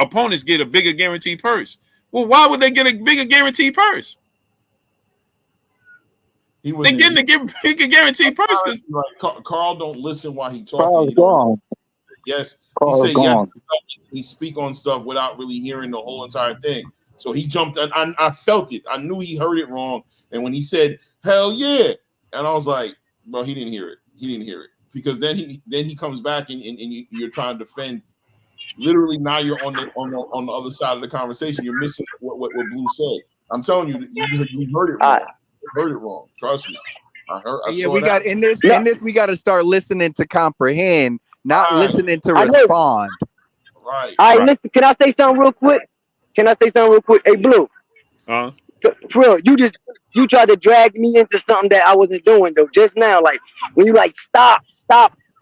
opponents get a bigger guaranteed purse. Well, why would they get a bigger guaranteed purse? They're getting a bigger guaranteed purse. Like, Carl don't listen while he Carl's talking. gone. Yes, Carl's he said gone. yes. He speak on stuff without really hearing the whole entire thing. So he jumped. I felt it. I knew he heard it wrong. And when he said "hell yeah," and I was like, "Bro, he didn't hear it. He didn't hear it." Because then he comes back and you're trying to defend. Literally, now you're on the other side of the conversation. You're missing what Blue said. I'm telling you, you heard it wrong. You heard it wrong. Trust me. We got in this. We got to start listening to comprehend, not listening to respond. Right. All right, listen. Can I say something real quick? Hey, Blue. For real, you tried to drag me into something that I wasn't doing though. Just now, like when you like stop.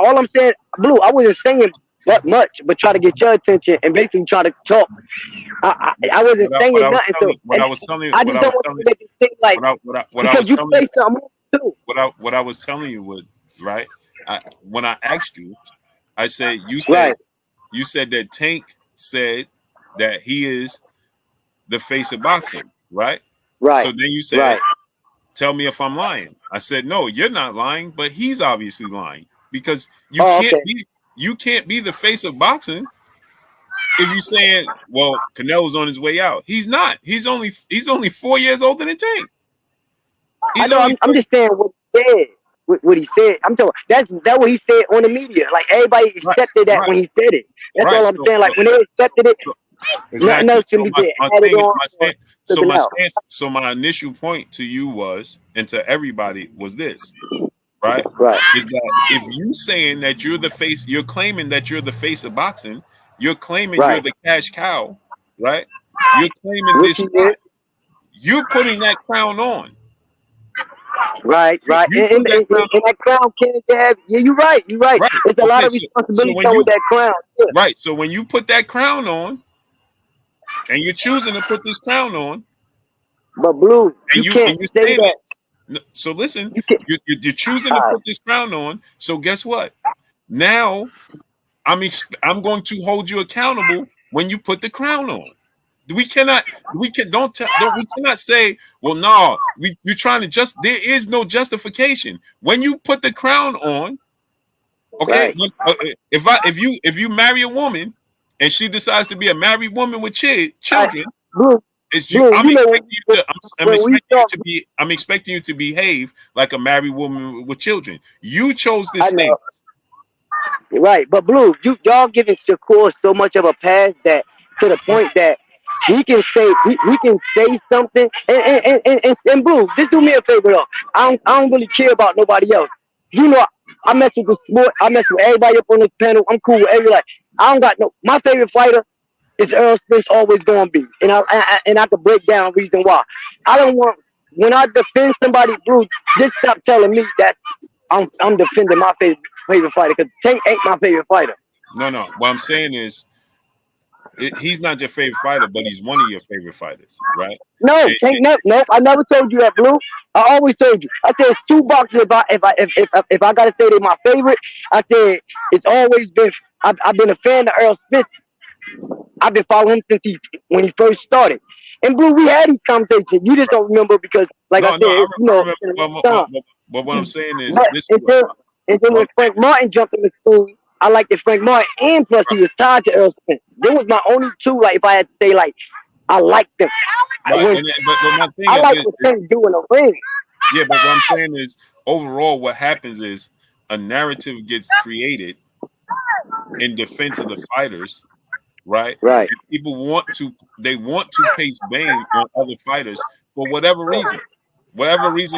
All I'm saying, Blue, I wasn't saying that much, but try to get your attention and basically try to talk. I wasn't saying nothing. So what I was telling you, I just don't want to make it seem like because you say something too. What I was telling you was right. When I asked you, I said you said that Tank said that he is the face of boxing, right? Right. So then you said, tell me if I'm lying. I said, no, you're not lying, but he's obviously lying because you can't be the face of boxing if you're saying, well, Canelo's on his way out. He's not. He's only 4 years older than Tank. I know. I'm just saying what he said. What he said. I'm talking. That's what he said on the media. Like everybody accepted that when he said it. That's all I'm saying. Like when they accepted it, nothing else can be said. So my initial point to you was, and to everybody was this, right? Is that if you saying that you're the face, you're claiming that you're the face of boxing, you're claiming you're the cash cow, right? You're claiming this spot. You're putting that crown on. Right. And that crown can't have. Yeah, you're right. There's a lot of responsibility with that crown. Yeah. Right. So when you put that crown on, and you're choosing to put this crown on, but Blue, you can't say that. So listen, you're choosing to put this crown on. So guess what? Now, I'm going to hold you accountable when you put the crown on. We cannot say, well, no, you're trying to there is no justification. When you put the crown on, okay, if you marry a woman and she decides to be a married woman with children, It's you. Blue, you know, when we talk, I'm expecting you to behave like a married woman with children. You chose I this know, thing. right? But Blue, y'all giving Shakur so much of a pass that to the point that he can say something. And Blue, just do me a favor though. I don't really care about nobody else. You know, I mess with the sport. I mess with everybody up on this panel. I'm cool with everybody. I don't got no. My favorite fighter is Earl Spence. Always gonna be, and I could break down reason why. I don't want when I defend somebody, Blue. Just stop telling me that I'm defending my favorite fighter because Tank ain't my favorite fighter. No. What I'm saying is, he's not your favorite fighter, but he's one of your favorite fighters, right? No, And, Tank, no, nope. I never told you that, Blue. I always told you. I said it's two boxers. If I gotta say they're my favorite, I said it's always been. I've been a fan of Earl Spence. I've been following him when he first started. And Blue, we had these conversations. You just don't remember because, like I said, no, it's, I it's remember. been a long time. But what I'm saying is, But this is and then, and then what when Frank Martin jumped in the scene, I liked it Frank Martin, and plus he was tied to Earl Spence. There was my only two. Like if I had to say, like I liked them. right. But my thing I is like this. what Tank do in the ring. Yeah, but what I'm saying is, overall, what happens is a narrative gets created in defense of the fighters, right? Right. And people want to place blame on other fighters for whatever reason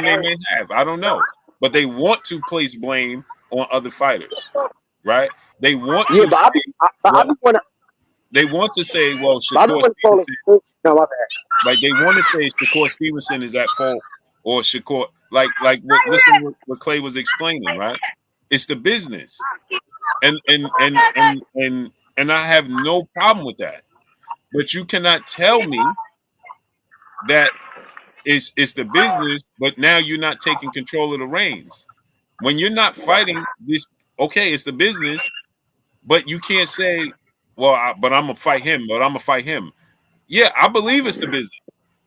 they may have. I don't know, but they want to place blame on other fighters, right? They want Yeah, to but say, I well, be wanna, they want to say, well, but I be Shakur wanna call Stevenson, it. No, my bad. like they want to say Shakur Stevenson is at fault, or Shakur, like what listen to what Clay was explaining, right? It's the business, and I have no problem with that. But you cannot tell me that it's the business, but now you're not taking control of the reins. When you're not fighting this, okay, it's the business, but you can't say, well, but I'm gonna fight him, but I'm gonna fight him. Yeah, I believe it's the business.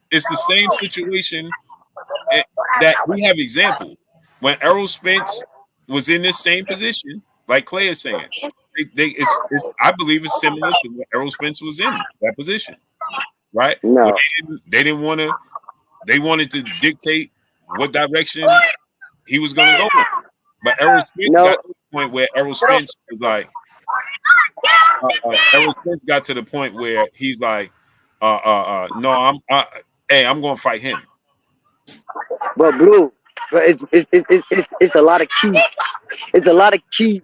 It's the same situation that we have examples. When Errol Spence was in this same position, like Clay is saying, I believe it's similar to what Errol Spence was in that position, right? Where No, they didn't want to, they wanted to dictate what direction he was going to go in. But Errol Spence no, got to the point where Errol Spence was like, Errol Spence got to the point where he's like, no, hey, I'm going to fight him. but Blue, but it's a lot of key. It's a lot of key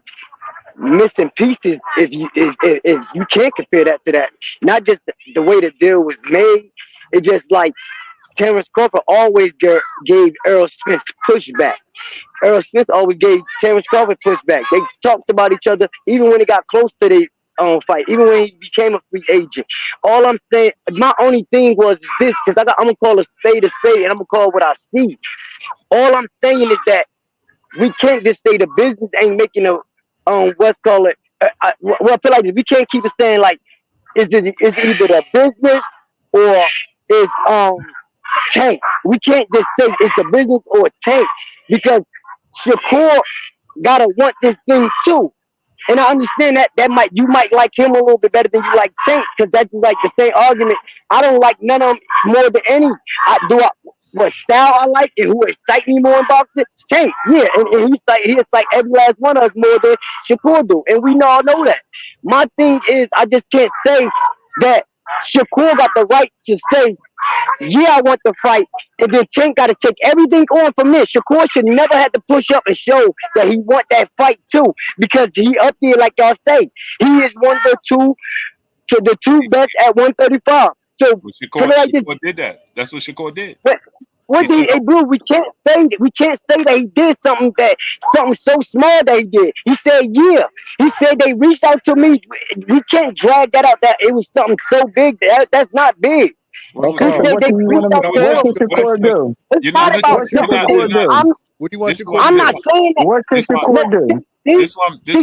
missing pieces if you can't compare that to that. Not just the way the deal was made. It's just like Terence Crawford always gave Earl Smith pushback. Earl Smith always gave Terence Crawford pushback. They talked about each other even when it got close to the fight, even when he became a free agent. All I'm saying, my only thing was this, because I'm going to call a spade, and I'm going to call what I see. All I'm saying is that we can't just say the business ain't making a, what's called it, well, I feel like this. We can't keep it saying like, it's either the business or it's Tank. We can't just say it's the business or Tank because Shakur gotta want this thing too. And I understand that you might like him a little bit better than you like Tank because that's like the same argument. I don't like none of them more than any. What style I like and who excite me more in boxing? Tank, yeah, and he excite every last one of us more than Shakur do, and we all know that. My thing is, I just can't say that Shakur got the right to say, yeah, I want to fight. And then Tank got to take everything on from this. Shakur should never have to push up and show that he want that fight too, because he up there, like y'all say, he is one of the two best at 135. So Well, put it like this. Shakur did that. That's what Shakur did. What He did said, he do? We can't say that he did something so small that he did. He said, yeah. He said they reached out to me. We can't drag that out. That it was something so big. That's not big. what He Okay, said what they do you want reached to? out no, to What him. should Shakur do? It's you know, not listen, about What should him. Shakur do? What do you want this is what, Shakur to I'm do? not saying that. What should this one, Shakur do? See, this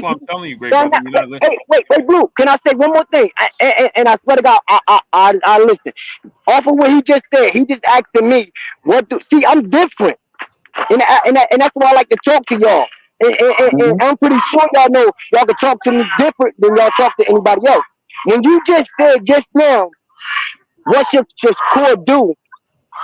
one I'm telling you, great Son, brother. You're not listening. wait, Blue. Can I say one more thing? And I swear to God, I listen. Off of what he just said, he just asking me what do. See, I'm different, and that's why I like to talk to y'all. And Mhm. I'm pretty sure y'all know y'all can talk to me different than y'all talk to anybody else. When you just said just now what should Shakur do?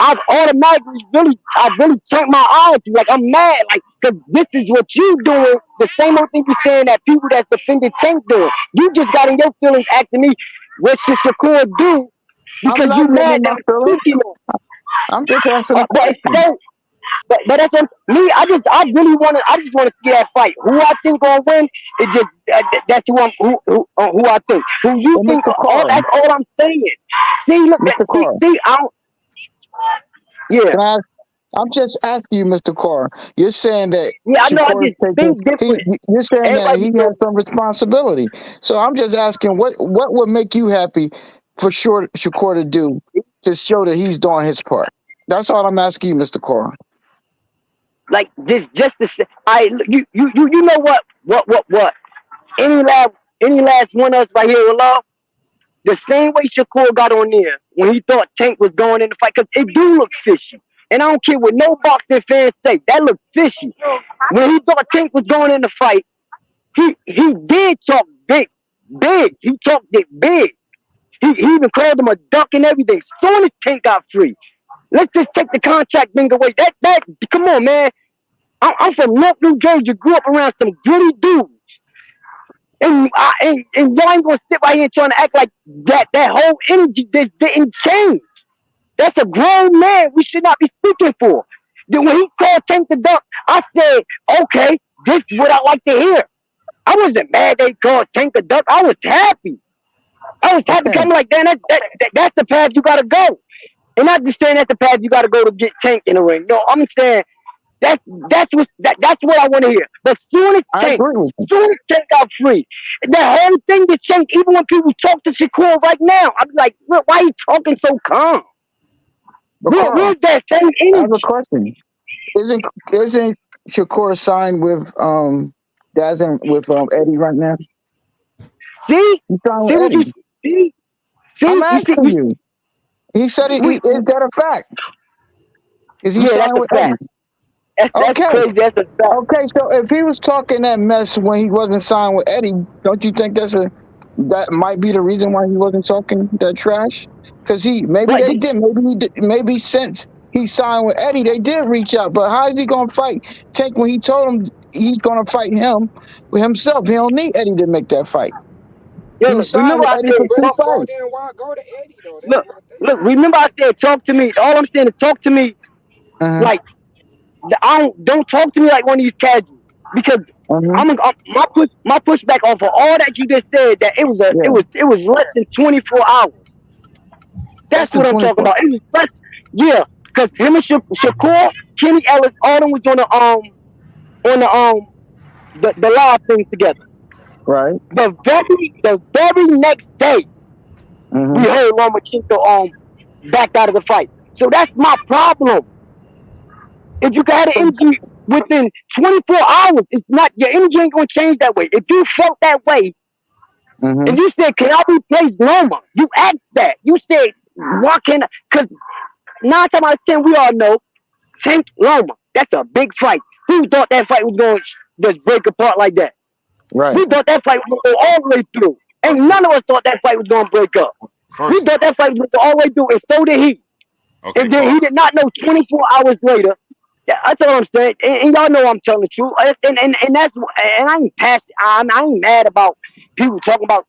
I've automatically I really turned my eye to you. Like I'm mad, like because this is what you doing. The same old thing you saying that people that's defended Tank doing. You just got in your feelings asking me what should Shakur do I'm because not you getting mad in my that feelings. 50 man. I'm just asking a But it's question. so. But that's what, me. I really want to. I just want to see that fight. Who I think gonna win? It just that's who I think. Who you Well, think? Mr. All Carr, that's all I'm saying. See, look at Mr. Carr, see. I don't. Yeah, can I ask? I'm just asking you, Mr. Carr. You're saying that yeah. I know. I Shakur is just taking. think different. You're saying that Everybody he be has so. some responsibility. So I'm just asking, what would make you happy for sure Shakur to do to show that he's doing his part? That's all I'm asking you, Mr. Carr. Like this, just to say, you know what? Any last one of us right here with love. The same way Shakur got on there when he thought Tank was going in the fight, because it do look fishy. And I don't care what no boxing fans say, that looked fishy. When he thought Tank was going in the fight, he did talk big. He talked it big. He even called him a duck and everything. Soon as Tank got free, let's just take the contract thing away. That come on, man. I'm from North New Jersey. Grew up around some gritty dudes. And y'all ain't gonna sit right here trying to act like that whole energy just didn't change. That's a grown man we should not be speaking for. Then when he called Tank the Duck, I said, okay, this is what I like to hear. I wasn't mad they called Tank the Duck. I was happy. I was happy Okay. because I'm like, damn, that's the path you gotta go. And not just saying that's the path you gotta go to get Tank in the ring. No, I'm saying that's what I want to hear. But I agree with you. soon as Tank got free, the whole thing just changed. Even when people talk to Shakur right now, I'm like, look, why you talking so calm? But Carl, Where's that same I have a energy? question. Isn't Shakur signed with Dazn with Eddie right now? See, He signed with see what you Eddie. see, I'm see, asking you. He said we, is that a fact? Is he yeah, that's signed a with fact. Eddie? That's Okay. crazy. That's a fact. Okay, so if he was talking that mess when he wasn't signed with Eddie, don't you think that might be the reason why he wasn't talking that trash? Because maybe But they did, maybe since he signed with Eddie, they did reach out. But how is he gonna fight Tank when he told him he's gonna fight him with himself? He don't need Eddie to make that fight. yeah, He look, signed remember with I Eddie said for two But so fights. then why go to Eddie though? That's look, my thing. look. Remember I said talk to me. All I'm saying is talk to me Uh-huh. like I don't talk to me like one of these casuals because Uh-huh. my pushback off of all that you just said that Yeah. it was less than 24 hours. That's That's the what I'm talking 24. about. It was less, yeah, because him and Shakur, Kenny Ellis, all them was on the live thing together. Right. The very next day we Uh-huh. heard Lomachenko backed out of the fight. So that's my problem. If you got an energy within 24 hours, it's not your energy ain't gonna change that way. If you felt that way, Uh-huh. and you said, "Can I replace Loma?" You asked that. You said, "Why can?" Because 9 times out of 10, we all know Tank Loma. That's a big fight. Who thought that fight was going to just break apart like that? Right. We thought that fight was going to go all the way through. Ain't none of us thought that fight was going to break up. We First, thought that fight was going to go all the way through, and so did he. okay, And then Carl. he did not know 24 hours later. Yeah, that's all I'm saying. And y'all know I'm telling the truth. And that's and I ain't past. I ain't mad about people talking about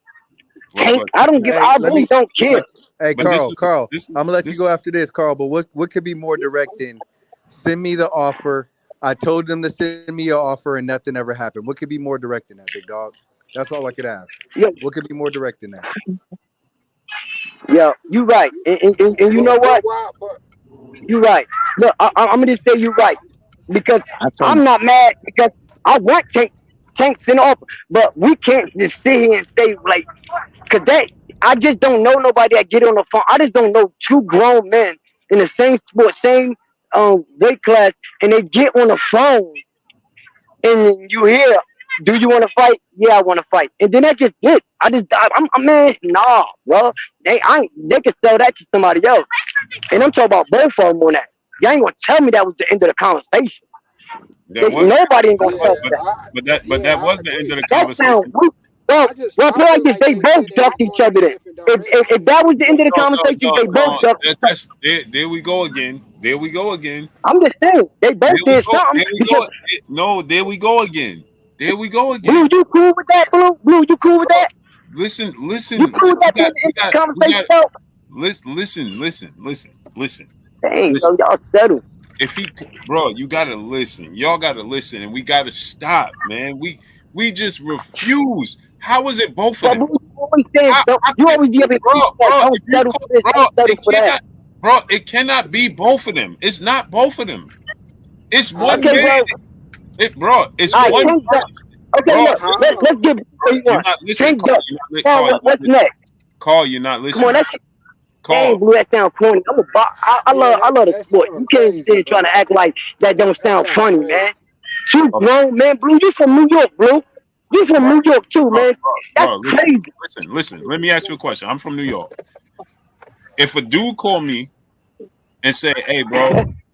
But Tank. but this is Hey, I let really me. don't this care. is Hey, but this Carl, is Carl, this I'm gonna let you this go after this, Carl. But what could be more direct than send me the offer? I told them to send me an offer, and nothing ever happened. What could be more direct than that, big dog? That's all I could ask. Yeah, What could be more direct than that? yeah, you right. And you know But what? why? But You right. Look, I'm gonna just say you right because I told him. I'm not mad because I want Tank sent off, but we can't just sit here and say like, cause that I just don't know nobody that get on the phone. I just don't know two grown men in the same sport, same weight class, and they get on the phone and you hear, "Do you want to fight?" "Yeah, I want to fight." And then that's just it. I'm man, nah, bro. They can sell that to somebody else. And I'm talking about both of them on that. Y'all ain't gonna tell me that was the end of the conversation. that was Nobody ain't gonna yeah, tell me but that. but that I was the end of agree. the That conversation. sounds weak. Well, I feel like this. They they both said they ducked was each going in other. a Then, different direction. if that was the end of the No, conversation, no, they no, both no. ducked each other. There we go again. There we go again. I'm just saying they both There we did go. something There we because go. No, there we go again. There we go Blue, again. you cool with that? Blue, you cool with Bro, that? listen, You listen. cool with that being the end of the conversation, though? Listen. Dang, Listen. yo, y'all settle. If he, bro, you gotta listen. Y'all gotta listen, and we gotta stop, man. We just refuse. How is it both of But them? Blue, you always saying don't. How You can it, always giving people that bro? don't If you settle call, for this, bro, don't settle for that. it cannot be both of them. It's not both of them. It's I one Okay, man. mean, well, It's all right, one Tank duck. person. Okay, Bro, look, let's how? get where you you're want. not listening. Tank duck. Carl, you're not What's listening. next? Carl, you're not Come on, listening. that shit. Dang, Carl, Blue, that sound corny. Yeah, I love the that sport. sound You can't crazy, sit here trying bro. to act like that don't That sound sound funny, crazy. man. You okay, grown, man. Blue, you from New York, Blue. You from bro, New York too, man. That's listen, crazy. listen. Let me ask you a question. I'm from New York. If a dude call me and say, "Hey, bro,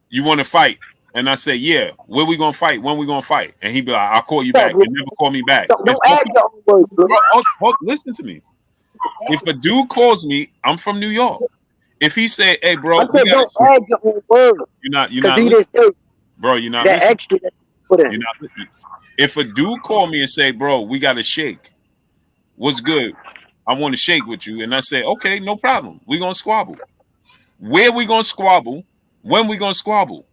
you want to fight?" and I say, "Yeah," where we gonna fight? When we gonna fight? And he be like, "I'll call you What's up, back." Blue? And never call me back. It's Don't add your own words, Blue. bro, listen to me. If a dude calls me, I'm from New York. If he say, "Hey, bro, I we said gotta," don't add your own words you're because not he listening, didn't say bro. You're not that listening. extra that you put in. You're not listening. If a dude call me and say, "Bro, we got to shake," what's good? I want to shake with you, and I say, "Okay, no problem. We gonna squabble. Where we gonna squabble? When we gonna squabble?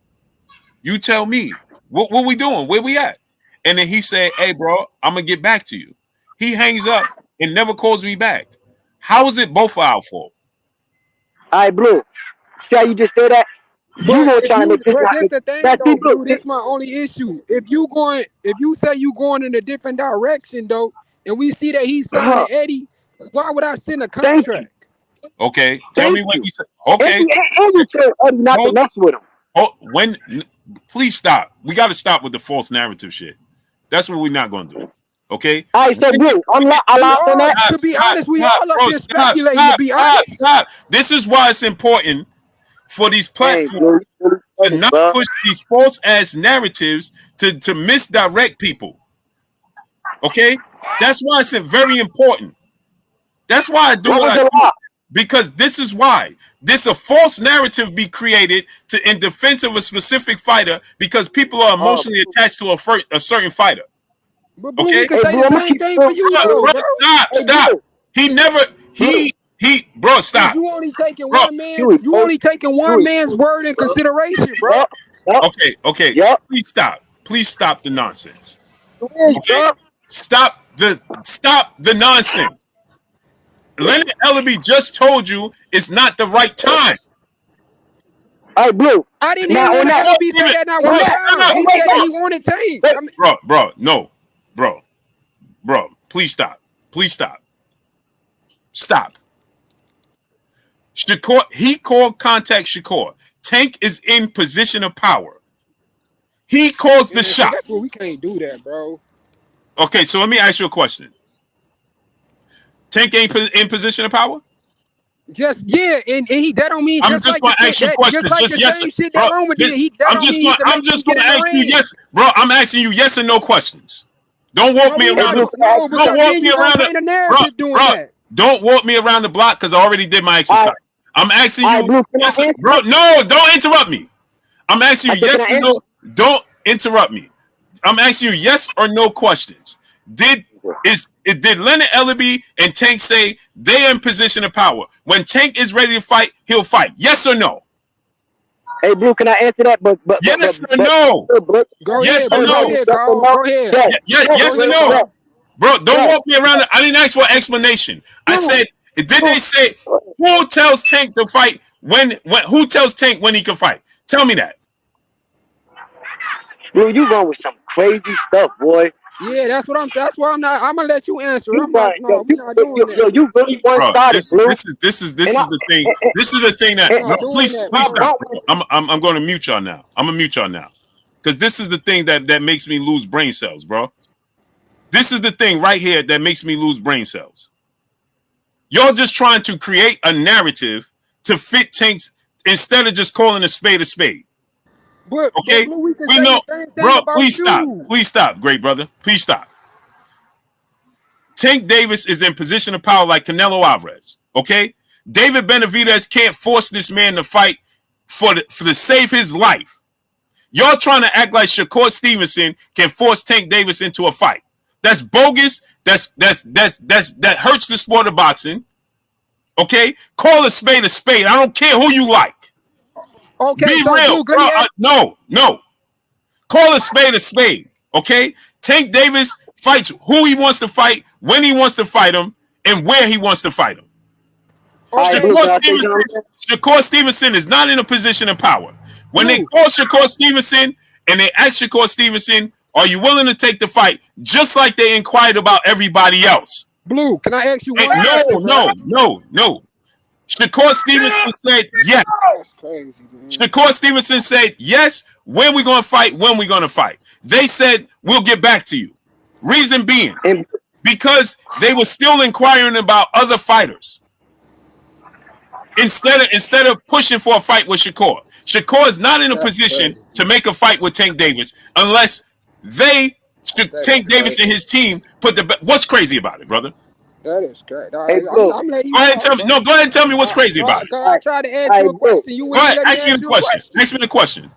You tell me. What we doing? Where we at?" And then he said, "Hey, bro, I'm gonna get back to you." He hangs up and never calls me back. How is it both our fault? All right, Blue. See how you just said that? You But gonna if try to you, make this but not this make the thing that. See, though, Blue. Blue. See, This my only issue. If you say you going in a different direction though, and we see that he's signing Eddie, why would I send a thank you, contract? Okay, tell thank me what you. he said. And Okay, you told Eddie not to hold, mess with him. when. Please stop. We got to stop with the false narrative shit. That's what we're not gonna do. Okay. All right, so Blue, allow on that. To be honest, we Stop, all up bro. here speculating. To be honest, Stop. This is why it's important for these Dang, platforms Blue, you really to funny, not bro. push these false ass narratives to misdirect people. Okay, that's why it's very important. That's why I do What what was I the do, lie? because this is why this a false narrative be created in defense of a specific fighter because people are emotionally attached to a certain fighter. but Blue, we Okay, could Hey, say Blue, the I'm gonna same keep thing for Blue. you though, Blue. bro, bro. Hey, stop. Blue, He never Blue. bro, Cause stop, you only taking bro. one man. Huey, You bro. only taking one Huey, man's word in bro. consideration, bro. Yup, yup, Okay. yup. Please stop the nonsense. You is, Okay, bro. stop the nonsense. Leonard Ellaby just told you it's not the right time. All right, Blue. I didn't hear Now on Leonard that, Ellaby say that not on one that. time. Stop, He Wait, said that he wanted Tank. wait. I mean, bro. No, bro. Please stop. Please stop. Stop. Shakur, he called contact Shakur. Tank is in position of power. He calls the man, see, shot. that's what we can't do that, bro. Okay, so let me ask you a question. Tank ain't in position of power? Just yeah, and he that don't mean I'm just just like the gonna ask you a just question. like Just the yes, same shit bro. that Roman did. He that don't mean he can I'm make him just get gonna in the ask you ring. yes, bro. I'm asking you yes and no questions. Don't walk No, me we Hey, around not Blue, the can I ask no, you a don't because question? walk then me you gonna around the paint a bro, narrative doing bro. that. Don't walk me around the block because I already did my All exercise. right, I'm asking all right, you Blue, can yes, I answer bro. that? No, don't interrupt me. I'm asking I you said, can yes I and answer? no. Don't interrupt me. I'm asking you yes or no questions. Did Leonard Ellaby and Tank say they're in position of power? When Tank is ready to fight, he'll fight. Yes or no? Hey, Blue, can I answer that? Yes or no? But Go Yes ahead, or bro. Go no? ahead, yes or Carl. no? Go ahead. Yes, Go Yes or ahead, no? yes, Carl. Bro, don't yes, walk me around. I didn't ask for an explanation. I Blue, said, did Blue, they say who tells Tank to fight when who tells Tank when he can fight? Tell me that. Blue, you going with some crazy stuff, boy. Yeah, that's what I'm saying. That's why I'm not. I'm gonna let you answer. You I'm not. got No, we not doing that. you really one Bro, sided, this Blue. this is this is this And I is the thing. and, This is the thing that We and, no, not doing please that, my bro. stop, bump bro. I'm going to mute y'all now. I'm gonna mute y'all now. Because this is the thing that makes me lose brain cells, bro. This is the thing right here that makes me lose brain cells. Y'all just trying to create a narrative to fit Tank's instead of just calling a spade a spade. But Okay? Blue, we can We say know, the same thing bro, about please stop. you. Please stop, great brother. Please stop. Tank Davis is in position of power like Canelo Alvarez. Okay, David Benavidez can't force this man to fight to save his life. Y'all trying to act like Shakur Stevenson can force Tank Davis into a fight. That's bogus. That hurts the sport of boxing. Okay, call a spade a spade. I don't care who you like. Okay, Be so real, Duke, let me ask. no. Call a spade a spade. Okay, Tank Davis fights who he wants to fight, when he wants to fight him, and where he wants to fight him. Okay. Shakur Stevenson is not in a position of power. When they call Shakur Stevenson and they ask Shakur Stevenson, "Are you willing to take the fight?" Just like they inquired about everybody else. Blue, can I ask you one question? No. Shakur Stevenson said yes. That's crazy, man. Shakur Stevenson said yes. When we going to fight? When we going to fight? They said we'll get back to you. Reason being, because they were still inquiring about other fighters instead of pushing for a fight with Shakur. Shakur is not in a position to make a fight with Tank Davis unless Tank Davis and his team put the. What's crazy about it, brother? That is great. I'm letting you go ahead and tell me. No, go ahead and tell me what's crazy about it. I tried to ask you a question. You wouldn't let me ask you a question. Ask me the question.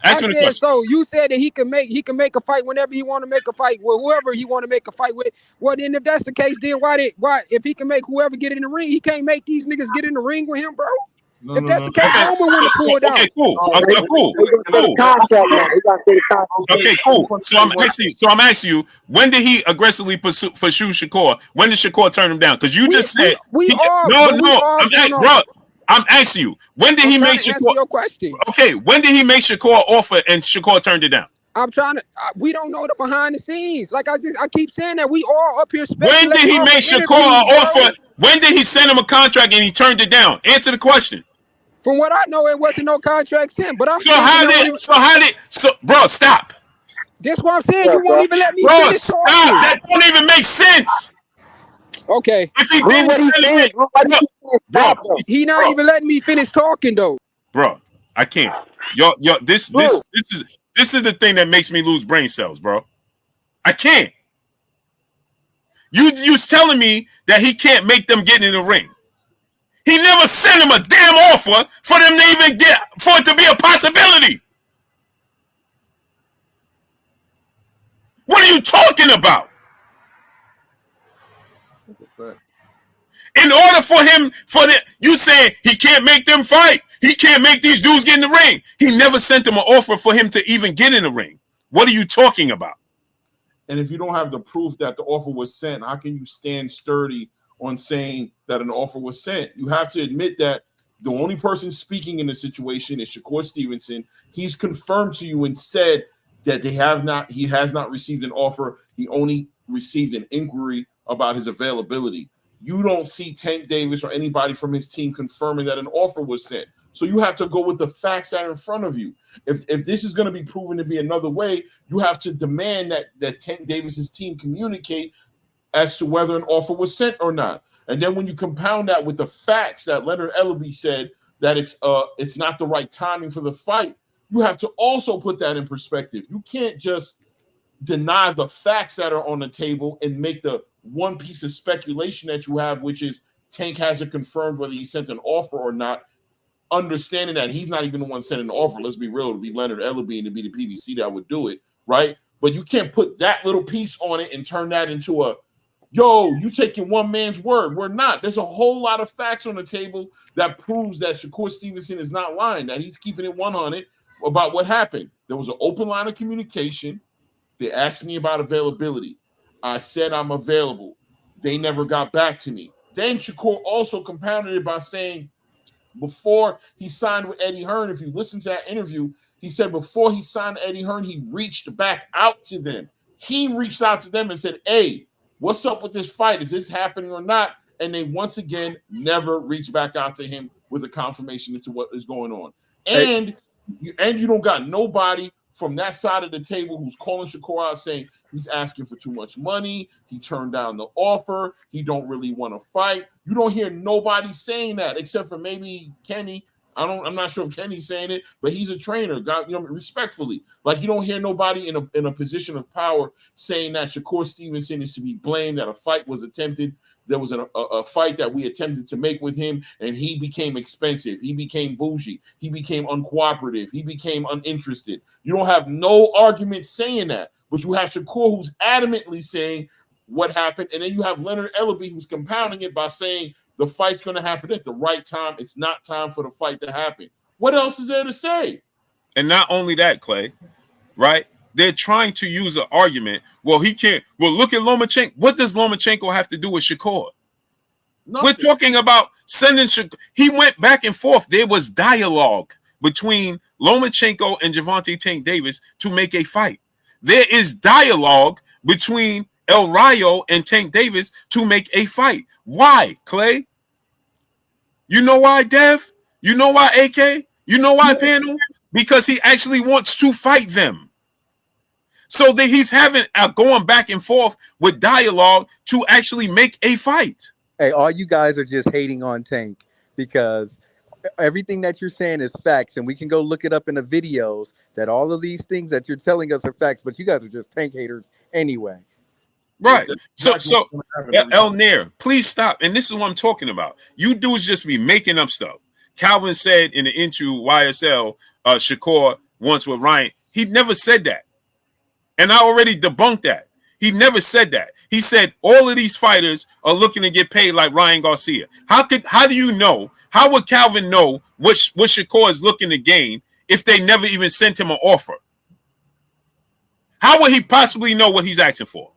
So you said that he can make a fight whenever he want to make a fight with whoever he want to make a fight with. Well, then if that's the case, then why if he can make whoever get in the ring, he can't make these niggas get in the ring with him, bro? If that's the case, Roman wouldn't pull it out. Okay, cool. Okay, cool. So I'm asking you, when did he aggressively pursue Shakur? When did Shakur turn him down? Because you just said I'm asking you, when did he make Shakur? Your question. Okay, when did he make Shakur offer and Shakur turned it down? I'm trying to. We don't know the behind the scenes. Like I keep saying that we all up here. When did he make Shakur an offer? When did he send him a contract and he turned it down? Answer the question. From what I know, it wasn't no contract sent. But I'm bro, stop. That's what I'm saying. You won't even let me finish talking. That don't even make sense. Okay. If he didn't, he not even letting me finish talking though. Bro, I can't. This is the thing that makes me lose brain cells, bro. I can't. You telling me that he can't make them get in the ring. He never sent him a damn offer for them to even for it to be a possibility. What are you talking about? In order for him, you saying he can't make them fight. He can't make these dudes get in the ring. He never sent them an offer for him to even get in the ring. What are you talking about? And if you don't have the proof that the offer was sent, how can you stand sturdy on saying that an offer was sent? You have to admit that the only person speaking in the situation is Shakur Stevenson. He's confirmed to you and said that he has not received an offer. He only received an inquiry about his availability. You don't see Tank Davis or anybody from his team confirming that an offer was sent. So you have to go with the facts that are in front of you. If this is going to be proven to be another way, you have to demand that Tank Davis's team communicate as to whether an offer was sent or not. And then when you compound that with the facts that Leonard Ellaby said that it's not the right timing for the fight, you have to also put that in perspective. You can't just deny the facts that are on the table and make the one piece of speculation that you have, which is Tank hasn't confirmed whether he sent an offer or not, understanding that he's not even the one sending the offer. Let's be real, to be Leonard Ellaby and to be the PBC that would do it, right? But you can't put that little piece on it and turn that into you taking one man's word. We're not. There's a whole lot of facts on the table that proves that Shakur Stevenson is not lying, that he's keeping it 100 about what happened. There was an open line of communication. They asked me about availability. I said I'm available. They never got back to me. Then Shakur also compounded it by saying before he signed with Eddie Hearn, if you listen to that interview, he said before he signed Eddie Hearn, he reached back out to them. He reached out to them and said, hey, what's up with this fight? Is this happening or not? And they once again never reached back out to him with a confirmation into what is going on. And you don't got nobody from that side of the table who's calling Shakur out saying he's asking for too much money. He turned down the offer. He don't really want to fight. You don't hear nobody saying that except for maybe Kenny I'm not sure if Kenny's saying it, but he's a trainer. God, respectfully, like you don't hear nobody in a position of power saying that Shakur Stevenson is to be blamed, that a fight was attempted. There was a fight that we attempted to make with him, and he became expensive. He became bougie. He became uncooperative. He became uninterested. You don't have no argument saying that, but you have Shakur who's adamantly saying what happened, and then you have Leonard Ellaby who's compounding it by saying the fight's going to happen at the right time. It's not time for the fight to happen. What else is there to say? And not only that, Clay, right? They're trying to use an argument. Well, he can't. Well, look at Lomachenko. What does Lomachenko have to do with Shakur? Nothing. We're talking about sending Shakur. He went back and forth. There was dialogue between Lomachenko and Gervonta Tank Davis to make a fight. There is dialogue between El Rayo and Tank Davis to make a fight. Why, Clay? You know why, Dev? You know why, AK? You know why, Panel? Because he actually wants to fight them. So that he's having going back and forth with dialogue to actually make a fight. Hey, all you guys are just hating on Tank because everything that you're saying is facts, and we can go look it up in the videos that all of these things that you're telling us are facts, but you guys are just Tank haters anyway. Right. So El Nair, please stop. And this is what I'm talking about. You dudes just be making up stuff. Calvin said in the interview YSL, Shakur once with Ryan, he never said that. And I already debunked that. He never said that. He said all of these fighters are looking to get paid like Ryan Garcia. How do you know? How would Calvin know what Shakur is looking to gain if they never even sent him an offer? How would he possibly know what he's asking for?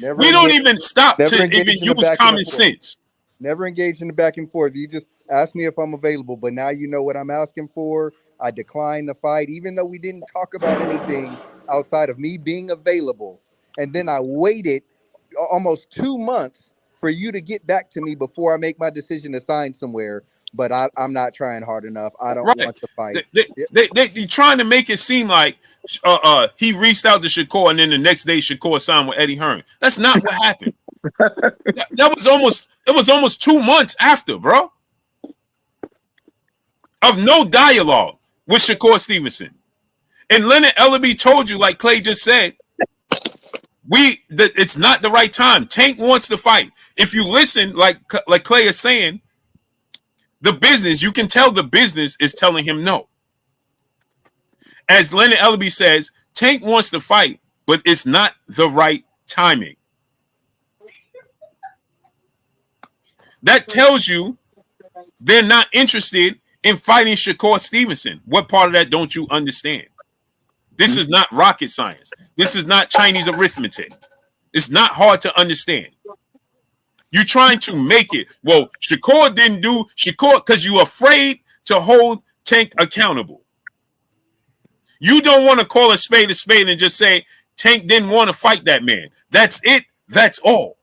We don't even stop to even use common sense. Never engaged in the back and forth. You just ask me if I'm available, but now you know what I'm asking for. I declined the fight, even though we didn't talk about anything outside of me being available. And then I waited almost 2 months for you to get back to me before I make my decision to sign somewhere. But I'm not trying hard enough. I don't want to fight. They're trying to make it seem like he reached out to Shakur and then the next day Shakur signed with Eddie Hearn. That's not what happened. It was almost 2 months after, bro. Of no dialogue with Shakur Stevenson. And Leonard Ellaby told you, like Clay just said, it's not the right time. Tank wants to fight. If you listen, like Clay is saying, the business, you can tell the business is telling him no. As Leonard Ellaby says, Tank wants to fight, but it's not the right timing. That tells you they're not interested in fighting Shakur Stevenson. What part of that don't you understand? This is not rocket science. This is not Chinese arithmetic. It's not hard to understand. You're trying to make it. Well, Shakur didn't do Shakur because you're afraid to hold Tank accountable. You don't want to call a spade and just say Tank didn't want to fight that man. That's it. That's all.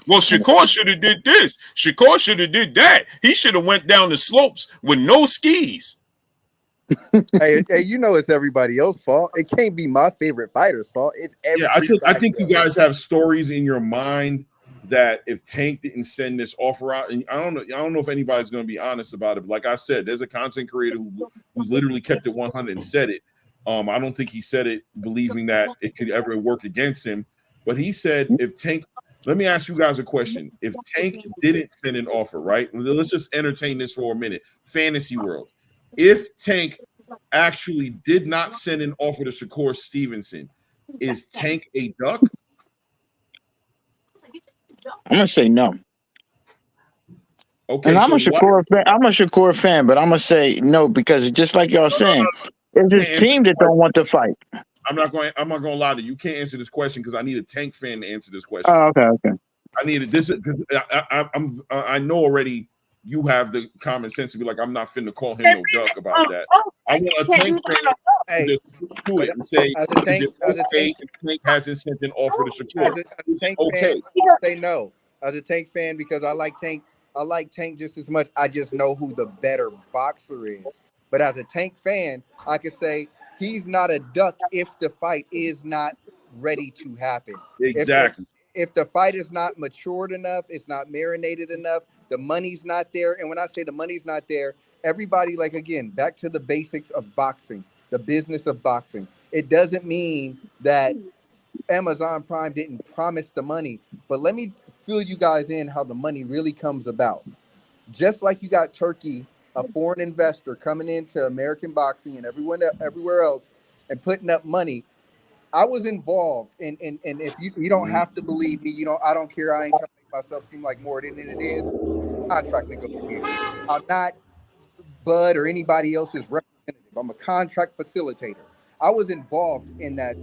Well, Shakur should have did this. Shakur should have did that. He should have went down the slopes with no skis. hey, you know it's everybody else's fault. It can't be my favorite fighter's fault. It's I think you guys have stories in your mind that if Tank didn't send this offer out, and I don't know if anybody's going to be honest about it. But like I said, there's a content creator who literally kept it 100 and said it. I don't think he said it believing that it could ever work against him. But he said if Tank. Let me ask you guys a question. If Tank didn't send an offer, right? Let's just entertain this for a minute. Fantasy world. If Tank actually did not send an offer to Shakur Stevenson, is Tank a duck? I'm gonna say no. Okay, and I'm a Shakur fan, but I'm gonna say no because just like y'all saying, it's his team that don't want to fight. I'm not going to lie to you. You can't answer this question because I need a Tank fan to answer this question. Oh, okay. I needed this because I know already you have the common sense to be like, I'm not finna call him no duck about that. I want a Tank fan to just do it and say, is it okay if Tank hasn't sent an offer to Shakur? As a Tank fan, say no. As a Tank fan, because I like Tank just as much. I just know who the better boxer is. But as a Tank fan, I could say he's not a duck if the fight is not ready to happen. Exactly. if the fight is not matured enough, it's not marinated enough, the money's not there. And when I say the money's not there, everybody, like, again, back to the basics of boxing, the business of boxing. It doesn't mean that Amazon Prime didn't promise the money, but let me fill you guys in how the money really comes about. Just like you got Turkey, a foreign investor coming into American boxing and everywhere else and putting up money. I was involved and if you don't have to believe me, I don't care. I ain't trying to make myself seem like more than it is. Contract negotiator. I'm not Bud or anybody else's representative. I'm a contract facilitator. I was involved in that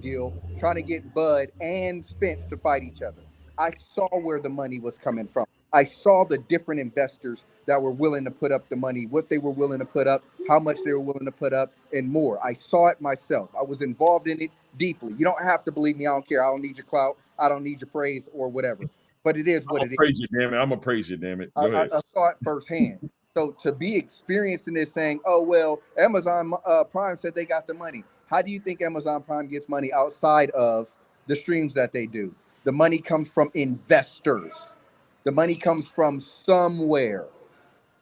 deal, trying to get Bud and Spence to fight each other. I saw where the money was coming from. I saw the different investors that were willing to put up the money, what they were willing to put up, how much they were willing to put up, and more. I saw it myself. I was involved in it deeply. You don't have to believe me. I don't care. I don't need your clout. I don't need your praise or whatever. But it is what it is. Praise you, damn it. I'm gonna praise you, damn it. Go ahead. I saw it firsthand. So to be experiencing this, saying, "Oh well, Amazon Prime said they got the money." How do you think Amazon Prime gets money outside of the streams that they do? The money comes from investors. The money comes from somewhere.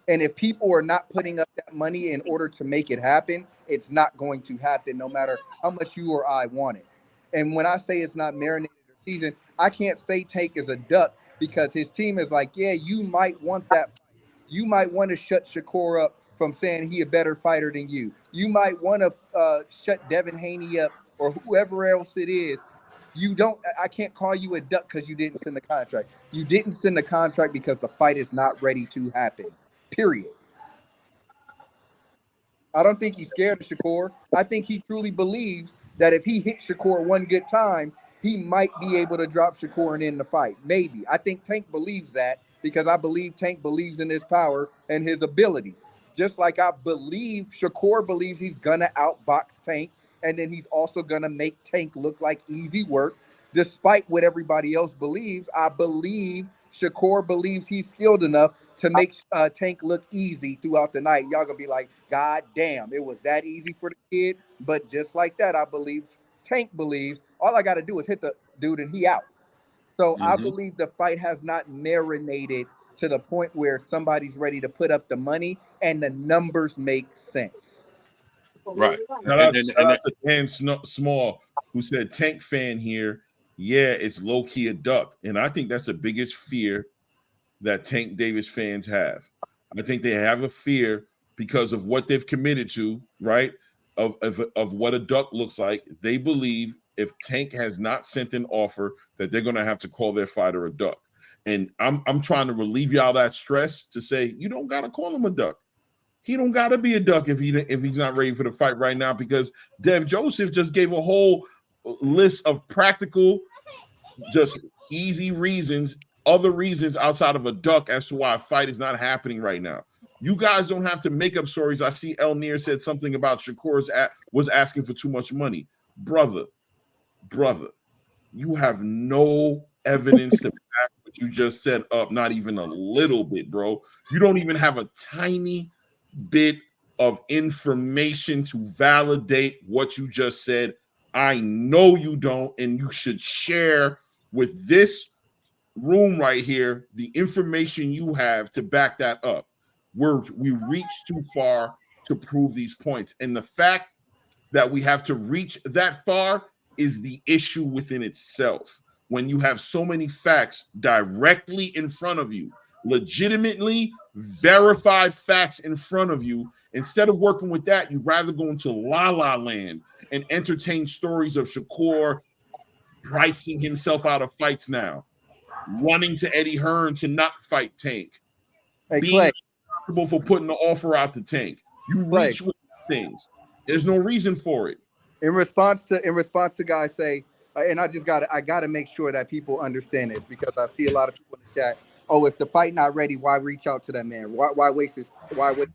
And if people are not putting up that money in order to make it happen, it's not going to happen no matter how much you or I want it. And when I say it's not marinated or seasoned, I can't say Tank is a duck because his team is like, yeah, you might want that fight. You might want to shut Shakur up from saying he a better fighter than you. You might want to shut Devin Haney up or whoever else it is. You don't. I can't call you a duck because you didn't send the contract. You didn't send the contract because the fight is not ready to happen. Period. I don't think he's scared of Shakur. I think he truly believes that if he hits Shakur one good time, he might be able to drop Shakur and end the fight. Maybe. I think Tank believes that because I believe Tank believes in his power and his ability. Just like I believe Shakur believes he's going to outbox Tank, and then he's also going to make Tank look like easy work. Despite what everybody else believes, I believe Shakur believes he's skilled enough to make Tank look easy throughout the night. Y'all gonna be like, God damn, it was that easy for the kid. But just like that, I believe Tank believes all I gotta do is hit the dude and he out. So I believe the fight has not marinated to the point where somebody's ready to put up the money and the numbers make sense. Right. Shout out to Dan Small, who said Tank fan here. Yeah, it's low key a duck, and I think that's the biggest fear that Tank Davis fans have. I think they have a fear because of what they've committed to, right? Of what a duck looks like. They believe if Tank has not sent an offer that they're going to have to call their fighter a duck. And I'm trying to relieve y'all that stress to say you don't got to call him a duck. He don't got to be a duck if he's not ready for the fight right now, because Dev Joseph just gave a whole list of practical, just easy reasons, other reasons outside of a duck as to why a fight is not happening right now. You guys don't have to make up stories. I see El Nir said something about Shakur's was asking for too much money. Brother, you have no evidence to back what you just said up, not even a little bit, bro. You don't even have a tiny bit of information to validate what you just said. I know you don't, and you should share with this room right here the information you have to back that up. We reach too far to prove these points, and the fact that we have to reach that far is the issue within itself. When you have so many facts directly in front of you, legitimately verified facts in front of you, instead of working with that, you'd rather go into La La Land and entertain stories of Shakur pricing himself out of fights now, running to Eddie Hearn to not fight Tank, being responsible for putting the offer out to Tank. You reach with things. There's no reason for it. In response to guys say, and I gotta make sure that people understand this, because I see a lot of people in the chat. Oh, if the fight not ready, why reach out to that man? Why waste the money?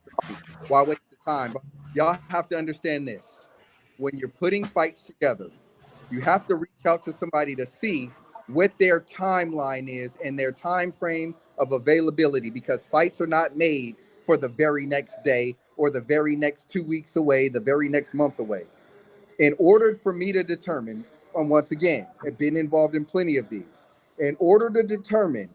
Why waste the time? But y'all have to understand this. When you're putting fights together, you have to reach out to somebody to see what their timeline is and their time frame of availability, because fights are not made for the very next day or the very next 2 weeks away, the very next month away. In order for me to determine, and once again, I've been involved in plenty of these, In order to determine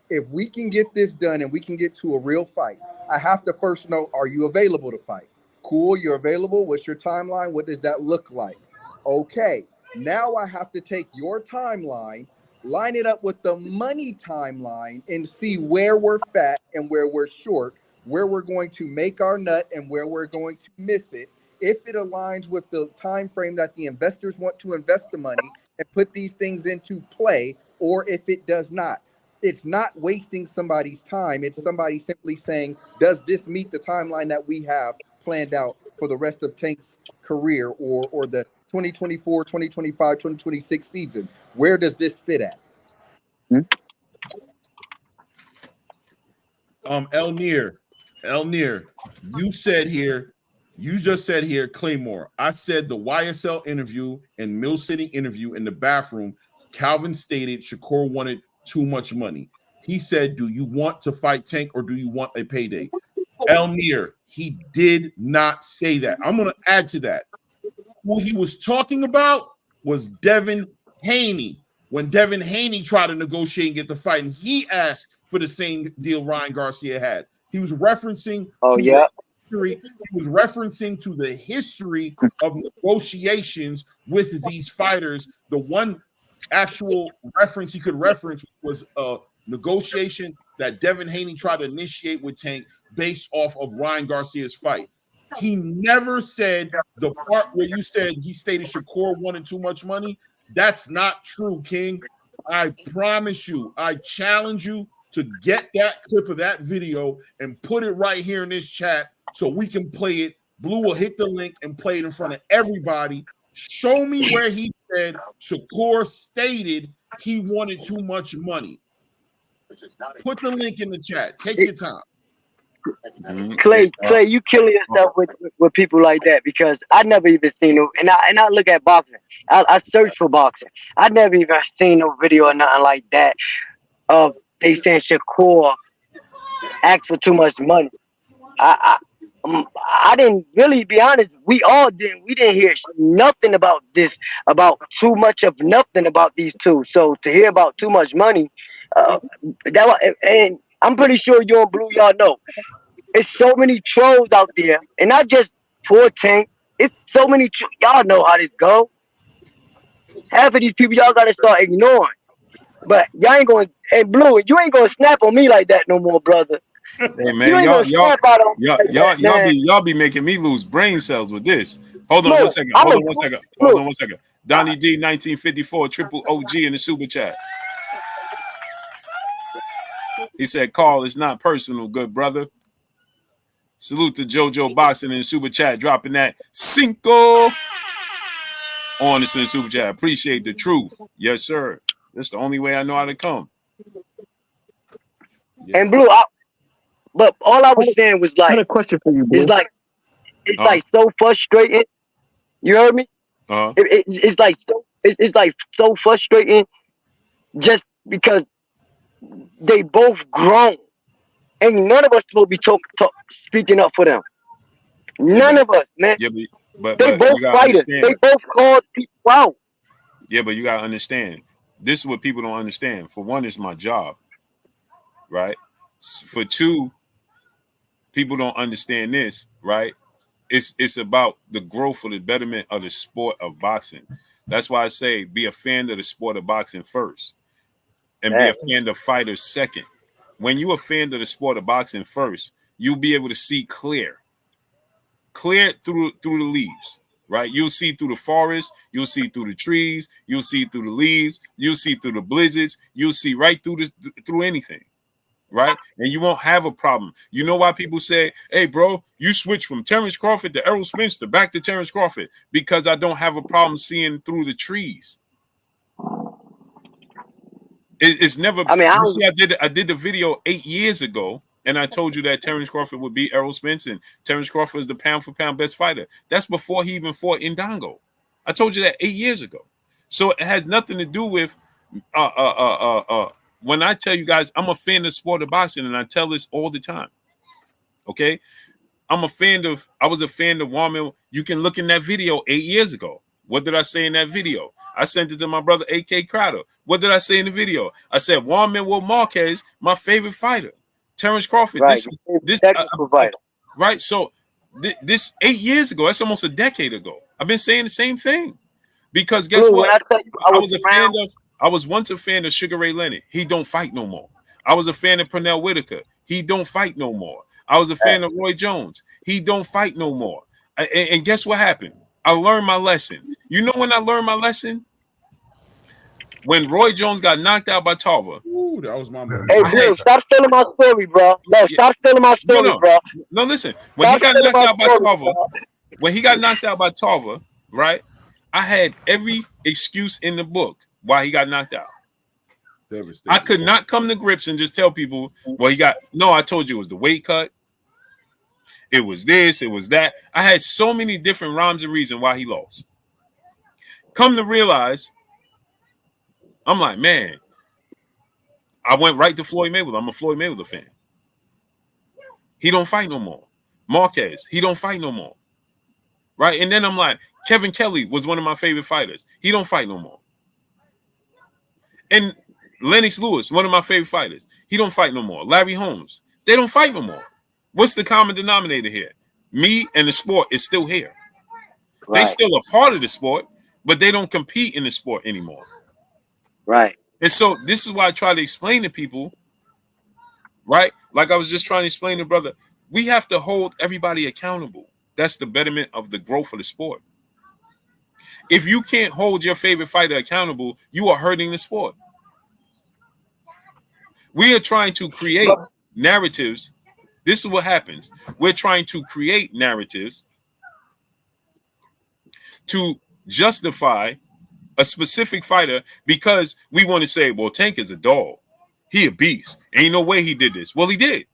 if we can get this done and we can get to a real fight, I have to first know, are you available to fight? Cool, you're available. What's your timeline? What does that look like? Okay, now I have to take your timeline, line it up with the money timeline, and see where we're fat and where we're short, where we're going to make our nut and where we're going to miss it. If it aligns with the time frame that the investors want to invest the money and put these things into play, or if it does not. It's not wasting somebody's time. It's somebody simply saying, does this meet the timeline that we have planned out for the rest of Tank's career or the 2024, 2025, 2026 season? Where does this fit at? Elnir, you just said here, Claymore. I said the YSL interview and Mill City interview in the bathroom, Calvin stated Shakur wanted too much money. He said, do you want to fight Tank or do you want a payday? Elnir, he did not say that. I'm going to add to that. Who he was talking about was Devin Haney. When Devin Haney tried to negotiate and get the fight, and he asked for the same deal Ryan Garcia had. He was referencing the history. He was referencing to the history of negotiations with these fighters. The one actual reference he could reference was a negotiation that Devin Haney tried to initiate with Tank based off of Ryan Garcia's fight. He never said the part where you said he stated Shakur wanted too much money. That's not true, King. I promise you, I challenge you to get that clip of that video and put it right here in this chat so we can play it. Blue will hit the link and play it in front of everybody. Show me where he said Shakur stated he wanted too much money. Put the link in the chat. Take your time. Clay, you killing yourself with people like that because I never even seen no, and I look at boxing. I search for boxing. I never even seen no video or nothing like that of they saying Shakur asked for too much money. I didn't really be honest. We didn't hear nothing about this, about too much of nothing about these two. So to hear about too much money, and I'm pretty sure you and Blue y'all know. It's so many trolls out there, and not just for Tank. It's so many. Y'all know how this go. Half of these people y'all gotta start ignoring. But y'all ain't going. And Blue, you ain't gonna snap on me like that no more, brother. Hey man, You ain't gonna snap out on me like that, man. y'all be making me lose brain cells with this. Hold on Blue, one second. Hold on one second. Donnie D 1954 triple OG in the super chat. He said, "Carl, it's not personal, good brother." Salute to JoJo Boxing in the super chat, dropping that cinco on us in the super chat. Appreciate the truth. Yes, sir. That's the only way I know how to come. And Blue, but all I was saying was like, I had a question for you, Blue. It's like so frustrating. You heard me? It's like so frustrating just because they both grown. And none of us will be speaking up for them. None of us, man. Yeah, but they both you gotta fighters. understand. They both called people out. Yeah, but you gotta understand. This is what people don't understand. For one, it's my job, right? For two, people don't understand this, right? It's about the growth or the betterment of the sport of boxing. That's why I say be a fan of the sport of boxing first, and be a fan of fighters second. When you're a fan of the sport of boxing first, you'll be able to see clear through the leaves, right? You'll see through the forest, you'll see through the trees, you'll see through the leaves, you'll see through the blizzards, you'll see right through anything, right? And you won't have a problem. You know why people say, "Hey, bro, you switch from Terence Crawford to Errol Spence back to Terence Crawford?" Because I don't have a problem seeing through the trees. It's never. I mean, I did the video 8 years ago, and I told you that Terence Crawford would beat Errol Spence, and Terence Crawford is the pound for pound best fighter. That's before he even fought Indongo. I told you that 8 years ago. So it has nothing to do with when I tell you guys I'm a fan of the sport of boxing, and I tell this all the time. Okay, I was a fan of Warman. You can look in that video 8 years ago. What did I say in that video? I sent it to my brother AK Crowder. What did I say in the video? I said Juan Manuel Marquez, my favorite fighter. Terence Crawford. Right. This Technical fighter. right. So this 8 years ago, that's almost a decade ago. I've been saying the same thing. Because guess Blue, what? when I tell you I was once a fan of Sugar Ray Leonard. He don't fight no more. I was a fan of Pernell Whitaker. He don't fight no more. I was a fan of Roy Jones. He don't fight no more. And guess what happened? I learned my lesson. You know when I learned my lesson? When Roy Jones got knocked out by Tarver. Ooh, that was my moment. Hey, Blue, stop stealing my story, bro. No, stop stealing my story, bro. No, listen. When he got knocked out by Tarver, right? I had every excuse in the book why he got knocked out. I could not come to grips and just tell people, well, I told you it was the weight cut. It was this, it was that. I had so many different rhymes and reasons why he lost. Come to realize, I'm like, man, I went right to Floyd Mayweather. I'm a Floyd Mayweather fan. He don't fight no more. Marquez, he don't fight no more. Right? And then I'm like, Kevin Kelly was one of my favorite fighters. He don't fight no more. And Lennox Lewis, one of my favorite fighters. He don't fight no more. Larry Holmes, they don't fight no more. What's the common denominator here? Me and the sport is still here. Right. They still a part of the sport, but they don't compete in the sport anymore. Right. And so this is why I try to explain to people, right? Like I was just trying to explain to brother, we have to hold everybody accountable. That's the betterment of the growth of the sport. If you can't hold your favorite fighter accountable, you are hurting the sport. We are trying to create narratives. This is what happens. We're trying to create narratives to justify a specific fighter because we want to say, well, Tank is a dog. He a beast. Ain't no way he did this. Well, he did.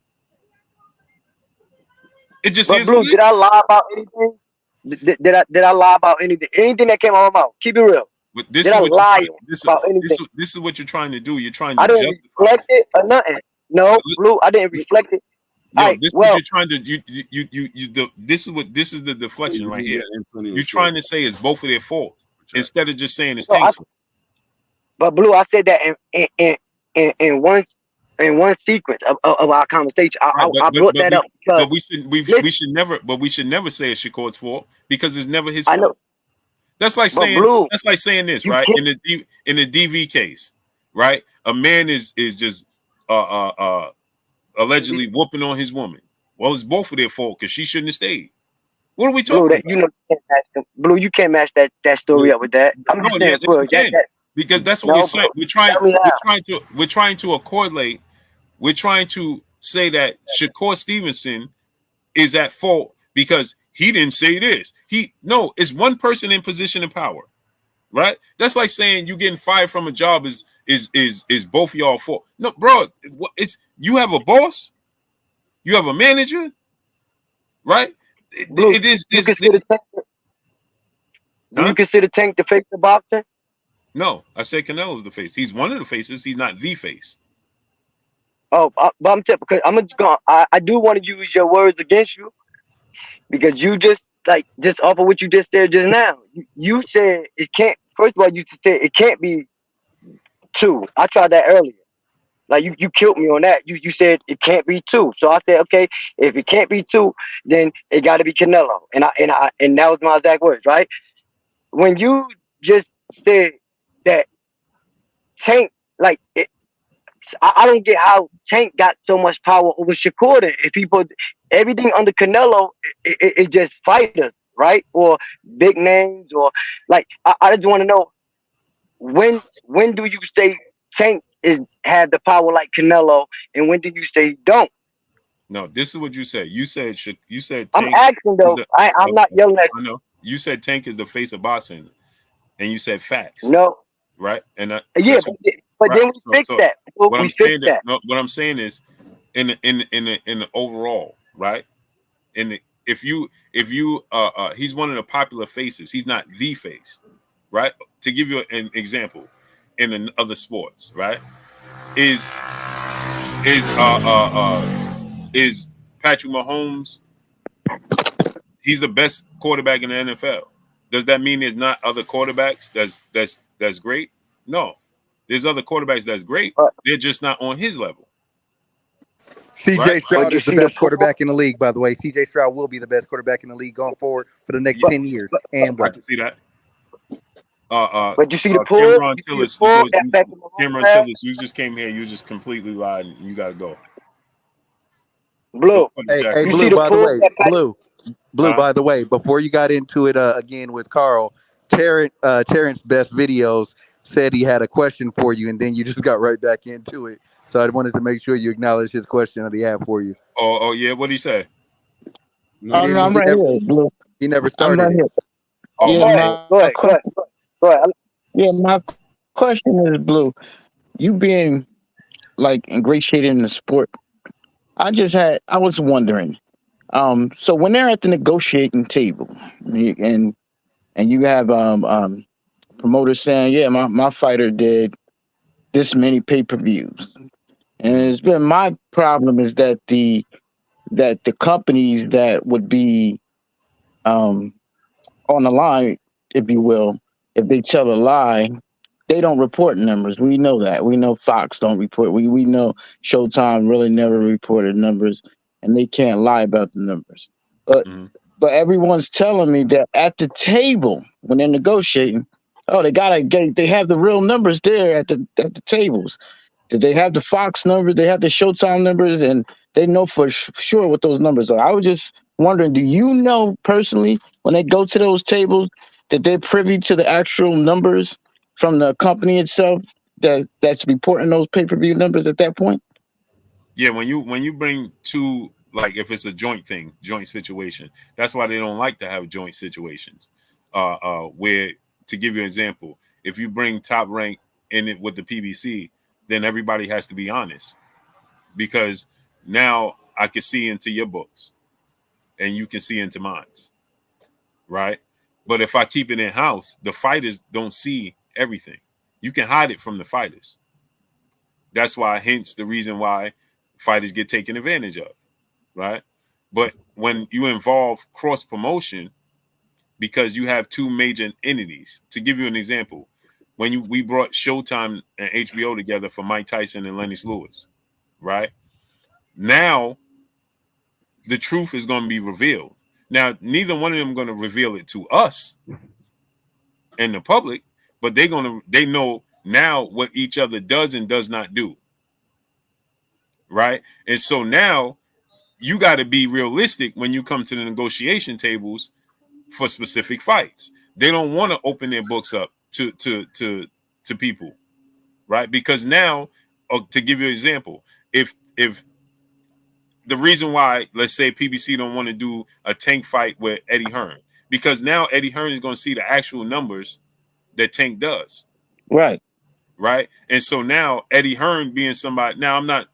It just is. Blue, did I lie about anything? Did I lie about anything? Anything that came out of my mouth? Keep it real. But this did is I what lie about anything? This is what you're trying to do. You're trying to. I didn't reflect it or nothing. No, Blue, I didn't reflect it. Yo, this is what you're trying to. This is the deflection right here. You're trying to say it's both of their fault instead of just saying it's Tank's fault. But Blue, I said that in one sequence of our conversation. I brought that up because we should never say it's Shakur's fault because it's never his fault. I know. That's like saying this, right? In the DV case, right? A man is just allegedly whooping on his woman. Well, it's both of their fault because she shouldn't have stayed. What are we talking about? Blue, you can't match that story up with that. I'm just saying, because that's what we're saying. We're trying to correlate. We're trying to say that Shakur Stevenson is at fault because he didn't say this. It's one person in position of power, right? That's like saying you getting fired from a job is both of y'all fault. No, bro, you have a boss, you have a manager, right? Blue, you consider Tank the face of boxing? No, I said Canelo's the face. He's one of the faces. He's not the face. Oh, but I'm because I do want to use your words against you because you just off of what you just said just now. You said it can't. First of all, you said it can't be two. I tried that earlier. Like you killed me on that. You said it can't be two. So I said, okay, if it can't be two, then it got to be Canelo. And that was my exact words, right? When you just said that Tank, I don't get how Tank got so much power over Shakur. If he put everything under Canelo, it's just fighters, right? Or big names, or I just want to know when do you say Tank had the power like Canelo, and when do you say don't? No, this is what you said. You said Tank. I'm asking though. I'm not yelling at you. I know. You said Tank is the face of boxing, and you said facts. No. Right? And but then we fixed that. What I'm saying is, in the overall, right? If you he's one of the popular faces. He's not the face, right? To give you an example, in other sports, right? Is Patrick Mahomes? He's the best quarterback in the NFL. Does that mean there's not other quarterbacks that's great? No, there's other quarterbacks that's great. But They're just not on his level, right? CJ Stroud you is the see the best pool. quarterback in the league, by the way. CJ Stroud will be the best quarterback in the league going forward for the next Yeah, But 10 years. but And I what? can see that. but you see the pool. Cameron You see the Tillis, pool that Beckham Mahomes Cameron had. Tillis, you just came here. You just completely lied. And you got to go. Go Blue. put it, Hey, Jackie. You see Blue, the by the pool way, that Patrick. Blue, Huh? by the way, before you got into it again with Carl, Terrence Best Videos said he had a question for you, and then you just got right back into it. So I wanted to make sure you acknowledge his question that he had for you. Oh yeah. What did he say? He Oh No, no, didn't. I'm right here, Blue. He never I'm started right it. here. Oh, Oh, Yeah, go ahead. oh, Go ahead. Go ahead. Go ahead. yeah, my question is, Blue. You being like ingratiated in the sport, I was wondering. So when they're at the negotiating table, and you have promoters saying, yeah, my fighter did this many pay-per-views, and it's been my problem is that the companies that would be um on the line, if you will, if they tell a lie, they don't report numbers. We know that. We know Fox don't report. We know Showtime really never reported numbers, and they can't lie about the numbers. But mhm. but everyone's telling me that at the table when they're negotiating, oh, they have the real numbers there at the tables. Did they have the Fox numbers? They have the Showtime numbers, and they know for sure what those numbers are. I was just wondering, do you know personally when they go to those tables that they're privy to the actual numbers from the company itself that's reporting those pay-per-view numbers at that point? Yeah, when you bring two, like if it's a joint situation, that's why they don't like to have joint situations. Where, to give you an example, if you bring Top Rank in it with the PBC, then everybody has to be honest, because now I can see into your books and you can see into mine, right? But if I keep it in house, the fighters don't see everything. You can hide it from the fighters. That's why, hence the reason why fighters get taken advantage of, right? But when you involve cross promotion, because you have two major entities, to give you an example, when we brought Showtime and HBO together for Mike Tyson and Lennox Lewis, right? Now the truth is going to be revealed. Now, neither one of them going to reveal it to us and the public, but they know now what each other does and does not do, right? And so now you got to be realistic when you come to the negotiation tables for specific fights. They don't want to open their books up to people, right? Because now, to give you an example, if the reason why, let's say PBC don't want to do a Tank fight with Eddie Hearn, because now Eddie Hearn is going to see the actual numbers that Tank does, Right. right? And so now Eddie Hearn being somebody, now I'm not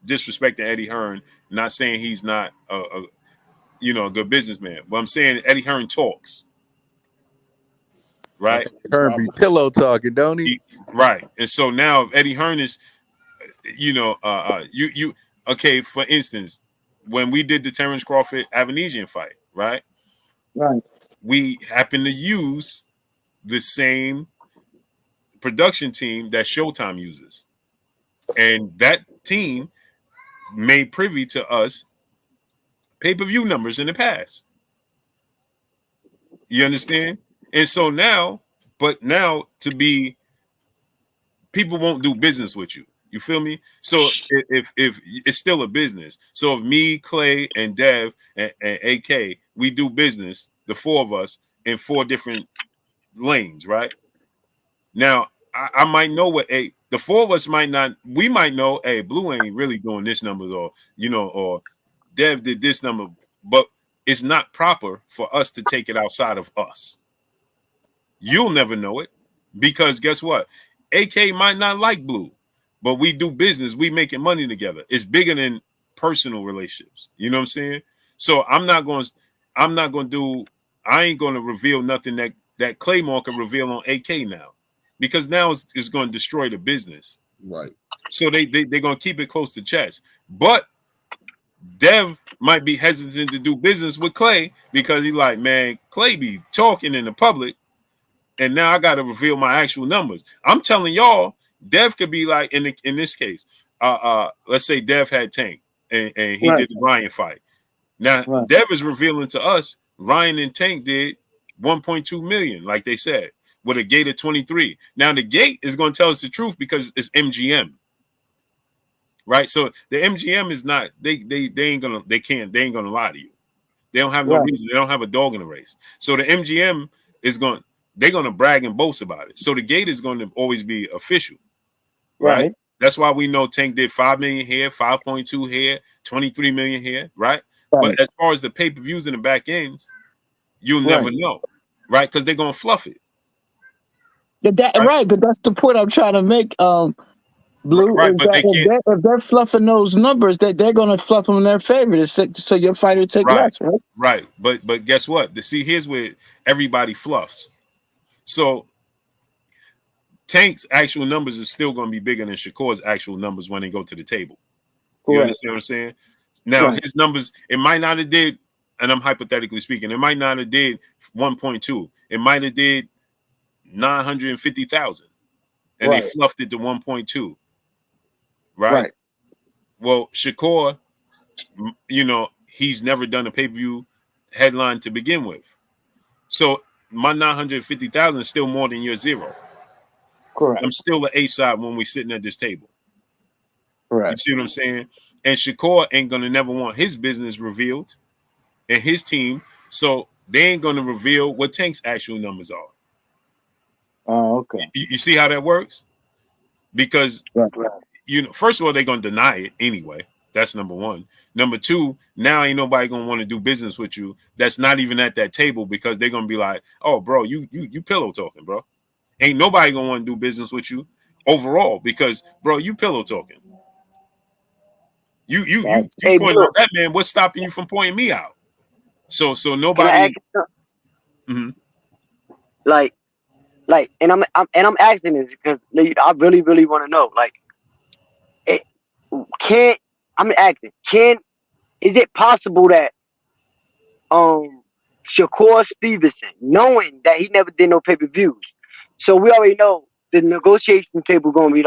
disrespecting Eddie Hearn, not saying he's not a good businessman, but I'm saying Eddie Hearn talks, right? Hearn be pillow talking, don't he? Right. And so now if Eddie Hearn is, you okay, for instance, when we did the Terence Crawford Avanesian fight, right? Right. We happened to use the same production team that Showtime uses. And that team made privy to us pay-per-view numbers in the past. You understand? And so now, but now to be, people won't do business with you. You feel me? So if it's still a business. So if me, Clay, and Dev and AK, we do business, the four of us in four different lanes, right? Now I might know the four of us might not. We might know, hey, Blue ain't really doing this numbers, or Dev did this number, but it's not proper for us to take it outside of us. You'll never know it, because guess what? AK might not like Blue, but we do business. We making money together. It's bigger than personal relationships. You know what I'm saying? So I'm not going to do. I ain't going to reveal nothing that Claymore can reveal on AK now, because now it's going to destroy the business. right. So they're going to keep it close to chest. But Dev might be hesitant to do business with Clay because he's like, man, Clay be talking in the public, and now I got to reveal my actual numbers. I'm telling y'all, Dev could be like in this case. Let's say Dev had Tank and he did the Ryan fight. Now Dev is revealing to us Ryan and Tank did 1.2 million, like they said, with a gate of 23. Now the gate is going to tell us the truth because it's MGM. Right, so the MGM is not they ain't gonna lie to you. They don't have no reason. They don't have a dog in the race. So the MGM is they're gonna brag and boast about it. So the gate is going to always be official, right? That's why we know Tank did 5 million here, 5.2 here, 23 million here, right? But as far as the pay-per-views in the back ends, you'll never know, right? Because they're gonna fluff it. Right, but that's the point I'm trying to make. Blue, right, but they can't. If they're fluffing those numbers, they're going to fluff them in their favor, so your fighter take less, right? Right, but guess what? Here's where everybody fluffs. So Tank's actual numbers is still going to be bigger than Shakur's actual numbers when they go to the table. You understand what I'm saying? Now his numbers, it might not have did, and I'm hypothetically speaking, it might not have did 1.2. It might have did 950,000, and they fluffed it to 1.2. Right. Well, Shakur, he's never done a pay-per-view headline to begin with. So my 950,000 is still more than your zero. Correct. I'm still the A side when we're sitting at this table. Right. You see what I'm saying? And Shakur ain't gonna never want his business revealed and his team, so they ain't gonna reveal what Tank's actual numbers are. Oh, okay. You see how that works? Because first of all, they're gonna deny it anyway. That's number one. Number two, now ain't nobody gonna want to do business with you. That's not even at that table because they're gonna be like, "Oh, bro, you pillow talking, bro." Ain't nobody gonna want to do business with you overall because, bro, you pillow talking. You pointing out that man. What's stopping you from pointing me out? So nobody. And I'm asking this because I really want to know. Is it possible that Shakur Stevenson, knowing that he never did no pay-per-views, so we already know the negotiation table gonna be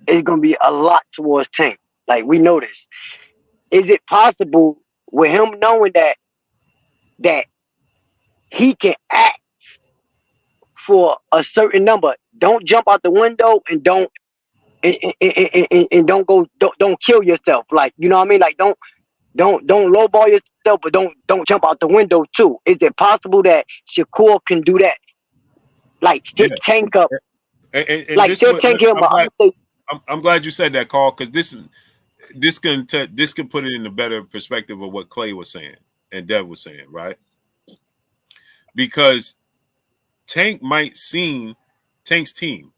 it's gonna be a lot towards Tank. Like we know this. Is it possible with him knowing that he can act for a certain number? Don't jump out the window and don't don't kill yourself. Like, you know what I mean? Like don't lowball yourself, but don't jump out the window too. Is it possible that Shakur can do that? Like hit Tank up. And like Tank him. I'm glad you said that, Carl, because this can put it in a better perspective of what Clay was saying and Dev was saying, right? Because Tank might seen Tank's team,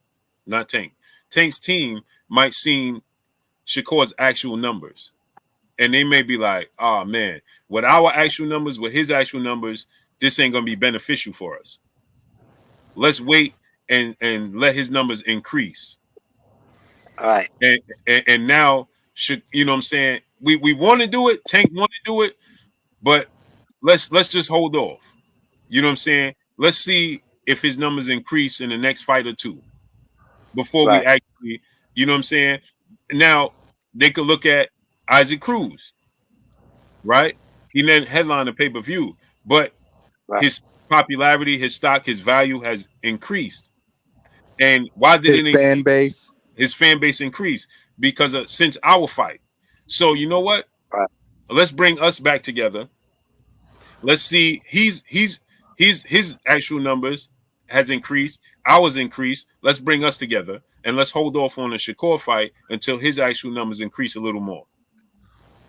not Tank. Tank's team might seen Shakur's actual numbers. And they may be like, oh man, with our actual numbers, with his actual numbers, this ain't gonna be beneficial for us. Let's wait and let his numbers increase. All right. And now you know what I'm saying? We want to do it, Tank want to do it, but let's just hold off. You know what I'm saying? Let's see if his numbers increase in the next fight or two before we actually, you know what I'm saying? Now they could look at Isaac Cruz, right? He didn't headline a pay-per-view, but his popularity, his stock, his value has increased. And why did his fan base increase? Because since our fight. So you know what? Let's bring us back together. Let's see. His actual numbers has increased. Ours increased. Let's bring us together and let's hold off on the Shakur fight until his actual numbers increase a little more.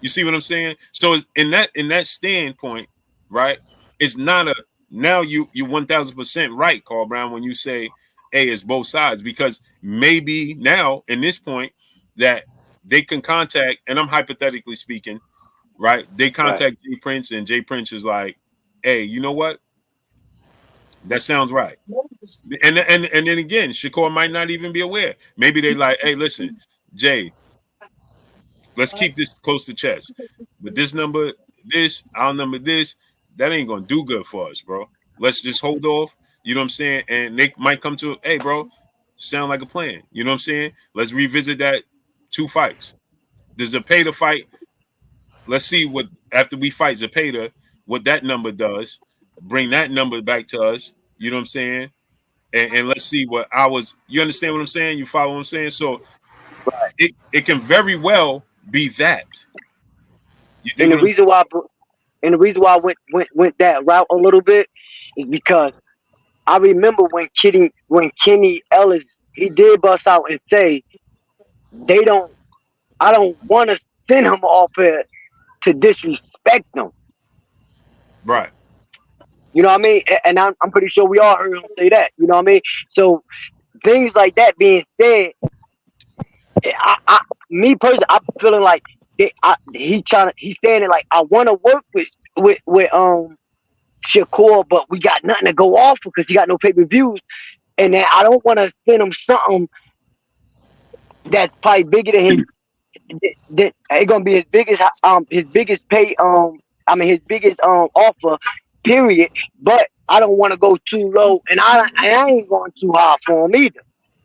You see what I'm saying? So in that standpoint, right? It's not now you 1000% right, Carl Brown, when you say, hey, it's both sides, because maybe now in this point that they can contact, and I'm hypothetically speaking, right? They contact Jay Prince, and Jay Prince is like, hey, you know what? That sounds right. And then again, Shakur might not even be aware. Maybe they like, hey, listen, Jay, let's keep this close to chest. But this number, this, our number, this, that ain't gonna do good for us, bro. Let's just hold off. You know what I'm saying? And they might come to, hey, bro, sound like a plan. You know what I'm saying? Let's revisit that 2 fights. The Zepeda fight. Let's see what after we fight Zepeda, what that number does. Bring that number back to us. You know what I'm saying? And let's see what ours. You understand what I'm saying? You follow what I'm saying? So it can very well be that. You dig And the what I'm reason why, I went that route a little bit is because I remember when Kenny Ellis, he did bust out and say they don't. I don't want to send him off here to disrespect them. right? You know what I mean? And I'm pretty sure we all heard him say that. You know what I mean? So things like that being said, me personally, I'm feeling like he's saying it like I want to work with Shakur, but we got nothing to go off because he got no pay per views, and then I don't want to send him something that's probably bigger than his. That it's gonna be his biggest pay his biggest offer period, but I don't want to go too low, and I ain't going too high for him either.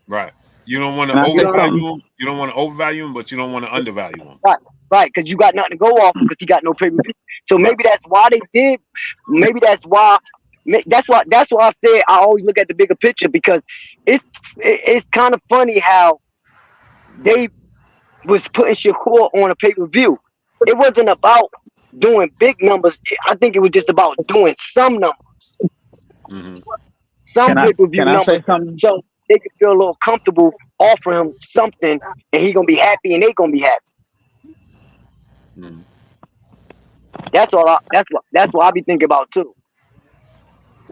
Right. You don't want to Can I say overvalue something? him. You don't want to overvalue him, but you don't want to undervalue him. Right, because you got nothing to go off because he got no pay per view. So Right. maybe that's why they did. Maybe that's why. That's why I said I always look at the bigger picture because it's kind of funny how they was putting Shakur on a pay per view. It wasn't about doing big numbers. I think it was just about doing some numbers, Mm-hmm. some pay per view Can I numbers, say something? so they could feel a little comfortable offering him something, and he gonna be happy, and they gonna be happy. Mm-hmm. That's what I be thinking about too.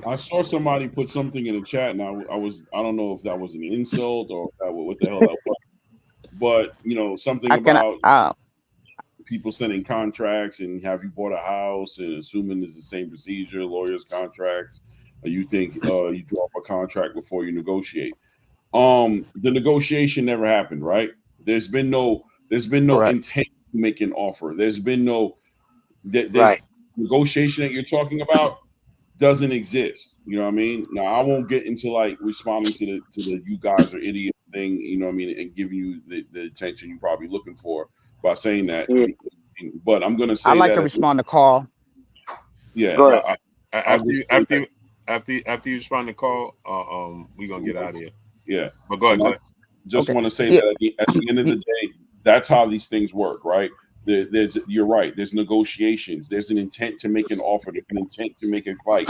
I saw somebody put something in the chat, and I don't know if that was an insult or what the hell that was, but something I can. about people sending contracts and have you bought a house and assuming it's the same procedure, lawyers' contracts. You think you draw up a contract before you negotiate. The negotiation never happened, right? There's been no Correct. intent to make an offer. There's been no there's Right. negotiation that you're talking about doesn't exist. You know what I mean? Now I won't get into like responding to the you guys are idiots thing, you know what I mean, and giving you the attention you're probably looking for by saying that. Yeah. But I'm gonna I say like that to respond to Carl. yeah, Go ahead. I'll just say that, After you respond to call, we gonna get out of here. yeah. But go ahead, And go I ahead. just Okay. want to say Yeah. that at the end of the day, that's how these things work, right? You're right. There's negotiations. There's an intent to make an offer. There's an intent to make a fight.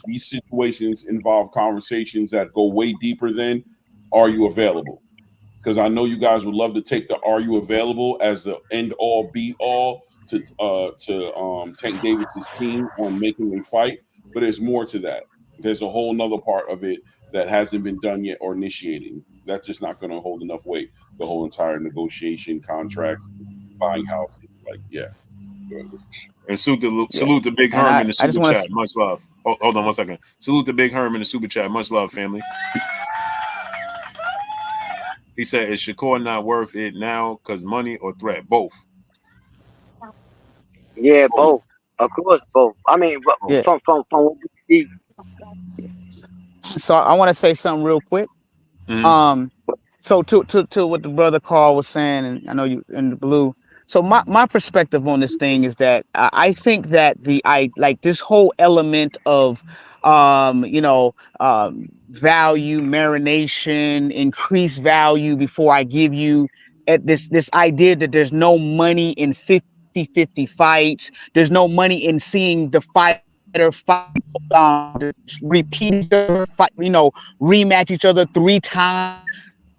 These situations involve conversations that go way deeper than are you available? Because I know you guys would love to take the "Are you available?" as the end all be all to Tank Davis's team on making a fight, but there's more to that. There's a whole nother part of it that hasn't been done yet or initiating. That's just not going to hold enough weight. The whole entire negotiation, contracts, buying houses, like yeah. And salute Yeah. the Big And Herm in the I just super want chat. to. Much love. Hold on 1 second. Salute the Big Herm in the super chat. Much love, family. He said, "Is Shakur not worth it now? Cause money or threat? Both." Yeah, both. Of course, both. I mean, Yeah. from what we see. So I want to say something real quick. Mm-hmm. So to what the brother Carl was saying, and I know you in the blue. So my perspective on this thing is that I think that I like this whole element of value, marination, increased value before I give you at this idea that there's no money in 50-50 fights. There's no money in seeing the fighter fight, repeat each other, fight, rematch each other 3 times.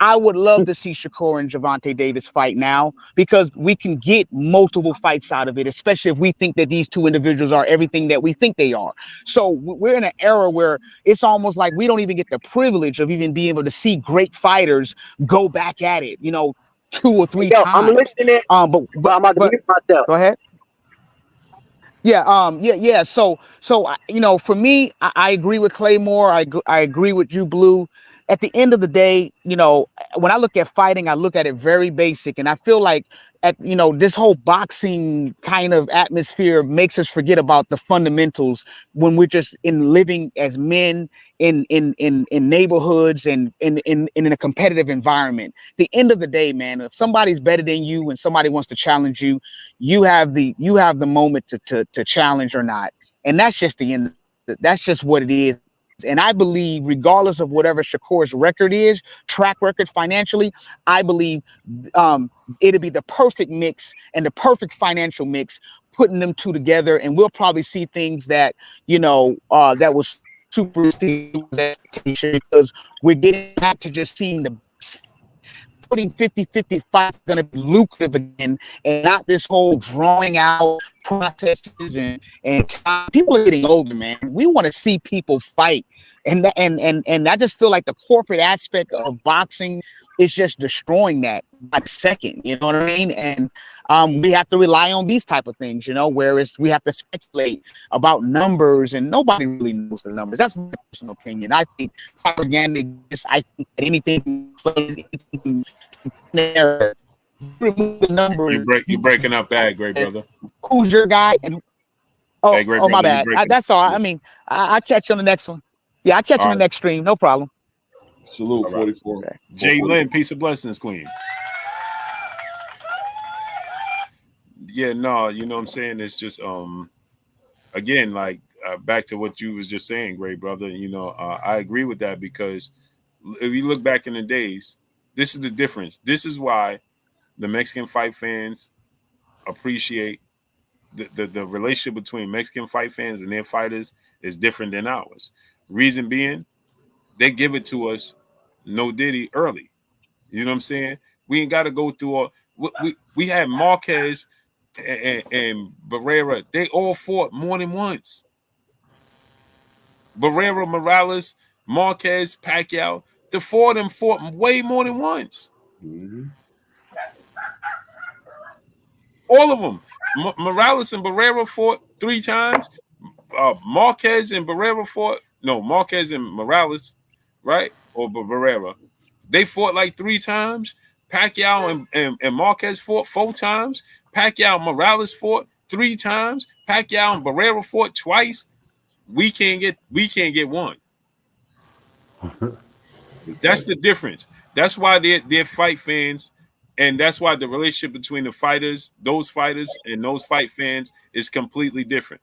I would love to see Shakur and Gervonta Davis fight now because we can get multiple fights out of it, especially if we think that these two individuals are everything that we think they are. So we're in an era where it's almost like we don't even get the privilege of even being able to see great fighters go back at it, 2 or 3 Yo, I'm times. listening, But but I'm about to mute myself. go ahead. Yeah. So, for me, I agree with Claymore. I agree with you, Blue. At the end of the day, when I look at fighting, I look at it very basic, and I feel like at this whole boxing kind of atmosphere makes us forget about the fundamentals when we're just in living as men in neighborhoods and in a competitive environment. The end of the day, man, if somebody's better than you and somebody wants to challenge you, you have the moment to challenge or not. And that's just the end. That's just what it is. And I believe, regardless of whatever Shakur's record is, track record financially, I believe it'll be the perfect mix and the perfect financial mix, putting them two together. And we'll probably see things that, that was super because we're getting back to just seeing the putting 50-50 fights going to be lucrative again, and not this whole drawing out processes and time. People are getting older, man. We want to see people fight, and I just feel like the corporate aspect of boxing is just destroying that by the second. You know what I mean? And we have to rely on these type of things, whereas we have to speculate about numbers, and nobody really knows the numbers. That's my personal opinion. I think propaganda exists. I think that anything there, remove the numbers. You're breaking up bad, great brother. Who's your guy? And hey, great brother, my bad. That's all. I mean, I catch you on the next one. Yeah, I catch you on the next stream. No problem. Salute, 44. Okay. Jay Lynn, peace of blessings, queen. Yeah, no, you know what I'm saying? It's just again, like back to what you was just saying, great brother. I agree with that, because if you look back in the days, this is the difference. This is why the Mexican fight fans appreciate the relationship between Mexican fight fans and their fighters is different than ours. Reason being, they give it to us no diddy early. You know what I'm saying? We ain't got to go through all. We had Marquez and Barrera. They all fought more than once. Barrera, Morales, Marquez, Pacquiao. The four of them fought way more than once. Mm-hmm. All of them. Morales and Barrera fought 3 times. Marquez and Barrera fought. No, Marquez and Morales, right? Or Barrera. They fought like 3 times. Pacquiao and Marquez fought 4 times. Pacquiao and Morales fought 3 times. Pacquiao and Barrera fought twice. We can't get one. That's the difference. That's why they're fight fans, and that's why the relationship between the fighters, those fighters, and those fight fans is completely different.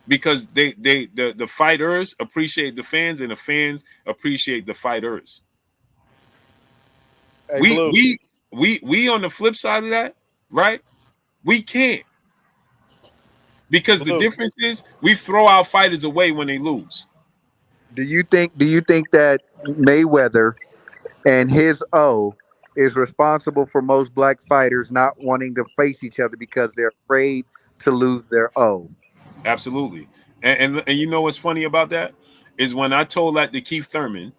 Because the fighters appreciate the fans, and the fans appreciate the fighters. Hey, We on the flip side of that, right? We can't. Because the difference is we throw our fighters away when they lose. Do you think that Mayweather and his O is responsible for most black fighters not wanting to face each other because they're afraid to lose their O? Absolutely. And you know what's funny about that is when I told that to Keith Thurman.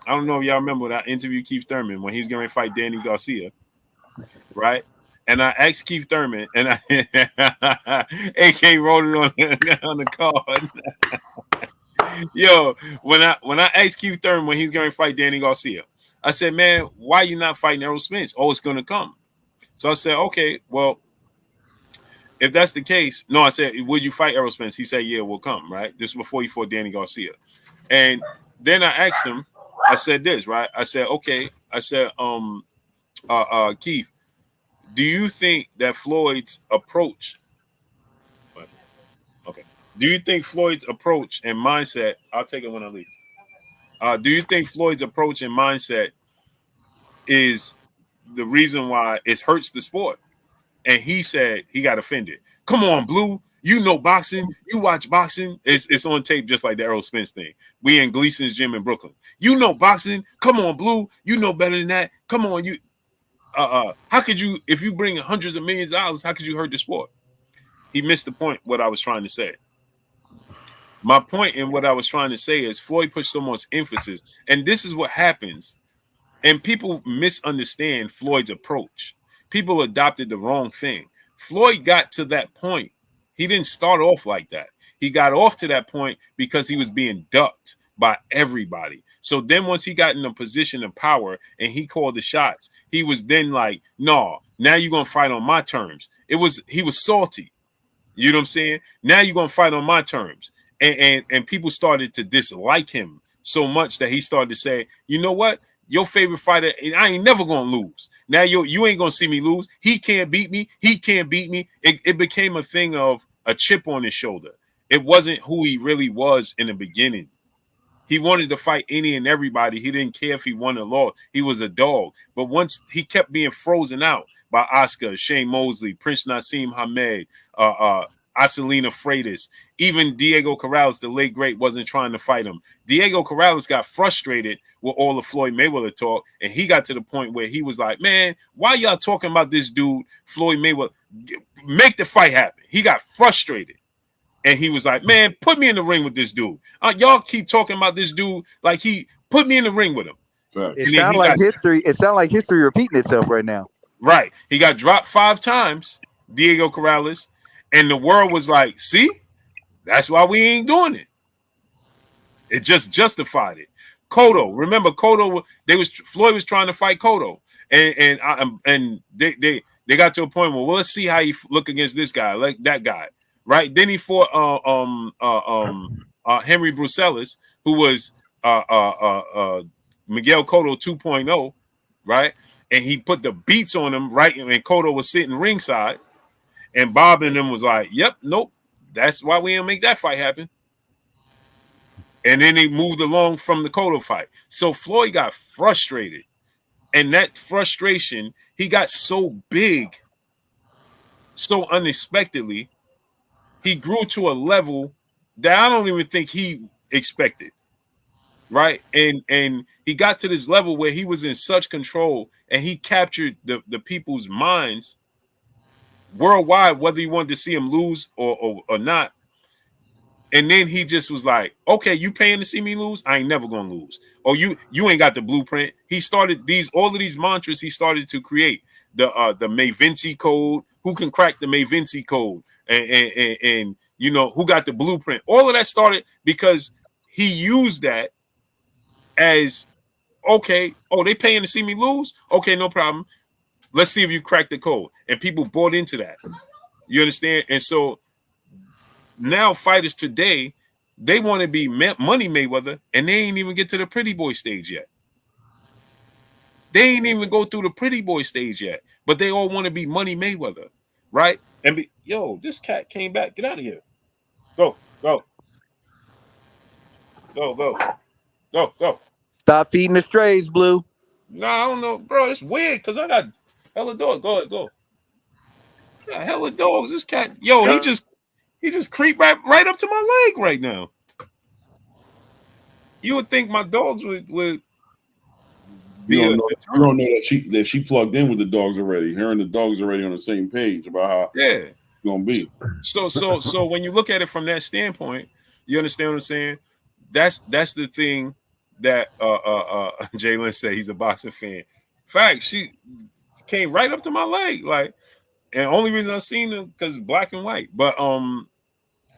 I don't know if y'all remember when I interviewed Keith Thurman when he was going to fight Danny Garcia, right? And I asked Keith Thurman, and AK wrote it on the card. Yo, when I asked Keith Thurman when he's going to fight Danny Garcia, I said, man, why you not fighting Errol Spence? Oh, it's going to come. So I said, okay, well, if that's the case, no, I said, would you fight Errol Spence? He said, yeah, we'll come, right? This was before he fought Danny Garcia. And then I asked him, I said this, right? I said, okay. I said, Keith, do you think that Floyd's approach, okay, do you think Floyd's approach and mindset, I'll take it when I leave. Do you think Floyd's approach and mindset is the reason why it hurts the sport? And he said he got offended. Come on, Blue. You know boxing. You watch boxing. It's on tape just like the Errol Spence thing. We in Gleason's gym in Brooklyn. You know boxing. Come on, Blue. You know better than that. Come on, you. How could you, if you bring hundreds of millions of dollars, how could you hurt the sport? He missed the point, what I was trying to say. My point in what I was trying to say is Floyd put so much emphasis, and this is what happens. And people misunderstand Floyd's approach. People adopted the wrong thing. Floyd got to that point. He didn't start off like that. He got off to that point because he was being ducked by everybody. So then once he got in a position of power and he called the shots, he was then like, no, now you're gonna fight on my terms. He was salty. You know what I'm saying? Now you're gonna fight on my terms. And people started to dislike him so much that he started to say, you know what? Your favorite fighter, I ain't never gonna lose. Now you ain't gonna see me lose. He can't beat me. He can't beat me. It became a thing of a chip on his shoulder. It wasn't who he really was in the beginning. He wanted to fight any and everybody. He didn't care if he won or lost. He was a dog. But once he kept being frozen out by Oscar, Shane Mosley, Prince Nassim Hamed, Acelina Freitas, even Diego Corrales, the late great, wasn't trying to fight him. Diego Corrales got frustrated with all the Floyd Mayweather talk, and he got to the point where he was like, man, why y'all talking about this dude, Floyd Mayweather? Make the fight happen. He got frustrated. And he was like, man, put me in the ring with this dude. Y'all keep talking about this dude like he put me in the ring with him. Right. It sounds like history. It sounds like history repeating itself right now. Right. He got dropped 5 times, Diego Corrales, and the world was like, see, that's why we ain't doing it. It just justified it. Cotto, remember Cotto? Floyd was trying to fight Cotto, and they got to a point where, well, let's see how you look against this guy, like that guy. Right. Then he fought Henry Brucelis, who was Miguel Cotto 2.0, right? And he put the beats on him, right? And Cotto was sitting ringside, and Bob and them was like, yep, nope, that's why we didn't make that fight happen. And then they moved along from the Cotto fight. So Floyd got frustrated, and that frustration, he got so big, so unexpectedly. He grew to a level that I don't even think he expected, right? And he got to this level where he was in such control, and he captured the people's minds worldwide, whether you wanted to see him lose or not. And then he just was like, okay, you paying to see me lose? I ain't never gonna lose. Or you ain't got the blueprint. He started all of these mantras he started to create. The May Vinci code. Who can crack the May Vinci code? And you know, who got the blueprint? All of that started because he used that as, okay, oh, they paying to see me lose? Okay, no problem. Let's see if you crack the code. And people bought into that. You understand? And so now fighters today, they want to be Money Mayweather, and they ain't even get to the pretty boy stage yet. They ain't even go through the pretty boy stage yet, but they all want to be Money Mayweather, right? And this cat came back. Get out of here. Go. Stop feeding the strays, Blue. No, I don't know, bro. It's weird because I got hella dogs. Go. I got hella dogs. This cat, he just creeped right up to my leg right now. You would think my dogs would be. You don't know that she plugged in with the dogs already. Her and the dogs already on the same page about how it's gonna be. So when you look at it from that standpoint, you understand what I'm saying? That's the thing that Jalen said he's a boxing fan. In fact, she came right up to my leg, like, and only reason I seen her because black and white. But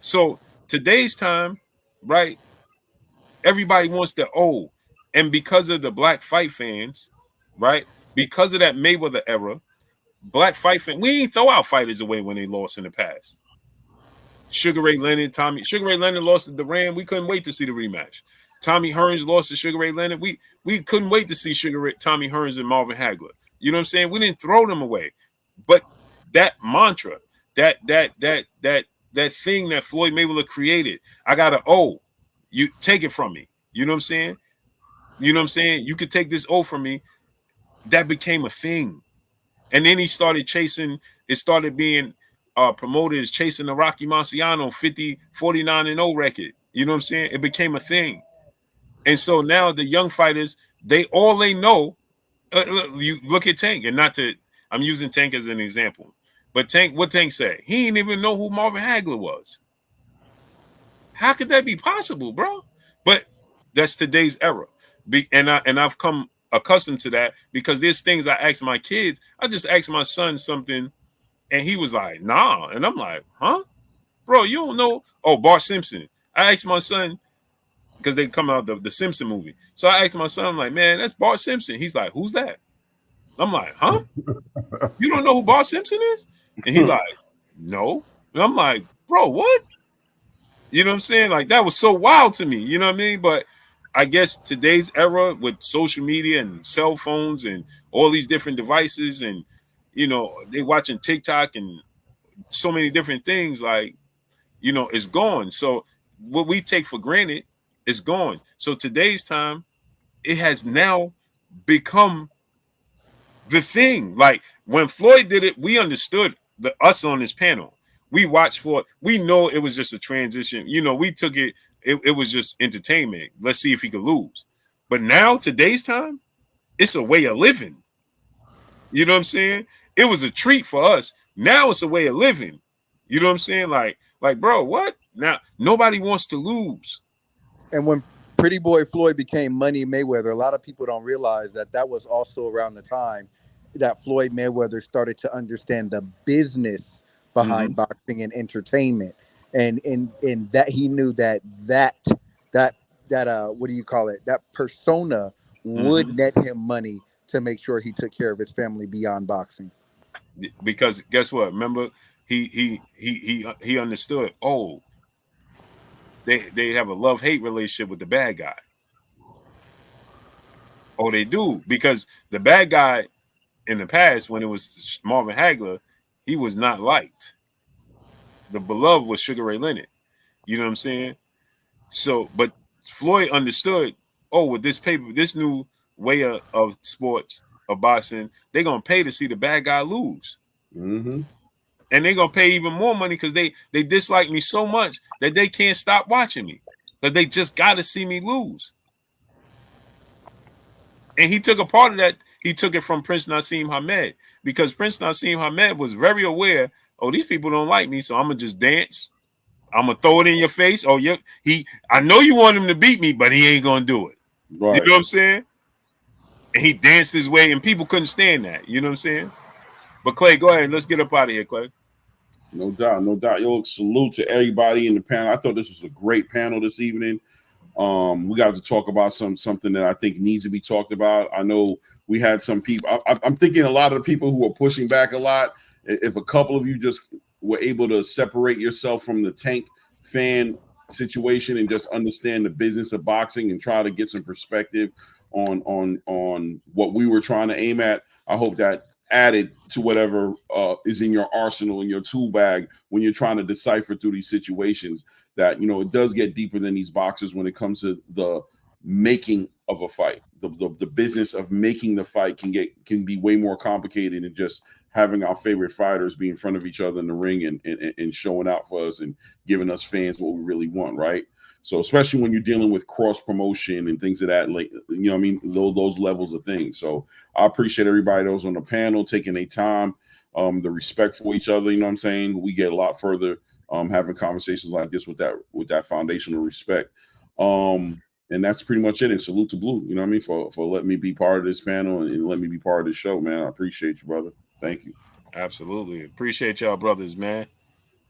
so today's time, right? Everybody wants to and because of the black fight fans, right? Because of that Mayweather era, black fight fans, we ain't throw our fighters away when they lost in the past. Sugar Ray Leonard lost to Duran. We couldn't wait to see the rematch. Tommy Hearns lost to Sugar Ray Leonard. We couldn't wait to see Tommy Hearns and Marvin Hagler. You know what I'm saying? We didn't throw them away. But that mantra, that thing that Floyd Mayweather created, I got to you take it from me. You know what I'm saying? You could take this from me. That became a thing. And then he started chasing, it started being promoters chasing the Rocky Marciano 49-0 record. You know what I'm saying? It became a thing. And so now the young fighters, they know, you look at Tank, and I'm using Tank as an example. But what Tank say? He didn't even know who Marvin Hagler was. How could that be possible, bro? But that's today's era. And I've come accustomed to that because there's things I ask my kids. I just asked my son something, and he was like, nah. And I'm like, huh? Bro, you don't know? Oh, Bart Simpson. I asked my son, because they come out the Simpson movie. So I asked my son, I'm like, man, that's Bart Simpson. He's like, who's that? I'm like, huh? You don't know who Bart Simpson is? And he like, no. And I'm like, bro, what? You know what I'm saying? Like, that was so wild to me. You know what I mean? But I guess today's era with social media and cell phones and all these different devices, and you know, they watching TikTok and so many different things, like, you know, it's gone. So what we take for granted is gone. So today's time, it has now become the thing. Like when Floyd did it, we understood us on this panel. We watched Floyd. We know it was just a transition. You know, we took it. It was just entertainment. Let's see if he could lose. But now, today's time, it's a way of living. You know what I'm saying? It was a treat for us. Now it's a way of living. You know what I'm saying? Like, bro, what? Now nobody wants to lose. And when Pretty Boy Floyd became Money Mayweather, a lot of people don't realize that that was also around the time that Floyd Mayweather started to understand the business behind boxing and entertainment, and that he knew that what do you call it? That persona would net him money to make sure he took care of his family beyond boxing. Because guess what? Remember, he understood. Oh, they have a love-hate relationship with the bad guy. Oh, they do, because the bad guy in the past, when it was Marvin Hagler, he was not liked. The beloved was Sugar Ray Leonard. You know what I'm saying? So, but Floyd understood. Oh, with this paper, this new way of sports, of boxing, they're gonna pay to see the bad guy lose. And they're gonna pay even more money because they dislike me so much that they can't stop watching me. But they just gotta see me lose. And he took a part of that. He took it from Prince Nassim Hamed, because Prince Nassim Hamed was very aware. Oh, these people don't like me, so I'm gonna just dance. I'm gonna throw it in your face. Oh, yeah, I know you want him to beat me, but he ain't gonna do it. Right. You know what I'm saying? And he danced his way, and people couldn't stand that. You know what I'm saying? But Clay, go ahead. Let's get up out of here, Clay. No doubt, no doubt. Yo, salute to everybody in the panel. I thought this was a great panel this evening. We got to talk about something that I think needs to be talked about. I know we had some people. I'm thinking a lot of the people who are pushing back a lot. If a couple of you just were able to separate yourself from the Tank fan situation and just understand the business of boxing and try to get some perspective on what we were trying to aim at, I hope that added to whatever is in your arsenal, in your tool bag, when you're trying to decipher through these situations. That, you know, it does get deeper than these boxes when it comes to the making of a fight. The business of making the fight can be way more complicated than just having our favorite fighters be in front of each other in the ring and showing out for us and giving us fans what we really want, right? So especially when you're dealing with cross promotion and things of that, like, you know what I mean, those levels of things. So I appreciate everybody that was on the panel taking their time, the respect for each other. You know what I'm saying? We get a lot further having conversations like this with that foundational respect. And that's pretty much it. And salute to Blue, you know what I mean, for letting me be part of this panel and let me be part of this show, man. I appreciate you, brother. Thank you. Absolutely. Appreciate y'all, brothers, man.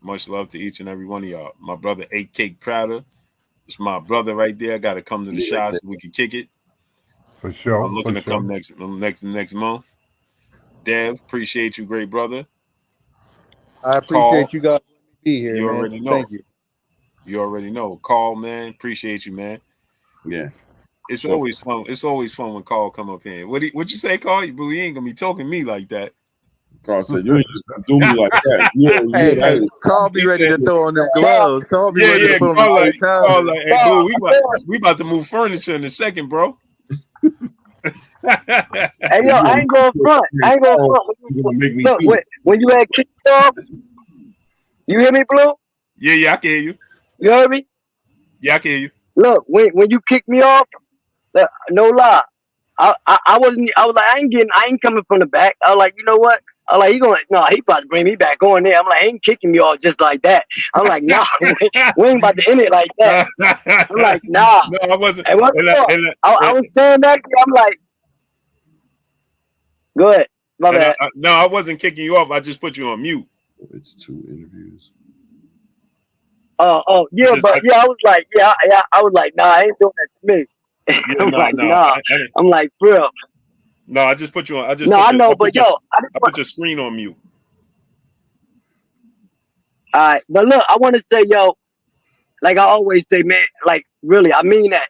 Much love to each and every one of y'all. My brother, 8K Crowder. It's my brother right there. Got to come to the shop so we can kick it. For sure. I'm looking to come next month. Dev, appreciate you, great brother. I appreciate Call, you guys letting me be here, you man. already know. Thank you. You already know. Call, man. Appreciate you, man. Yeah. It's always fun. It's always fun when Call come up here. What you say, Call? You ain't gonna be talking to me like that. Carl said, "You ain't just gonna do me like that." Yeah, Hey, Carl be ready to throw on them gloves. Carl be ready to put on Call the like, towel. hey, Blue, we about to move furniture in a second, bro. Hey, yo, I ain't going front. Look, when you had kicked off, you hear me, Blue? Yeah, I can hear you. You heard me? Yeah, I can hear you. Look, when you kicked me off, no lie, I wasn't. I was like, I ain't coming from the back. I was like, you know what? I was like, he about to bring me back on there. I'm like, I ain't kicking me off just like that. I'm like, nah, we ain't about to end it like that. I'm like, nah. No, I wasn't. And what's up? I was standing back there. I'm like, go ahead. My bad. No, I wasn't kicking you off. I just put you on mute. It's 2 interviews. Yeah, but yeah, I was like, I was like, nah, I ain't doing that to me. Yeah, I'm no, like, no, nah. I'm like, bro. no. I just put you on. No, I know, but yo, I just I want. put your screen on mute. All right, but look, I want to say, yo, like I always say, man, like really, I mean that.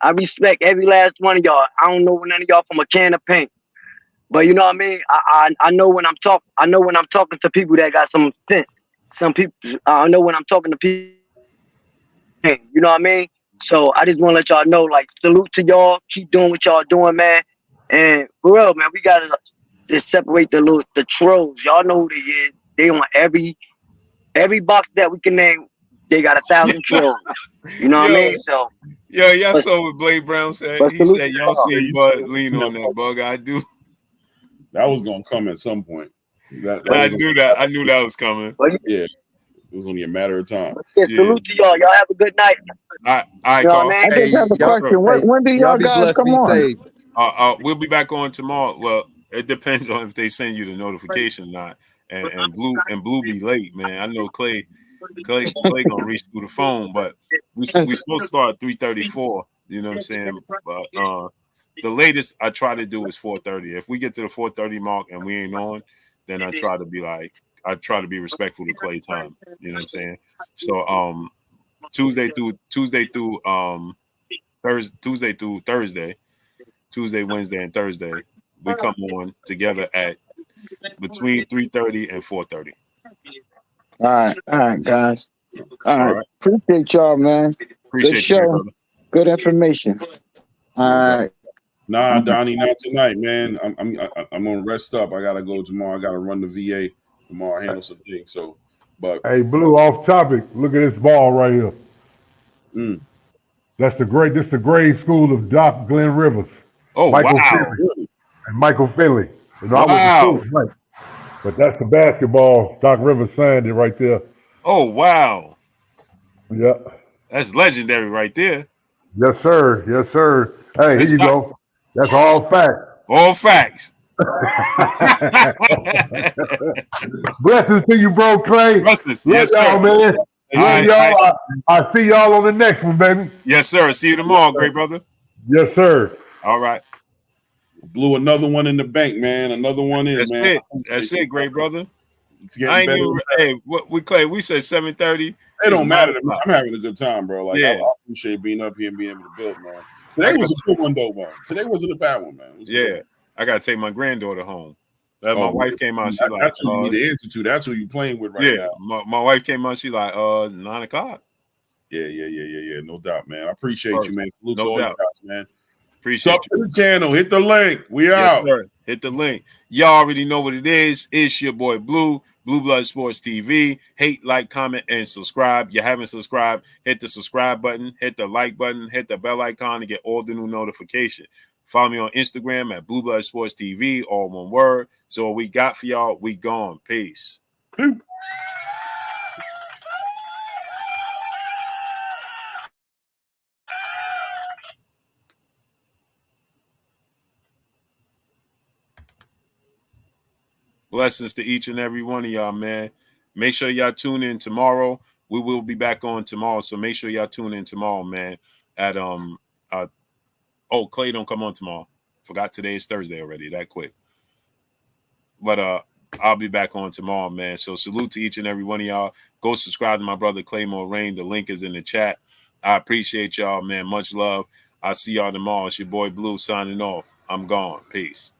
I respect every last one of y'all. I don't know none of y'all from a can of paint, but you know what I mean. I know when I'm talking. I know when I'm talking to people that got some sense. Some people, I know when I'm talking to people. You know what I mean? So I just want to let y'all know, like, salute to y'all. Keep doing what y'all doing, man. And for real, man, we gotta just separate the trolls. Y'all know who they is. They on every box that we can name. They got 1,000 trolls. You know what I Yo, mean? So, yo, y'all but, saw what Blade Brown said. but He salute said, to "Y'all y'all. Yeah, seen you Bud know, lean on that bug. I do." that was gonna come at some point. That I was knew that. I knew that was coming. But yeah. It was only a matter of time. yeah, Yeah. salute to y'all. Y'all have a good night. All right, You know what I Carl. mean? I just Hey, have a Yes, y'all. sir. question. Hey, When do y'all y'all be guys blessed. come Be on? safe. We'll be back on tomorrow. Well, it depends on if they send you the notification or not. And Blue be late, man. I know Clay gonna reach through the phone, but we supposed to start at 3:34. You know what I'm saying? But the latest I try to do is 4:30. If we get to the 4:30 mark and we ain't on, then I try to be respectful to Clay time. You know what I'm saying? So Tuesday through Thursday, Tuesday, Wednesday, and Thursday, we come on together at between 3:30 and 4:30. All right, guys. All All right, right. appreciate y'all, man. Good Appreciate you, great show, brother. good information. No All doubt. right, Nah, Donnie, not tonight, man. I'm gonna rest up. I gotta go tomorrow. I gotta run the VA tomorrow. Handle some things. So, but Hey, Blue, off topic. Look at this ball right here. mm, This the grade school of Doc Glenn Rivers, Oh Michael wow. Finley, really, and Michael Finley. You know, I went to school Wow. with Mike, but that's the basketball. Doc Rivers signed it right there. Oh wow. Yeah. That's legendary right there. Yes, sir. Yes, sir. Hey, here That's you go. That's all facts. all facts. Blessings to you, bro, Clay. Justice. Love Yes, y'all, sir. man. Love I y'all. I see y'all on the next one, baby. yes, sir. See you tomorrow, great brother. Yes, sir. All right. blew another one in the bank, man. Another one in, That's man. it. That's it, great brother. It's I getting ain't better even and better. hey, what we Clay, we said 7:30. It It's don't matter to me. 9:00. I'm having a good time, bro. Like I Yeah. appreciate being up here and being able to build, man. I Today got was a good one, though, man. Today wasn't a bad one, man. It was a good yeah. one. I gotta take my granddaughter home. My Oh, wife came out, she like, that's who you need to answer to. That's who you playing with right yeah, now. my wife came out, she like 9:00. Yeah. No doubt, man. I appreciate you, First. man. Salute to No all you doubt. guys, man. Sub Appreciate you. to the channel. Hit the link. We Yes, out. sir. Hit the link. Y'all already know what it is. It's your boy Blue Blood Sports TV. Hate, like, comment, and subscribe. You haven't subscribed, hit the subscribe button, hit the like button, hit the bell icon to get all the new notifications. Follow me on Instagram at Blue Blood Sports TV, all one word. So what we got for y'all, we gone. Peace. Blessings to each and every one of y'all, man. Make sure y'all tune in tomorrow. We will be back on tomorrow, so make sure y'all tune in tomorrow, man. At Clay don't come on tomorrow. Forgot today is Thursday already. That quick. But I'll be back on tomorrow, man. So salute to each and every one of y'all. Go subscribe to my brother Claymore Rain. The link is in the chat. I appreciate y'all, man. Much love. I'll see y'all tomorrow. It's your boy Blue signing off. I'm gone. Peace.